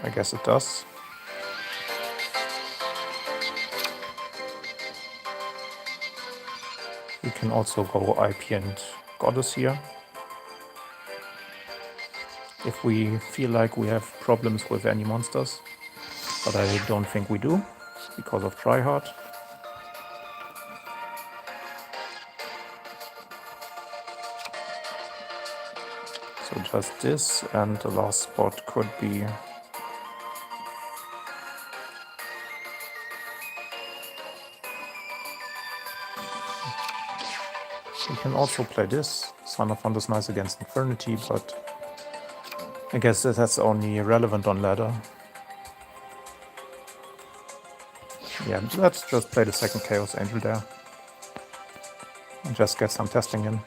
I guess it does. We can also go IP and Goddess here. If we feel like we have problems with any monsters, but I don't think we do, because of Tryhard. So just this, and the last spot could be we can also play this. Sonafont is nice against Infernity, but I guess that's only relevant on ladder. Yeah, let's just play the second Chaos Angel there. And just get some testing in.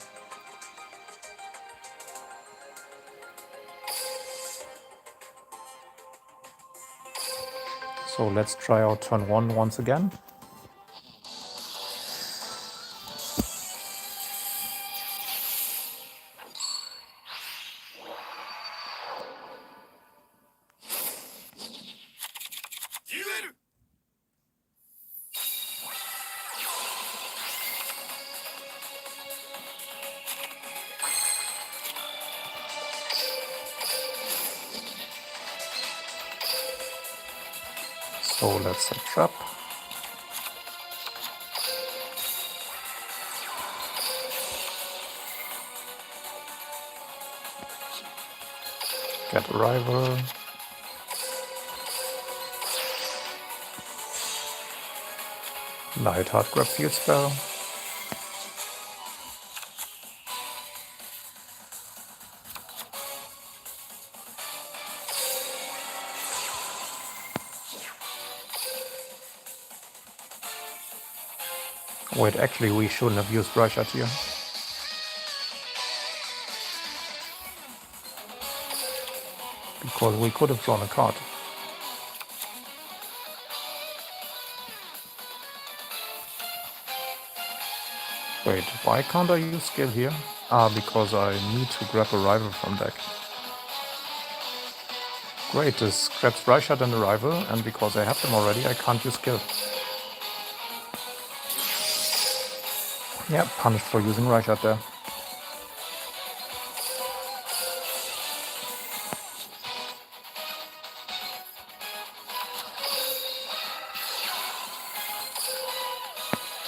So let's try out turn 1 once again. So let's set trap. Get a rival. Lightheart grab field spell. Wait, actually we shouldn't have used Reichert here. Because we could have drawn a card. Wait, why can't I use skill here? Ah, because I need to grab a rival from deck. Great, this grabs Reichert and a rival, and because I have them already, I can't use skill. Yeah, punished for using Reichert there.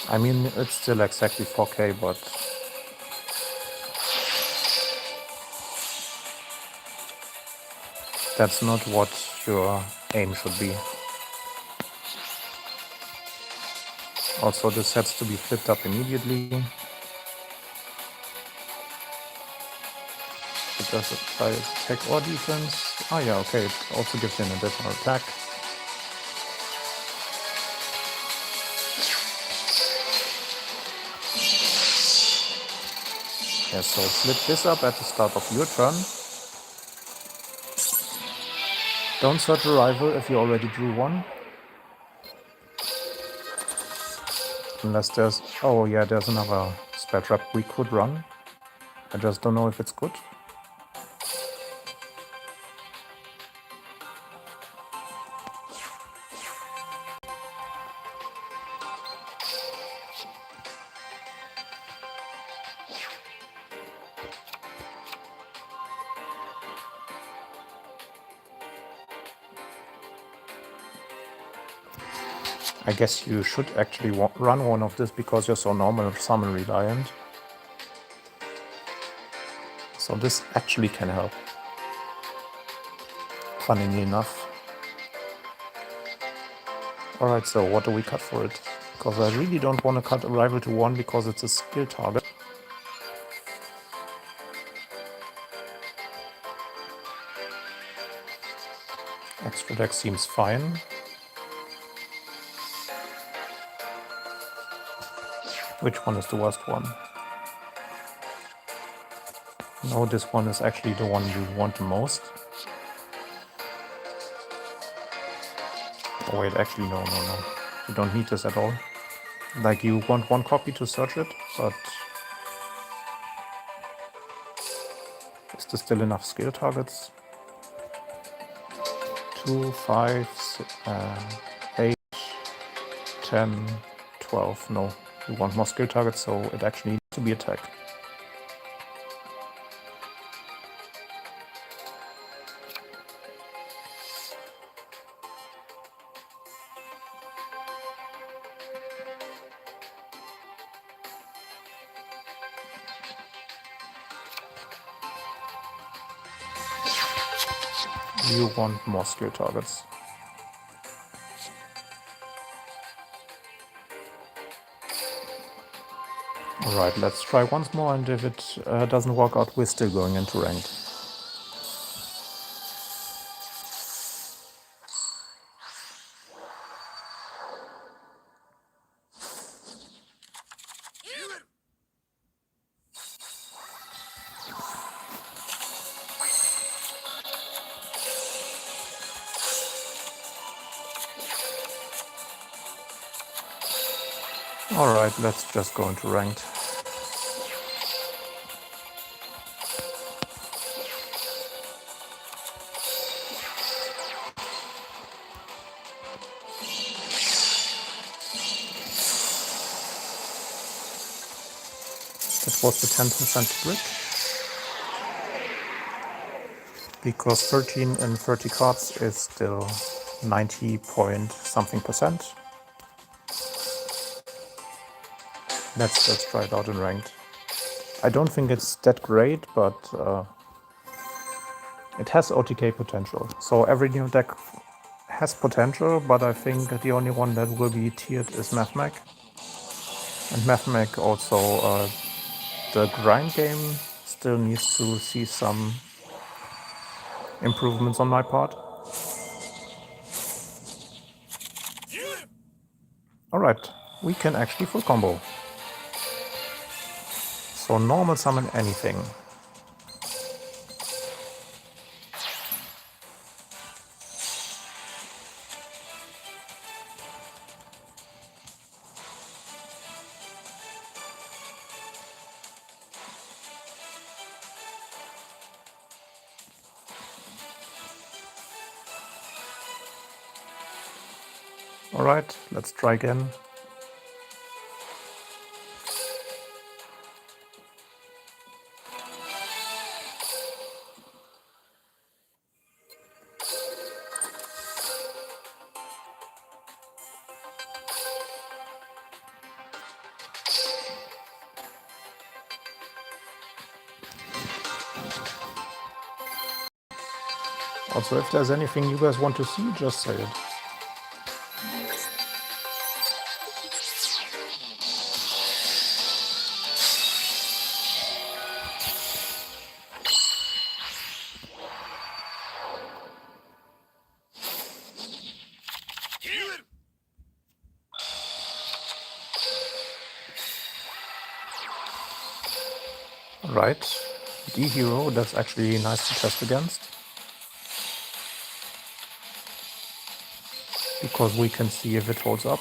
I mean, it's still exactly 4k, but that's not what your aim should be. Also, this has to be flipped up immediately. It does apply attack or defense. Oh yeah, okay, it also gives you an additional attack. Yeah, so flip this up at the start of your turn. Don't search a rival if you already drew one. Unless there's... oh yeah, there's another spell trap we could run. I just don't know if it's good. I guess you should actually run one of this because you're so normal summon reliant. So this actually can help. Funnily enough. Alright, so what do we cut for it? Because I really don't want to cut a rival to 1 because it's a skill target. Extra deck seems fine. Which one is the worst one? No, this one is actually the one you want the most. Oh wait, actually no. You don't need this at all. Like, you want one copy to search it, but... is there still enough skill targets? 2, 5, 8, 10, 12. No, you want more skill targets, so it actually needs to be attack. You want more skill targets. Alright, let's try once more, and if it doesn't work out, we're still going into ranked. Alright, let's just go into ranked. That was the 10% brick. Because 13 and 30 cards is still 90 point something percent. Let's try it out in ranked. I don't think it's that great, but it has OTK potential. So every new deck has potential, but I think the only one that will be tiered is Mathmech. And Mathmech also, the grind game still needs to see some improvements on my part. Alright, we can actually full combo. So normal summon anything. Alright, let's try again. Also, if there's anything you guys want to see, just say it. Right, D-Hero, that's actually nice to test against. Because we can see if it holds up.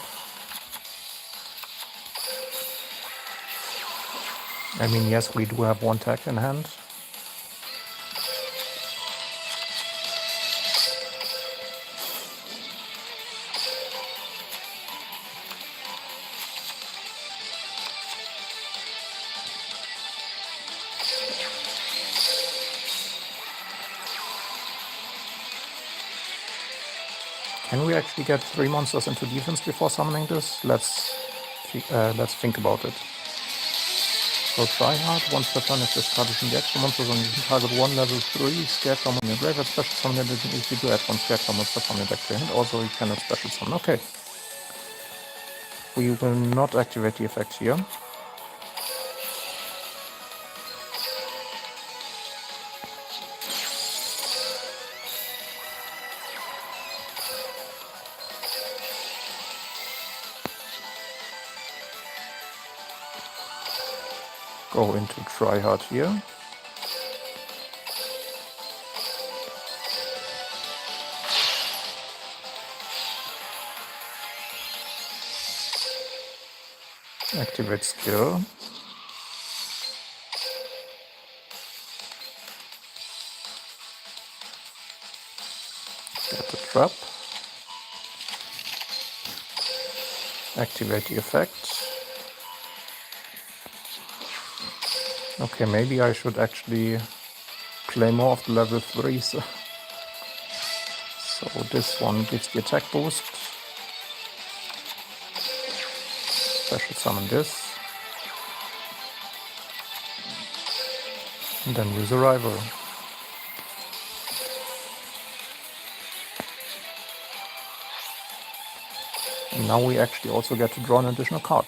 I mean, yes, we do have one tech in hand. Can we actually get 3 monsters into defense before summoning this? Let's think about it. So try hard, once per turn if this card is in the extra monsters on using target 1 level 3 Scarecrow on your graveyard, special summon it is easy to add 1 Scarecrow monster from your deck to your hand. Also you cannot special summon. Okay. We will not activate the effect here. Go into try hard here. Activate skill. Get the trap. Activate the effect. Okay, maybe I should actually play more of the level 3s. So this one gives the attack boost. Special summon this. And then use a rival. And now we actually also get to draw an additional card.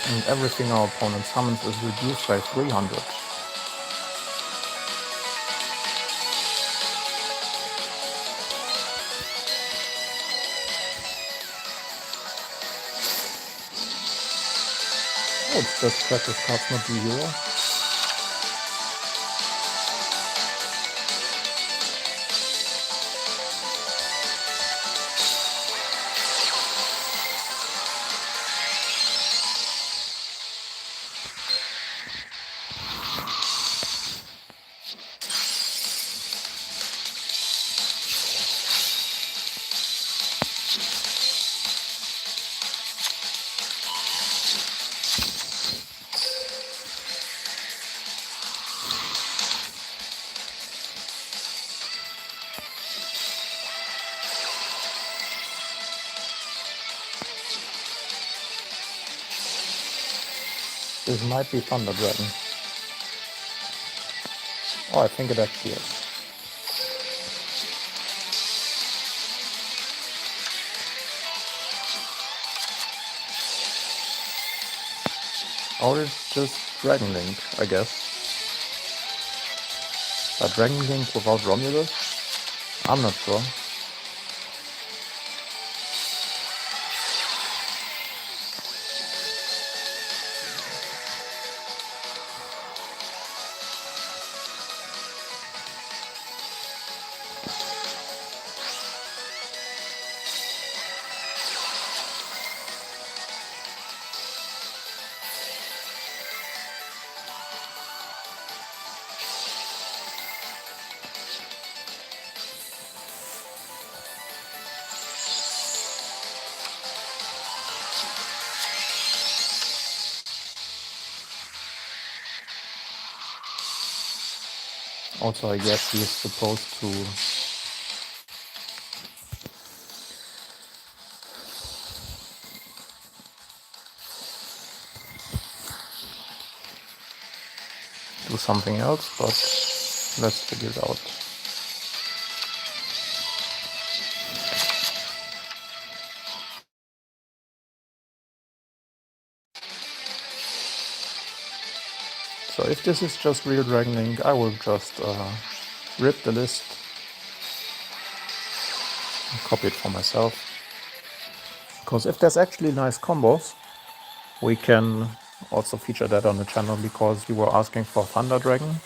And everything our opponent summons is reduced by 300. Oh, it's just practice cards, not the hero. This might be Thunder Dragon. Oh, I think it actually is. Or it's just Dragon Link, I guess. But Dragon Link without Romulus? I'm not sure. Also, I guess he is supposed to do something else, but let's figure it out. So if this is just real Dragon Link, I will just rip the list and copy it for myself. Because if there's actually nice combos, we can also feature that on the channel, because you were asking for Thunder Dragon.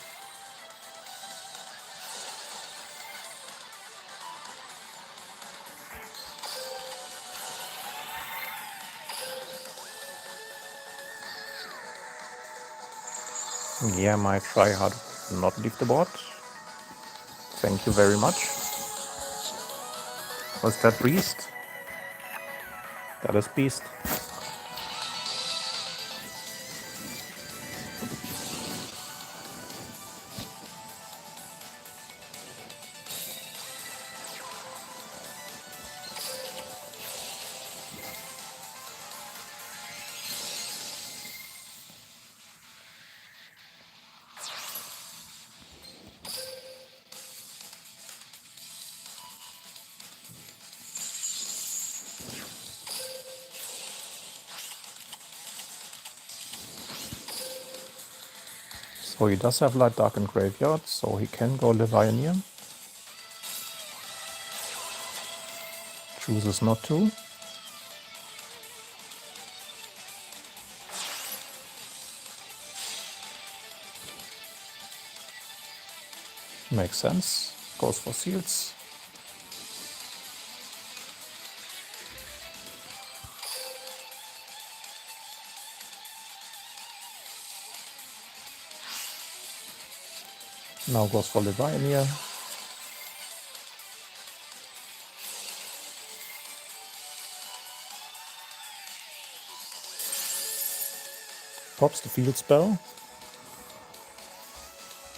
Yeah, my tryhard will not leave the board. Thank you very much. Was that Beast? That is Beast. So he does have Light, Dark and Graveyard, so he can go Leviathan. Chooses not to. Makes sense. Goes for Seals. Now goes for Leviathan. Pops the field spell,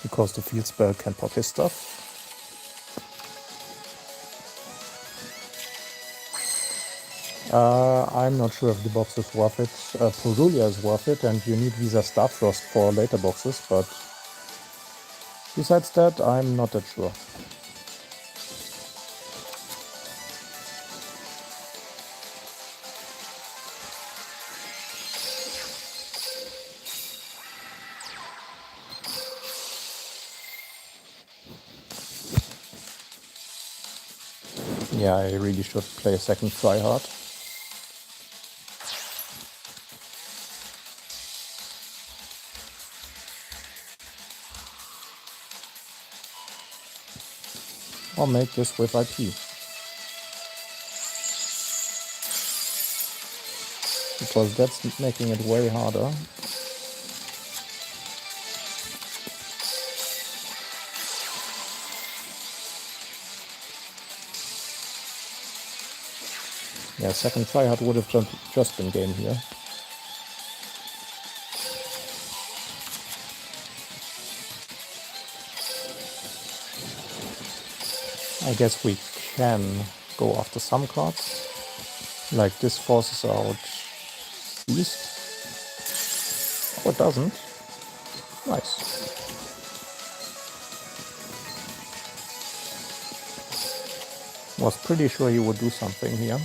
because the field spell can pop his stuff. I'm not sure if the box is worth it. Purulia is worth it, and you need Visa Starfrost for later boxes, but besides that, I'm not that sure. Yeah, I really should play a second tryhard. Or make this with IP. Because that's making it way harder. Yeah, second tryhard would have just been game here. I guess we can go after some cards. Like this forces out Beast. Oh, it doesn't. Nice. Was pretty sure he would do something here.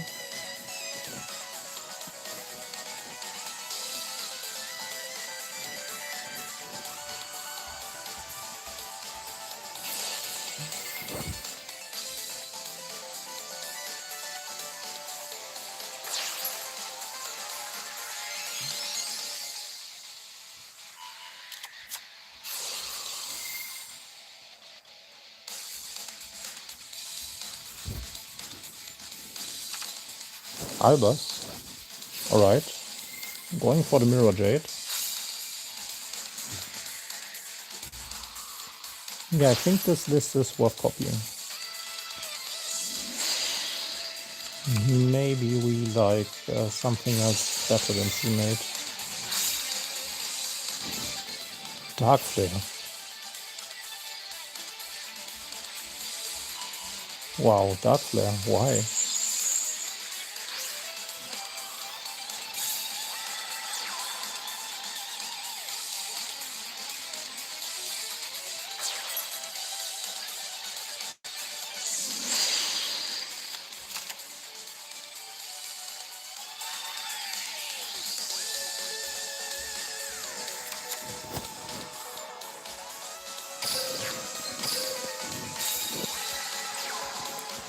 Albers. Alright. Going for the Mirror Jade. Yeah, I think this list is worth copying. Maybe we like something else better than she made. Dark Flare. Wow, Dark Flare. Why?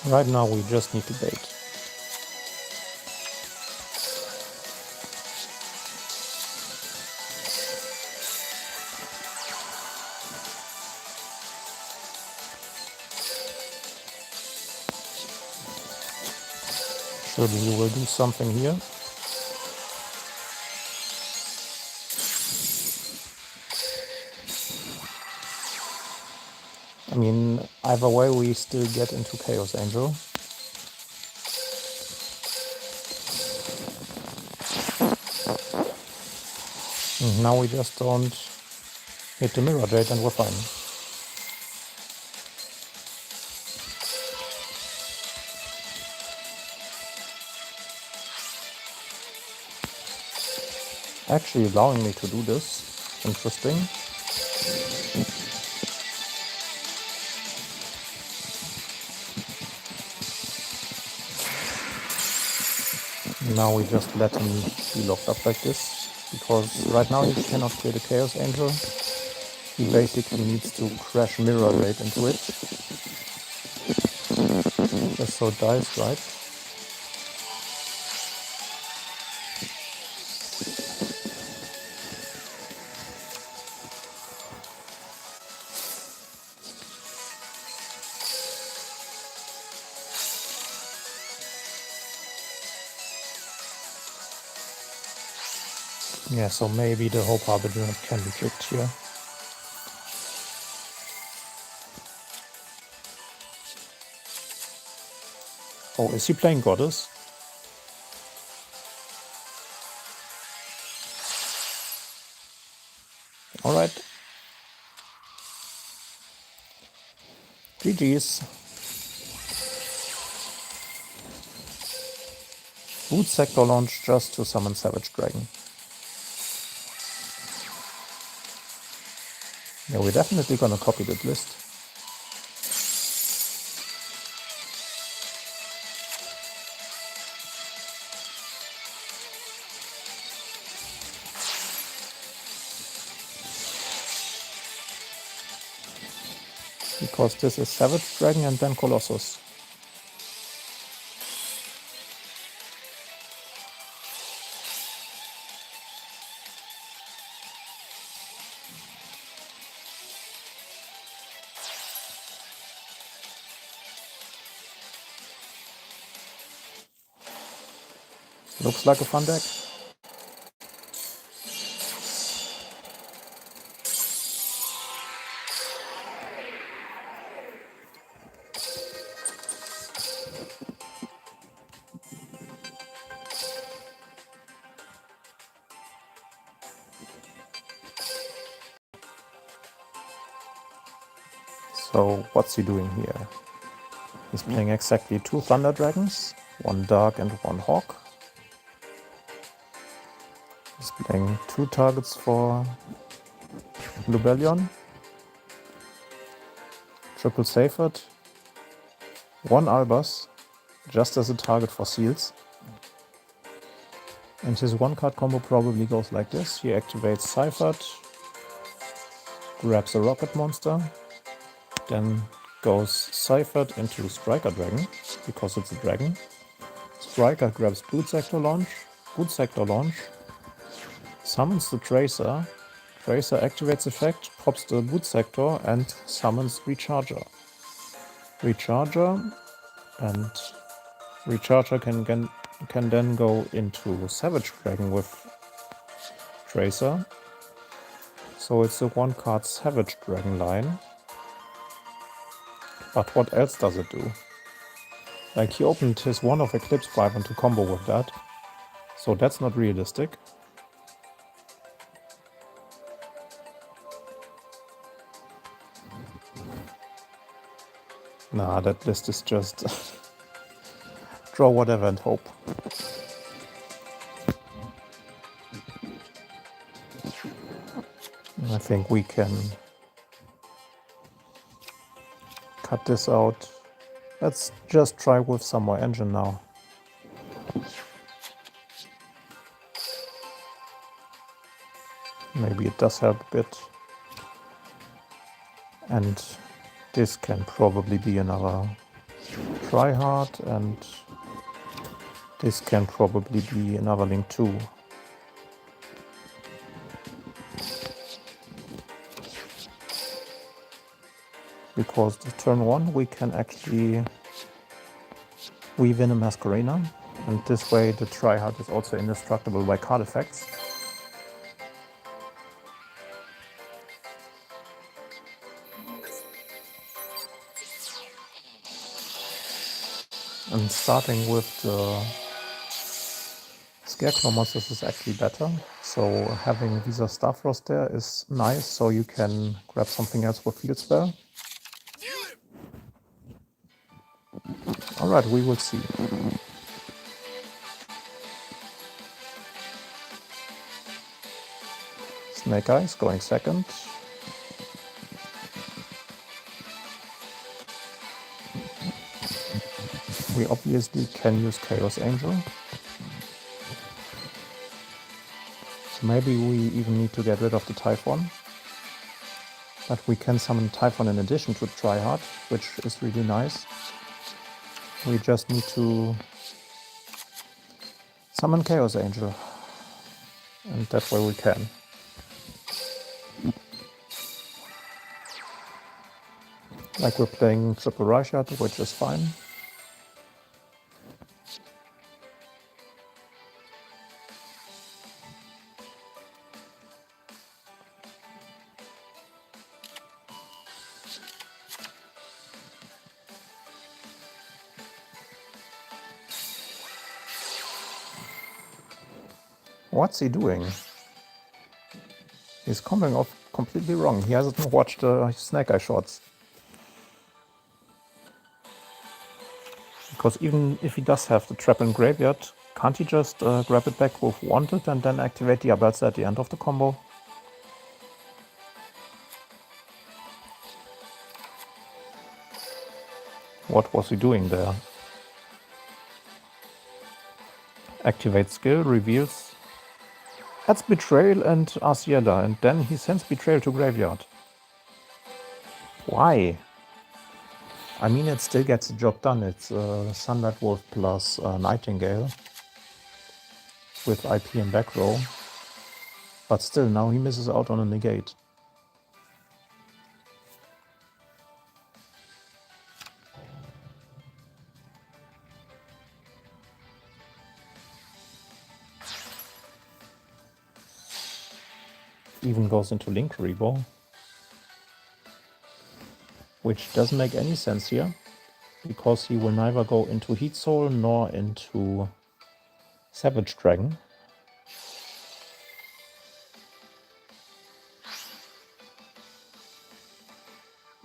Right now we just need to bait. Surely you will do something here. I mean, either way we still get into Chaos Angel. And now we just don't hit the Mirror Jade and we're fine. Actually allowing me to do this. Interesting. Now we just let him be locked up like this, because right now he cannot kill the Chaos Angel. He basically needs to crash Mirror Jade into it. Just so it dies, right? Yeah, so maybe the Hope Harbinger can be kicked here. Oh, is he playing Goddess? Alright. GG's. Boot Sector launch just to summon Savage Dragon. Yeah, we're definitely gonna copy that list. Because this is Savage Dragon and then Colossus. Looks like a fun deck. So what's he doing here? He's playing exactly 2 Thunder Dragons, 1 Dark and 1 Hawk. He's playing 2 targets for Lubellion, triple Seyfert, 1 Albas, just as a target for Seals. And his 1-card combo probably goes like this. He activates Seyfert, grabs a Rocket Monster, then goes Seyfert into Striker Dragon, because it's a dragon. Striker grabs Boot Sector Launch, Boot Sector Launch, summons the Tracer, Tracer activates effect, pops the Boot Sector and summons Recharger. Recharger, and Recharger can You can then go into Savage Dragon with Tracer. So it's a 1-card Savage Dragon line. But what else does it do? Like, he opened his one of Eclipse Wyvern to combo with that. So that's not realistic. Nah, that list is just draw whatever and hope. I think we can cut this out. Let's just try with some more engine now. Maybe it does help a bit. And this can probably be another try hard, and this can probably be another link too. Because the turn 1 we can actually weave in a Masquerena, and this way the tryhard is also indestructible by card effects. And starting with the Scarecrow monsters is actually better. So having Visa Starfrost there is nice, so you can grab something else with Field Spell. Alright, we will see. Snake Eyes going second. We obviously can use Chaos Angel. So maybe we even need to get rid of the Typhon. But we can summon Typhon in addition to Tryhard, which is really nice. We just need to summon Chaos Angel. And that way we can. Like, we're playing Triple Rashad, which is fine. What's he doing? He's coming off completely wrong. He hasn't watched Snake Eye shots. Because even if he does have the trap in graveyard, can't he just grab it back with Wanted and then activate the Abaza at the end of the combo? What was he doing there? Activate skill, reveals. Adds Betrayal and Arciela, and then he sends Betrayal to graveyard. Why? I mean, it still gets the job done. It's Sunlight Wolf plus Nightingale with IP and back row. But still, now he misses out on a negate. Even goes into Link Rebo, which doesn't make any sense here, because he will neither go into Heat Soul nor into Savage Dragon.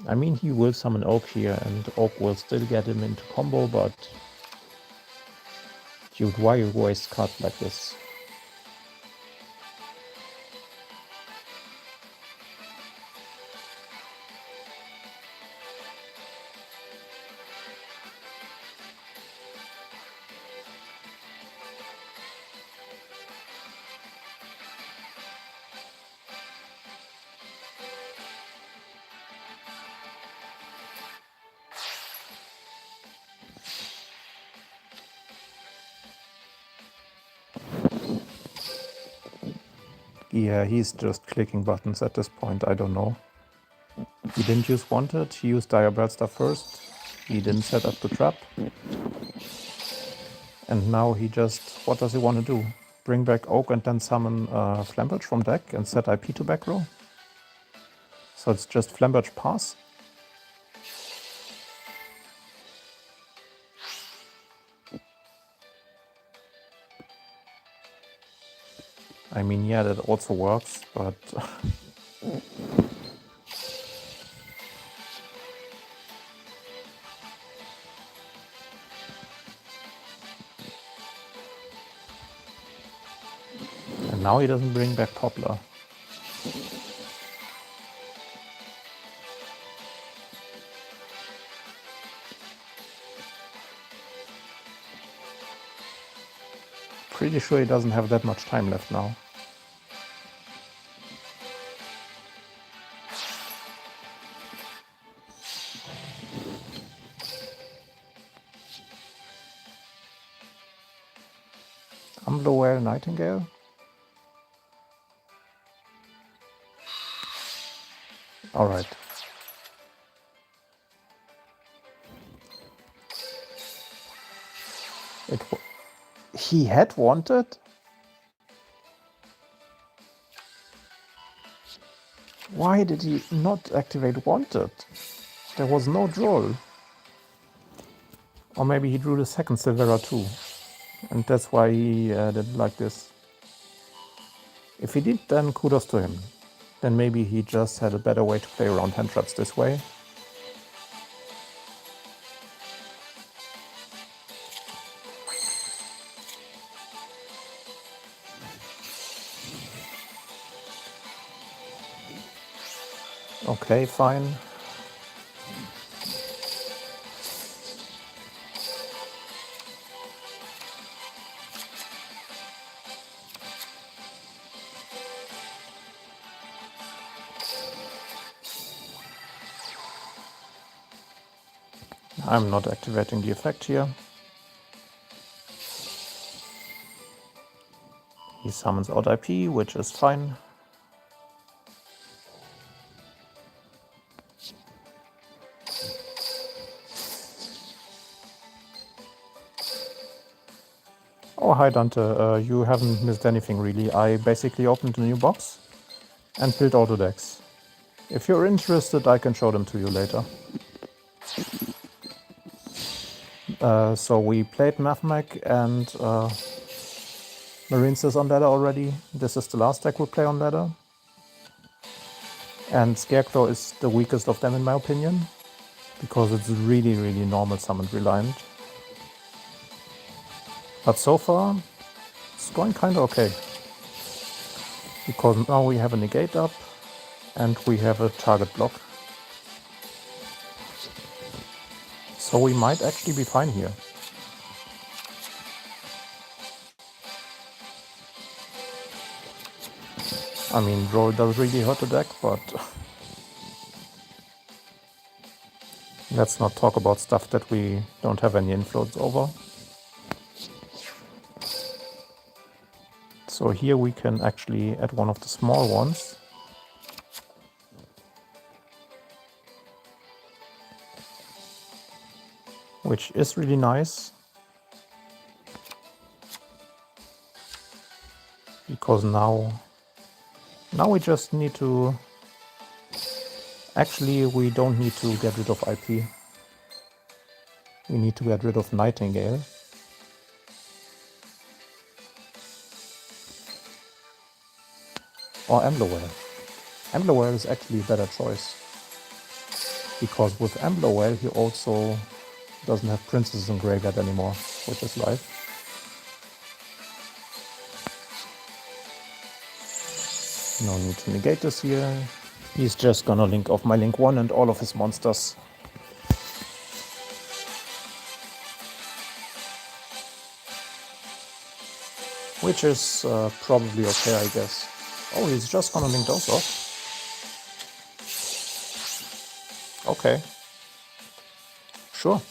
I mean, he will summon Oak here, and Oak will still get him into combo, but dude, why you waste cards like this? Yeah, he's just clicking buttons at this point, I don't know. He didn't use Wanted, he used Dire Bellstar first. He didn't set up the trap. And now he just, what does he want to do? Bring back Oak and then summon Flamberge from deck and set IP to back row? So it's just Flamberge pass? I mean, yeah, that also works, but... And now he doesn't bring back Poplar. Pretty sure he doesn't have that much time left now. Umblowell Nightingale? Alright. He had wanted? Why did he not activate wanted? There was no draw. Or maybe he drew the second Silvera too. And that's why he did like this. If he did, then kudos to him. Then maybe he just had a better way to play around hand traps this way. Okay, fine. I'm not activating the effect here. He summons out IP, which is fine. Oh, hi Dante, you haven't missed anything really. I basically opened a new box and built auto decks. If you're interested, I can show them to you later. So we played Mathmech and Marinesis on ladder already. This is the last deck we play on ladder. And Scarecrow is the weakest of them in my opinion, because it's really, really normal summon reliant. But so far, it's going kinda okay. Because now we have a negate up and we have a target block. So we might actually be fine here. I mean, roll does really hurt the deck, but let's not talk about stuff that we don't have any influence over. So here we can actually add one of the small ones. Which is really nice. Because now we just need to... Actually, we don't need to get rid of IP. We need to get rid of Nightingale. Or Amblowell. Amblowell is actually a better choice. Because with Amblowell he also doesn't have Princesses in graveyard anymore, which is life. No need to negate this here. He's just gonna link off my link 1 and all of his monsters. Which is probably okay, I guess. Oh, he's just gonna link those off. Okay. Sure.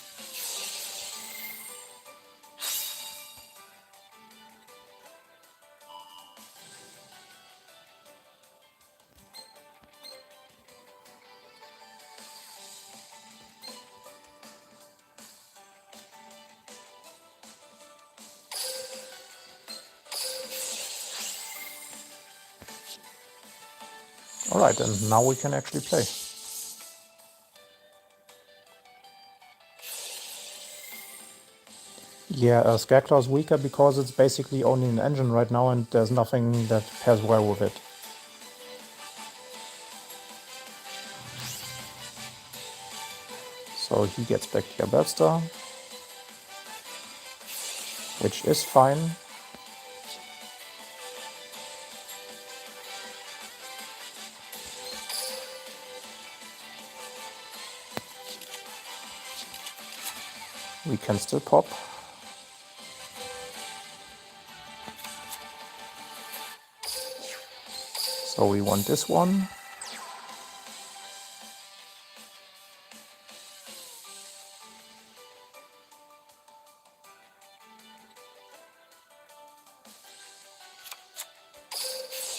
Alright, and now we can actually play. Yeah, Scareclaw is weaker because it's basically only an engine right now and there's nothing that pairs well with it. So he gets back here Birdstar, which is fine. We can still pop. So we want this one.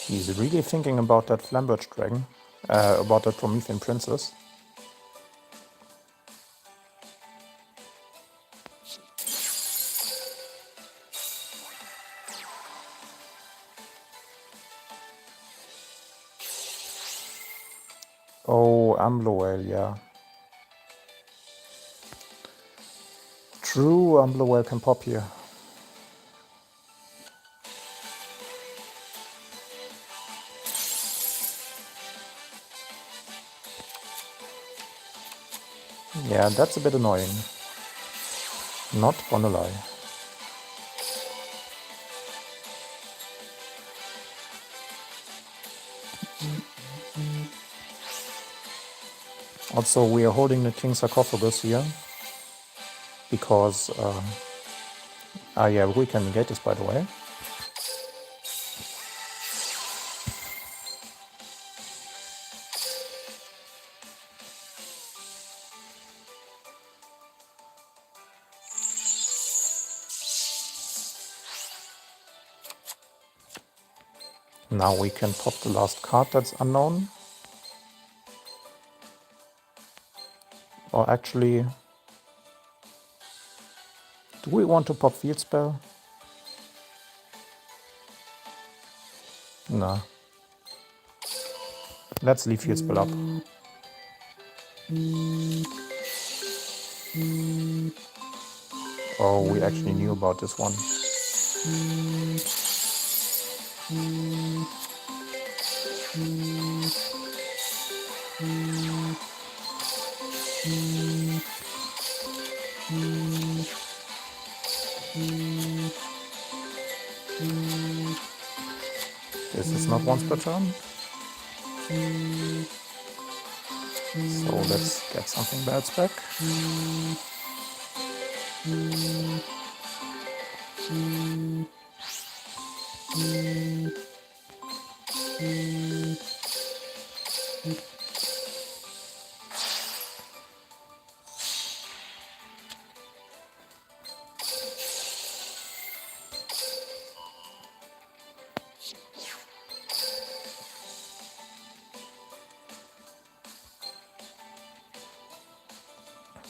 He's really thinking about that Flambirch Dragon, about that Promethean Princess. Oh, Amloel, yeah. True, Amloel can pop here. Yeah, that's a bit annoying. Not gonna lie. Also, we are holding the King Sarcophagus here. Because, yeah, we can negate this, by the way. Now we can pop the last card that's unknown. Or actually, do we want to pop Field Spell? No. Let's leave Field Spell up. Oh, we actually knew about this one. This is not once per turn. So let's get something bad back.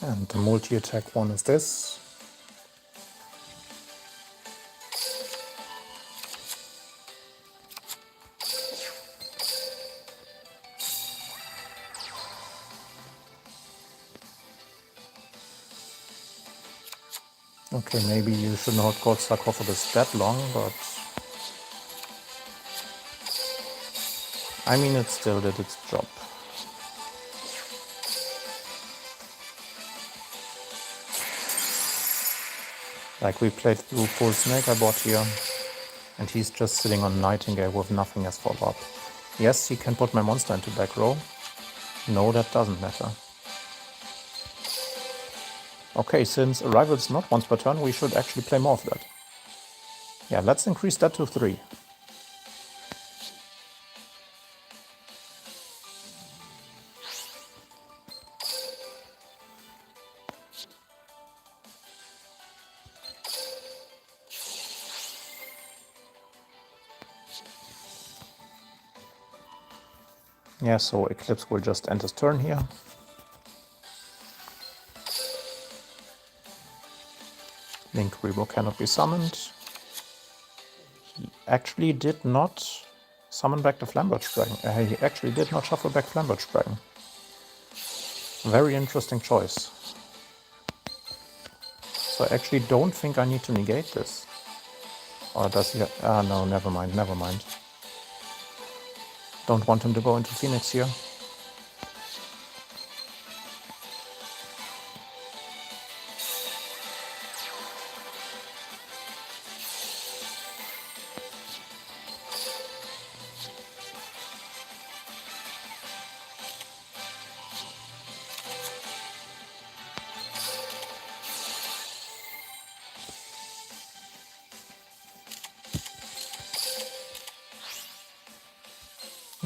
And the multi-attack one is this. Okay, maybe you shouldn't hold Gold Sarcophagus that long, but I mean, it still did its job. Like, we played through full Snake I bought here, and he's just sitting on Nightingale with nothing as follow-up. Yes, he can put my monster into back row. No, that doesn't matter. Okay, since Arrival is not once per turn, we should actually play more of that. Yeah, let's increase that to 3. Yeah, so Eclipse will just end his turn here. Link Rebo cannot be summoned. He actually did not Summon back the Flambirch Dragon. He actually did not shuffle back Flambirch Dragon. Very interesting choice. So I actually don't think I need to negate this. Or does he? No, never mind, never mind. Don't want him to go into Phoenix here.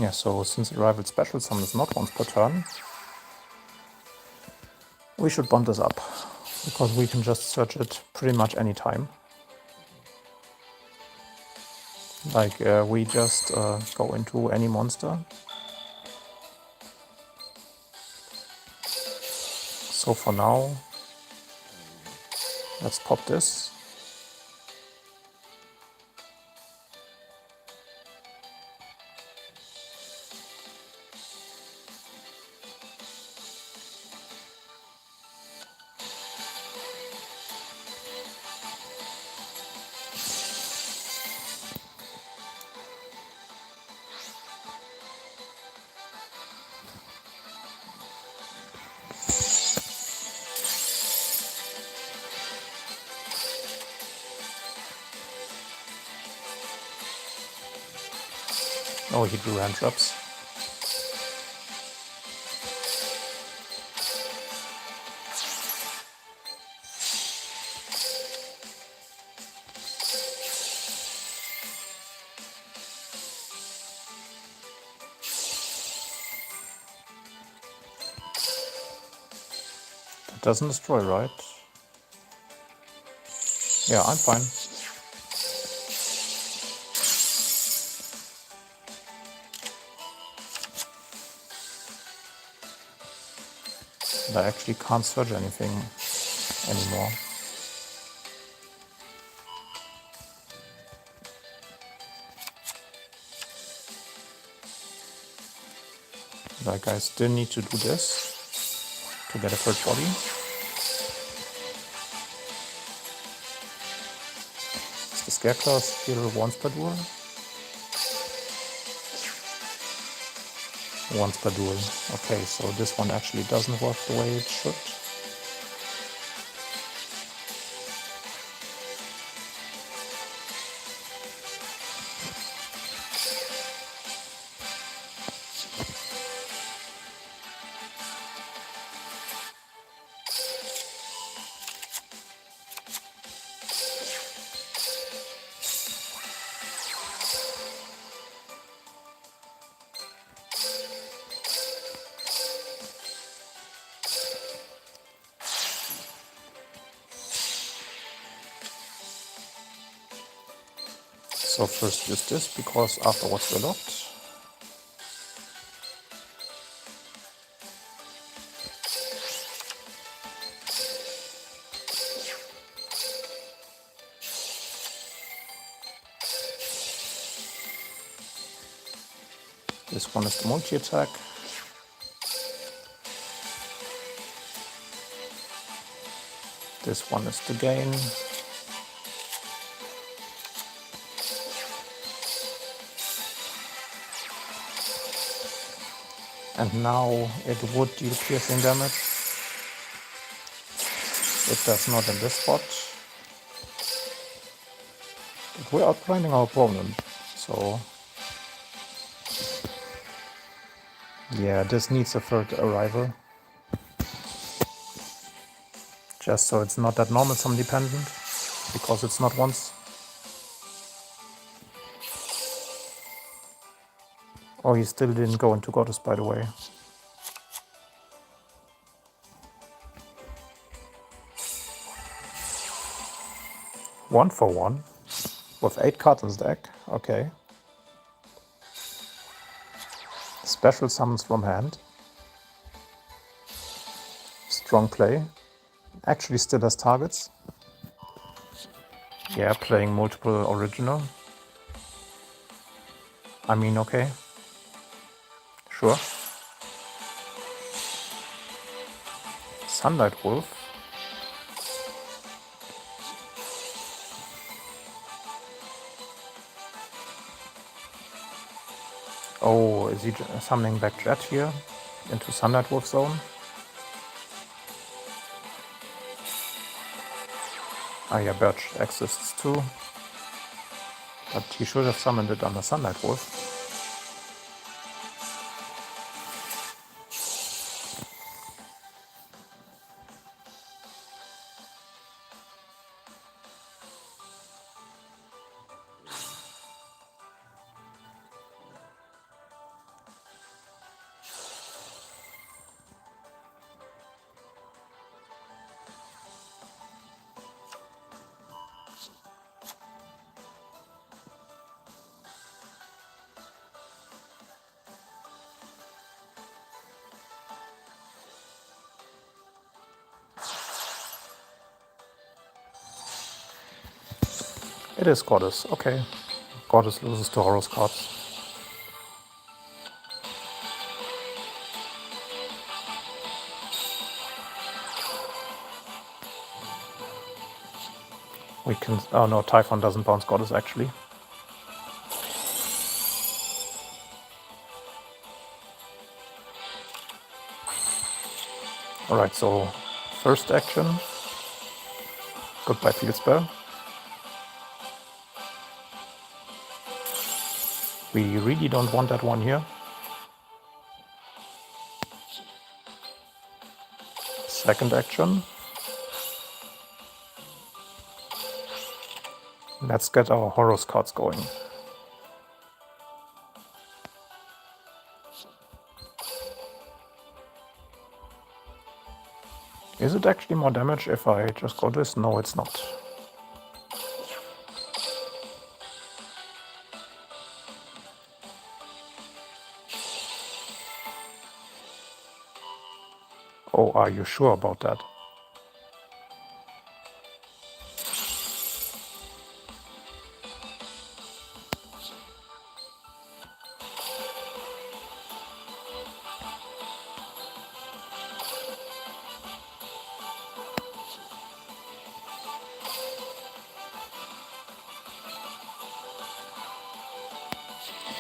Yeah, so since the rival special summon is not once per turn, we should bump this up, because we can just search it pretty much any time. Like, we just go into any monster. So for now, let's pop this. Oh, he drew hand traps. That doesn't destroy, right? Yeah, I'm fine. And I actually can't search anything anymore. Like, I still need to do this to get a third body. Is the Scarecrow still once per duel? Once per duel. Okay, so this one actually doesn't work the way it should. So first use this, because afterwards we're locked. This one is the multi-attack. This one is the gain. And now it would deal piercing damage. It does not in this spot. But we're outblinding our opponent, so... yeah, this needs a third arrival. Just so it's not that normal summon dependent, because it's not once. Oh, he still didn't go into Goddess, by the way. One for one, with 8 cards in his deck. Okay. Special summons from hand. Strong play. Actually still has targets. Yeah, playing multiple original. I mean, okay. Sure. Sunlight Wolf. Oh, is he summoning back Jet here into Sunlight Wolf zone? Ah yeah, Birch exists too. But he should have summoned it under Sunlight Wolf. It is Goddess, okay. Goddess loses to Horus cards. We can... Oh no, Typhon doesn't bounce Goddess actually. Alright, so first action. Goodbye Field Spell. We really don't want that one here. Second action. Let's get our Horus cards going. Is it actually more damage if I just go this? No, it's not. Oh, are you sure about that?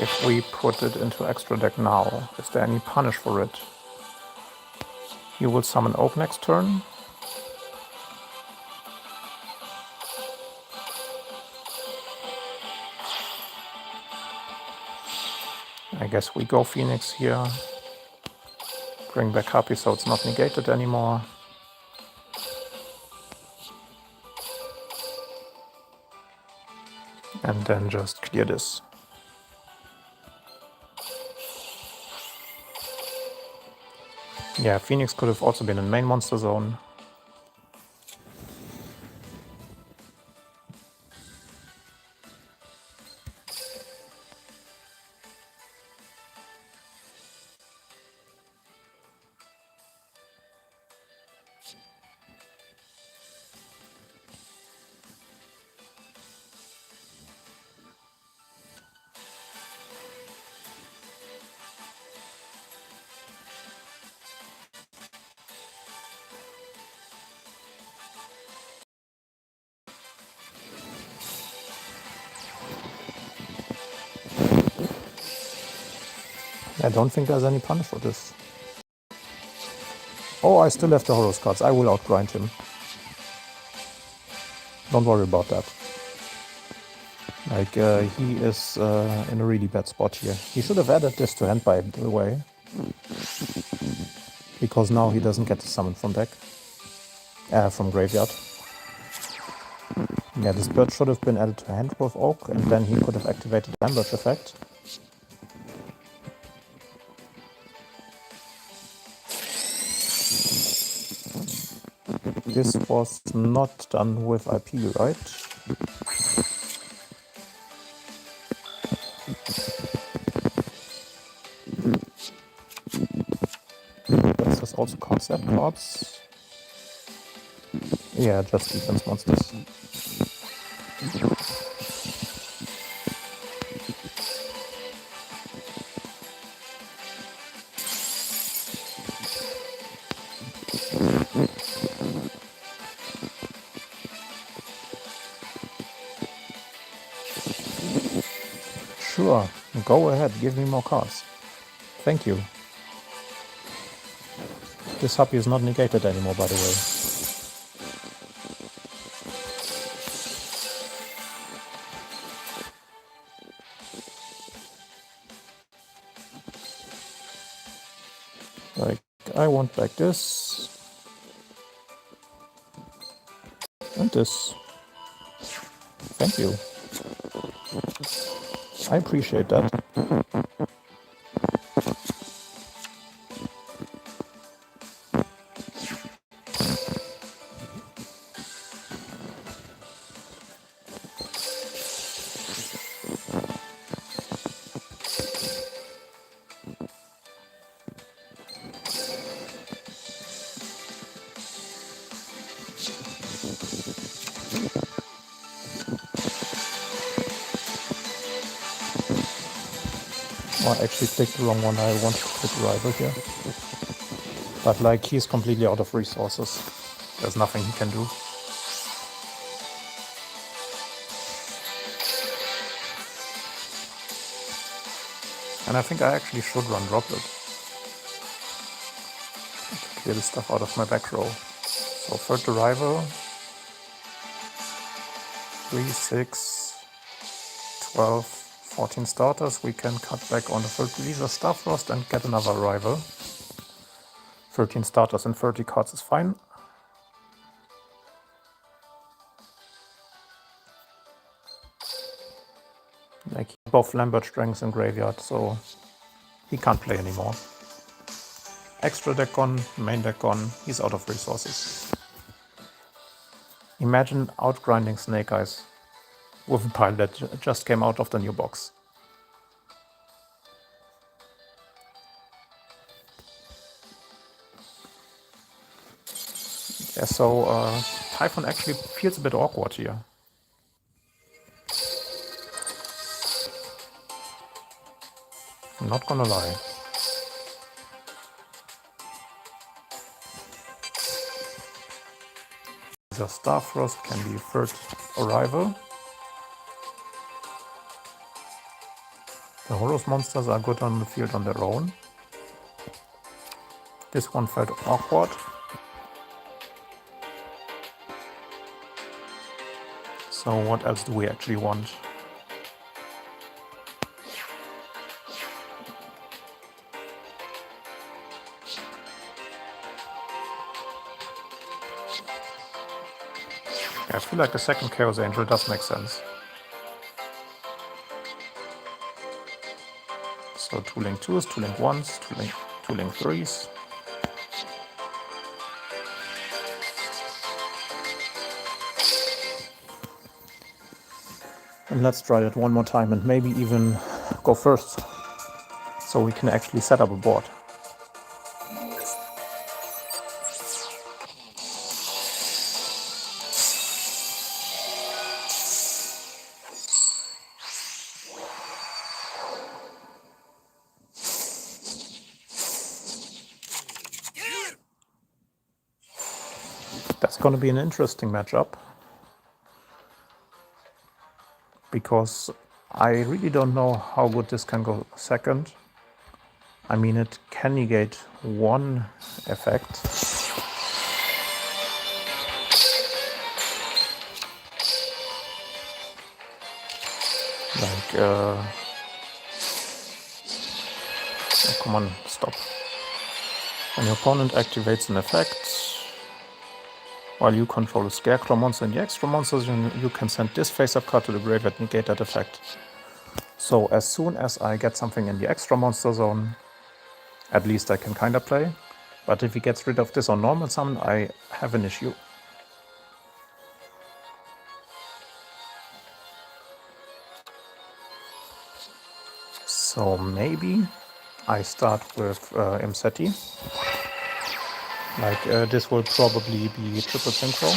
If we put it into extra deck now, is there any punish for it? You will summon Oak next turn. I guess we go Phoenix here. Bring back Happy so it's not negated anymore. And then just clear this. Yeah, Phoenix could have also been in main monster zone. I don't think there's any punish for this. Oh, I still have the Horus cards. I will outgrind him. Don't worry about that. Like, he is in a really bad spot here. He should have added this to hand, by the way. Because now he doesn't get the summon from deck. From graveyard. Yeah, this bird should have been added to hand with Oak, and then he could have activated the ambush effect. This was not done with IP, right? Does this also concept cards? Yeah, just defense monsters. Sure, go ahead, give me more cards. Thank you. This happy is not negated anymore, by the way. Like, I want back this. And this. Thank you. I appreciate that. Oh, I actually clicked the wrong one. I want to click rival here. But like, he's completely out of resources. There's nothing he can do. And I think I actually should run Droplet to clear the stuff out of my back row. So third arrival, 3, 6, 12, 14 starters. We can cut back on the third release of Starfrost and get another arrival. 13 starters and 30 cards is fine. Like, both Lambert strengths in graveyard, so he can't play anymore. Extra deck gone, main deck gone, he's out of resources. Imagine outgrinding Snake Eyes with a pile that just came out of the new box. Yeah, so Typhon actually feels a bit awkward here. I'm not gonna lie. The Starfrost can be third arrival. The Horus monsters are good on the field on their own. This one felt awkward. So what else do we actually want? I feel like the second Chaos Angel does make sense. So 2 link 2s, 2 link 1s, 2 link 3s. And let's try it one more time and maybe even go first, so we can actually set up a board. That's going to be an interesting matchup, because I really don't know how good this can go second. I mean, it can negate one effect. Like, oh, come on, stop. When your opponent activates an effect, while you control a Scarecrow monster and the extra monsters, you can send this face-up card to the graveyard and negate that effect. So as soon as I get something in the extra monster zone, at least I can kinda play. But if he gets rid of this on normal summon, I have an issue. So maybe I start with Imseti. Like, this will probably be triple synchro.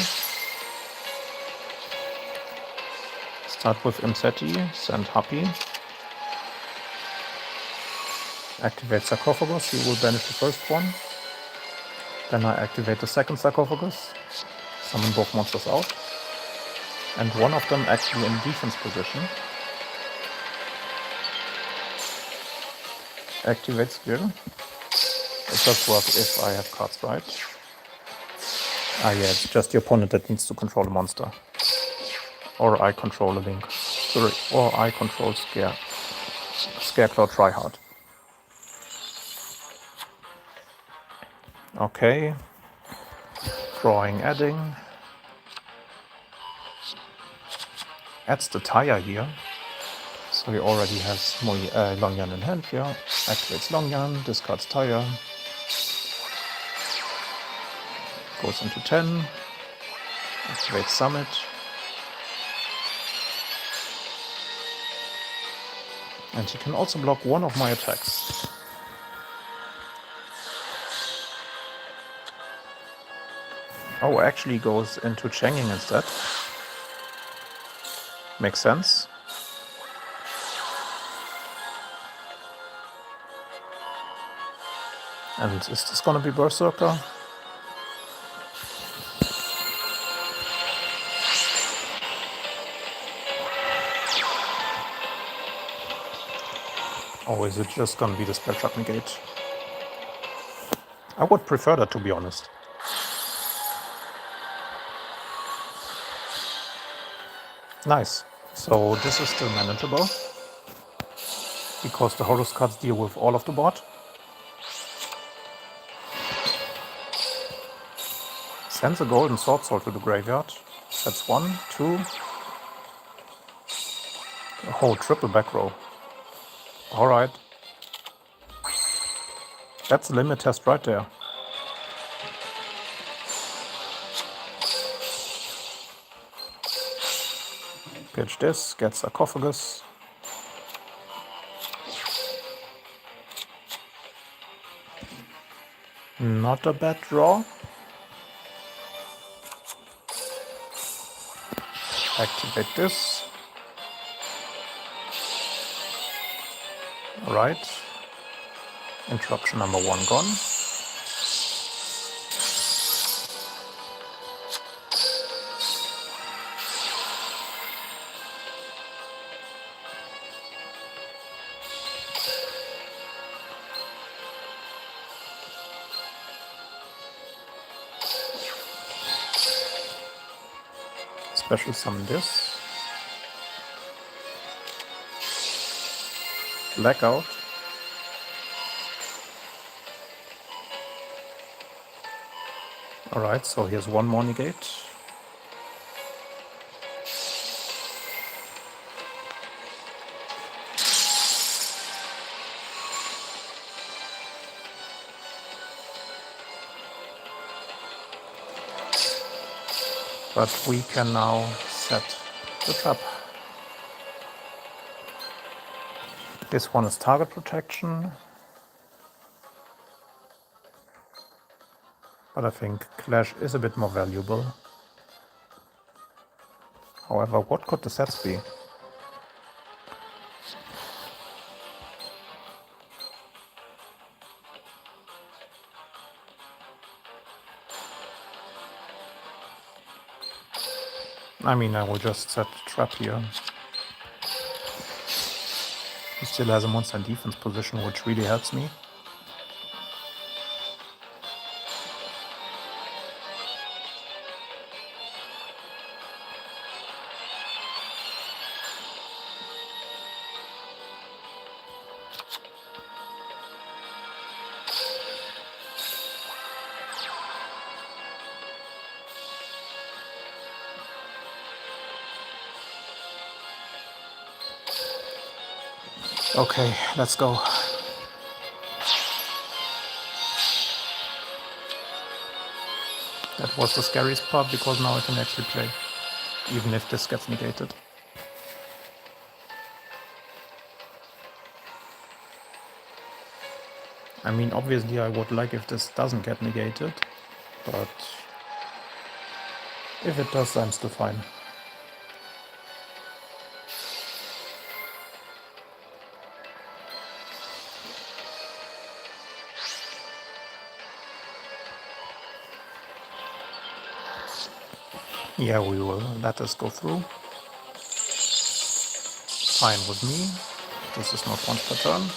Start with Imseti, send Happy. Activate Sarcophagus, you will banish the first one. Then I activate the second Sarcophagus, summon both monsters out. And one of them actually in defense position. Activate skill. It does work if I have cards right. Ah yeah, it's just the opponent that needs to control a monster. Or I control a Link. Sorry, or I control Scareclaw Tryhard. Okay. Drawing, adding. Adds the Tire here. So he already has Longyan in hand, yeah. Activates Longyan, discards Tire. Goes into 10. Activates Summit. And he can also block one of my attacks. Oh, actually goes into Changing instead. Makes sense. And is this gonna be Berserker? Or is it just gonna be the Spell Trap Negate? I would prefer that, to be honest. Nice. So this is still manageable, because the Horus cards deal with all of the board. Sends a golden Sword Soul to the graveyard. That's 1, 2. Oh, triple back row. Alright. That's a limit test right there. Pitch this, get Sarcophagus. Not a bad draw. Activate this. Alright. Interruption number 1 gone. Special summon this. Blackout. Alright, so here's one more negate. But we can now set the trap. This one is target protection. But I think Clash is a bit more valuable. However, what could the sets be? I mean, I will just set trap here. He still has a monster in defense position, which really helps me. Okay, let's go. That was the scariest part, because now I can actually play, even if this gets negated. I mean, obviously I would like if this doesn't get negated, but if it does, I'm still fine. Yeah, we will let this go through. Fine with me. This is not once per turn.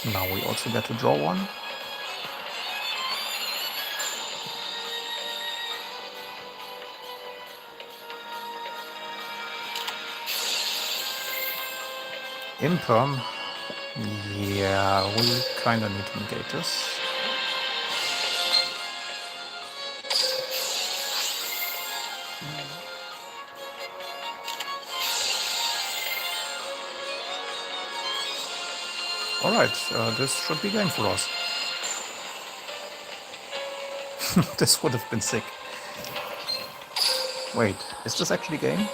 Now we also get to draw one. Imperm. Yeah, we kinda need to negate this. Alright, this should be game for us. This would have been sick. Wait, is this actually game?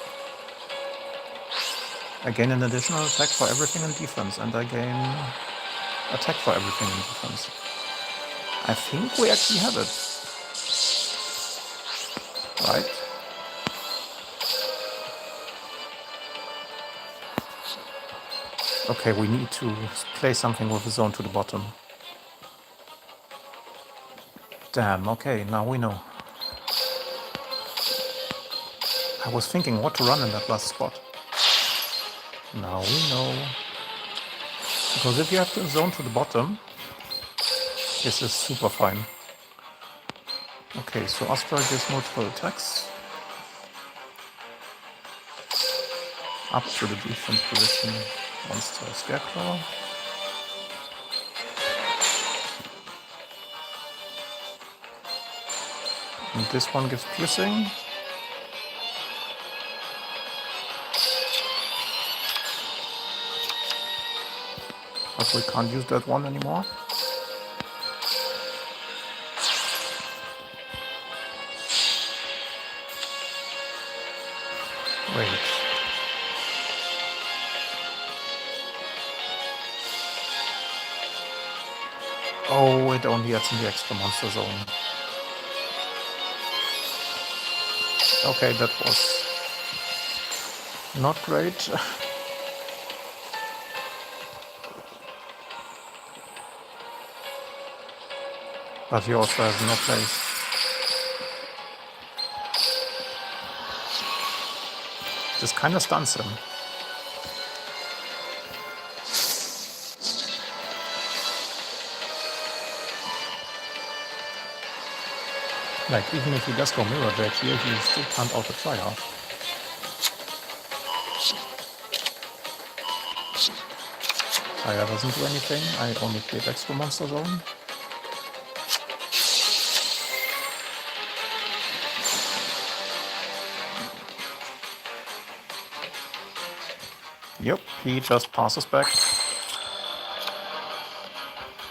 I gain an additional attack for everything in defense, and I gain attack for everything in defense. I think we actually have it. Right? Okay, we need to play something with a zone to the bottom. Damn, okay, now we know. I was thinking what to run in that last spot. Now we know. Because if you have the zone to the bottom, this is super fine. Okay, so Astra gives multiple attacks. Up to the defense position. Monster Scarecrow. And this one gives piercing. But we can't use that one anymore. Wait. Oh, it only adds in the extra monster zone. Okay, that was not great. But he also has no place. This kind of stuns him. Like, even if he does go Mirror Drake here, he still can't out the Triarch. Fire doesn't do anything, I only played extra monster zone. Yep, he just passes back.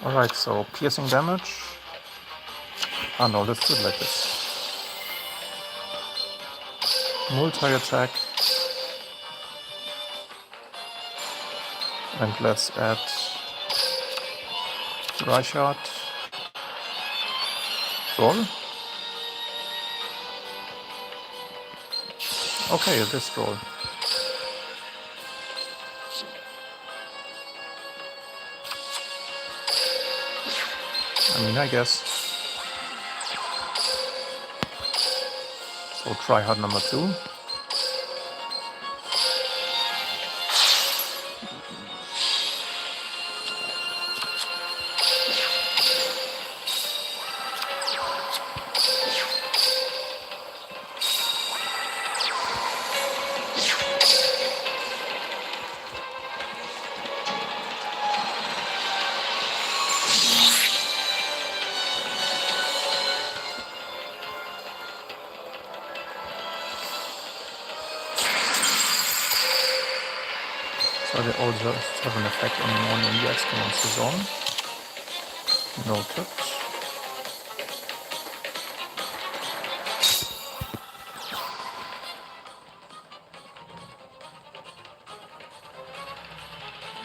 Alright, so piercing damage. Ah no, let's do it like this. Multi-attack. And let's add Reichard. Roll. Okay, this roll. I mean, I guess. So try hard number 2. So they also have an effect on one in the extra monster zone. Noted.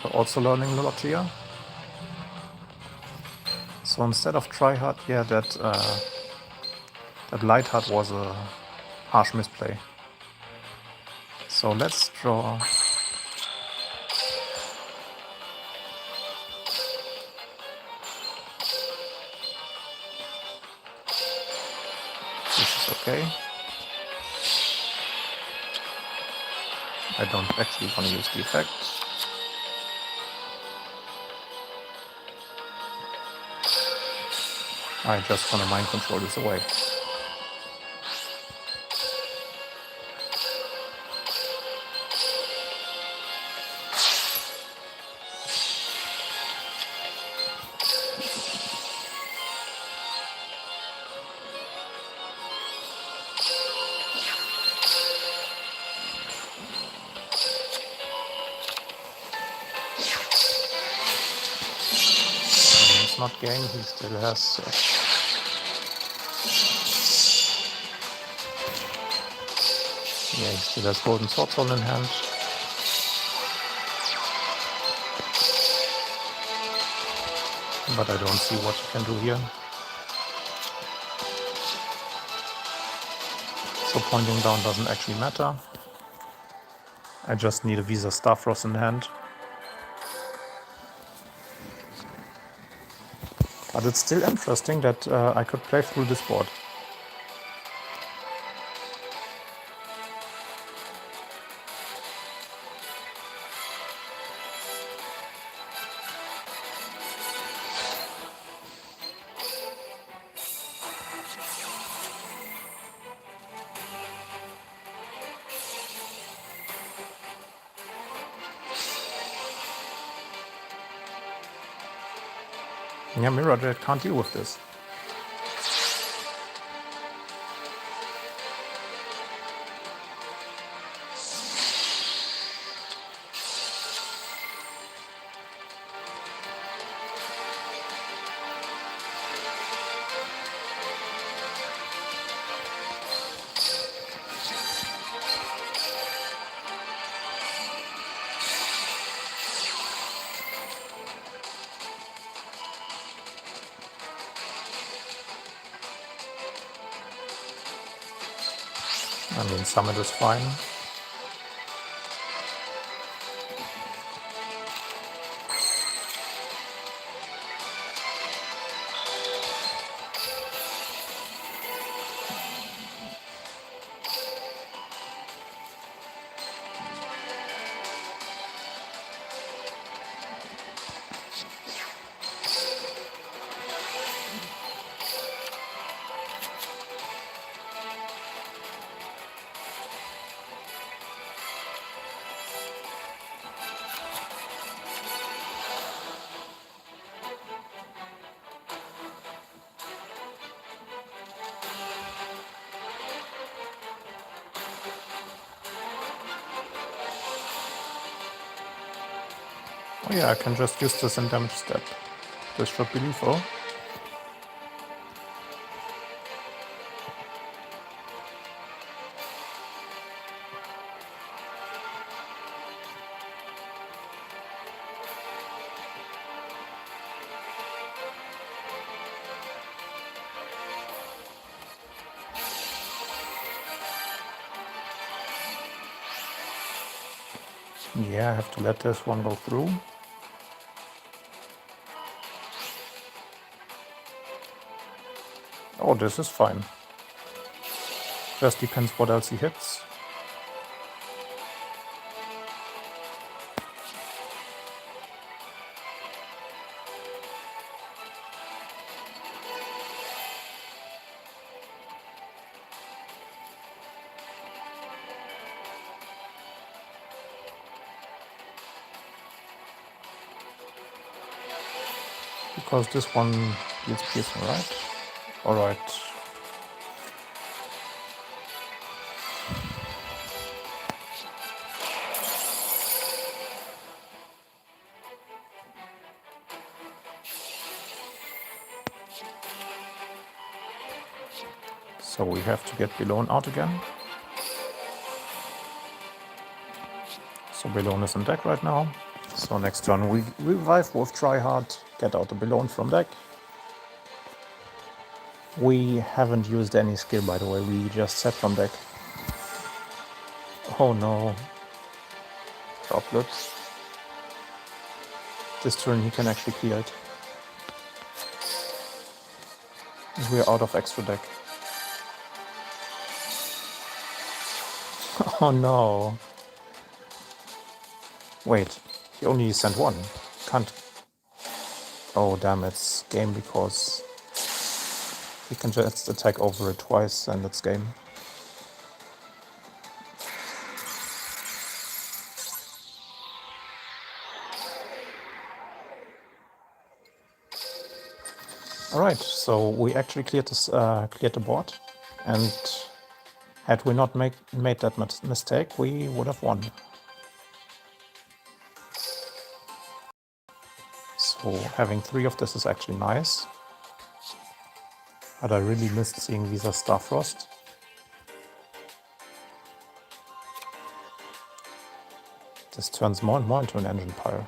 We're also learning a lot here. So instead of Tryhard, yeah, that Lightheart was a harsh misplay. So let's draw. This is okay. I don't actually want to use the effect. I just want to mind control this away. It's not game, he still has... yeah, he still has Golden Swordsword in hand. But I don't see what he can do here. So pointing down doesn't actually matter. I just need a Visa Starfrost in hand. But it's still interesting that I could play through this board. Yeah, Mirror Dread can't deal with this. I mean, Summit is fine. Oh yeah, I can just use this in damage step. This should be lethal. Yeah, I have to let this one go through. Oh, this is fine. Just depends what else he hits. Because this one deals piercing, right? Alright. So we have to get Belone out again. So Belone is in deck right now. So next turn we revive Wolf Tryhard, get out the Belone from deck. We haven't used any skill, by the way, we just set from deck. Oh no. Droplets. This turn he can actually clear it. We're out of extra deck. Oh no. Wait, he only sent one. Can't. Oh damn, it's game because we can just attack over it twice and it's game. Alright, so we actually cleared the board, and had we not made that mistake, we would have won. So having 3 of this is actually nice. But I really missed seeing Visa Starfrost. This turns more and more into an engine pile.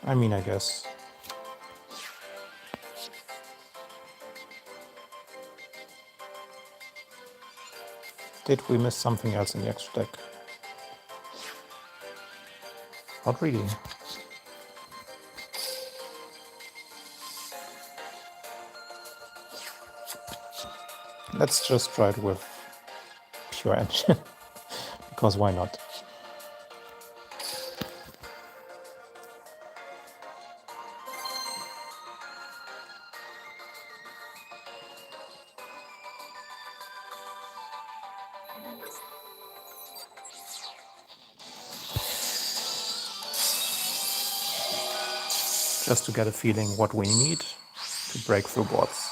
I mean, I guess. Did we miss something else in the extra deck? Not really. Let's just try it with pure engine, because why not? Just to get a feeling what we need to break through boards.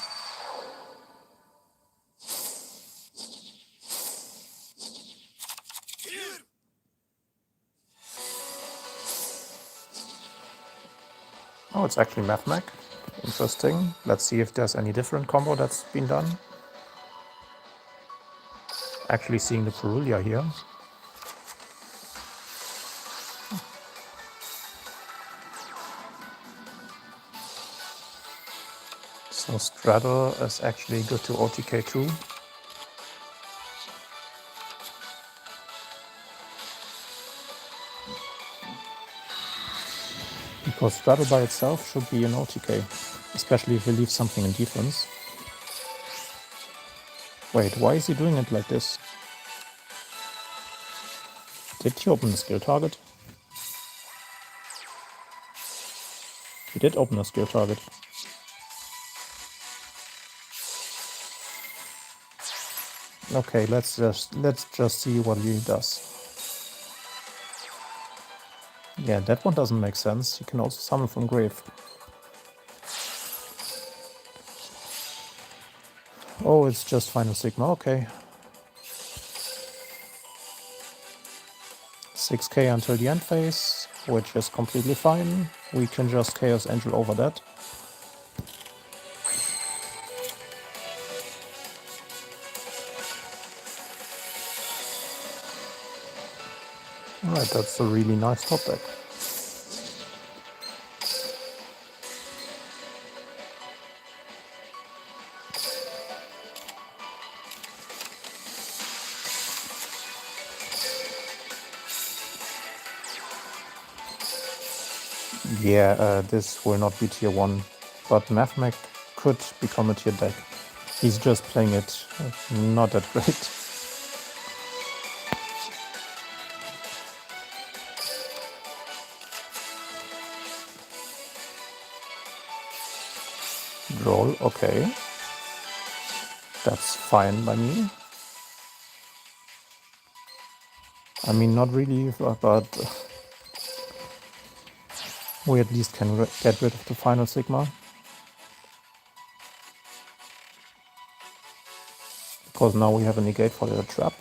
Oh, it's actually MathMech. Interesting. Let's see if there's any different combo that's been done. Actually seeing the Purulia here. So Straddle is actually good to OTK too. Because Straddle by itself should be an OTK, especially if we leave something in defense. Wait, why is he doing it like this? Did he open the skill target? He did open a skill target. Okay, let's just see what he does. Yeah, that one doesn't make sense. You can also summon from grave. Oh, it's just Final Sigma, okay. 6k until the end phase, which is completely fine. We can just Chaos Angel over that. Alright, that's a really nice top deck. Yeah, this will not be tier 1, but MathMech could become a tier deck. He's just playing it not that great. Roll, okay. That's fine by me. I mean, not really, but we at least can get rid of the Final Sigma. Because now we have a negate for the trap.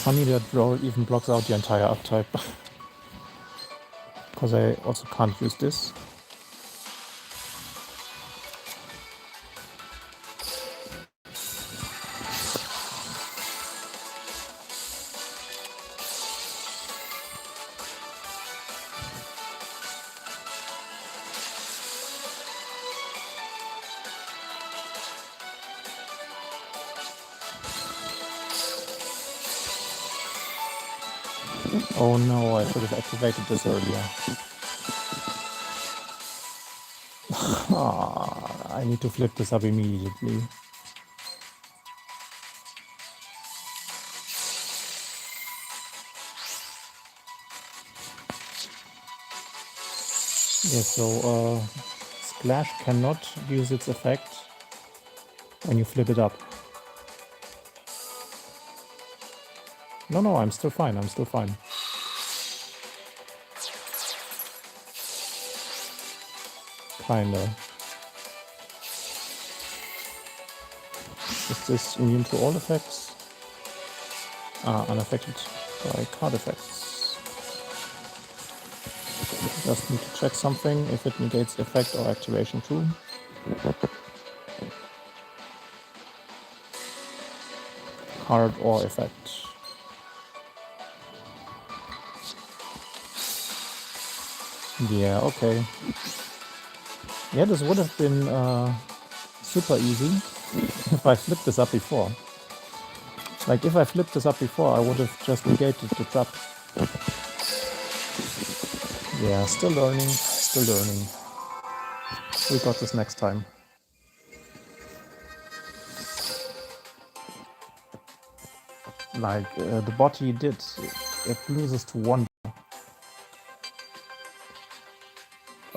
Funny that roll even blocks out the entire uptype. Because I also can't use this. Oh no, I should have activated this earlier. I need to flip this up immediately. Yeah, so Splash cannot use its effect when you flip it up. No, I'm still fine, I'm still fine. Kinda. Is this immune to all effects? Unaffected by card effects. Just need to check something, if it negates effect or activation too. Card or effect. Yeah, okay. Yeah, this would have been super easy if I flipped this up before. Like, if I flipped this up before, I would have just negated the trap. Yeah, still learning, still learning. We got this next time. Like, the bot he did, it loses to 1.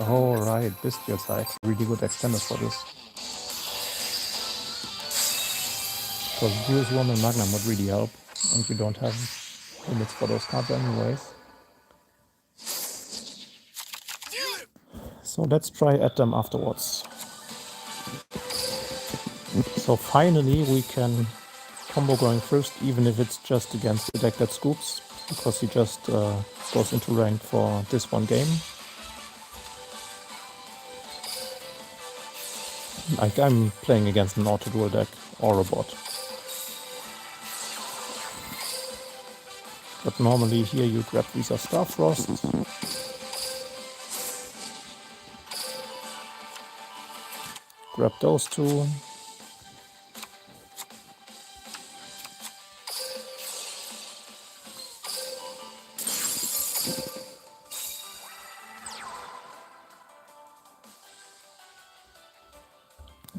Oh, right, Bestial Side. Really good extenders for this. Because Deus Worm and Magnum would really help, and you don't have limits for those cards anyways. So let's try at them afterwards. So finally we can combo going first, even if it's just against a deck that scoops, because he just goes into rank for this one game. Like, I'm playing against an auto-duel deck or a bot. But normally here you grab Visa Starfrost. Grab those two.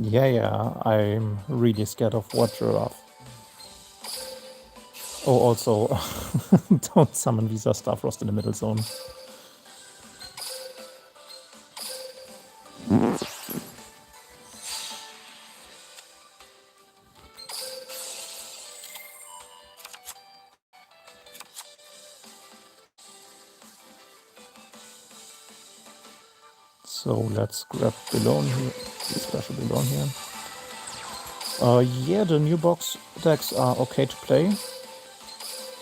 Yeah, I'm really scared of War Giraffe. Oh, also, don't summon Visa Starfrost in the middle zone. So let's grab Belone here, special Belone here. Yeah, the new box decks are okay to play.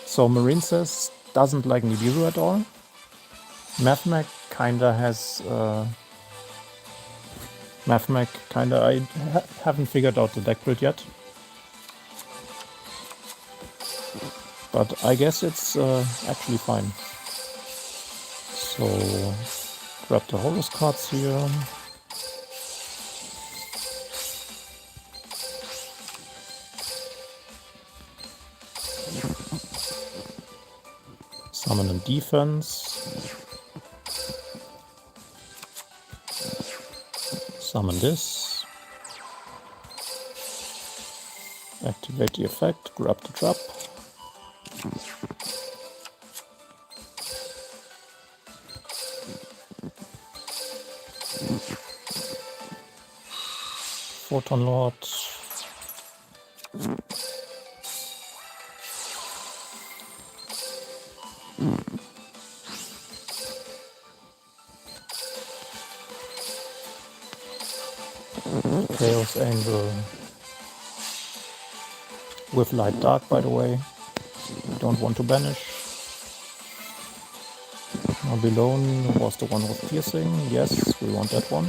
So Marincess doesn't like Nibiru at all. Mathmech kinda has... Mathmech kinda... I haven't figured out the deck build yet. But I guess it's actually fine. So grab the Horus cards here. Summon and defense. Summon this. Activate the effect, grab the trap. Photon Lord. Chaos Angel. With Light Dark, by the way. Don't want to banish. Now Belone was the one with piercing. Yes, we want that one.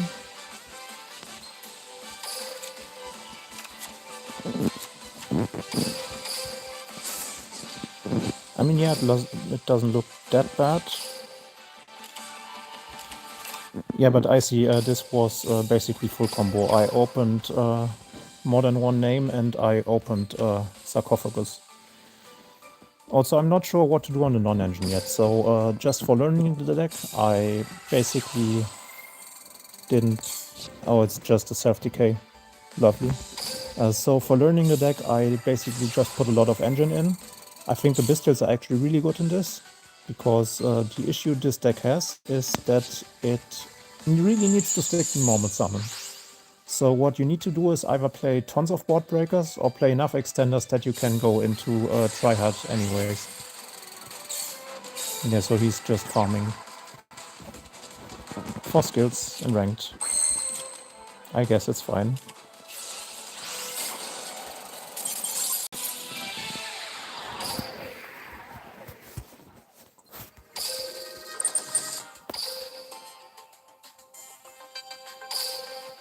I mean, yeah, it doesn't look that bad. Yeah, but I see this was basically full combo. I opened more than one name and I opened Sarcophagus. Also, I'm not sure what to do on the non-engine yet, so just for learning the deck, I basically didn't... Oh, it's just a self-decay. Lovely. So for learning the deck, I basically just put a lot of engine in. I think the Bystials are actually really good in this, because the issue this deck has is that it really needs to stick to normal summon. So what you need to do is either play tons of board breakers or play enough extenders that you can go into tryhard anyways. Yeah, so he's just farming for skills in ranked. I guess it's fine.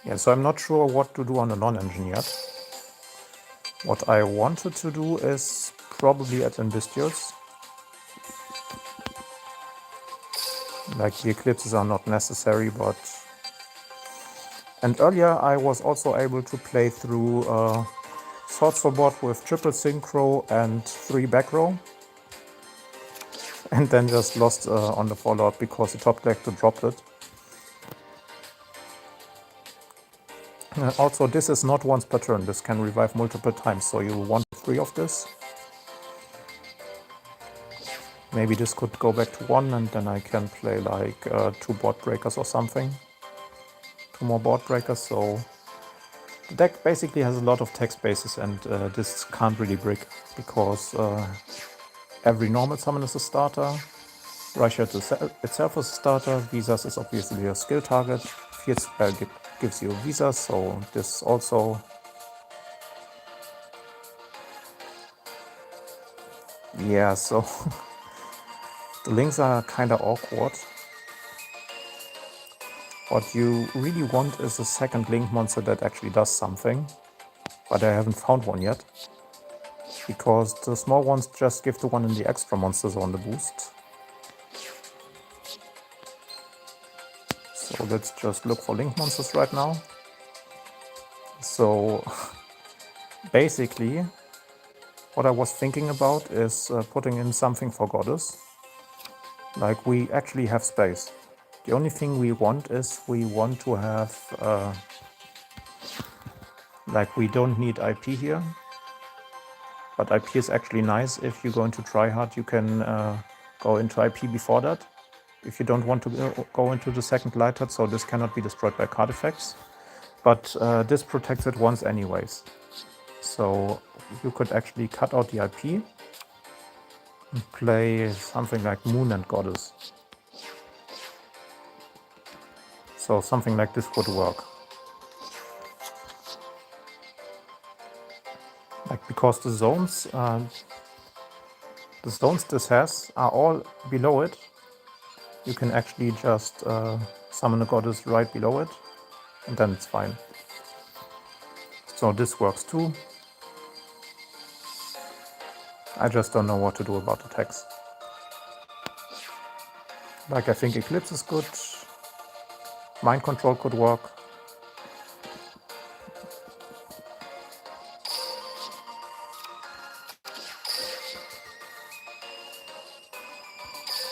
Yeah, so I'm not sure what to do on the non-engine yet. What I wanted to do is probably add in Bystials. Like, the eclipses are not necessary, but... And earlier I was also able to play through Swords for Bot with triple synchro and 3 back row. And then just lost on the Fallout because the top collector dropped it. Also, this is not once per turn. This can revive multiple times, so you want 3 of this. Maybe this could go back to 1 and then I can play like 2 board breakers or something. 2 more board breakers, so... The deck basically has a lot of tech spaces and this can't really brick, because every normal summon is a starter, Reichert itself is a starter, Visas is obviously a skill target, Field Spell gives you Visas, so this also... Yeah, so the links are kinda awkward. What you really want is a second link monster that actually does something, but I haven't found one yet, because the small ones just give the one in the extra monster zone the boost. So let's just look for link monsters right now. So basically what I was thinking about is putting in something for Goddess. Like, we actually have space. The only thing we want is we want to have like, we don't need IP here, but IP is actually nice. If you go into tryhard, you can go into IP before that, if you don't want to go into the second Lightheart, so this cannot be destroyed by card effects. But this protects it once anyways. So you could actually cut out the IP and play something like Moon and Goddess. So something like this would work. Like, because the zones this has are all below it, you can actually just summon a Goddess right below it, and then it's fine. So this works too. I just don't know what to do about the text. Like, I think Eclipse is good. Mind Control could work.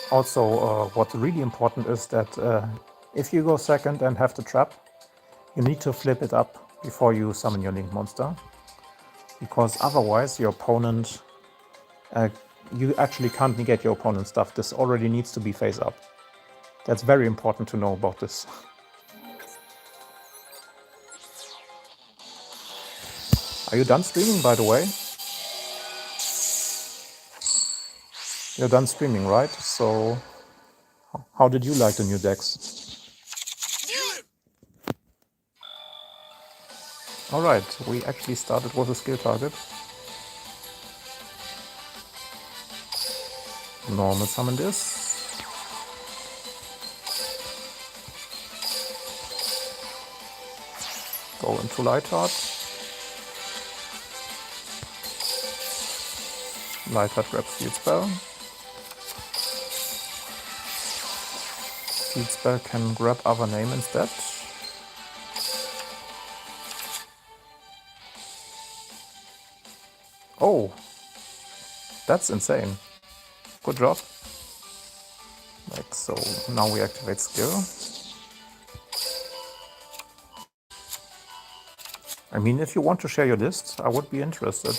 Also, what's really important is that if you go second and have the trap, you need to flip it up before you summon your link monster, because otherwise your opponent, you actually can't negate your opponent's stuff. This already needs to be face up. That's very important to know about this. Are you done streaming, by the way? You're done streaming, right? So how did you like the new decks? Alright, we actually started with a skill target. Normal summon this. Go into Lightheart. Lightheart grabs Field Spell. Field Spell can grab other name instead. Oh, that's insane. Good job. Like so. Now we activate skill. I mean, if you want to share your list, I would be interested.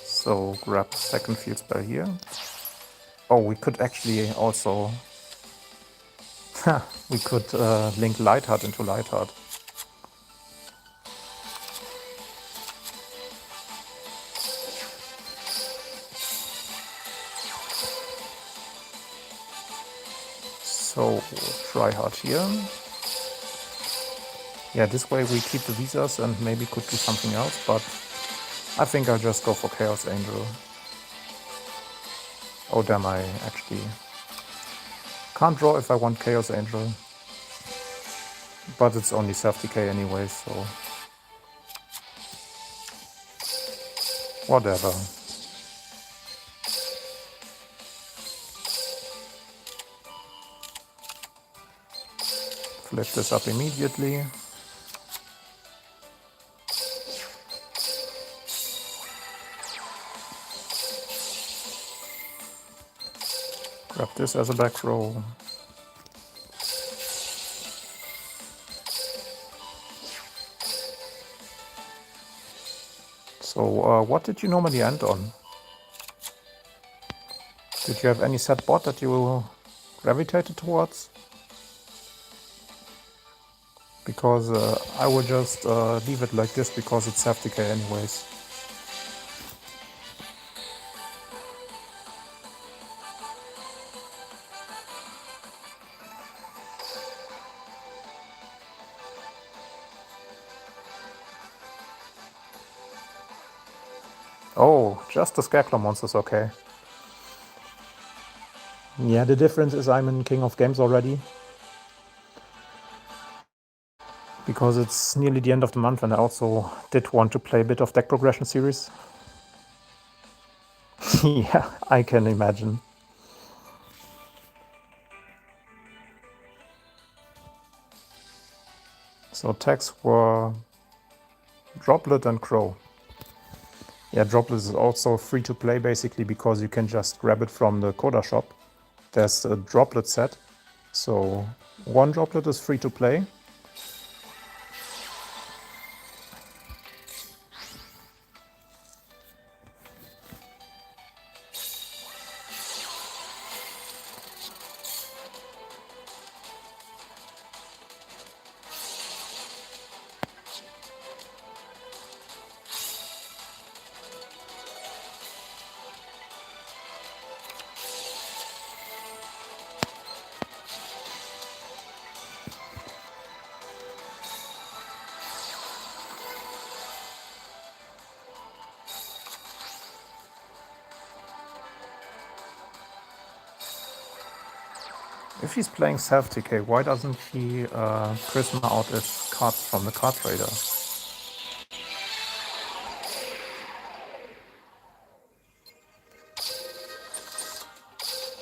So grab the second field spell here. Oh, we could actually also... we could link Lightheart into Lightheart. So try hard here. Yeah, this way we keep the visas and maybe could do something else, but I think I'll just go for Chaos Angel. Oh damn, I actually can't draw if I want Chaos Angel. But it's only self-decay anyway, so... whatever. Flip this up immediately. Grab this as a back row. So what did you normally end on? Did you have any set board that you gravitated towards? Because I will just leave it like this because it's self-decay anyways. Oh, just the Scarecrow monster's okay. Yeah, the difference is I'm in King of Games already. Because it's nearly the end of the month and I also did want to play a bit of deck progression series. Yeah, I can imagine. So tags were Droplet and Crow. Yeah, Droplet is also free to play basically because you can just grab it from the Coda shop. There's a Droplet set. So one Droplet is free to play. If he's playing self-decay, why doesn't he Prisma out his cards from the card trader?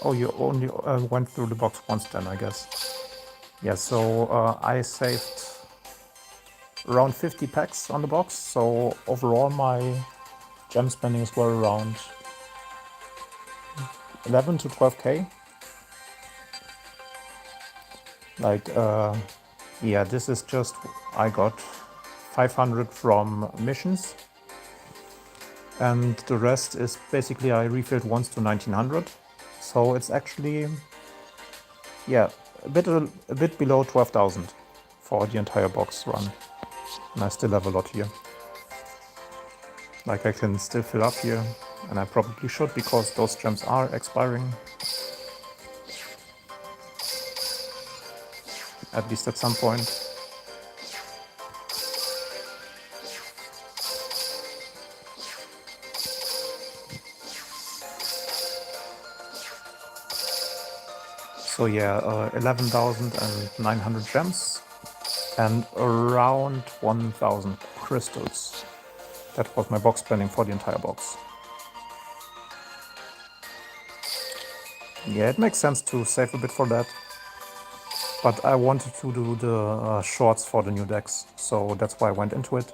Oh, you only went through the box once then, I guess. Yeah, so I saved around 50 packs on the box, so overall my gem spendings were around 11 to 12k. Like, yeah, this is just, I got 500 from missions. And the rest is basically I refilled once to 1900. So it's actually, yeah, a bit below 12,000 for the entire box run. And I still have a lot here. Like I can still fill up here, and I probably should because those gems are expiring. At least at some point. So yeah, 11,900 gems and around 1,000 crystals. That was my box spending for the entire box. Yeah, it makes sense to save a bit for that. But I wanted to do the shorts for the new decks, so that's why I went into it.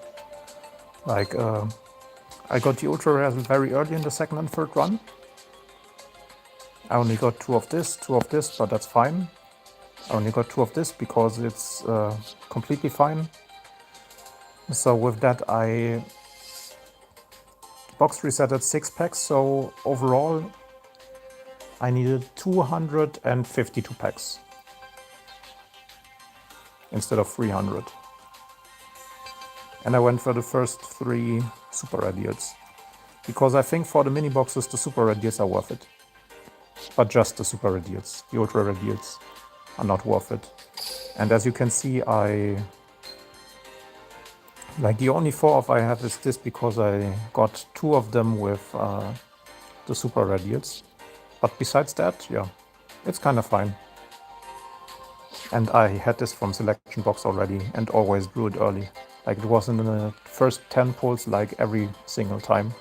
Like, I got the ultra rares very early in the second and third run. I only got 2 of this, but that's fine. I only got 2 of this because it's completely fine. So with that, I box resetted 6 packs, so overall I needed 252 packs instead of 300. And I went for the first 3 super rare deals, because I think for the mini boxes the super rare deals are worth it. But just the super rare deals, the ultra rare deals are not worth it. And as you can see, like the only 4 of I have is this because I got 2 of them with the super rare deals. But besides that, yeah, it's kind of fine. And I had this from selection box already and always drew it early. Like it was in the first 10 pulls like every single time.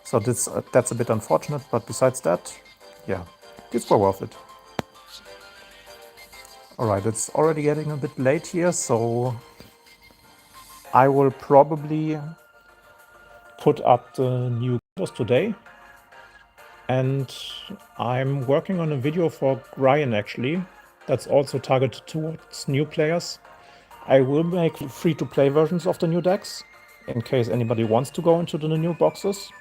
So that's a bit unfortunate, but besides that, yeah, these were worth it. Alright, it's already getting a bit late here, so I will probably put up the new videos today. And I'm working on a video for Ryan actually, that's also targeted towards new players. I will make free-to-play versions of the new decks, in case anybody wants to go into the new boxes.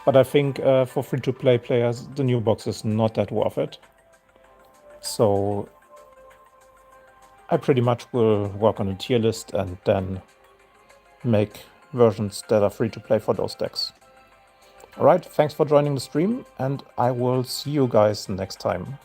But I think for free-to-play players, the new box is not that worth it. So I pretty much will work on a tier list and then make versions that are free-to-play for those decks. Alright, thanks for joining the stream, and I will see you guys next time.